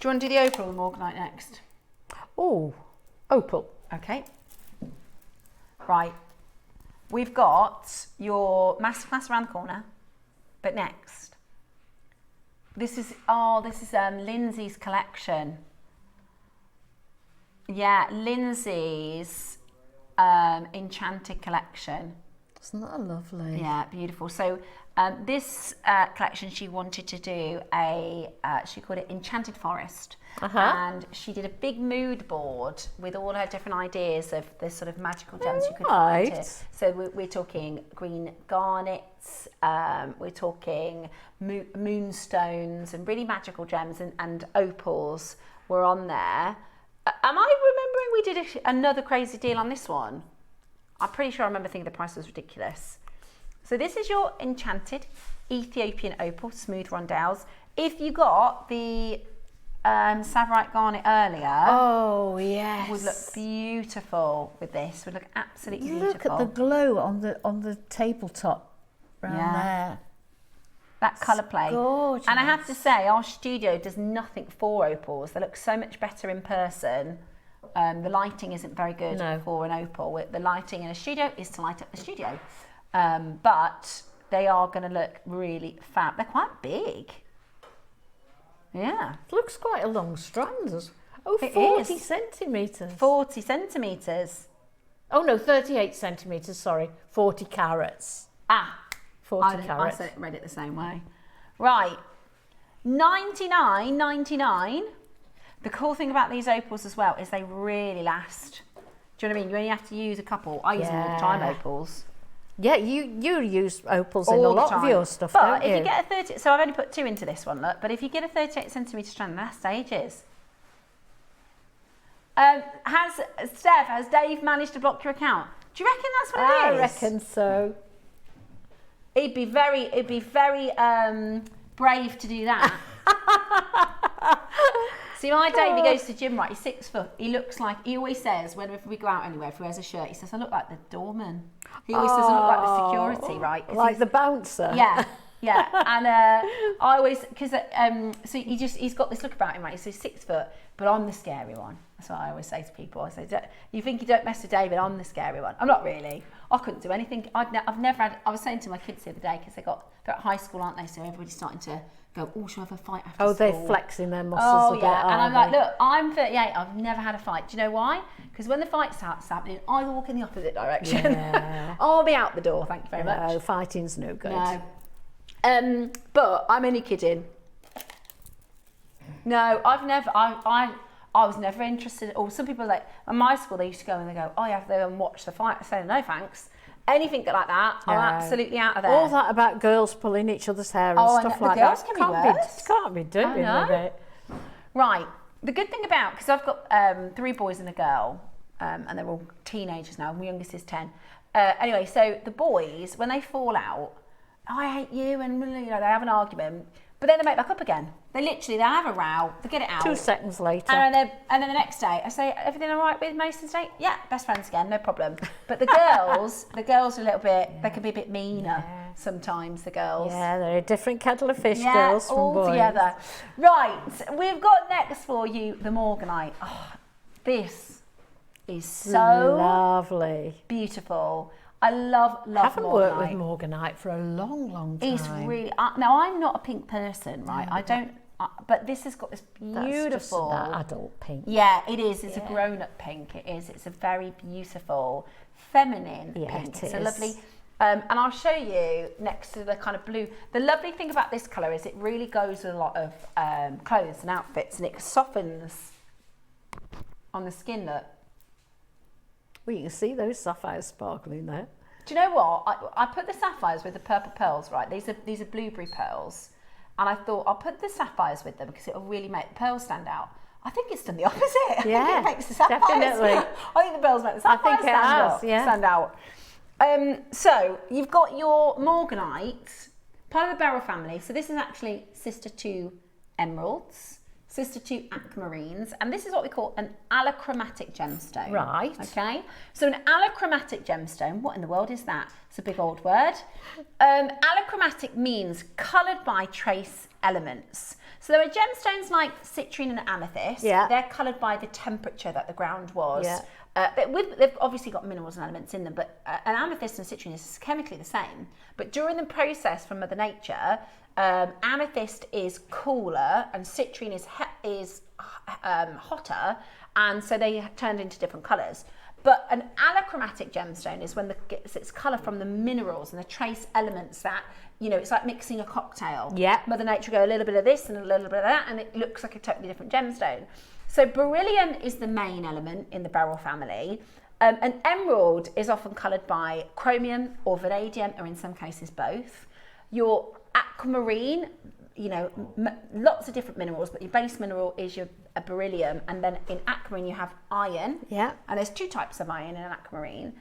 you want to do the opal or the morganite next? Oh, opal. Okay. Right. We've got your Masterclass around the corner, but next. This is Lindsay's collection. Yeah, Lindsay's Enchanted collection. Isn't that lovely? Yeah, beautiful. So this collection, she wanted to do she called it Enchanted Forest. And she did a big mood board with all her different ideas of the sort of magical gems you could find here. So we're talking green garnets, we're talking moonstones and really magical gems, and opals were on there. Am I remembering we did another crazy deal on this one? I'm pretty sure I remember thinking the price was ridiculous. So this is your Enchanted Ethiopian Opal Smooth Rondelles. If you got the Savarite Garnet earlier. Oh, yes. Would look beautiful with this. Would look absolutely beautiful. Look at the glow on the tabletop around there. That colour play. Gorgeous. And I have to say, our studio does nothing for opals. They look so much better in person. The lighting isn't very good for an opal. The lighting in a studio is to light up the studio. But they are going to look really fab. They're quite big. Yeah. It looks quite a long strand. Oh, it 40 is. centimetres. 40 centimetres. Oh, no, 38 centimetres, sorry. 40 carats. 40 carats. I read it the same way. Right. $99.99. The cool thing about these opals as well is they really last. Do you know what I mean? You only have to use a couple. I use them all the time, opals. Yeah, you use opals in a lot of your stuff, don't you? But if you get a 30, so I've only put 2 into this one, look. But if you get a 38 centimetre strand, that lasts ages. Has Dave managed to block your account? Do you reckon that's what it is? I reckon so. It'd be very brave to do that. See, my Davey goes to the gym, right? He's 6 foot. He looks like, he always says, whenever we go out anywhere, if he wears a shirt, he says, I look like the doorman. He always says, I look like the security, right? Like the bouncer. Yeah, yeah. And I always, because, so he's got this look about him, right? So he's 6 foot, but I'm the scary one. That's what I always say to people. I say, you think you don't mess with David, I'm the scary one. I'm not really. I couldn't do anything. I've never had, I was saying to my kids the other day, because they're at high school, aren't they? So everybody's starting to go, oh, should I have a fight after school? They're flexing their muscles a bit, and I'm aren't like, look, I'm 38, I've never had a fight. Do you know why? Because when the fight starts happening, I walk in the opposite direction. Yeah. I'll be out the door, thank you very much. No, fighting's no good. No. But I'm only kidding. No, I've never, I was never interested, or some people like, at my school, they used to go and they go, oh, you have to go and watch the fight. I say, no, thanks. Anything like that, I'm absolutely out of there. All that about girls pulling each other's hair and stuff like that. The girls can be worse. Can't be doing with it. Right. The good thing about, because I've got 3 boys and a girl, and they're all teenagers now. My youngest is 10. Anyway, so the boys, when they fall out, oh, I hate you, and they have an argument, but then they make back up again. They have a row, they get it out. 2 seconds later. And then the next day, I say, everything all right with Mason today? Yeah, best friends again, no problem. But the girls are a little bit, they can be a bit meaner sometimes, the girls. Yeah, they're a different kettle of fish, girls from all boys. Together. Right, we've got next for you the Morganite. Oh, this is so lovely. Beautiful. I love I haven't worked with Morganite for a long time. It's really, now I'm not a pink person, right? I don't, but this has got this beautiful. That's just that adult pink. Yeah, it is. It's a grown-up pink. It is. It's a very beautiful, feminine pink. It's a lovely, and I'll show you next to the kind of blue. The lovely thing about this colour is it really goes with a lot of clothes and outfits, and it softens on the skin. Look. Well, you can see those sapphires sparkling there. Do you know what? I put the sapphires with the purple pearls, right? These are blueberry pearls. And I thought, I'll put the sapphires with them because it'll really make the pearls stand out. I think it's done the opposite. Yeah, I think it makes the sapphires. Definitely. I think the pearls make the sapphires stand out. So you've got your Morganite, part of the beryl family. So this is actually sister to emeralds, sister to aquamarines, and this is what we call an allochromatic gemstone. Right. Okay. So an allochromatic gemstone, what in the world is that? It's a big old word. Allochromatic means coloured by trace elements. So there are gemstones like citrine and amethyst. Yeah. They're coloured by the temperature that the ground was. Yeah. They've obviously got minerals and elements in them, but an amethyst and citrine is chemically the same. But during the process from Mother Nature, amethyst is cooler and citrine is hotter, and so they turned into different colours. But an allochromatic gemstone is when gets its colour from the minerals and the trace elements that, it's like mixing a cocktail. Yeah. Mother Nature go a little bit of this and a little bit of that, and it looks like a totally different gemstone. So beryllium is the main element in the beryl family. An emerald is often coloured by chromium or vanadium, or in some cases both. Your aquamarine, lots of different minerals, but your base mineral is your beryllium, and then in aquamarine you have iron. Yeah. And there's 2 types of iron in an aquamarine.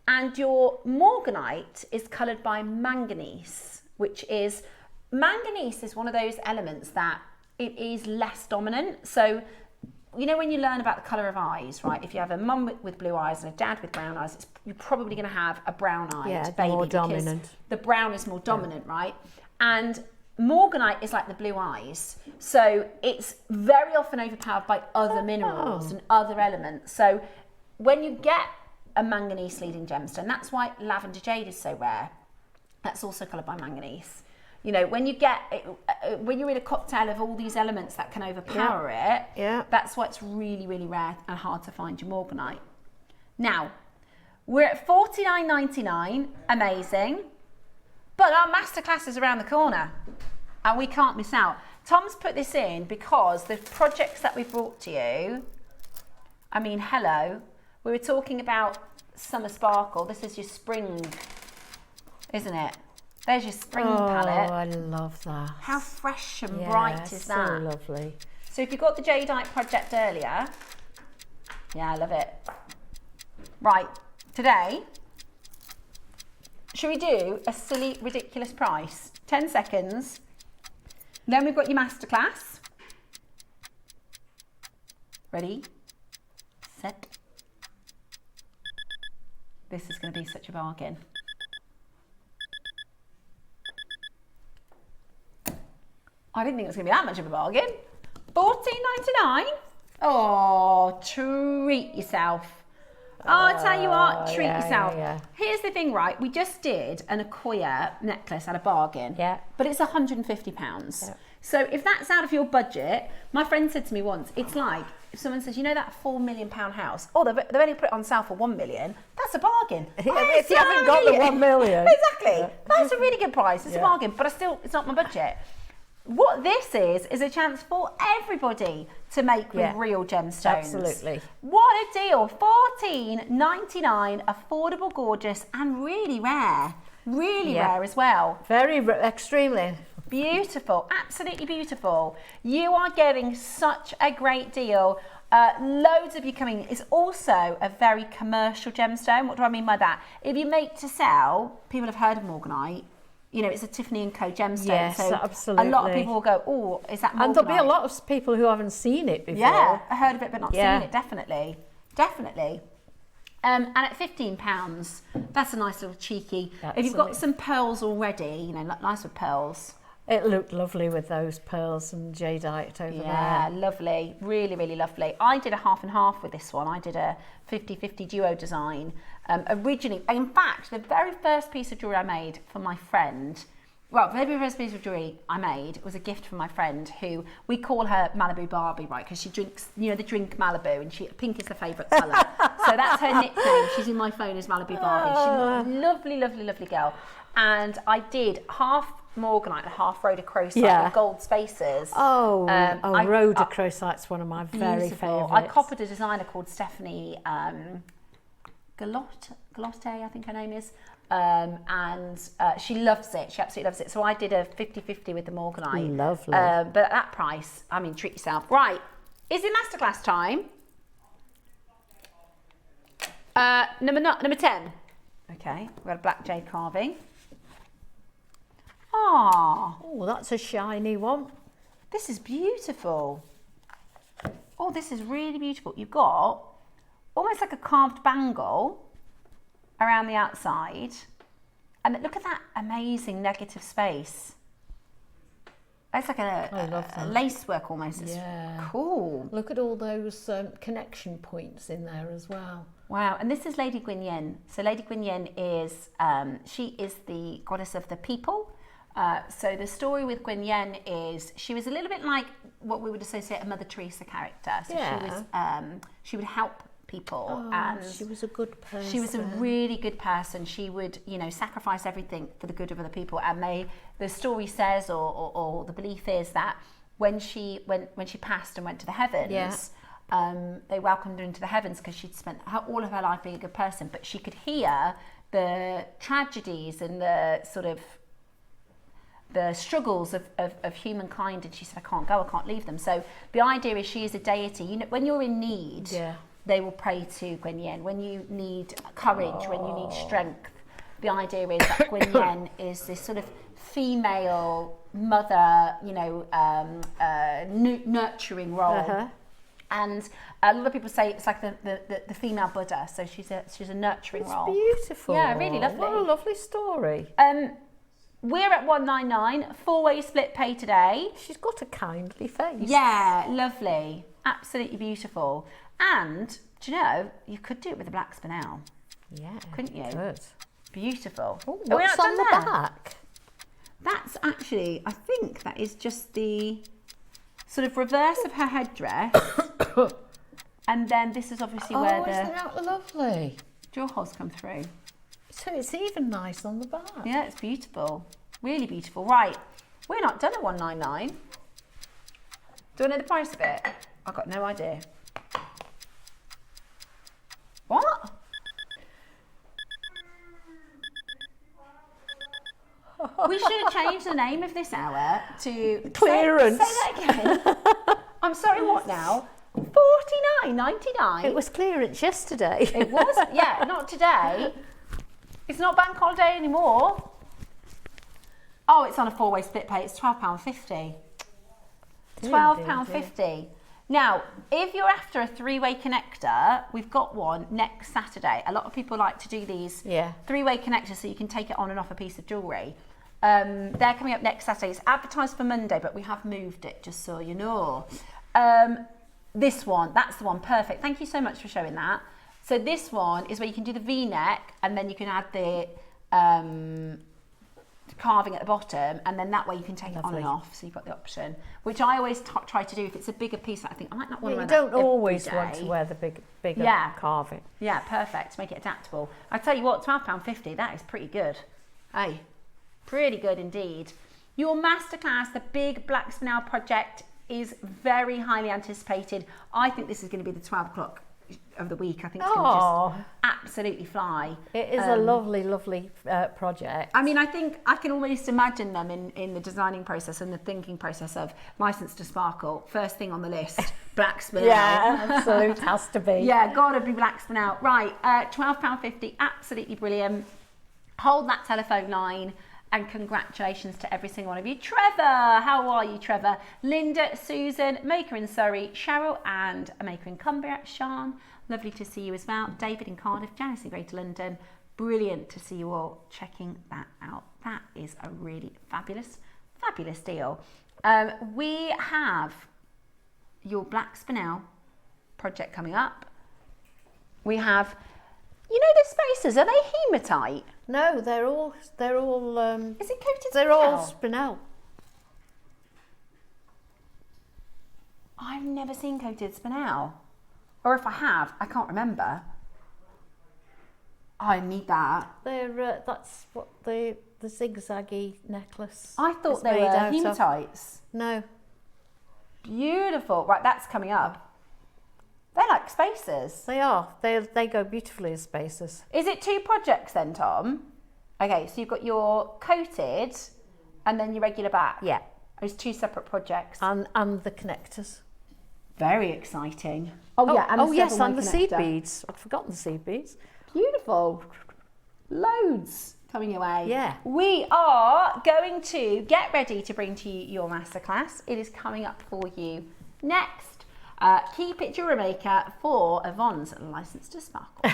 And your Morganite is coloured by manganese, which is one of those elements that it is less dominant. So, you know, when you learn about the colour of eyes, right? If you have a mum with blue eyes and a dad with brown eyes, you're probably going to have a brown-eyed baby. More dominant. The brown is more dominant, right? And morganite is like the blue eyes. So it's very often overpowered by other minerals and other elements. So when you get a manganese leading gemstone, that's why lavender jade is so rare. That's also coloured by manganese. You know, when you get when you're in a cocktail of all these elements that can overpower it, that's why it's really, really rare and hard to find your morganite. Now, we're at $49.99, amazing, but our masterclass is around the corner and we can't miss out. Tom's put this in because the projects that we've brought to you, I mean, hello, we were talking about summer sparkle. This is your spring, isn't it? There's your spring palette. Oh, I love that. How fresh and bright is that? So lovely. So if you got the jadeite project earlier, yeah, I love it. Right, today, should we do a silly, ridiculous price? 10 seconds. Then we've got your masterclass. Ready, set. This is going to be such a bargain. I didn't think it was going to be that much of a bargain. $14.99. Oh, treat yourself. Oh, I tell you what, treat yourself. Here's the thing, right? We just did an Acquia necklace at a bargain. But it's £150. So if that's out of your budget, my friend said to me once, it's like if someone says, you know that £4 million house? Oh, they've only put it on sale for $1 million. That's a bargain. If you haven't got the $1 million. Exactly. That's a really good price. It's a bargain, but it's not my budget. What this is a chance for everybody to make with real gemstones. Absolutely. What a deal. $14.99, affordable, gorgeous, and really rare. Really rare as well. Very, extremely. Beautiful, absolutely beautiful. You are getting such a great deal. Loads of you coming. It's also a very commercial gemstone. What do I mean by that? If you make to sell, people have heard of morganite. You know, it's a Tiffany & Co gemstone. Yes, so absolutely. A lot of people will go, oh, is that morganite? And there'll be a lot of people who haven't seen it before. Yeah, I heard of it but not seen it, definitely. Definitely. And at £15, that's a nice little cheeky. Absolutely. If you've got some pearls already, you know, nice with pearls. It looked lovely with those pearls and jadeite over there. Yeah, lovely. Really, really lovely. I did a half and half with this one. I did a 50-50 duo design. Originally, in fact, the very first piece of jewellery I made for my friend, well, the very first piece of jewellery I made was a gift from my friend who, we call her Malibu Barbie, right? Because she drinks, you know, the drink Malibu, and pink is her favourite colour. So that's her nickname. She's in my phone as Malibu Barbie. She's a lovely, lovely, lovely girl. And I did half morganite and half rhodochrosite with gold spaces. Rhodochrosite's one of my very favourites. I copied a designer called Stephanie Galotte, I think her name is. And she loves it. She absolutely loves it. So I did a 50-50 with the morganite. Lovely. But at that price, I mean, treat yourself. Right, is it masterclass time? Number 10. Okay, we've got a black jade carving. Oh, that's a shiny one. This is beautiful. Oh, this is really beautiful. You've got almost like a carved bangle around the outside. And look at that amazing negative space. It's like a lace work almost. It's cool. Look at all those connection points in there as well. Wow, and this is Lady Gwynyen. So Lady Gwynyen is, she is the goddess of the people. So the story with Gwynyen is she was a little bit like what we would associate a Mother Teresa character. So she was, she would help people, and she was a good person. She was a really good person. She would, you know, sacrifice everything for the good of other people. And the story says, or the belief is that when she passed and went to the heavens, they welcomed her into the heavens because she'd spent all of her life being a good person. But she could hear the tragedies and the sort of the struggles of humankind, and she said, I can't go, I can't leave them. So the idea is she is a deity. You know, when you're in need, they will pray to Gwynyen. When you need courage, when you need strength, the idea is that Gwynyen is this sort of female mother, you know, nurturing role. And a lot of people say it's like the female Buddha, so she's a nurturing role. It's beautiful. Yeah, really lovely. What a lovely story. We're at 199, 4-way split pay today. She's got a kindly face. Yeah, lovely. Absolutely beautiful. And, do you know, you could do it with a black spinel. Yeah, couldn't you? Good. Beautiful. Ooh, what's on the back? That's actually, I think that is just the sort of reverse of her headdress. And then this is obviously where the... isn't that lovely? Jewel holes come through. So it's even nice on the back. Yeah, it's beautiful. Really beautiful. Right, we're not done at 199. Do I know the price of it? I've got no idea. What? We should have changed the name of this hour to clearance. Say that again. I'm sorry, what now? $49.99. It was clearance yesterday. It was? Yeah, not today. It's not bank holiday anymore. Oh, it's on a 4-way split pay. It's £12.50. £12.50. Now, if you're after a 3-way connector, we've got one next Saturday. A lot of people like to do these 3-way connectors so you can take it on and off a piece of jewellery. They're coming up next Saturday. It's advertised for Monday, but we have moved it, just so you know. This one, that's the one, perfect. Thank you so much for showing that. So this one is where you can do the V-neck and then you can add the carving at the bottom, and then that way you can take it on and off, so you've got the option, which I always try to do. If it's a bigger piece, I think I might not want to wear that. You don't always want to wear the bigger carving. Yeah, perfect, make it adaptable. I tell you what, £12.50, that is pretty good. Hey, pretty good indeed. Your masterclass, the big black spinel project, is very highly anticipated. I think this is going to be the 12 o'clock of the week. I think it's going to just absolutely fly. It is a lovely, lovely project. I mean, I think I can almost imagine them in the designing process and the thinking process of License to Sparkle. First thing on the list, black spinel. Yeah, absolutely, has to be. Yeah, gotta be black spinel. Right, £12.50, absolutely brilliant. Hold that telephone line. And congratulations to every single one of you. Trevor, how are you, Trevor? Linda, Susan, Maker in Surrey, Cheryl and a Maker in Cumbria, Sean, lovely to see you as well. David in Cardiff, Janice in Greater London, brilliant to see you all checking that out. That is a really fabulous, fabulous deal. We have your black spinel project coming up. We have, you know the spacers, are they hematite? No, they're all. Is it coated They're spinel? all spinel. I've never seen coated spinel. Or if I have, I can't remember. I need that. They're that's what the zigzaggy necklace. I thought is they made were out of. hematites. No. Beautiful. Right, that's coming up. They're like spacers. They are. They go beautifully as spacers. Is it 2 projects then, Tom? Okay, so you've got your coated and then your regular back. Yeah. It's 2 separate projects. And the connectors. Very exciting. Oh yeah, and the seed beads. I'd forgotten the seed beads. Beautiful. Loads coming your way. Yeah. We are going to get ready to bring to you your masterclass. It is coming up for you next. Keep it JewelleryMaker for Yvonne's License to Sparkle.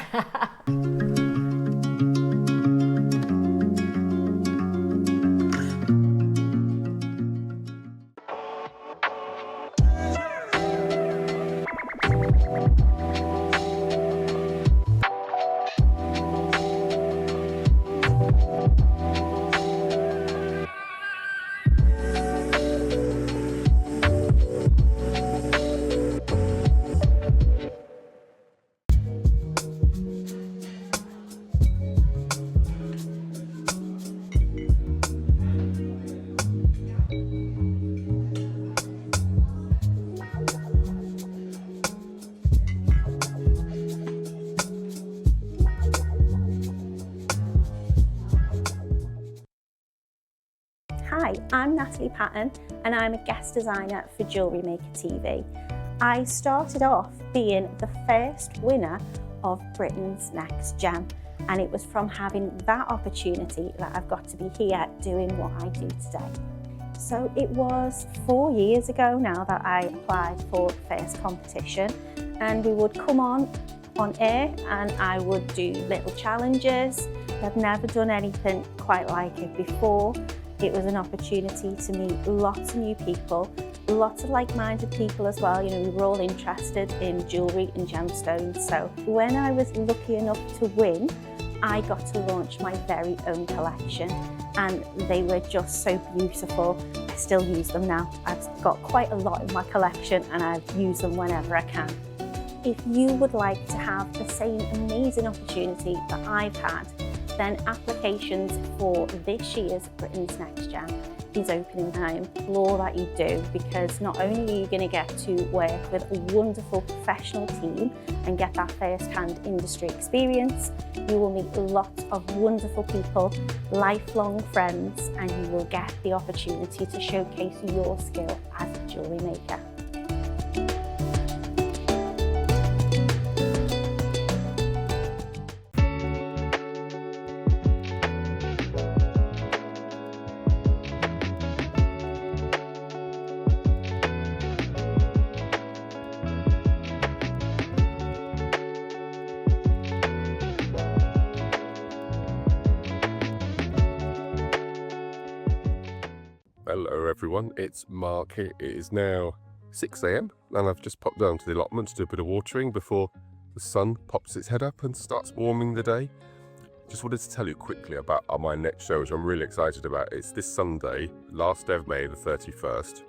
Hi, I'm Natalie Patton and I'm a guest designer for JewelleryMaker TV. I started off being the first winner of Britain's Next Gem, and it was from having that opportunity that I've got to be here doing what I do today. So it was 4 years ago now that I applied for the first competition, and we would come on air and I would do little challenges. I've never done anything quite like it before. It was an opportunity to meet lots of new people, lots of like-minded people as well. You know, we were all interested in jewellery and gemstones. So when I was lucky enough to win, I got to launch my very own collection, and they were just so beautiful. I still use them now. I've got quite a lot in my collection and I use them whenever I can. If you would like to have the same amazing opportunity that I've had, then applications for this year's Britain's Next Gem is opening, and I implore that you do, because not only are you going to get to work with a wonderful professional team and get that first-hand industry experience, you will meet lots of wonderful people, lifelong friends, and you will get the opportunity to showcase your skill as a jewellery maker. Hello everyone, it's Mark here. It is now 6 AM and I've just popped down to the allotment to do a bit of watering before the sun pops its head up and starts warming the day. Just wanted to tell you quickly about my next show, which I'm really excited about. It's this Sunday, last day of May the 31st,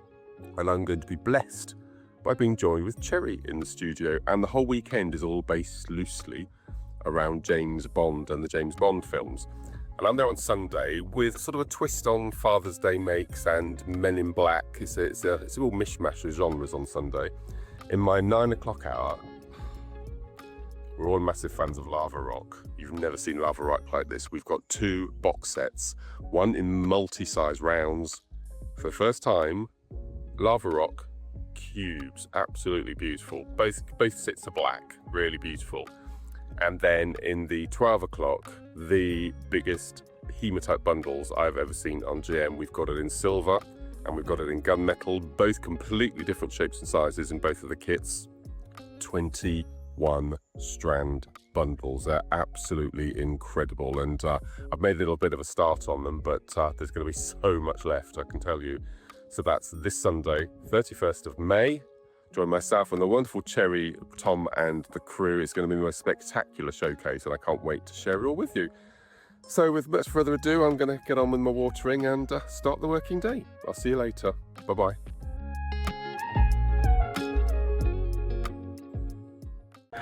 and I'm going to be blessed by being joined with Cherry in the studio, and the whole weekend is all based loosely around James Bond and the James Bond films. And I'm there on Sunday with sort of a twist on Father's Day makes and Men in Black. It's a real mishmash of genres on Sunday. In my 9 o'clock hour, we're all massive fans of Lava Rock. You've never seen Lava Rock like this. We've got 2 box sets, one in multi-size rounds. For the first time, Lava Rock cubes, absolutely beautiful. Both sets are black, really beautiful. And then in the 12 o'clock, the biggest hematite bundles I've ever seen on GM. We've got it in silver and we've got it in gunmetal, both completely different shapes and sizes in both of the kits. 21 strand bundles. They're absolutely incredible, and I've made a little bit of a start on them, but there's going to be so much left, I can tell you. So that's this Sunday, 31st of May. Join myself and the wonderful Cherry, Tom and the crew. It's going to be the most spectacular showcase, and I can't wait to share it all with you. So with much further ado, I'm going to get on with my watering and start the working day. I'll see you later. Bye-bye.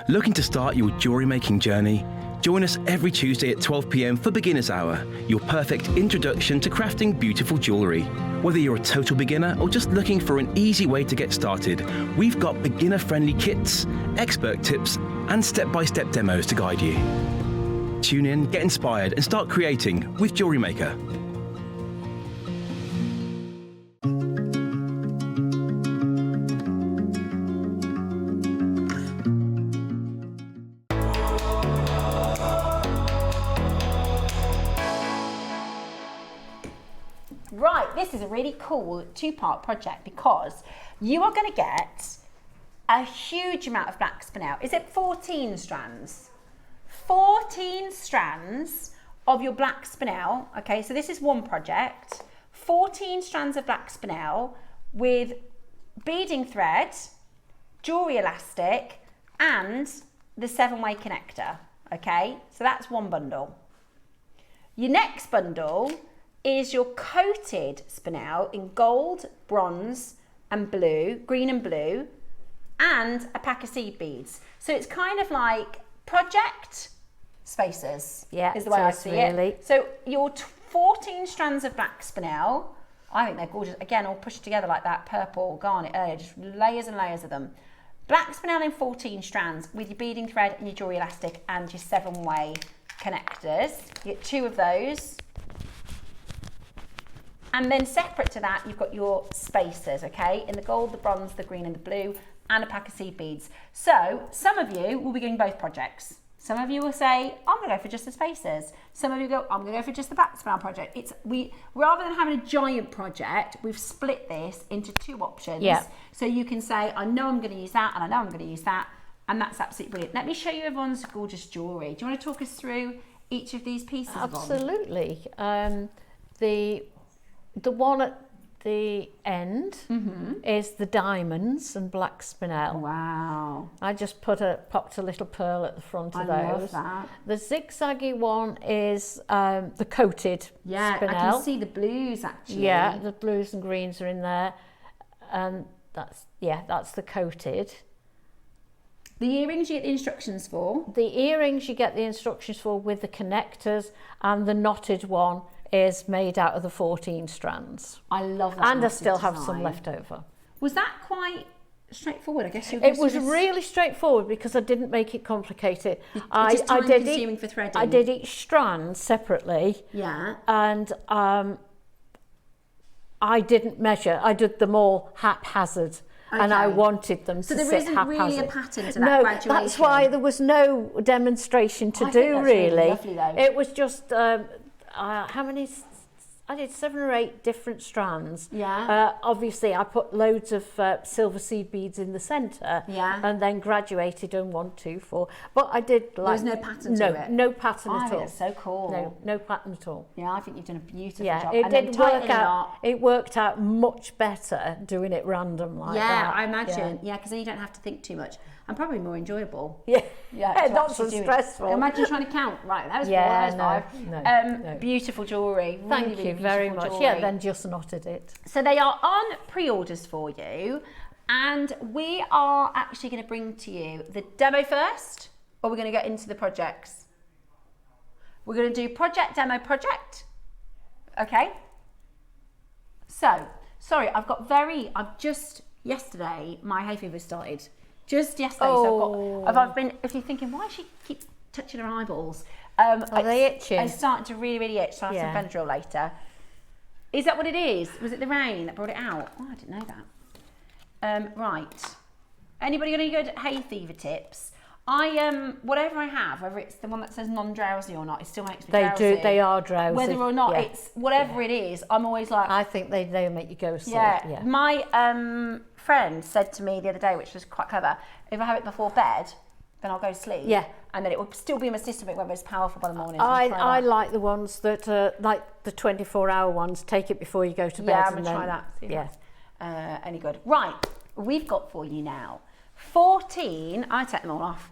Looking to start your jewellery making journey? Join us every Tuesday at 12 PM for Beginner's Hour, your perfect introduction to crafting beautiful jewellery. Whether you're a total beginner or just looking for an easy way to get started, we've got beginner-friendly kits, expert tips, and step-by-step demos to guide you. Tune in, get inspired, and start creating with JewelleryMaker. Right, this is a really cool 2-part project because you are going to get a huge amount of black spinel. Is it 14 strands? 14 strands of your black spinel. Okay, so this is one project. 14 strands of black spinel with beading thread, jewellery elastic, and the 7-way connector. Okay, so that's one bundle. Your next bundle is your coated spinel in gold, bronze and blue, green and blue, and a pack of seed beads. So it's kind of like project spacers, is the way I see it. So your 14 strands of black spinel, I think they're gorgeous. Again, all pushed together like that, purple, garnet, just layers and layers of them. Black spinel in 14 strands with your beading thread and your jewellery elastic and your 7-way connectors. You get 2 of those. And then separate to that, you've got your spacers, okay? In the gold, the bronze, the green and the blue, and a pack of seed beads. So some of you will be doing both projects. Some of you will say, I'm going to go for just the spacers. Some of you go, I'm going to go for just the back spinel project. Rather than having a giant project, we've split this into 2 options. Yeah. So you can say, I know I'm going to use that, and I know I'm going to use that, and that's absolutely brilliant. Let me show you Yvonne's gorgeous jewellery. Do you want to talk us through each of these pieces, Yvonne? Absolutely. The one at the end is the diamonds and black spinel. Wow. I just popped a little pearl at the front of those. I love that. The zigzaggy one is the coated spinel. I can see the blues actually. Yeah, the blues and greens are in there. And that's the coated. The earrings you get the instructions for? The earrings you get the instructions for with the connectors, and the knotted one is made out of the 14 strands. I love that. And I still have some left over. Was that quite straightforward? I guess it was really straightforward because I didn't make it complicated. It's just time consuming for threading. I did each strand separately. Yeah. And I didn't measure. I did them all haphazard. Okay. And I wanted them to sit haphazard. So there isn't really a pattern to that graduation? No, that's why there was no demonstration to do, really. Really lovely, though. It was just, how many? I did 7 or 8 different strands. Yeah. Obviously, I put loads of silver seed beads in the centre. Yeah. And then graduated on 1, 2, 4. But I did there was no pattern to it? No pattern at all. It's so cool. No pattern at all. Yeah, I think you've done a beautiful Yeah, job. it did work out. It worked out much better doing it random like that. Yeah, I imagine. Yeah, because then you don't have to think too much. And probably more enjoyable. Yeah, yeah, not so stressful. Imagine trying to count. Right, that was 4, that was 5. No. Beautiful jewellery. Thank you very much. Jewellery. Yeah, then just knotted it. So they are on pre-orders for you, and we are actually going to bring to you the demo first, or we're going to get into the projects. We're going to do project, demo, project. Okay. So, sorry, yesterday my hay fever started. Just yesterday, so if you're thinking, why does she keep touching her eyeballs? Are they itching? It's starting to really, really itch, so I'll have some Benadryl later. Is that what it is? Was it the rain that brought it out? Oh, I didn't know that. Right. Anybody got any good hay fever tips? Whatever I have, whether it's the one that says non-drowsy or not, it still makes me drowsy. They are drowsy. Whether or not it's, whatever it is, I'm always like... I think they make you go asleep. Yeah. My friend said to me the other day, which was quite clever, if I have it before bed, then I'll go to sleep. Yeah. And then it will still be in my system, whether it's powerful by the morning. I like the ones that like the 24-hour ones, take it before you go to bed. Yeah, I'm going to try that. Yeah. Any good. Right, we've got for you now 14, I take them all off.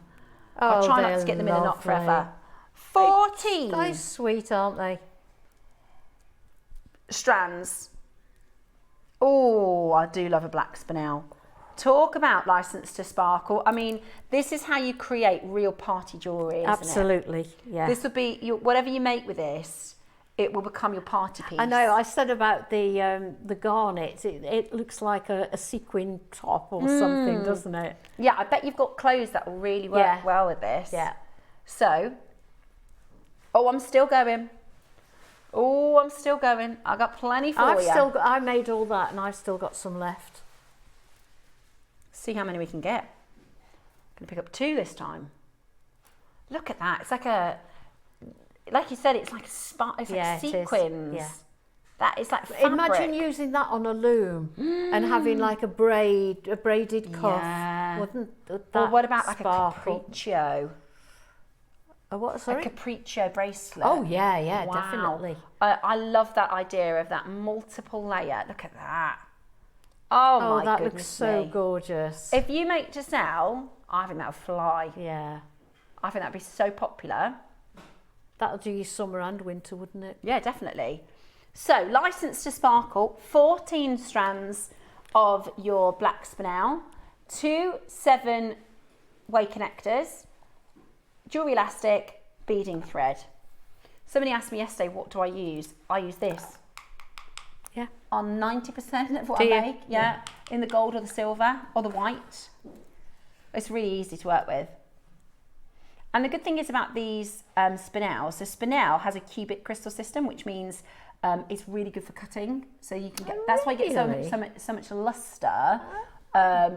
I'll try not to get them in a knot forever. 14. They're sweet, aren't they? Strands. Oh, I do love a black spinel. Talk about license to sparkle. I mean, this is how you create real party jewellery, isn't Absolutely, it? yeah. This will be, whatever you make with this, it will become your party piece. I know, I said about the garnet, it looks like a sequin top or something, doesn't it? Yeah, I bet you've got clothes that will really work well with this. Yeah. So, I'm still going. I got plenty for you. I made all that and I've still got some left. See how many we can get. I'm going to pick up 2 this time. Look at that. It's like you said, it's like like sequins. Yeah. That is like fabric. Imagine using that on a loom and having like a braided cuff. Yeah. Wouldn't that or what about sparkle? Like a capriccio? A what, sorry? A capriccio bracelet. Oh yeah, wow. Definitely. I love that idea of that multiple layer. Look at that. Oh my that goodness looks so me. gorgeous. If you make to sell, I think that would fly. Yeah. I think that'd be so popular. That'll do you summer and winter, wouldn't it? Yeah, definitely. So, license to sparkle, 14 strands of your black spinel, 2 7-way connectors, jewellery elastic, beading thread. Somebody asked me yesterday, what do I use? I use this. Yeah. On 90% of what I make, yeah, in the gold or the silver or the white. It's really easy to work with. And the good thing is about these spinels, so Spinel has a cubic crystal system, which means it's really good for cutting. So you can get, that's why you get so much luster,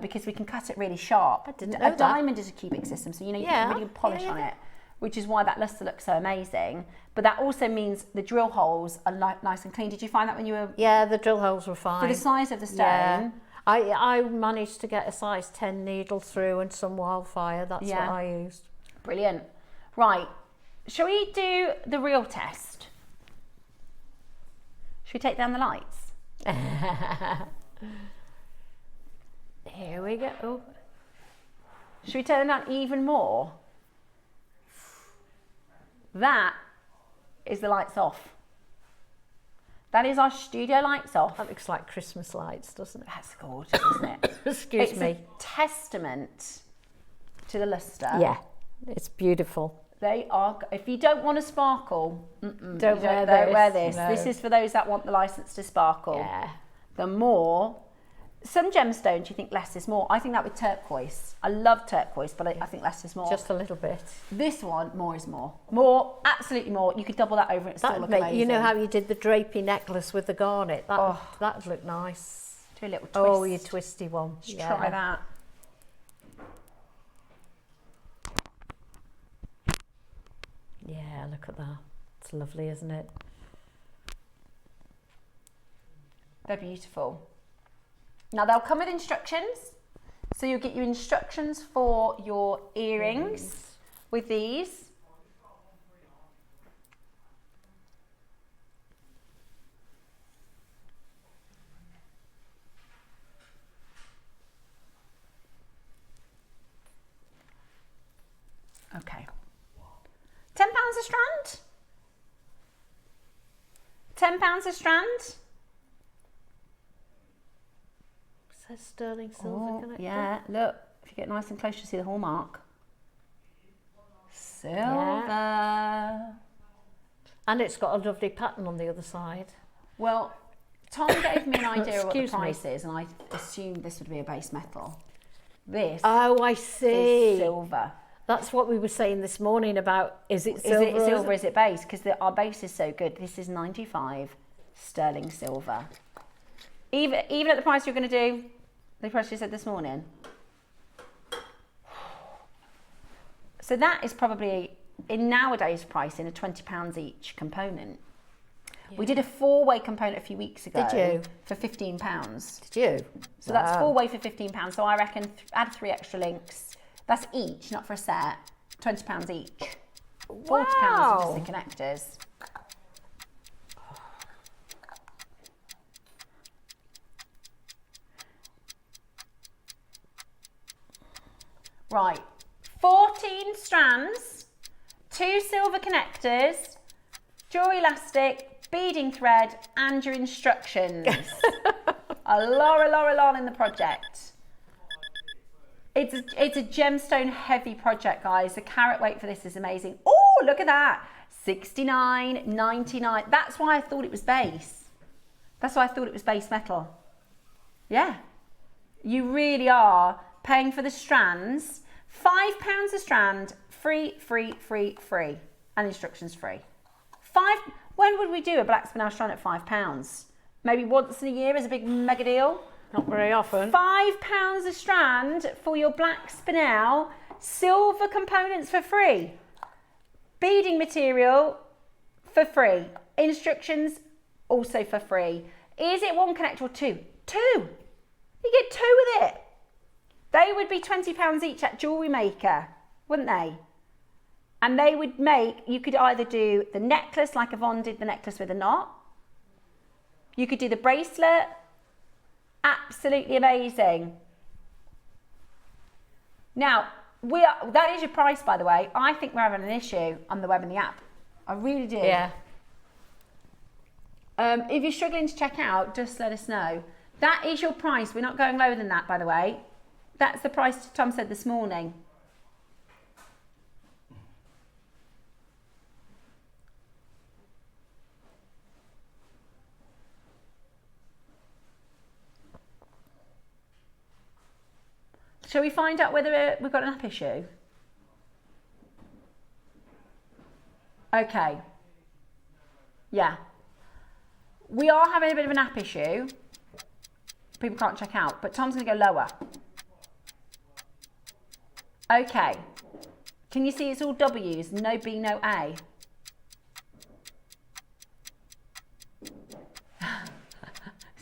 because we can cut it really sharp. I didn't know a diamond is a cubic system, so you can really polish on it. which is why that lustre looks so amazing. But that also means the drill holes are nice and clean. Did you find that when you were... Yeah, the drill holes were fine. For the size of the stone? Yeah. I managed to get a size 10 needle through and some wildfire. That's what I used. Brilliant. Right, shall we do the real test? Should we take down the lights? Here we go. Oh. Should we turn them down even more? That is the lights off. That is our studio lights off. That looks like Christmas lights, doesn't it? That's gorgeous, isn't it? Excuse me. It's a testament to the lustre. Yeah, it's beautiful. They are, if you don't want to sparkle, don't wear this. No. This is for those that want the license to sparkle. Yeah. The more, some gemstones you think less is more. I think that with turquoise. I love turquoise, but I think less is more. Just a little bit. This one, more is more. More, absolutely more. You could double that over and it still look amazing. You know how you did the drapey necklace with the garnet? That'd look nice. Do a little twist. Oh, your twisty one. Just try that. Yeah, look at that. It's lovely, isn't it? They're beautiful. Now they'll come with instructions. So you'll get your instructions for your earrings with these. Okay. £10 a strand? £10 a strand? Says sterling silver connector. Yeah, look, if you get nice and close, you'll see the hallmark. Silver. Yeah. And it's got a lovely pattern on the other side. Well, Tom gave me an idea of what the price is, and I assumed this would be a base metal. This I see. Is silver. That's what we were saying this morning about, is it silver? Is it silver, is it base? Because our base is so good. This is 95 sterling silver. Even at the price you're going to do, the price you said this morning. So that is probably, in nowadays pricing, a £20 each component. Yeah. We did a 4-way component a few weeks ago. Did you? For £15. Did you? So that's 4-way for £15. So I reckon add 3 extra links. That's each, not for a set. £20 each. £40 for just the connectors. Right, 14 strands, 2 silver connectors, jewellery elastic, beading thread, and your instructions. a lot in the project. It's a gemstone heavy project, guys. The carat weight for this is amazing. Oh, look at that. $69.99. That's why I thought it was base. That's why I thought it was base metal. Yeah. You really are paying for the strands. £5 a strand, free. And instructions free. When would we do a black spinel strand at £5? Maybe once in a year is a big mega deal. Not very often. £5 a strand for your black spinel, silver components for free, beading material for free, instructions also for free. Is it 1 connector or 2? 2. You get 2 with it. They would be £20 each at JewelleryMaker, wouldn't they? And they would make, you could either do the necklace like Yvonne did the necklace with a knot. You could do the bracelet. Absolutely amazing. Now, that is your price, by the way. I think we're having an issue on the web and the app. I really do. Yeah. If you're struggling to check out, just let us know. That is your price. We're not going lower than that, by the way. That's the price Tom said this morning. Shall we find out whether we've got an app issue? Okay. Yeah. We are having a bit of an app issue. People can't check out, but Tom's going to go lower. Okay. Can you see it's all W's, no B, no A?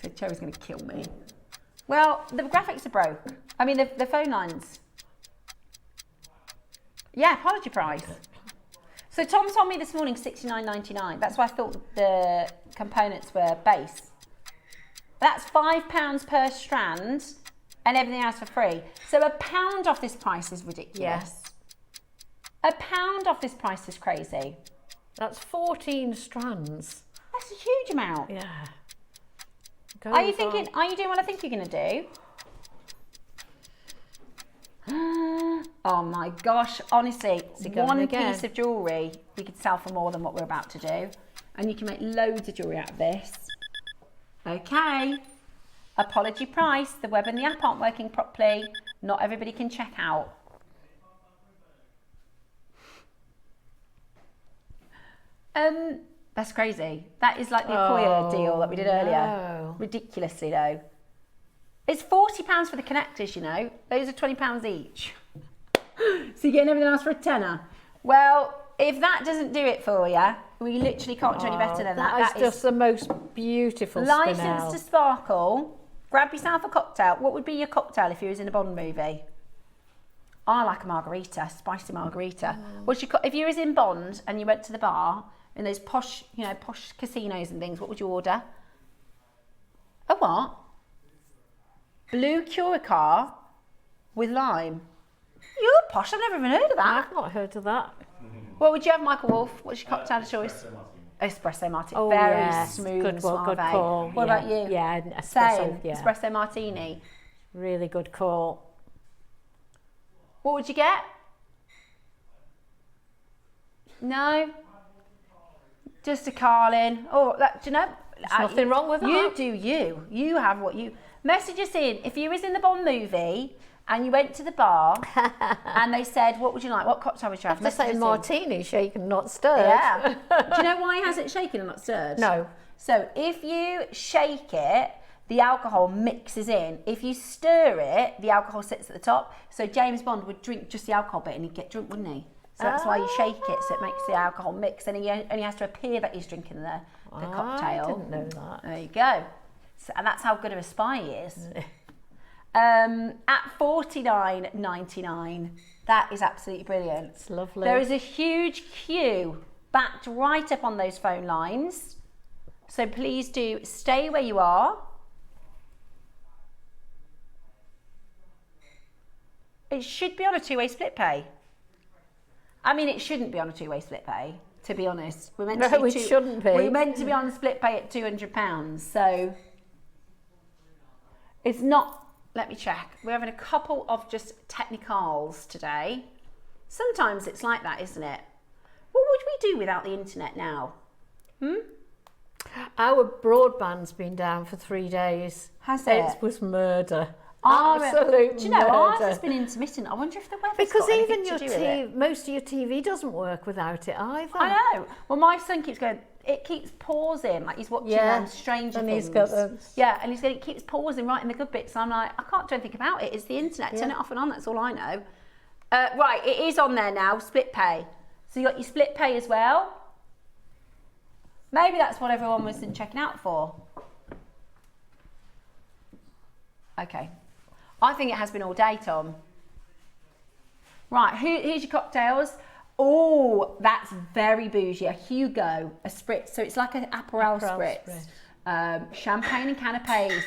So Cherry's going to kill me. Well, the graphics are broke. I mean, the phone lines. Yeah, apology price. So Tom told me this morning $69.99. That's why I thought the components were base. That's £5 per strand and everything else for free. So £1 off this price is ridiculous. Yes. £1 off this price is crazy. That's 14 strands. That's a huge amount. Yeah. Are you doing what I think you're going to do? Oh my gosh, honestly, one piece of jewellery you could sell for more than what we're about to do. And you can make loads of jewellery out of this. Okay. Apology price. The web and the app aren't working properly. Not everybody can check out. That's crazy. That is like the Acquire deal that we did earlier. No. Ridiculously low. It's £40 for the connectors, you know. Those are £20 each. So you're getting everything else for a tenner. Well, if that doesn't do it for you, we literally can't do any better than that. That is just the most beautiful Licensed Spinel. to sparkle. Grab yourself a cocktail. What would be your cocktail if you was in a Bond movie? I like a margarita, spicy margarita. If you was in Bond and you went to the bar in those posh, posh casinos and things, what would you order? A what? Blue Curaçao with lime. You're posh, I've never even heard of that. I've not heard of that. What would you have, Michael Wolf? What's your cocktail of choice? Espresso martini. Oh, Very yes. smooth Good and suave. call. What about you? Yeah, espresso. Same. Yeah. Espresso martini. Really good call. What would you get? No? Just a Carlin. Oh, do you know? There's nothing wrong with that. You do you. You have what you... Message us in. If you was in the Bond movie and you went to the bar and they said, what would you like? What cocktail would you have? The same martini, shaken, not stirred. Yeah. Do you know why it hasn't shaken and not stirred? No. So if you shake it, the alcohol mixes in. If you stir it, the alcohol sits at the top. So James Bond would drink just the alcohol bit and he'd get drunk, wouldn't he? So that's why you shake it, so it makes the alcohol mix, and he only has to appear that he's drinking the cocktail. I didn't know that. There you go. So, and that's how good of a spy he is. At $49.99, that is absolutely brilliant. It's lovely. There is a huge queue backed right up on those phone lines. So please do stay where you are. It should be on a two-way split pay. I mean, it shouldn't be on a two-way split pay, to be honest. We're meant to shouldn't be. We're meant to be on a split pay at £200, so it's not. Let me check. We're having a couple of just technicals today. Sometimes it's like that, isn't it? What would we do without the internet now? Our broadband's been down for 3 days. Has it? It was murder. Absolute. Do you know, murder. ours has been intermittent. I wonder if the weather's Because got anything even your to do with it. most of your TV doesn't work without it either. I know. Well, my son keeps going. It keeps pausing, like he's watching Stranger and Things. He's got and he's going. It keeps pausing right in the good bits. And I'm like, I can't do anything about it. It's the internet. Turn it off and on. That's all I know. Right, it is on there now. Split pay. So you got your split pay as well. Maybe that's what everyone was checking out for. Okay. I think it has been all day, Tom. Right, here's your cocktails. Oh, that's very bougie. A Hugo, a spritz. So it's like an Aperol spritz. Champagne and canapes.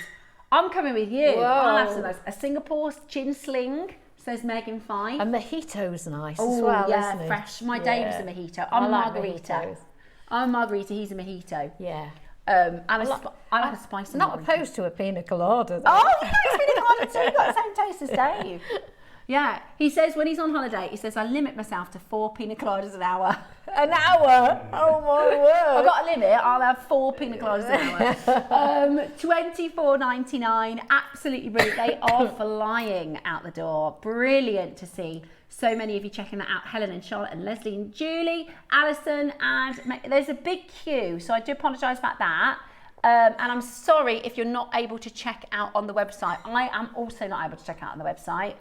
I'm coming with you. Whoa. I'll have some of those. A Singapore gin sling, says Megan Five. A mojito's nice as well, yeah, isn't it? fresh. My Dave's a mojito. I'm a margarita. Mojitos. I'm a margarita, he's a mojito. Yeah. I like a spicy Not margarita. opposed to a pina colada, though. Oh, he likes pina colada too. He's got the same taste as Dave. Yeah, he says when he's on holiday, he says, I limit myself to 4 pina coladas an hour. An hour? Oh my word. I've got a limit, I'll have 4 pina coladas an hour. $24.99, absolutely brilliant. They are flying out the door. Brilliant to see so many of you checking that out. Helen and Charlotte and Leslie and Julie, Alison, and there's a big queue, so I do apologise about that. And I'm sorry if you're not able to check out on the website. I am also not able to check out on the website.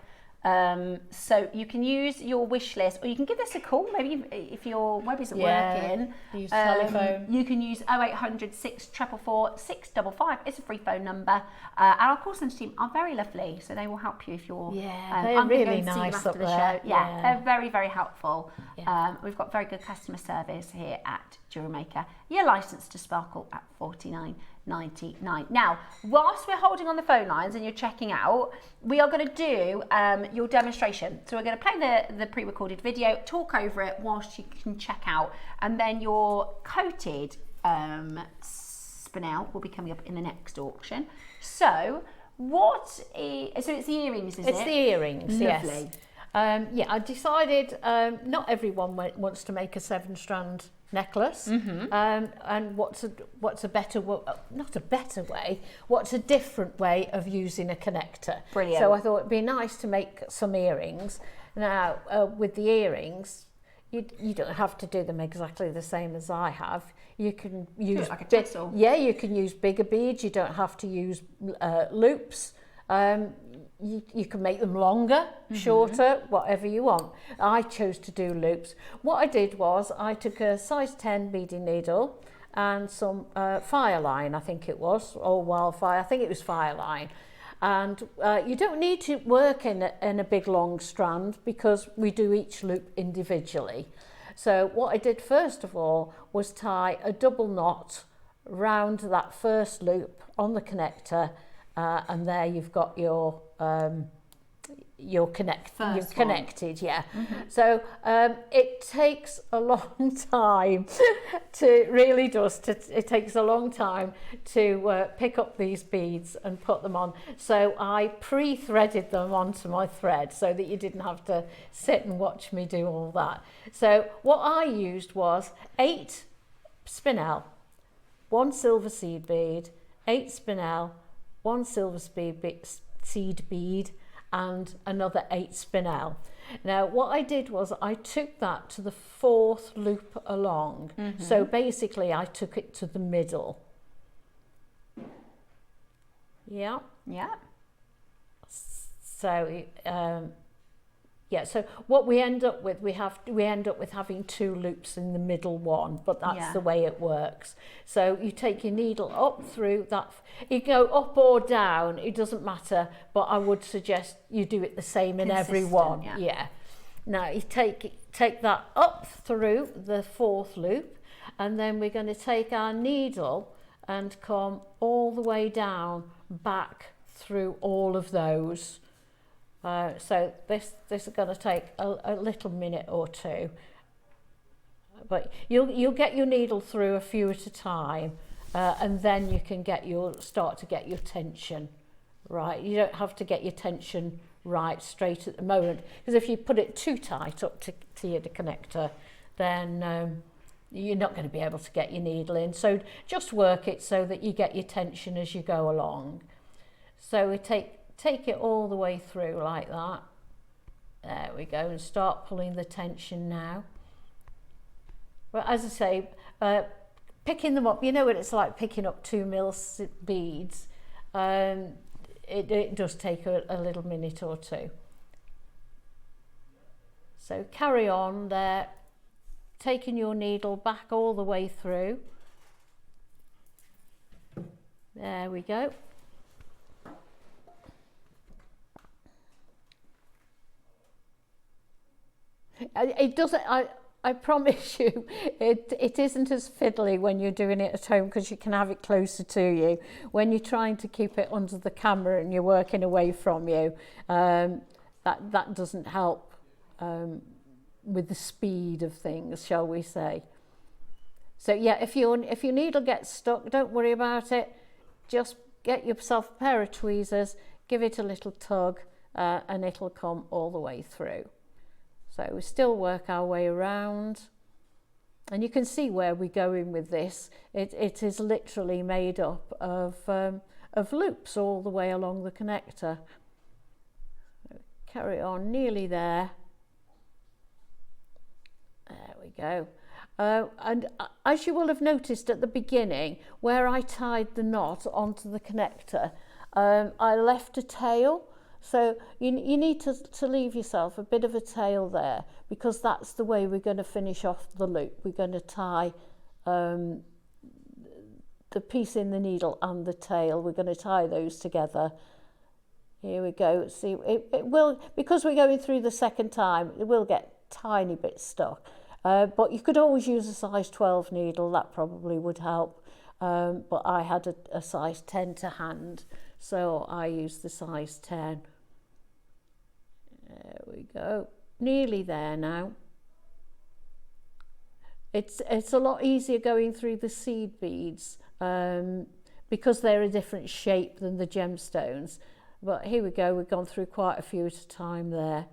So you can use your wish list, or you can give us a call. Maybe if your web isn't working, use telephone. You can use 0800 644 655. It's a free phone number. And our call centre team are very lovely, so they will help you if you're. They're I'm gonna go really and see them nice after up the there. show. Yeah, they're very, very helpful. Yeah. We've got very good customer service here at JewelleryMaker. You're licensed to sparkle at $49.99. Now, whilst we're holding on the phone lines and you're checking out, we are going to do your demonstration. So we're going to play the pre-recorded video, talk over it whilst you can check out, and then your coated Spinel will be coming up in the next auction. So so it's the earrings, is it? It's the earrings, Lovely. Yes. I decided not everyone wants to make a 7-strand necklace, and what's a better not a better way, what's a different way of using a connector. Brilliant. So I thought it'd be nice to make some earrings. Now with the earrings, you don't have to do them exactly the same as I have. You can use like a tassel. you can use bigger beads. You don't have to use loops. You can make them longer, shorter, whatever you want. I chose to do loops. What I did was I took a size 10 beading needle and some Fireline, I think it was, or Wildfire, I think it was Fireline. And you don't need to work in a big long strand because we do each loop individually. So what I did first of all was tie a double knot round that first loop on the connector, and there you've got your connected, yeah. So it takes a long time it takes a long time to pick up these beads and put them on. So I pre-threaded them onto my thread so that you didn't have to sit and watch me do all that. So what I used was 8 Spinel, 1 silver seed bead, 8 Spinel, 1 silver seed bead, and another 8 Spinel. Now what I did was I took that to the 4th loop along. So basically I took it to the middle. Yeah. So so what we end up with, we end up with having 2 loops in the middle one, but that's the way it works. So you take your needle up through that, you go up or down, it doesn't matter, but I would suggest you do it the same in every one. Yeah. Now you take that up through the 4th loop, and then we're going to take our needle and come all the way down back through all of those. So this is going to take a little minute or two, but you'll get your needle through a few at a time, and then you can start to get your tension right. You don't have to get your tension right straight at the moment, because if you put it too tight up to your connector, then you're not going to be able to get your needle in. So just work it so that you get your tension as you go along. So we take it all the way through like that. There we go, and start pulling the tension now. But as I say, picking them up, you know what it's like picking up 2 mil beads. It does take a little minute or two. So carry on there, taking your needle back all the way through. There we go. It doesn't, I promise you, it isn't as fiddly when you're doing it at home, because you can have it closer to you. When you're trying to keep it under the camera and you're working away from you, that doesn't help with the speed of things, shall we say. So yeah, if your needle gets stuck, don't worry about it. Just get yourself a pair of tweezers, give it a little tug, and it'll come all the way through. So we still work our way around, and you can see where we're going with this. It is literally made up of loops all the way along the connector. Carry on, nearly there. There we go. And as you will have noticed at the beginning, where I tied the knot onto the connector, I left a tail So you need to leave yourself a bit of a tail there, because that's the way we're going to finish off the loop. We're going to tie the piece in the needle and the tail. We're going to tie those together. Here we go. See, it will, because we're going through the second time, it will get tiny bit stuck. But you could always use a size 12 needle. That probably would help. But I had a size 10 to hand, so I used the size 10. There we go. Nearly there now. It's a lot easier going through the seed beads because they're a different shape than the gemstones. But here we go, we've gone through quite a few at a time there.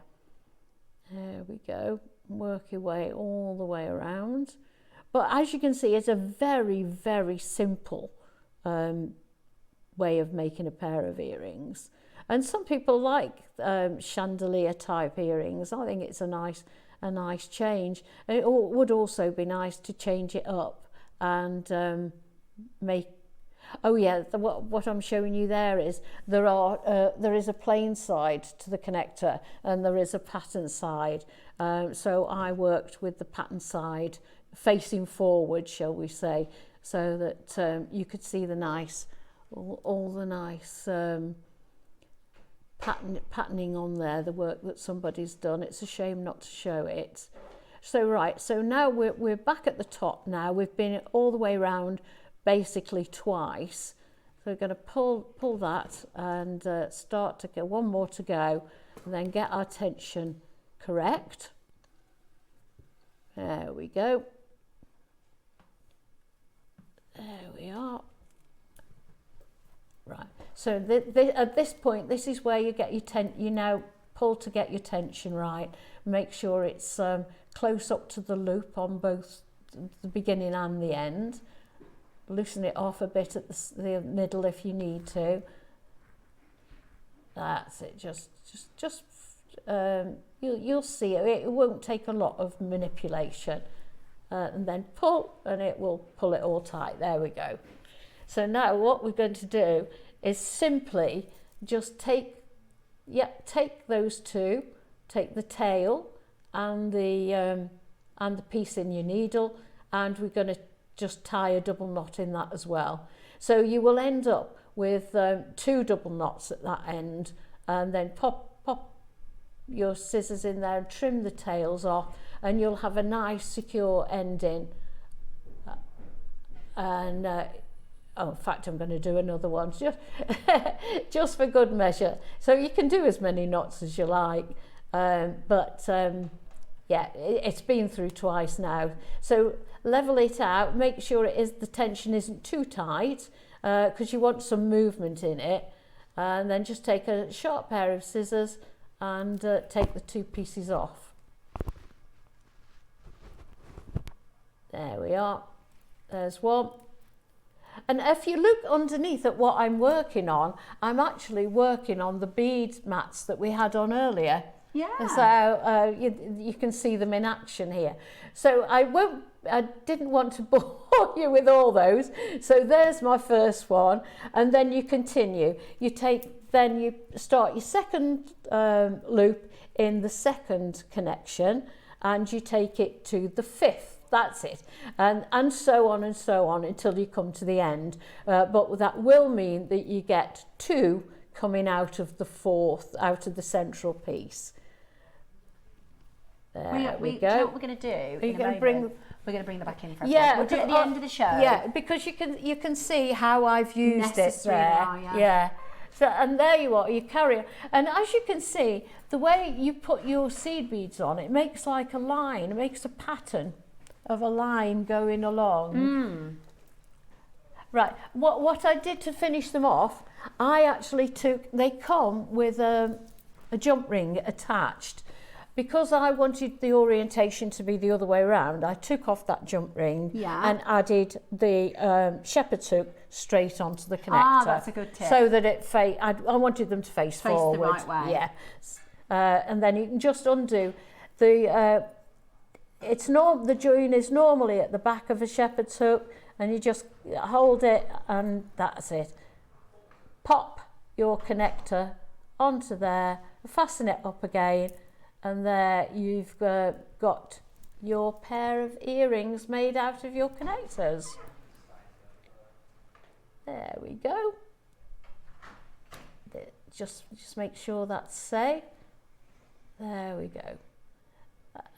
There we go, work your way all the way around. But as you can see, it's a very, very simple way of making a pair of earrings. And some people like chandelier type earrings. I think it's a nice change. And it would also be nice to change it up and make. Oh yeah, what I'm showing you there is there is a plain side to the connector and there is a pattern side. So I worked with the pattern side facing forward, shall we say, so that you could see the nice, all the nice patterning on there, the work that somebody's done. It's a shame not to show it. So right, so now we're back at the top now. We've been all the way around basically twice. So we're going to pull that and start to go, one more to go, and then get our tension correct. There we go. There we are. Right, so at this point, this is where you get your you now pull to get your tension right. Make sure it's close up to the loop on both the beginning and the end. Loosen it off a bit at the middle if you need to. That's it. Just you'll see it. It won't take a lot of manipulation. And then pull, and it will pull it all tight. There we go. So now what we're going to do is simply just take those two, take the tail and the piece in your needle, and we're going to just tie a double knot in that as well. So you will end up with 2 double knots at that end, and then pop your scissors in there and trim the tails off, and you'll have a nice secure ending. And oh, in fact, I'm going to do another one just for good measure. So you can do as many knots as you like, yeah, it's been through twice now. So level it out, make sure the tension isn't too tight, because you want some movement in it. And then just take a sharp pair of scissors and take the 2 pieces off. There we are. There's one. And if you look underneath at what I'm working on, I'm actually working on the bead mats that we had on earlier. Yeah. So you can see them in action here. So I didn't want to bore you with all those. So there's my first one, and then you continue. Then you start your second loop in the second connection, and you take it to the 5th. That's it, and so on until you come to the end. But that will mean that you get 2 coming out of the 4th, out of the central piece. There we go. Do you know what we're going to do? We're going to bring them back in for a yeah, we'll do it at the end of the show. Yeah, because you can see how I've used it there. Yeah. So, and there you are, you carry it. And as you can see, the way you put your seed beads on, it makes like a line, it makes a pattern of a line going along. Right, what I did to finish them off, I actually they come with a jump ring attached. Because I wanted the orientation to be the other way around, I took off that jump ring and added the shepherd's hook straight onto the connector. Ah, that's a good tip. So that I wanted them to face forward. The right way. Yeah. And then you can just undo the. The join is normally at the back of a shepherd's hook, and you just hold it, and that's it. Pop your connector onto there, fasten it up again, and there you've got your pair of earrings made out of your connectors. There we go. Just make sure that's safe. There we go.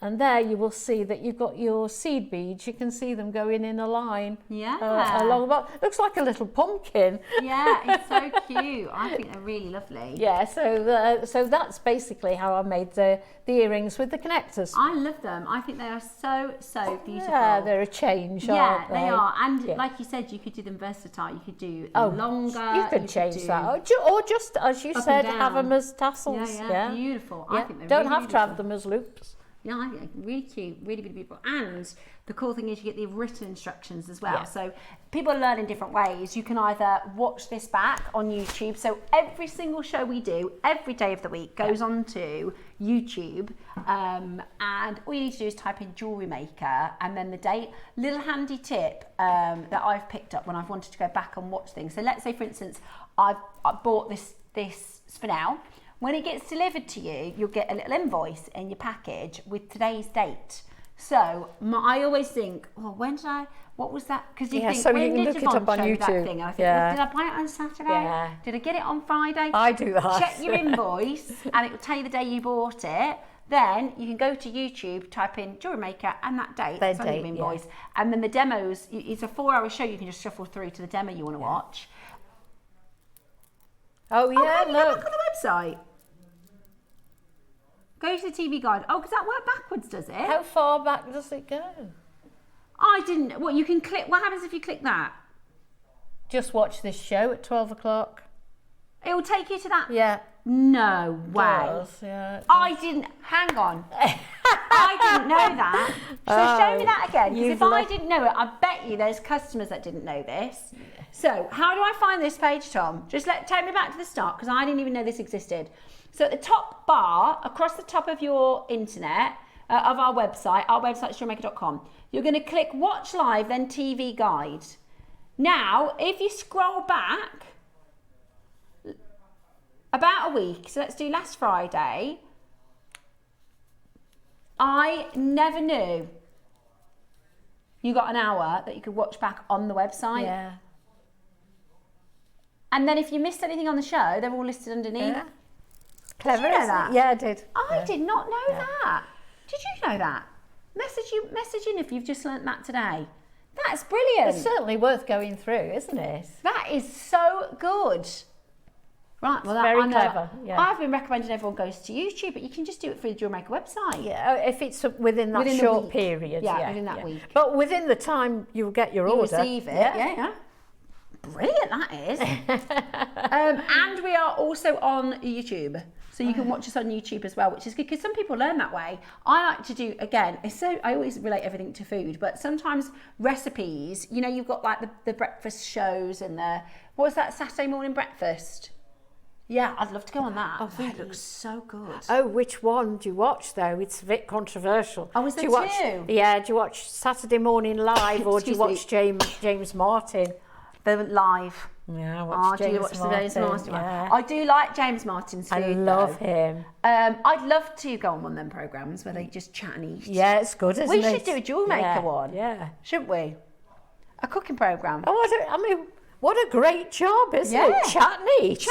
And there you will see that you've got your seed beads. You can see them going in a line. Yeah. Along the bottom. Looks like a little pumpkin. Yeah, it's so cute. I think they're really lovely. Yeah, so that's basically how I made the earrings with the connectors. I love them. I think they are so beautiful. Yeah, they're a change, aren't they are. And like you said, you could do them versatile. You could do longer. You could change that. Or just, as you said, have them as tassels. Yeah, beautiful. Yeah. I think they're Don't really have to have them as loops. Yeah, I think really cute, really beautiful. And the cool thing is you get the written instructions as well. Yeah. So people learn in different ways. You can either watch this back on YouTube. So every single show we do, every day of the week, goes onto YouTube. And all you need to do is type in Jewellery Maker and then the date. Little handy tip that I've picked up when I've wanted to go back and watch things. So let's say, for instance, I bought this Spinel. When it gets delivered to you, you'll get a little invoice in your package with today's date. So I always think, what was that? Because you think, so when you can did look it up on YouTube? That YouTube. thing? And I think, well, did I buy it on Saturday? Yeah. Did I get it on Friday? I do that. Check your invoice and it will tell you the day you bought it. Then you can go to YouTube, type in Jewellery Maker and that date, it's on your invoice. Yeah. And then the demos, it's a 4-hour show, you can just shuffle through to the demo you want to watch. Oh yeah, look. Look on the website. Go to the TV guide. Oh, because that work backwards, does it? How far back does it go? I didn't. What, you can click. What happens if you click that? Just watch this show at 12 o'clock. It will take you to that? Yeah. No way. Yeah, I didn't. Hang on. I didn't know that. So show me that again. Because if I didn't know it, I bet you there's customers that didn't know this. Yeah. So how do I find this page, Tom? Just take me back to the start because I didn't even know this existed. So at the top bar, across the top of your internet, of our website is jewellerymaker.com, you're going to click Watch Live, then TV Guide. Now, if you scroll back about a week, so let's do last Friday, I never knew you got an hour that you could watch back on the website. Yeah. And then if you missed anything on the show, they're all listed underneath. Yeah. Clever, did you know that? Yeah, I did. I did not know that. Did you know that? Message in if you've just learnt that today. That's brilliant. It's certainly worth going through, isn't it? That is so good. Right, well, very clever. Yeah. I've been recommending everyone goes to YouTube, but you can just do it through the Jewellery Maker website. Yeah, if it's within that short period. Yeah, within that week. But within the time you'll get your order. Receive it. Yeah. Brilliant, that is. And we are also on YouTube. So you can watch us on YouTube as well, which is good because some people learn that way. I like to do, again, I always relate everything to food, but sometimes recipes, you've got like the breakfast shows and what was that Saturday morning breakfast? Yeah, I'd love to go on that. Oh, food looks so good. Oh, which one do you watch though? It's a bit controversial. Oh, is there two? Yeah, do you watch Saturday Morning Live or do you watch James Martin? They went live. Yeah, I watch James Martin. Yeah. I do like James Martin's food. I love him. I'd love to go on one of them programmes where they just chat and eat. Yeah, it's good, isn't it? We should do a Jewellery Maker one. Yeah. Shouldn't we? A cooking programme. Oh, what a great job, isn't it? Chat and eat.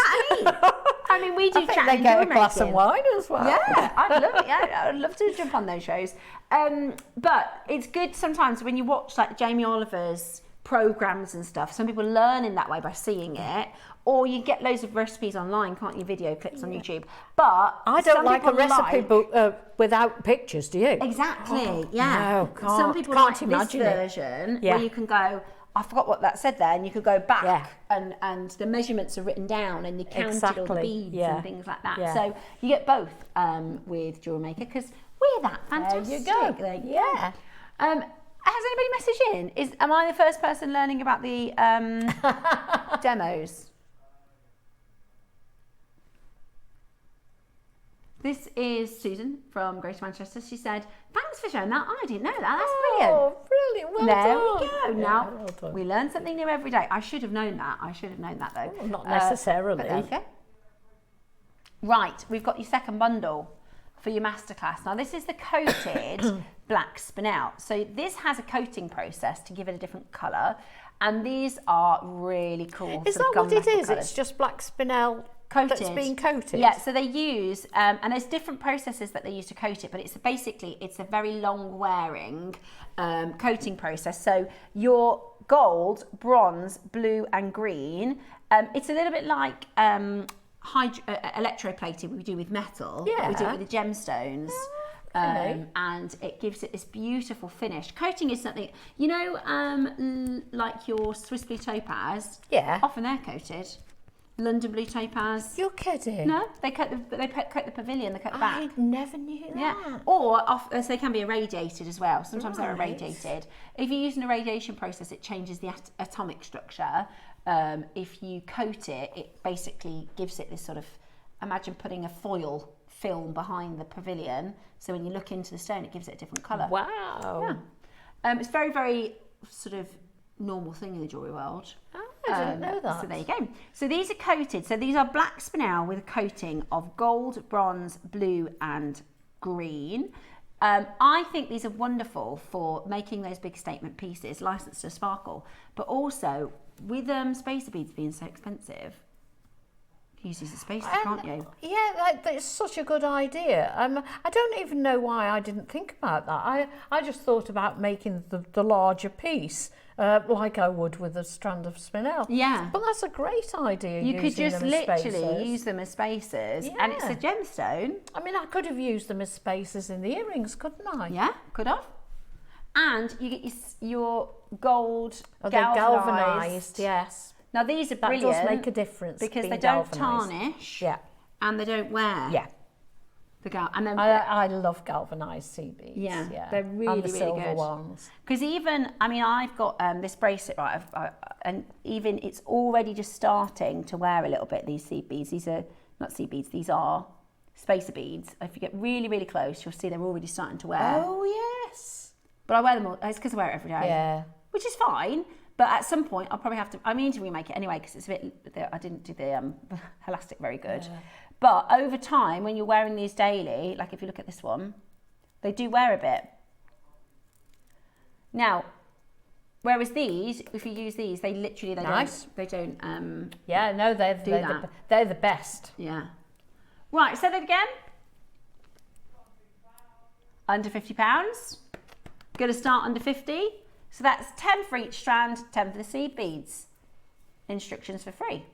I mean, we do chat and get a glass of wine as well. Yeah, I'd love it. Yeah, I'd love to jump on those shows. But it's good sometimes when you watch like Jamie Oliver's programs and stuff. Some people learn in that way by seeing it, or you get loads of recipes online, can't you? Video clips on YouTube. But I don't like a recipe book without pictures. Do you? Exactly. Yeah. No, some people can't like imagine this version where you can go, I forgot what that said there, and you could go back and the measurements are written down and you counted all the beads and things like that. So you get both with Jewellery Maker because we're that fantastic. There you go. Yeah. Has anybody messaged in? Am I the first person learning about the demos? This is Susan from Greater Manchester. She said, thanks for showing that. I didn't know that. That's brilliant. Oh, brilliant. Well there done. we go. Now, we learn something new every day. I should have known that. Though. Not necessarily. Okay. Right, we've got your second bundle for your masterclass. Now this is the coated black spinel. So this has a coating process to give it a different colour, and these are really cool. Is that what it is? It's just black spinel coated. That's being coated? Yeah, so they use, and there's different processes that they use to coat it, but it's basically, it's a very long wearing coating process. So your gold, bronze, blue and green, it's a little bit like electroplating we do with metal. Yeah. We do it with the gemstones. And it gives it this beautiful finish. Coating is something, you know, like your Swiss blue topaz. Yeah. Often they're coated. London blue topaz. You're kidding? No, they coat the pavilion. They coat the back. I never knew that. Yeah. Or so they can be irradiated as well. Sometimes they're Right. irradiated. If you use an irradiation process, it changes the atomic structure. If you coat it, it basically gives it this sort of, imagine putting a foil film behind the pavilion, so when you look into the stone it gives it a different colour. Wow. Yeah. It's very, very sort of normal thing in the jewellery world. Oh, I didn't know that. So there you go. So these are coated. So these are black spinel with a coating of gold, bronze, blue and green. I think these are wonderful for making those big statement pieces, licensed to sparkle, but also with spacer beads being so expensive, use these as spacers, can't you? Yeah, that's such a good idea. I don't even know why I didn't think about that. I just thought about making the larger piece, like I would with a strand of spinel. Yeah. But that's a great idea. You could just them as literally spacers. use them as spacers, Yeah. and it's a gemstone. I mean, I could have used them as spacers in the earrings, couldn't I? Yeah, could have. And you get your gold Oh, they're galvanised. yes. Now these are That brilliant. does make a difference because being they don't galvanised. tarnish. Yeah. And they don't wear. Yeah. And then I love galvanised sea beads. Yeah, they're really, and the really silver good. ones. Because even, I mean, I've got this bracelet, right, and even it's already just starting to wear a little bit, these seed beads. These are not seed beads, these are spacer beads. If you get really, really close, you'll see they're already starting to wear. Oh, yes. But I wear them all, it's because I wear it every day. Yeah. Which is fine, but at some point I'll probably have to, I mean to remake it anyway, because it's a bit, I didn't do the elastic very good. Yeah. But over time, when you're wearing these daily, like if you look at this one, they do wear a bit. Now, whereas these, if you use these, they literally, they don't. Yeah, no, they're the best. Yeah. Right, say that again. Under £50. Going to start under 50. So that's 10 for each strand, 10 for the seed beads. Instructions for free.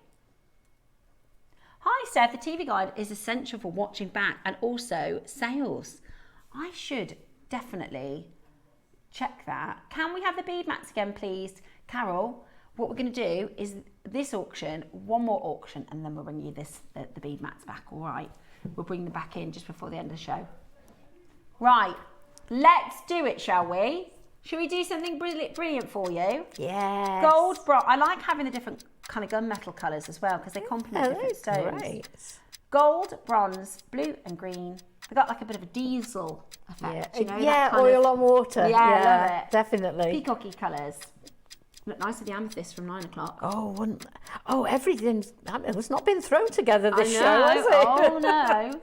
Hi Steph, the TV guide is essential for watching back and also sales. I should definitely check that. Can we have the bead mats again, please? Carol, what we're going to do is this auction, one more auction, and then we'll bring you the bead mats back, all right? We'll bring them back in just before the end of the show. Right, let's do it, shall we? Should we do something brilliant for you? Yes. Gold, bronze. I like having the different kind of gunmetal colours as well because they complement different stones. Great. Gold, bronze, blue and green. They got like a bit of a diesel effect, you know? Yeah, that kind oil of, on water. Yeah, I love it. Definitely. Peacocky colours. Look nice with the amethyst from 9 o'clock. Oh, everything's, it's not been thrown together this I show, know. has it? Oh no.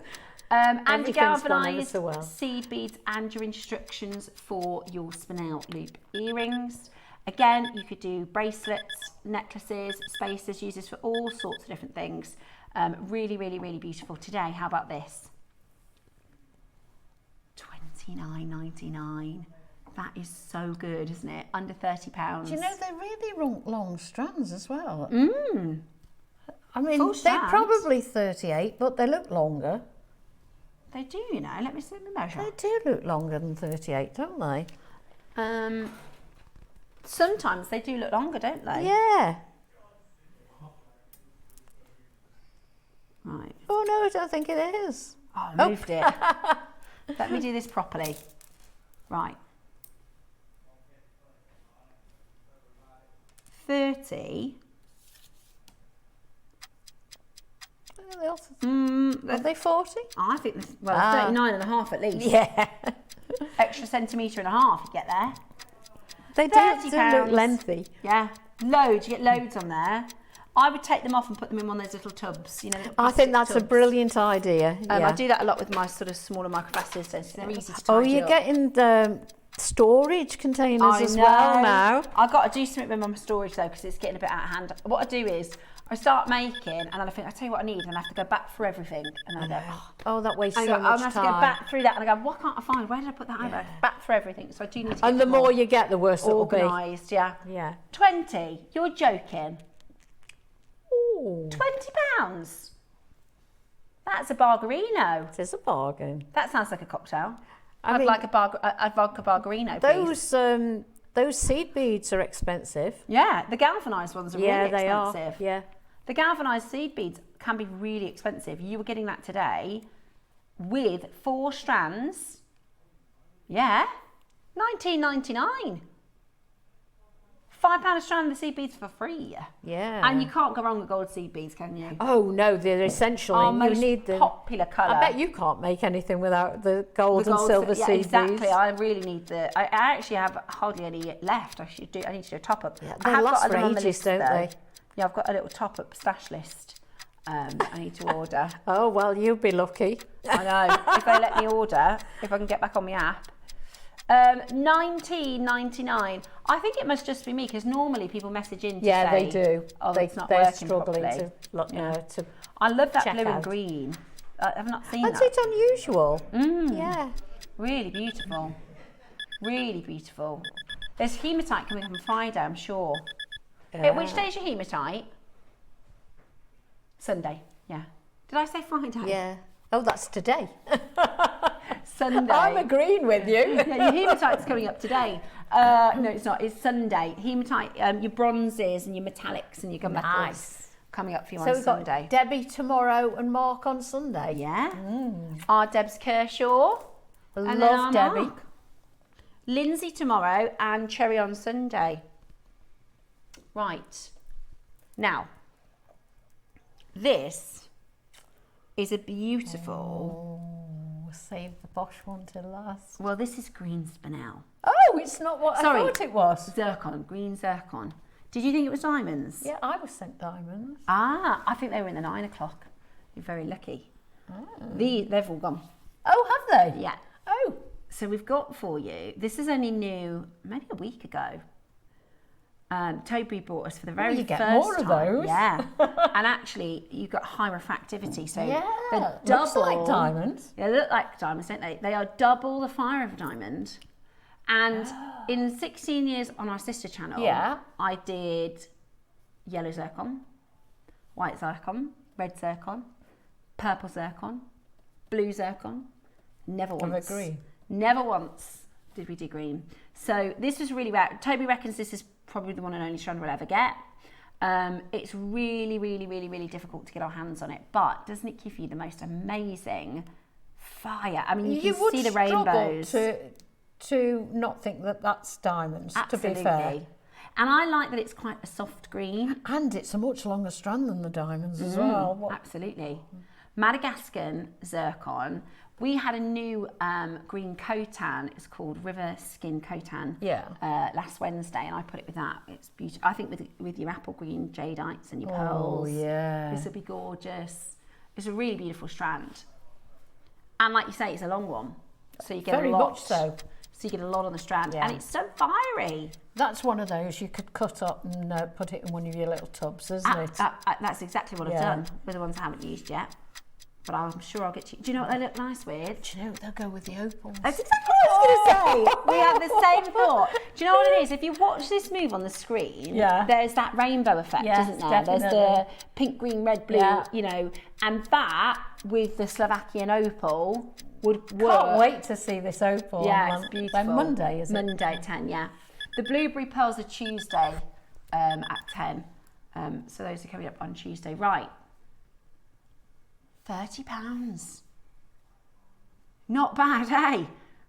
And your Everything's gone ever galvanised so well. seed beads and your instructions for your spinel loop earrings. Again, you could do bracelets, necklaces, spacers, use this for all sorts of different things. Really, really, really beautiful. Today, how about this? $29.99. That is so good, isn't it? Under £30. Do you know they're really long strands as well? I mean, Full they're strands. probably 38, but they look longer. They do, you know. Let me see the measure. They do look longer than 38, don't they? Sometimes they do look longer, don't they? Yeah. Right. Oh no, I don't think it is. Oh, I moved it. Let me do this properly. Right. 30. Are they 40? I think this, 39 and a half at least. Yeah. Extra centimetre and a half, you get there. They do look lengthy. Yeah, loads, you get loads on there. I would take them off and put them in one of those little tubs. You know, little I think plastic that's a tubs. brilliant idea. I do that a lot with my sort of smaller microplastics, so they're easy to tidy Oh, you're up. getting the storage containers as well now. I've got to do something with my storage though, because it's getting a bit out of hand. What I do is I start making, and then I think, I tell you what I need, and I have to go back through everything, and then I go, oh, that wastes I so much have time. to go back through that, and I go, what can't I find? Where did I put that? I go back through everything, so I do need to get And the more you get, the worse it'll be. organised. Yeah. Yeah. 20. You're joking. Ooh. £20. That's a bargarino. It is a bargain. That sounds like a cocktail. I I'd mean, like a vodka bargarino, please. Those seed beads are expensive. Yeah, the galvanised ones are really expensive. Yeah, they are. Yeah. The galvanised seed beads can be really expensive. You were getting that today with 4 strands. Yeah, $19.99. £5 a strand of the seed beads for free. Yeah. And you can't go wrong with gold seed beads, can you? Oh no, they're essential. Our You most need the popular colour. I bet you can't make anything without the gold The and gold silver yeah, seed exactly. beads. I really need the. I actually have hardly any left. I need to do a top up. Yeah, I they have last got a for little on the ages, list, don't though. they? Yeah, I've got a little top up stash list. I need to order. Oh well, you'll be lucky. I know. If they let me order, if I can get back on my app. $19.99. I think it must just be me, because normally people message in to Yeah, say, they do. Oh, it's not they're working struggling properly. to I love that check blue and out. green. I've not seen That's that. it unusual. Yeah. Really beautiful. Really beautiful. There's hematite coming up on Friday, I'm sure. Yeah. Which day is your hematite? Sunday, yeah. Did I say Friday? Yeah. Oh, that's today. Sunday. I'm agreeing with you. Yeah, your hematite's coming up today. No, it's not. It's Sunday. Hematite, your bronzes and your metallics and your gunmetals Nice. coming up for you So on we've Sunday. got Debbie tomorrow and Mark on Sunday. Yeah. Our Deb's Kershaw. And then Love our Debbie. Mark. Lindsay tomorrow and Cherry on Sunday. Right. Now, this is a beautiful... We'll save the Bosch one till last. Well, this is green spinel. Oh, it's not what Sorry. I thought it was. Zircon, green zircon. Did you think it was diamonds? Yeah, I was sent diamonds. Ah, I think they were in the 9 o'clock. You're very lucky. They've all gone. Oh, have they? Yeah. Oh. So we've got for you, this is only new, maybe a week ago. Toby bought us for the very you get first more of time. those. Yeah. And actually, you've got high refractivity. So Yeah, they're looks double. like diamonds. Yeah, they look like diamonds, don't they? They are double the fire of a diamond. And in 16 years on our sister channel, Yeah. I did yellow zircon, white zircon, red zircon, purple zircon, blue zircon. Never once. green. Never once did we do green. So this was really rare. Toby reckons this is probably the one and only strand we'll ever get. It's really, really, really, really difficult to get our hands on it. But doesn't it give you the most amazing fire? I mean, you can would see the struggle rainbows. to not think that that's diamonds, Absolutely. to be fair. And I like that it's quite a soft green. And it's a much longer strand than the diamonds as well. Absolutely. Madagascan zircon. We had a new green cotan. It's called River Skin Cotan. Yeah. Last Wednesday, and I put it with that. It's beautiful. I think with your apple green jadeites and your pearls. Oh yeah. This would be gorgeous. It's a really beautiful strand. And like you say, it's a long one, so you get Very a lot. much so. So you get a lot on the strand, Yeah. and it's so fiery. That's one of those you could cut up and put it in one of your little tubs, isn't it? That's exactly what I've Yeah. done with the ones I haven't used yet. But I'm sure I'll get you. Do you know what they look nice with? Do you know, they'll go with the opals. That's exactly what I was going to say. We have the same thought. Do you know what it is? If you watch this move on the screen, Yeah. there's that rainbow effect, Yes, isn't there? There's the definitely. pink, green, red, blue, Yeah. you know, and that with the Slovakian opal would work. Can't wait to see this opal Yeah, on it's beautiful. Monday, is it? Monday at 10, yeah. The blueberry pearls are Tuesday at 10. So those are coming up on Tuesday. Right. £30. Not bad, eh?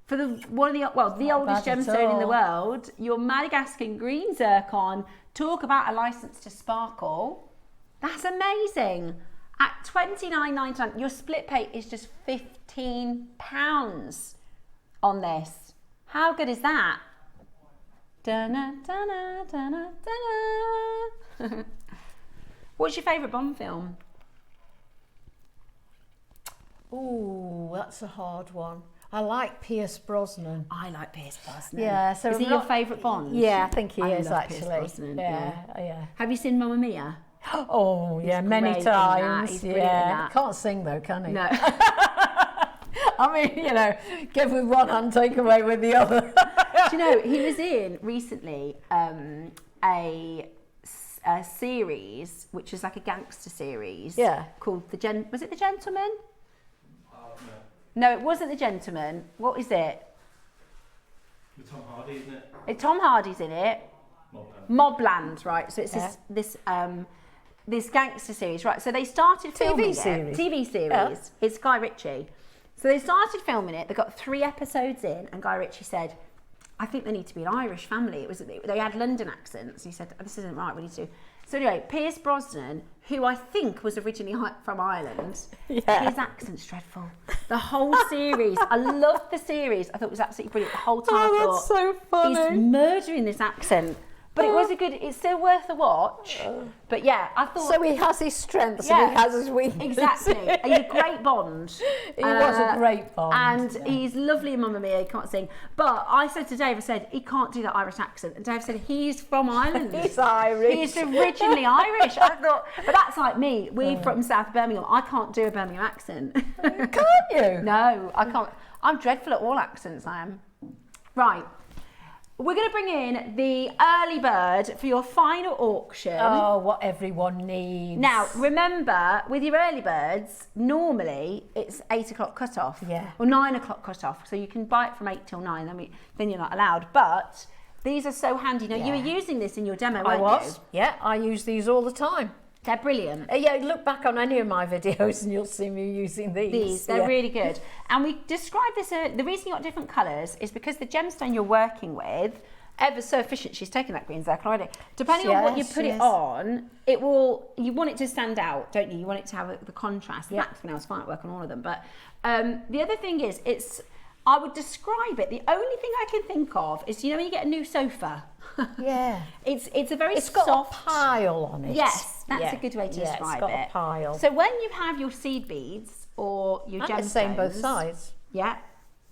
For the oldest bad at gemstone in the all. world, your Madagascan green zircon. Talk about a license to sparkle. That's amazing. At $29.99, your split pay is just £15 on this. How good is that? Dun-na, dun-na, dun-na, dun-na. What's your favourite Bond film? Ooh, that's a hard one. I like Pierce Brosnan. I like Pierce Brosnan. Yeah, so is he your favourite Bond? Yeah, I think he is love actually. Pierce Brosnan, Yeah. Have you seen Mamma Mia? Oh, yeah, many great in that. times. He's brilliant in that. Can't sing though, can he? No. I mean, you know, give with one hand, take away with the other. Do you know, he was in recently a series, which is like a gangster series. Yeah. Called was it The Gentleman? No, it wasn't The Gentleman. What is it? With Tom Hardy, isn't it? Tom Hardy's in it. Mobland, right? So it's this gangster series, right? So they started filming TV series. Yeah. It's Guy Ritchie. So they started filming it. They got 3 episodes in, and Guy Ritchie said, "I think they need to be an Irish family." They had London accents. He said, "This isn't right. We need to." So anyway, Pierce Brosnan, who I think was originally from Ireland, his accent's dreadful. The whole series, I loved the series. I thought it was absolutely brilliant. The whole time I thought, that's so funny. he's murdering this accent. But it was it's still worth a watch. But yeah, I thought... So he has his strengths and he has his weaknesses. Exactly. He's a great Bond. He was a great Bond. And he's lovely in Mamma Mia, he can't sing. But I said to Dave, I said, he can't do that Irish accent. And Dave said, he's from Ireland. He's Irish. He's originally Irish. I thought, but that's like me. We're from South Birmingham. I can't do a Birmingham accent. Can't you? No, I can't. I'm dreadful at all accents, I am. Right. We're going to bring in the early bird for your final auction. Oh, what everyone needs. Now, remember, with your early birds, normally it's 8 o'clock cut off. Yeah. Or 9 o'clock cut off. So you can buy it from 8 till 9, then you're not allowed. But these are so handy. Now, you were using this in your demo, weren't you? Yeah, I use these all the time. They're brilliant. Yeah, look back on any of my videos and you'll see me using these. They're really good. And we describe this, the reason you got different colours is because the gemstone you're working with, ever so efficient, she's taken that green circle already. Depending on what you put it on, you want it to stand out, don't you? You want it to have the contrast. The black spinel's fine, work on all of them. But the other thing is, I would describe it, the only thing I can think of is, when you get a new sofa. Yeah. It's a very It's soft... got a pile on it. Yes, that's a good way to describe it's got a pile. So when you have your seed beads or your gemstones... the same both sides. Yeah,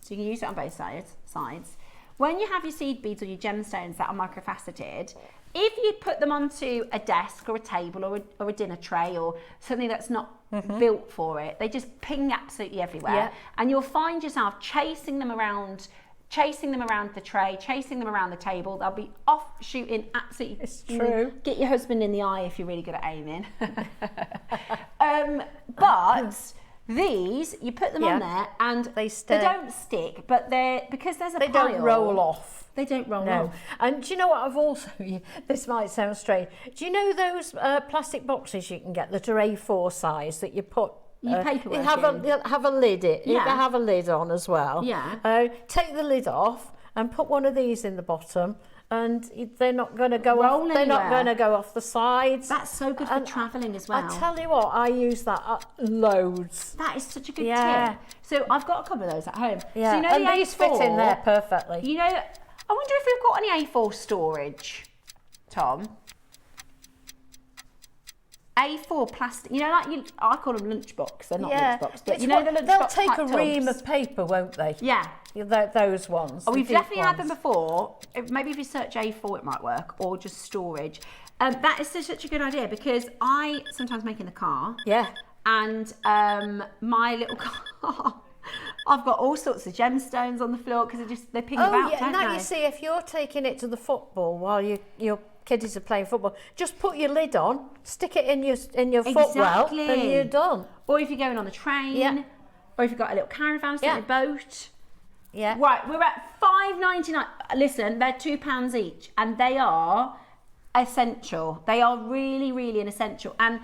so you can use it on both sides. When you have your seed beads or your gemstones that are microfaceted, if you put them onto a desk or a table or a dinner tray or something that's not built for it, they just ping absolutely everywhere. Yeah. And you'll find yourself chasing them around the tray, chasing them around the table. They'll be off shooting absolutely. It's true. Get your husband in the eye if you're really good at aiming. But these, you put them on there and they don't stick, but because there's a pile, don't roll off. They don't roll off. And do you know what I've also, this might sound strange, do you know those plastic boxes you can get that are A4 size that you put your paperwork have a lid you can have a lid on as well. Yeah. Take the lid off and put one of these in the bottom and they're not going to go off. They're not going to go off the sides. That's so good for travelling as well. I tell you what, I use that loads. That is such a good tip. So I've got a couple of those at home. Yeah. So you know and the these A4, fit in there perfectly. I wonder if we've got any A4 storage, Tom. A4 plastic, I call them lunchbox. They're not lunchbox, but the lunchbox. They'll take a ream of paper, won't they? Yeah. Those ones. Oh, we've definitely had them before. Maybe if you search A4, it might work, or just storage. That is such a good idea because I sometimes make in the car. Yeah. And my little car. I've got all sorts of gemstones on the floor because they ping about, don't now they? you see, if you're taking it to the football while your kiddies are playing football, just put your lid on, stick it in your footwell, and you're done. Or if you're going on the train, or if you've got a little caravan, a boat. Yeah. Right, we're at $5.99. Listen, they're £2 each, and they are essential. They are really, really an essential. And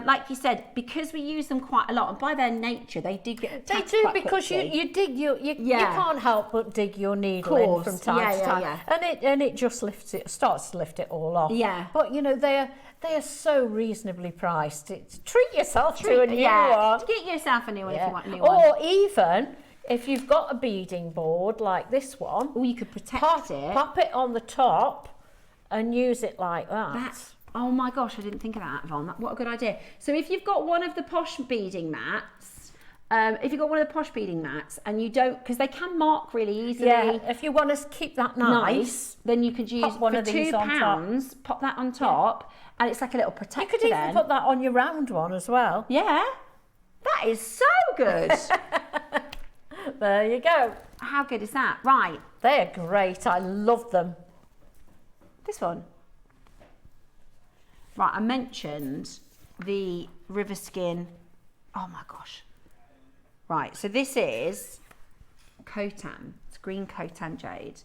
like you said, because we use them quite a lot, and by their nature, they do get attacked quite because quickly. you dig you can't help but dig your needle in from time to time, and it just starts to lift it all off. Yeah. But they are so reasonably priced. Treat yourself to a new one. Get yourself a new one if you want a new one. Or even if you've got a beading board like this one, you could protect it. Pop it on the top and use it like that. Oh my gosh, I didn't think of that, Yvonne. What a good idea. So if you've got one of the posh beading mats, and you don't, because they can mark really easily. Yeah, if you want to keep that nice, then you could use one for of these on £2, pop that on top, and it's like a little protector. You could even put that on your round one as well. Yeah, that is so good. There you go. How good is that? Right. They're great. I love them. This one. Right, I mentioned the river skin. Oh my gosh. Right, so this is Khotan. It's green Khotan jade.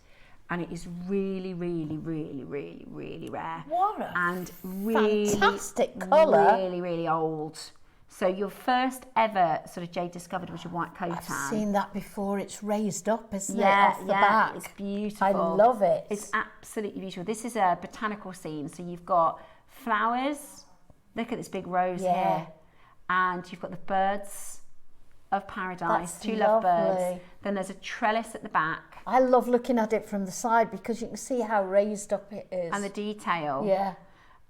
And it is really, really, really, really, really rare. What a and really, fantastic colour. Really, really old. So your first ever sort of jade discovered was your white Khotan. I've seen that before. It's raised up, isn't it, Yeah, off the back? It's beautiful. I love it. It's absolutely beautiful. This is a botanical scene. So you've got flowers. Look at this big rose here. And you've got the birds of paradise. That's two lovely. lovebirds. Then there's a trellis at the back. I love looking at it from the side because you can see how raised up it is. And the detail. Yeah.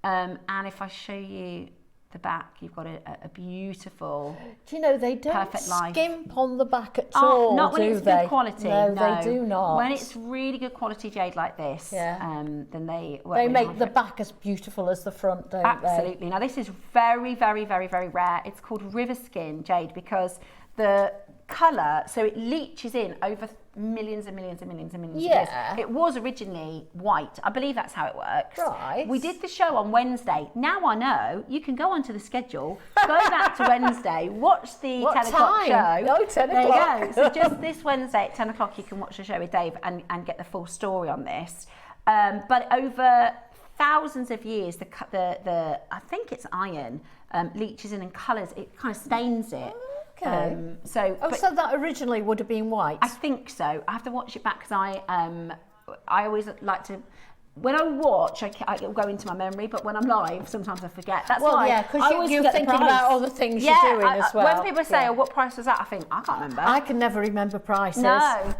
And if I show you the back, you've got a beautiful, do you know, they don't perfect life. skimp on the back at all, not when do it's they? good quality. No, they do not. When it's really good quality jade like this, then they work They really make hard the for it. back as beautiful as the front, don't they? Absolutely. Now this is very, very, very, very rare. It's called river skin jade because the colour, so it leaches in over millions and millions and millions and millions of years. It was originally white. I believe that's how it works. Right. We did the show on Wednesday. Now I know you can go onto the schedule, go back to Wednesday, watch the 10 o'clock show. Oh, 10 there o'clock. you go. So just this Wednesday at 10 o'clock you can watch the show with Dave and get the full story on this. But over thousands of years, the I think it's iron, leaches in and colours, it kind of stains it. Okay. So that originally would have been white? I think so. I have to watch it back because I always like to, when I watch, it'll go into my memory, but when I'm live, sometimes I forget. That's why. Yeah, because I always you're forget the thinking price. about all the things you're doing as well. When people say, oh, what price was that? I think, I can't remember. I can never remember prices. No.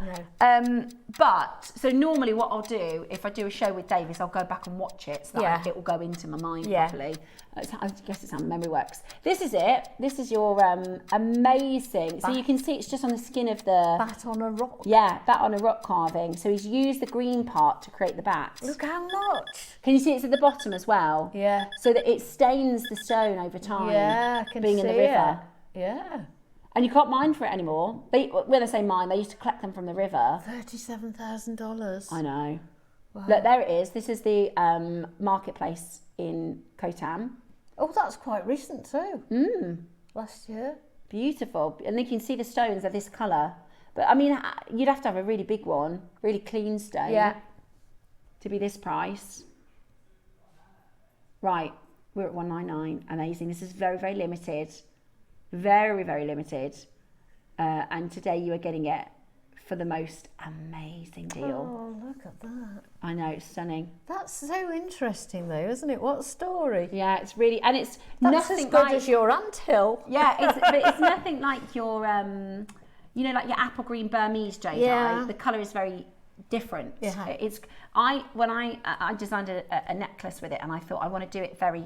But, so normally what I'll do, if I do a show with Dave, is I'll go back and watch it so that it will go into my mind properly. I guess it's how memory works. This is it. This is your amazing. So you can see it's just on the skin of the... Bat on a rock. Yeah, bat on a rock carving. So he's used the green part to create the bat. Look how much. Can you see it's at the bottom as well? Yeah. So that it stains the stone over time. Yeah, I can being see in the river. Yeah. And you can't mine for it anymore. When I say mine, they used to collect them from the river. $37,000. I know. Wow. Look, there it is. This is the marketplace in Khotan. Oh, that's quite recent too. Last year. Beautiful. And you can see the stones are this colour. But I mean, you'd have to have a really big one, really clean stone. Yeah. To be this price. Right, we're at $199. Amazing. This is very, very limited. Very, very limited. And today you are getting it for the most amazing deal. Oh, look at that. I know, it's stunning. That's so interesting though, isn't it? What a story. Yeah, it's really, and it's That's nothing as good like, as your anthill. Yeah, but it's nothing like your, you know, like your apple green Burmese jade. Yeah. The colour is very different. Yeah. When I designed a necklace with it, and I thought I want to do it very,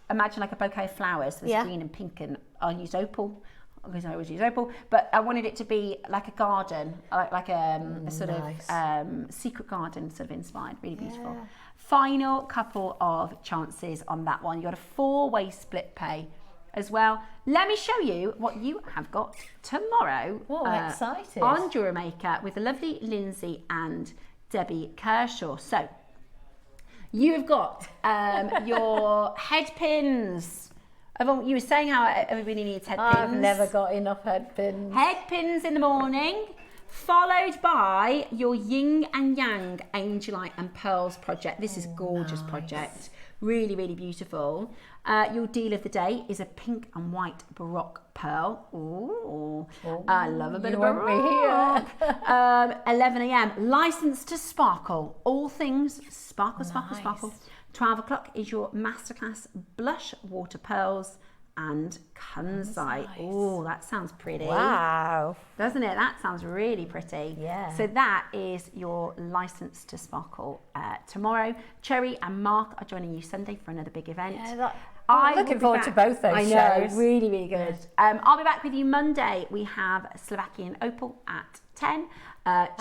imagine like a bouquet of flowers with green and pink, and I'll use opal because I always use opal, but I wanted it to be like a garden, like a sort of secret garden sort of inspired, really beautiful. Yeah. Final couple of chances on that one. You got a 4-way split pay as well. Let me show you what you have got tomorrow. Oh, I'm excited. On JewelleryMaker with the lovely Lindsay and Debbie Kershaw. So you've got your head pins. You were saying how everybody needs head pins. I've never got enough head pins. Head pins in the morning, followed by your Yin and Yang Angelite and Pearls project. This is a gorgeous project. Really, really beautiful. Your deal of the day is a pink and white Baroque pearl. Ooh, I love a bit of Baroque. 11 a.m. Licensed to sparkle. All things sparkle, sparkle, sparkle. 12 o'clock is your Masterclass Blush Water Pearls. and kunzite. Oh, that sounds pretty. Wow. Doesn't it? That sounds really pretty. Yeah. So that is your license to sparkle tomorrow. Cherry and Mark are joining you Sunday for another big event. Yeah, I'm looking forward to both those I shows. know, really, really good. I'll be back with you Monday. We have Slovakian Opal at 10.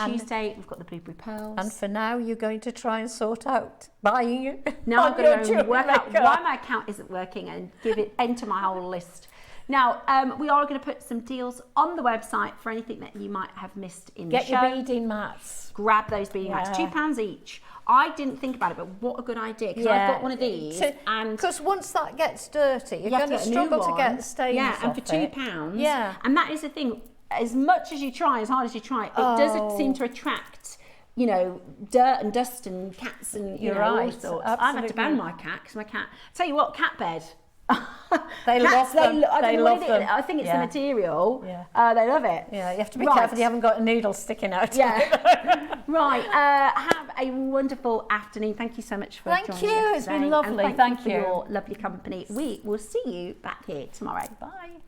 Tuesday, we've got the Blueberry Pearls. And for now, you're going to try and sort out buying now I'm going to work out why my account isn't working and enter my whole list. Now, we are going to put some deals on the website for anything that you might have missed in the show. Get your beading mats. Grab those beading mats, £2 each. I didn't think about it, but what a good idea, because I've got one of these. And because once that gets dirty, you're going to struggle to get the stains and off for £2. Yeah. And that is the thing, as much as you try, as hard as you try, it doesn't seem to attract, you know, dirt and dust and cats and you know, all sorts. I've had to ban my cat because my cat. Tell you what, cat bed. They love them. They love them. I think it's the material. Yeah. They love it. Yeah, you have to be careful you haven't got a needle sticking out. Yeah. Right. Have a wonderful afternoon. Thank you so much for joining us today. It's been lovely. And thank you for your lovely company. We will see you back here tomorrow. Bye.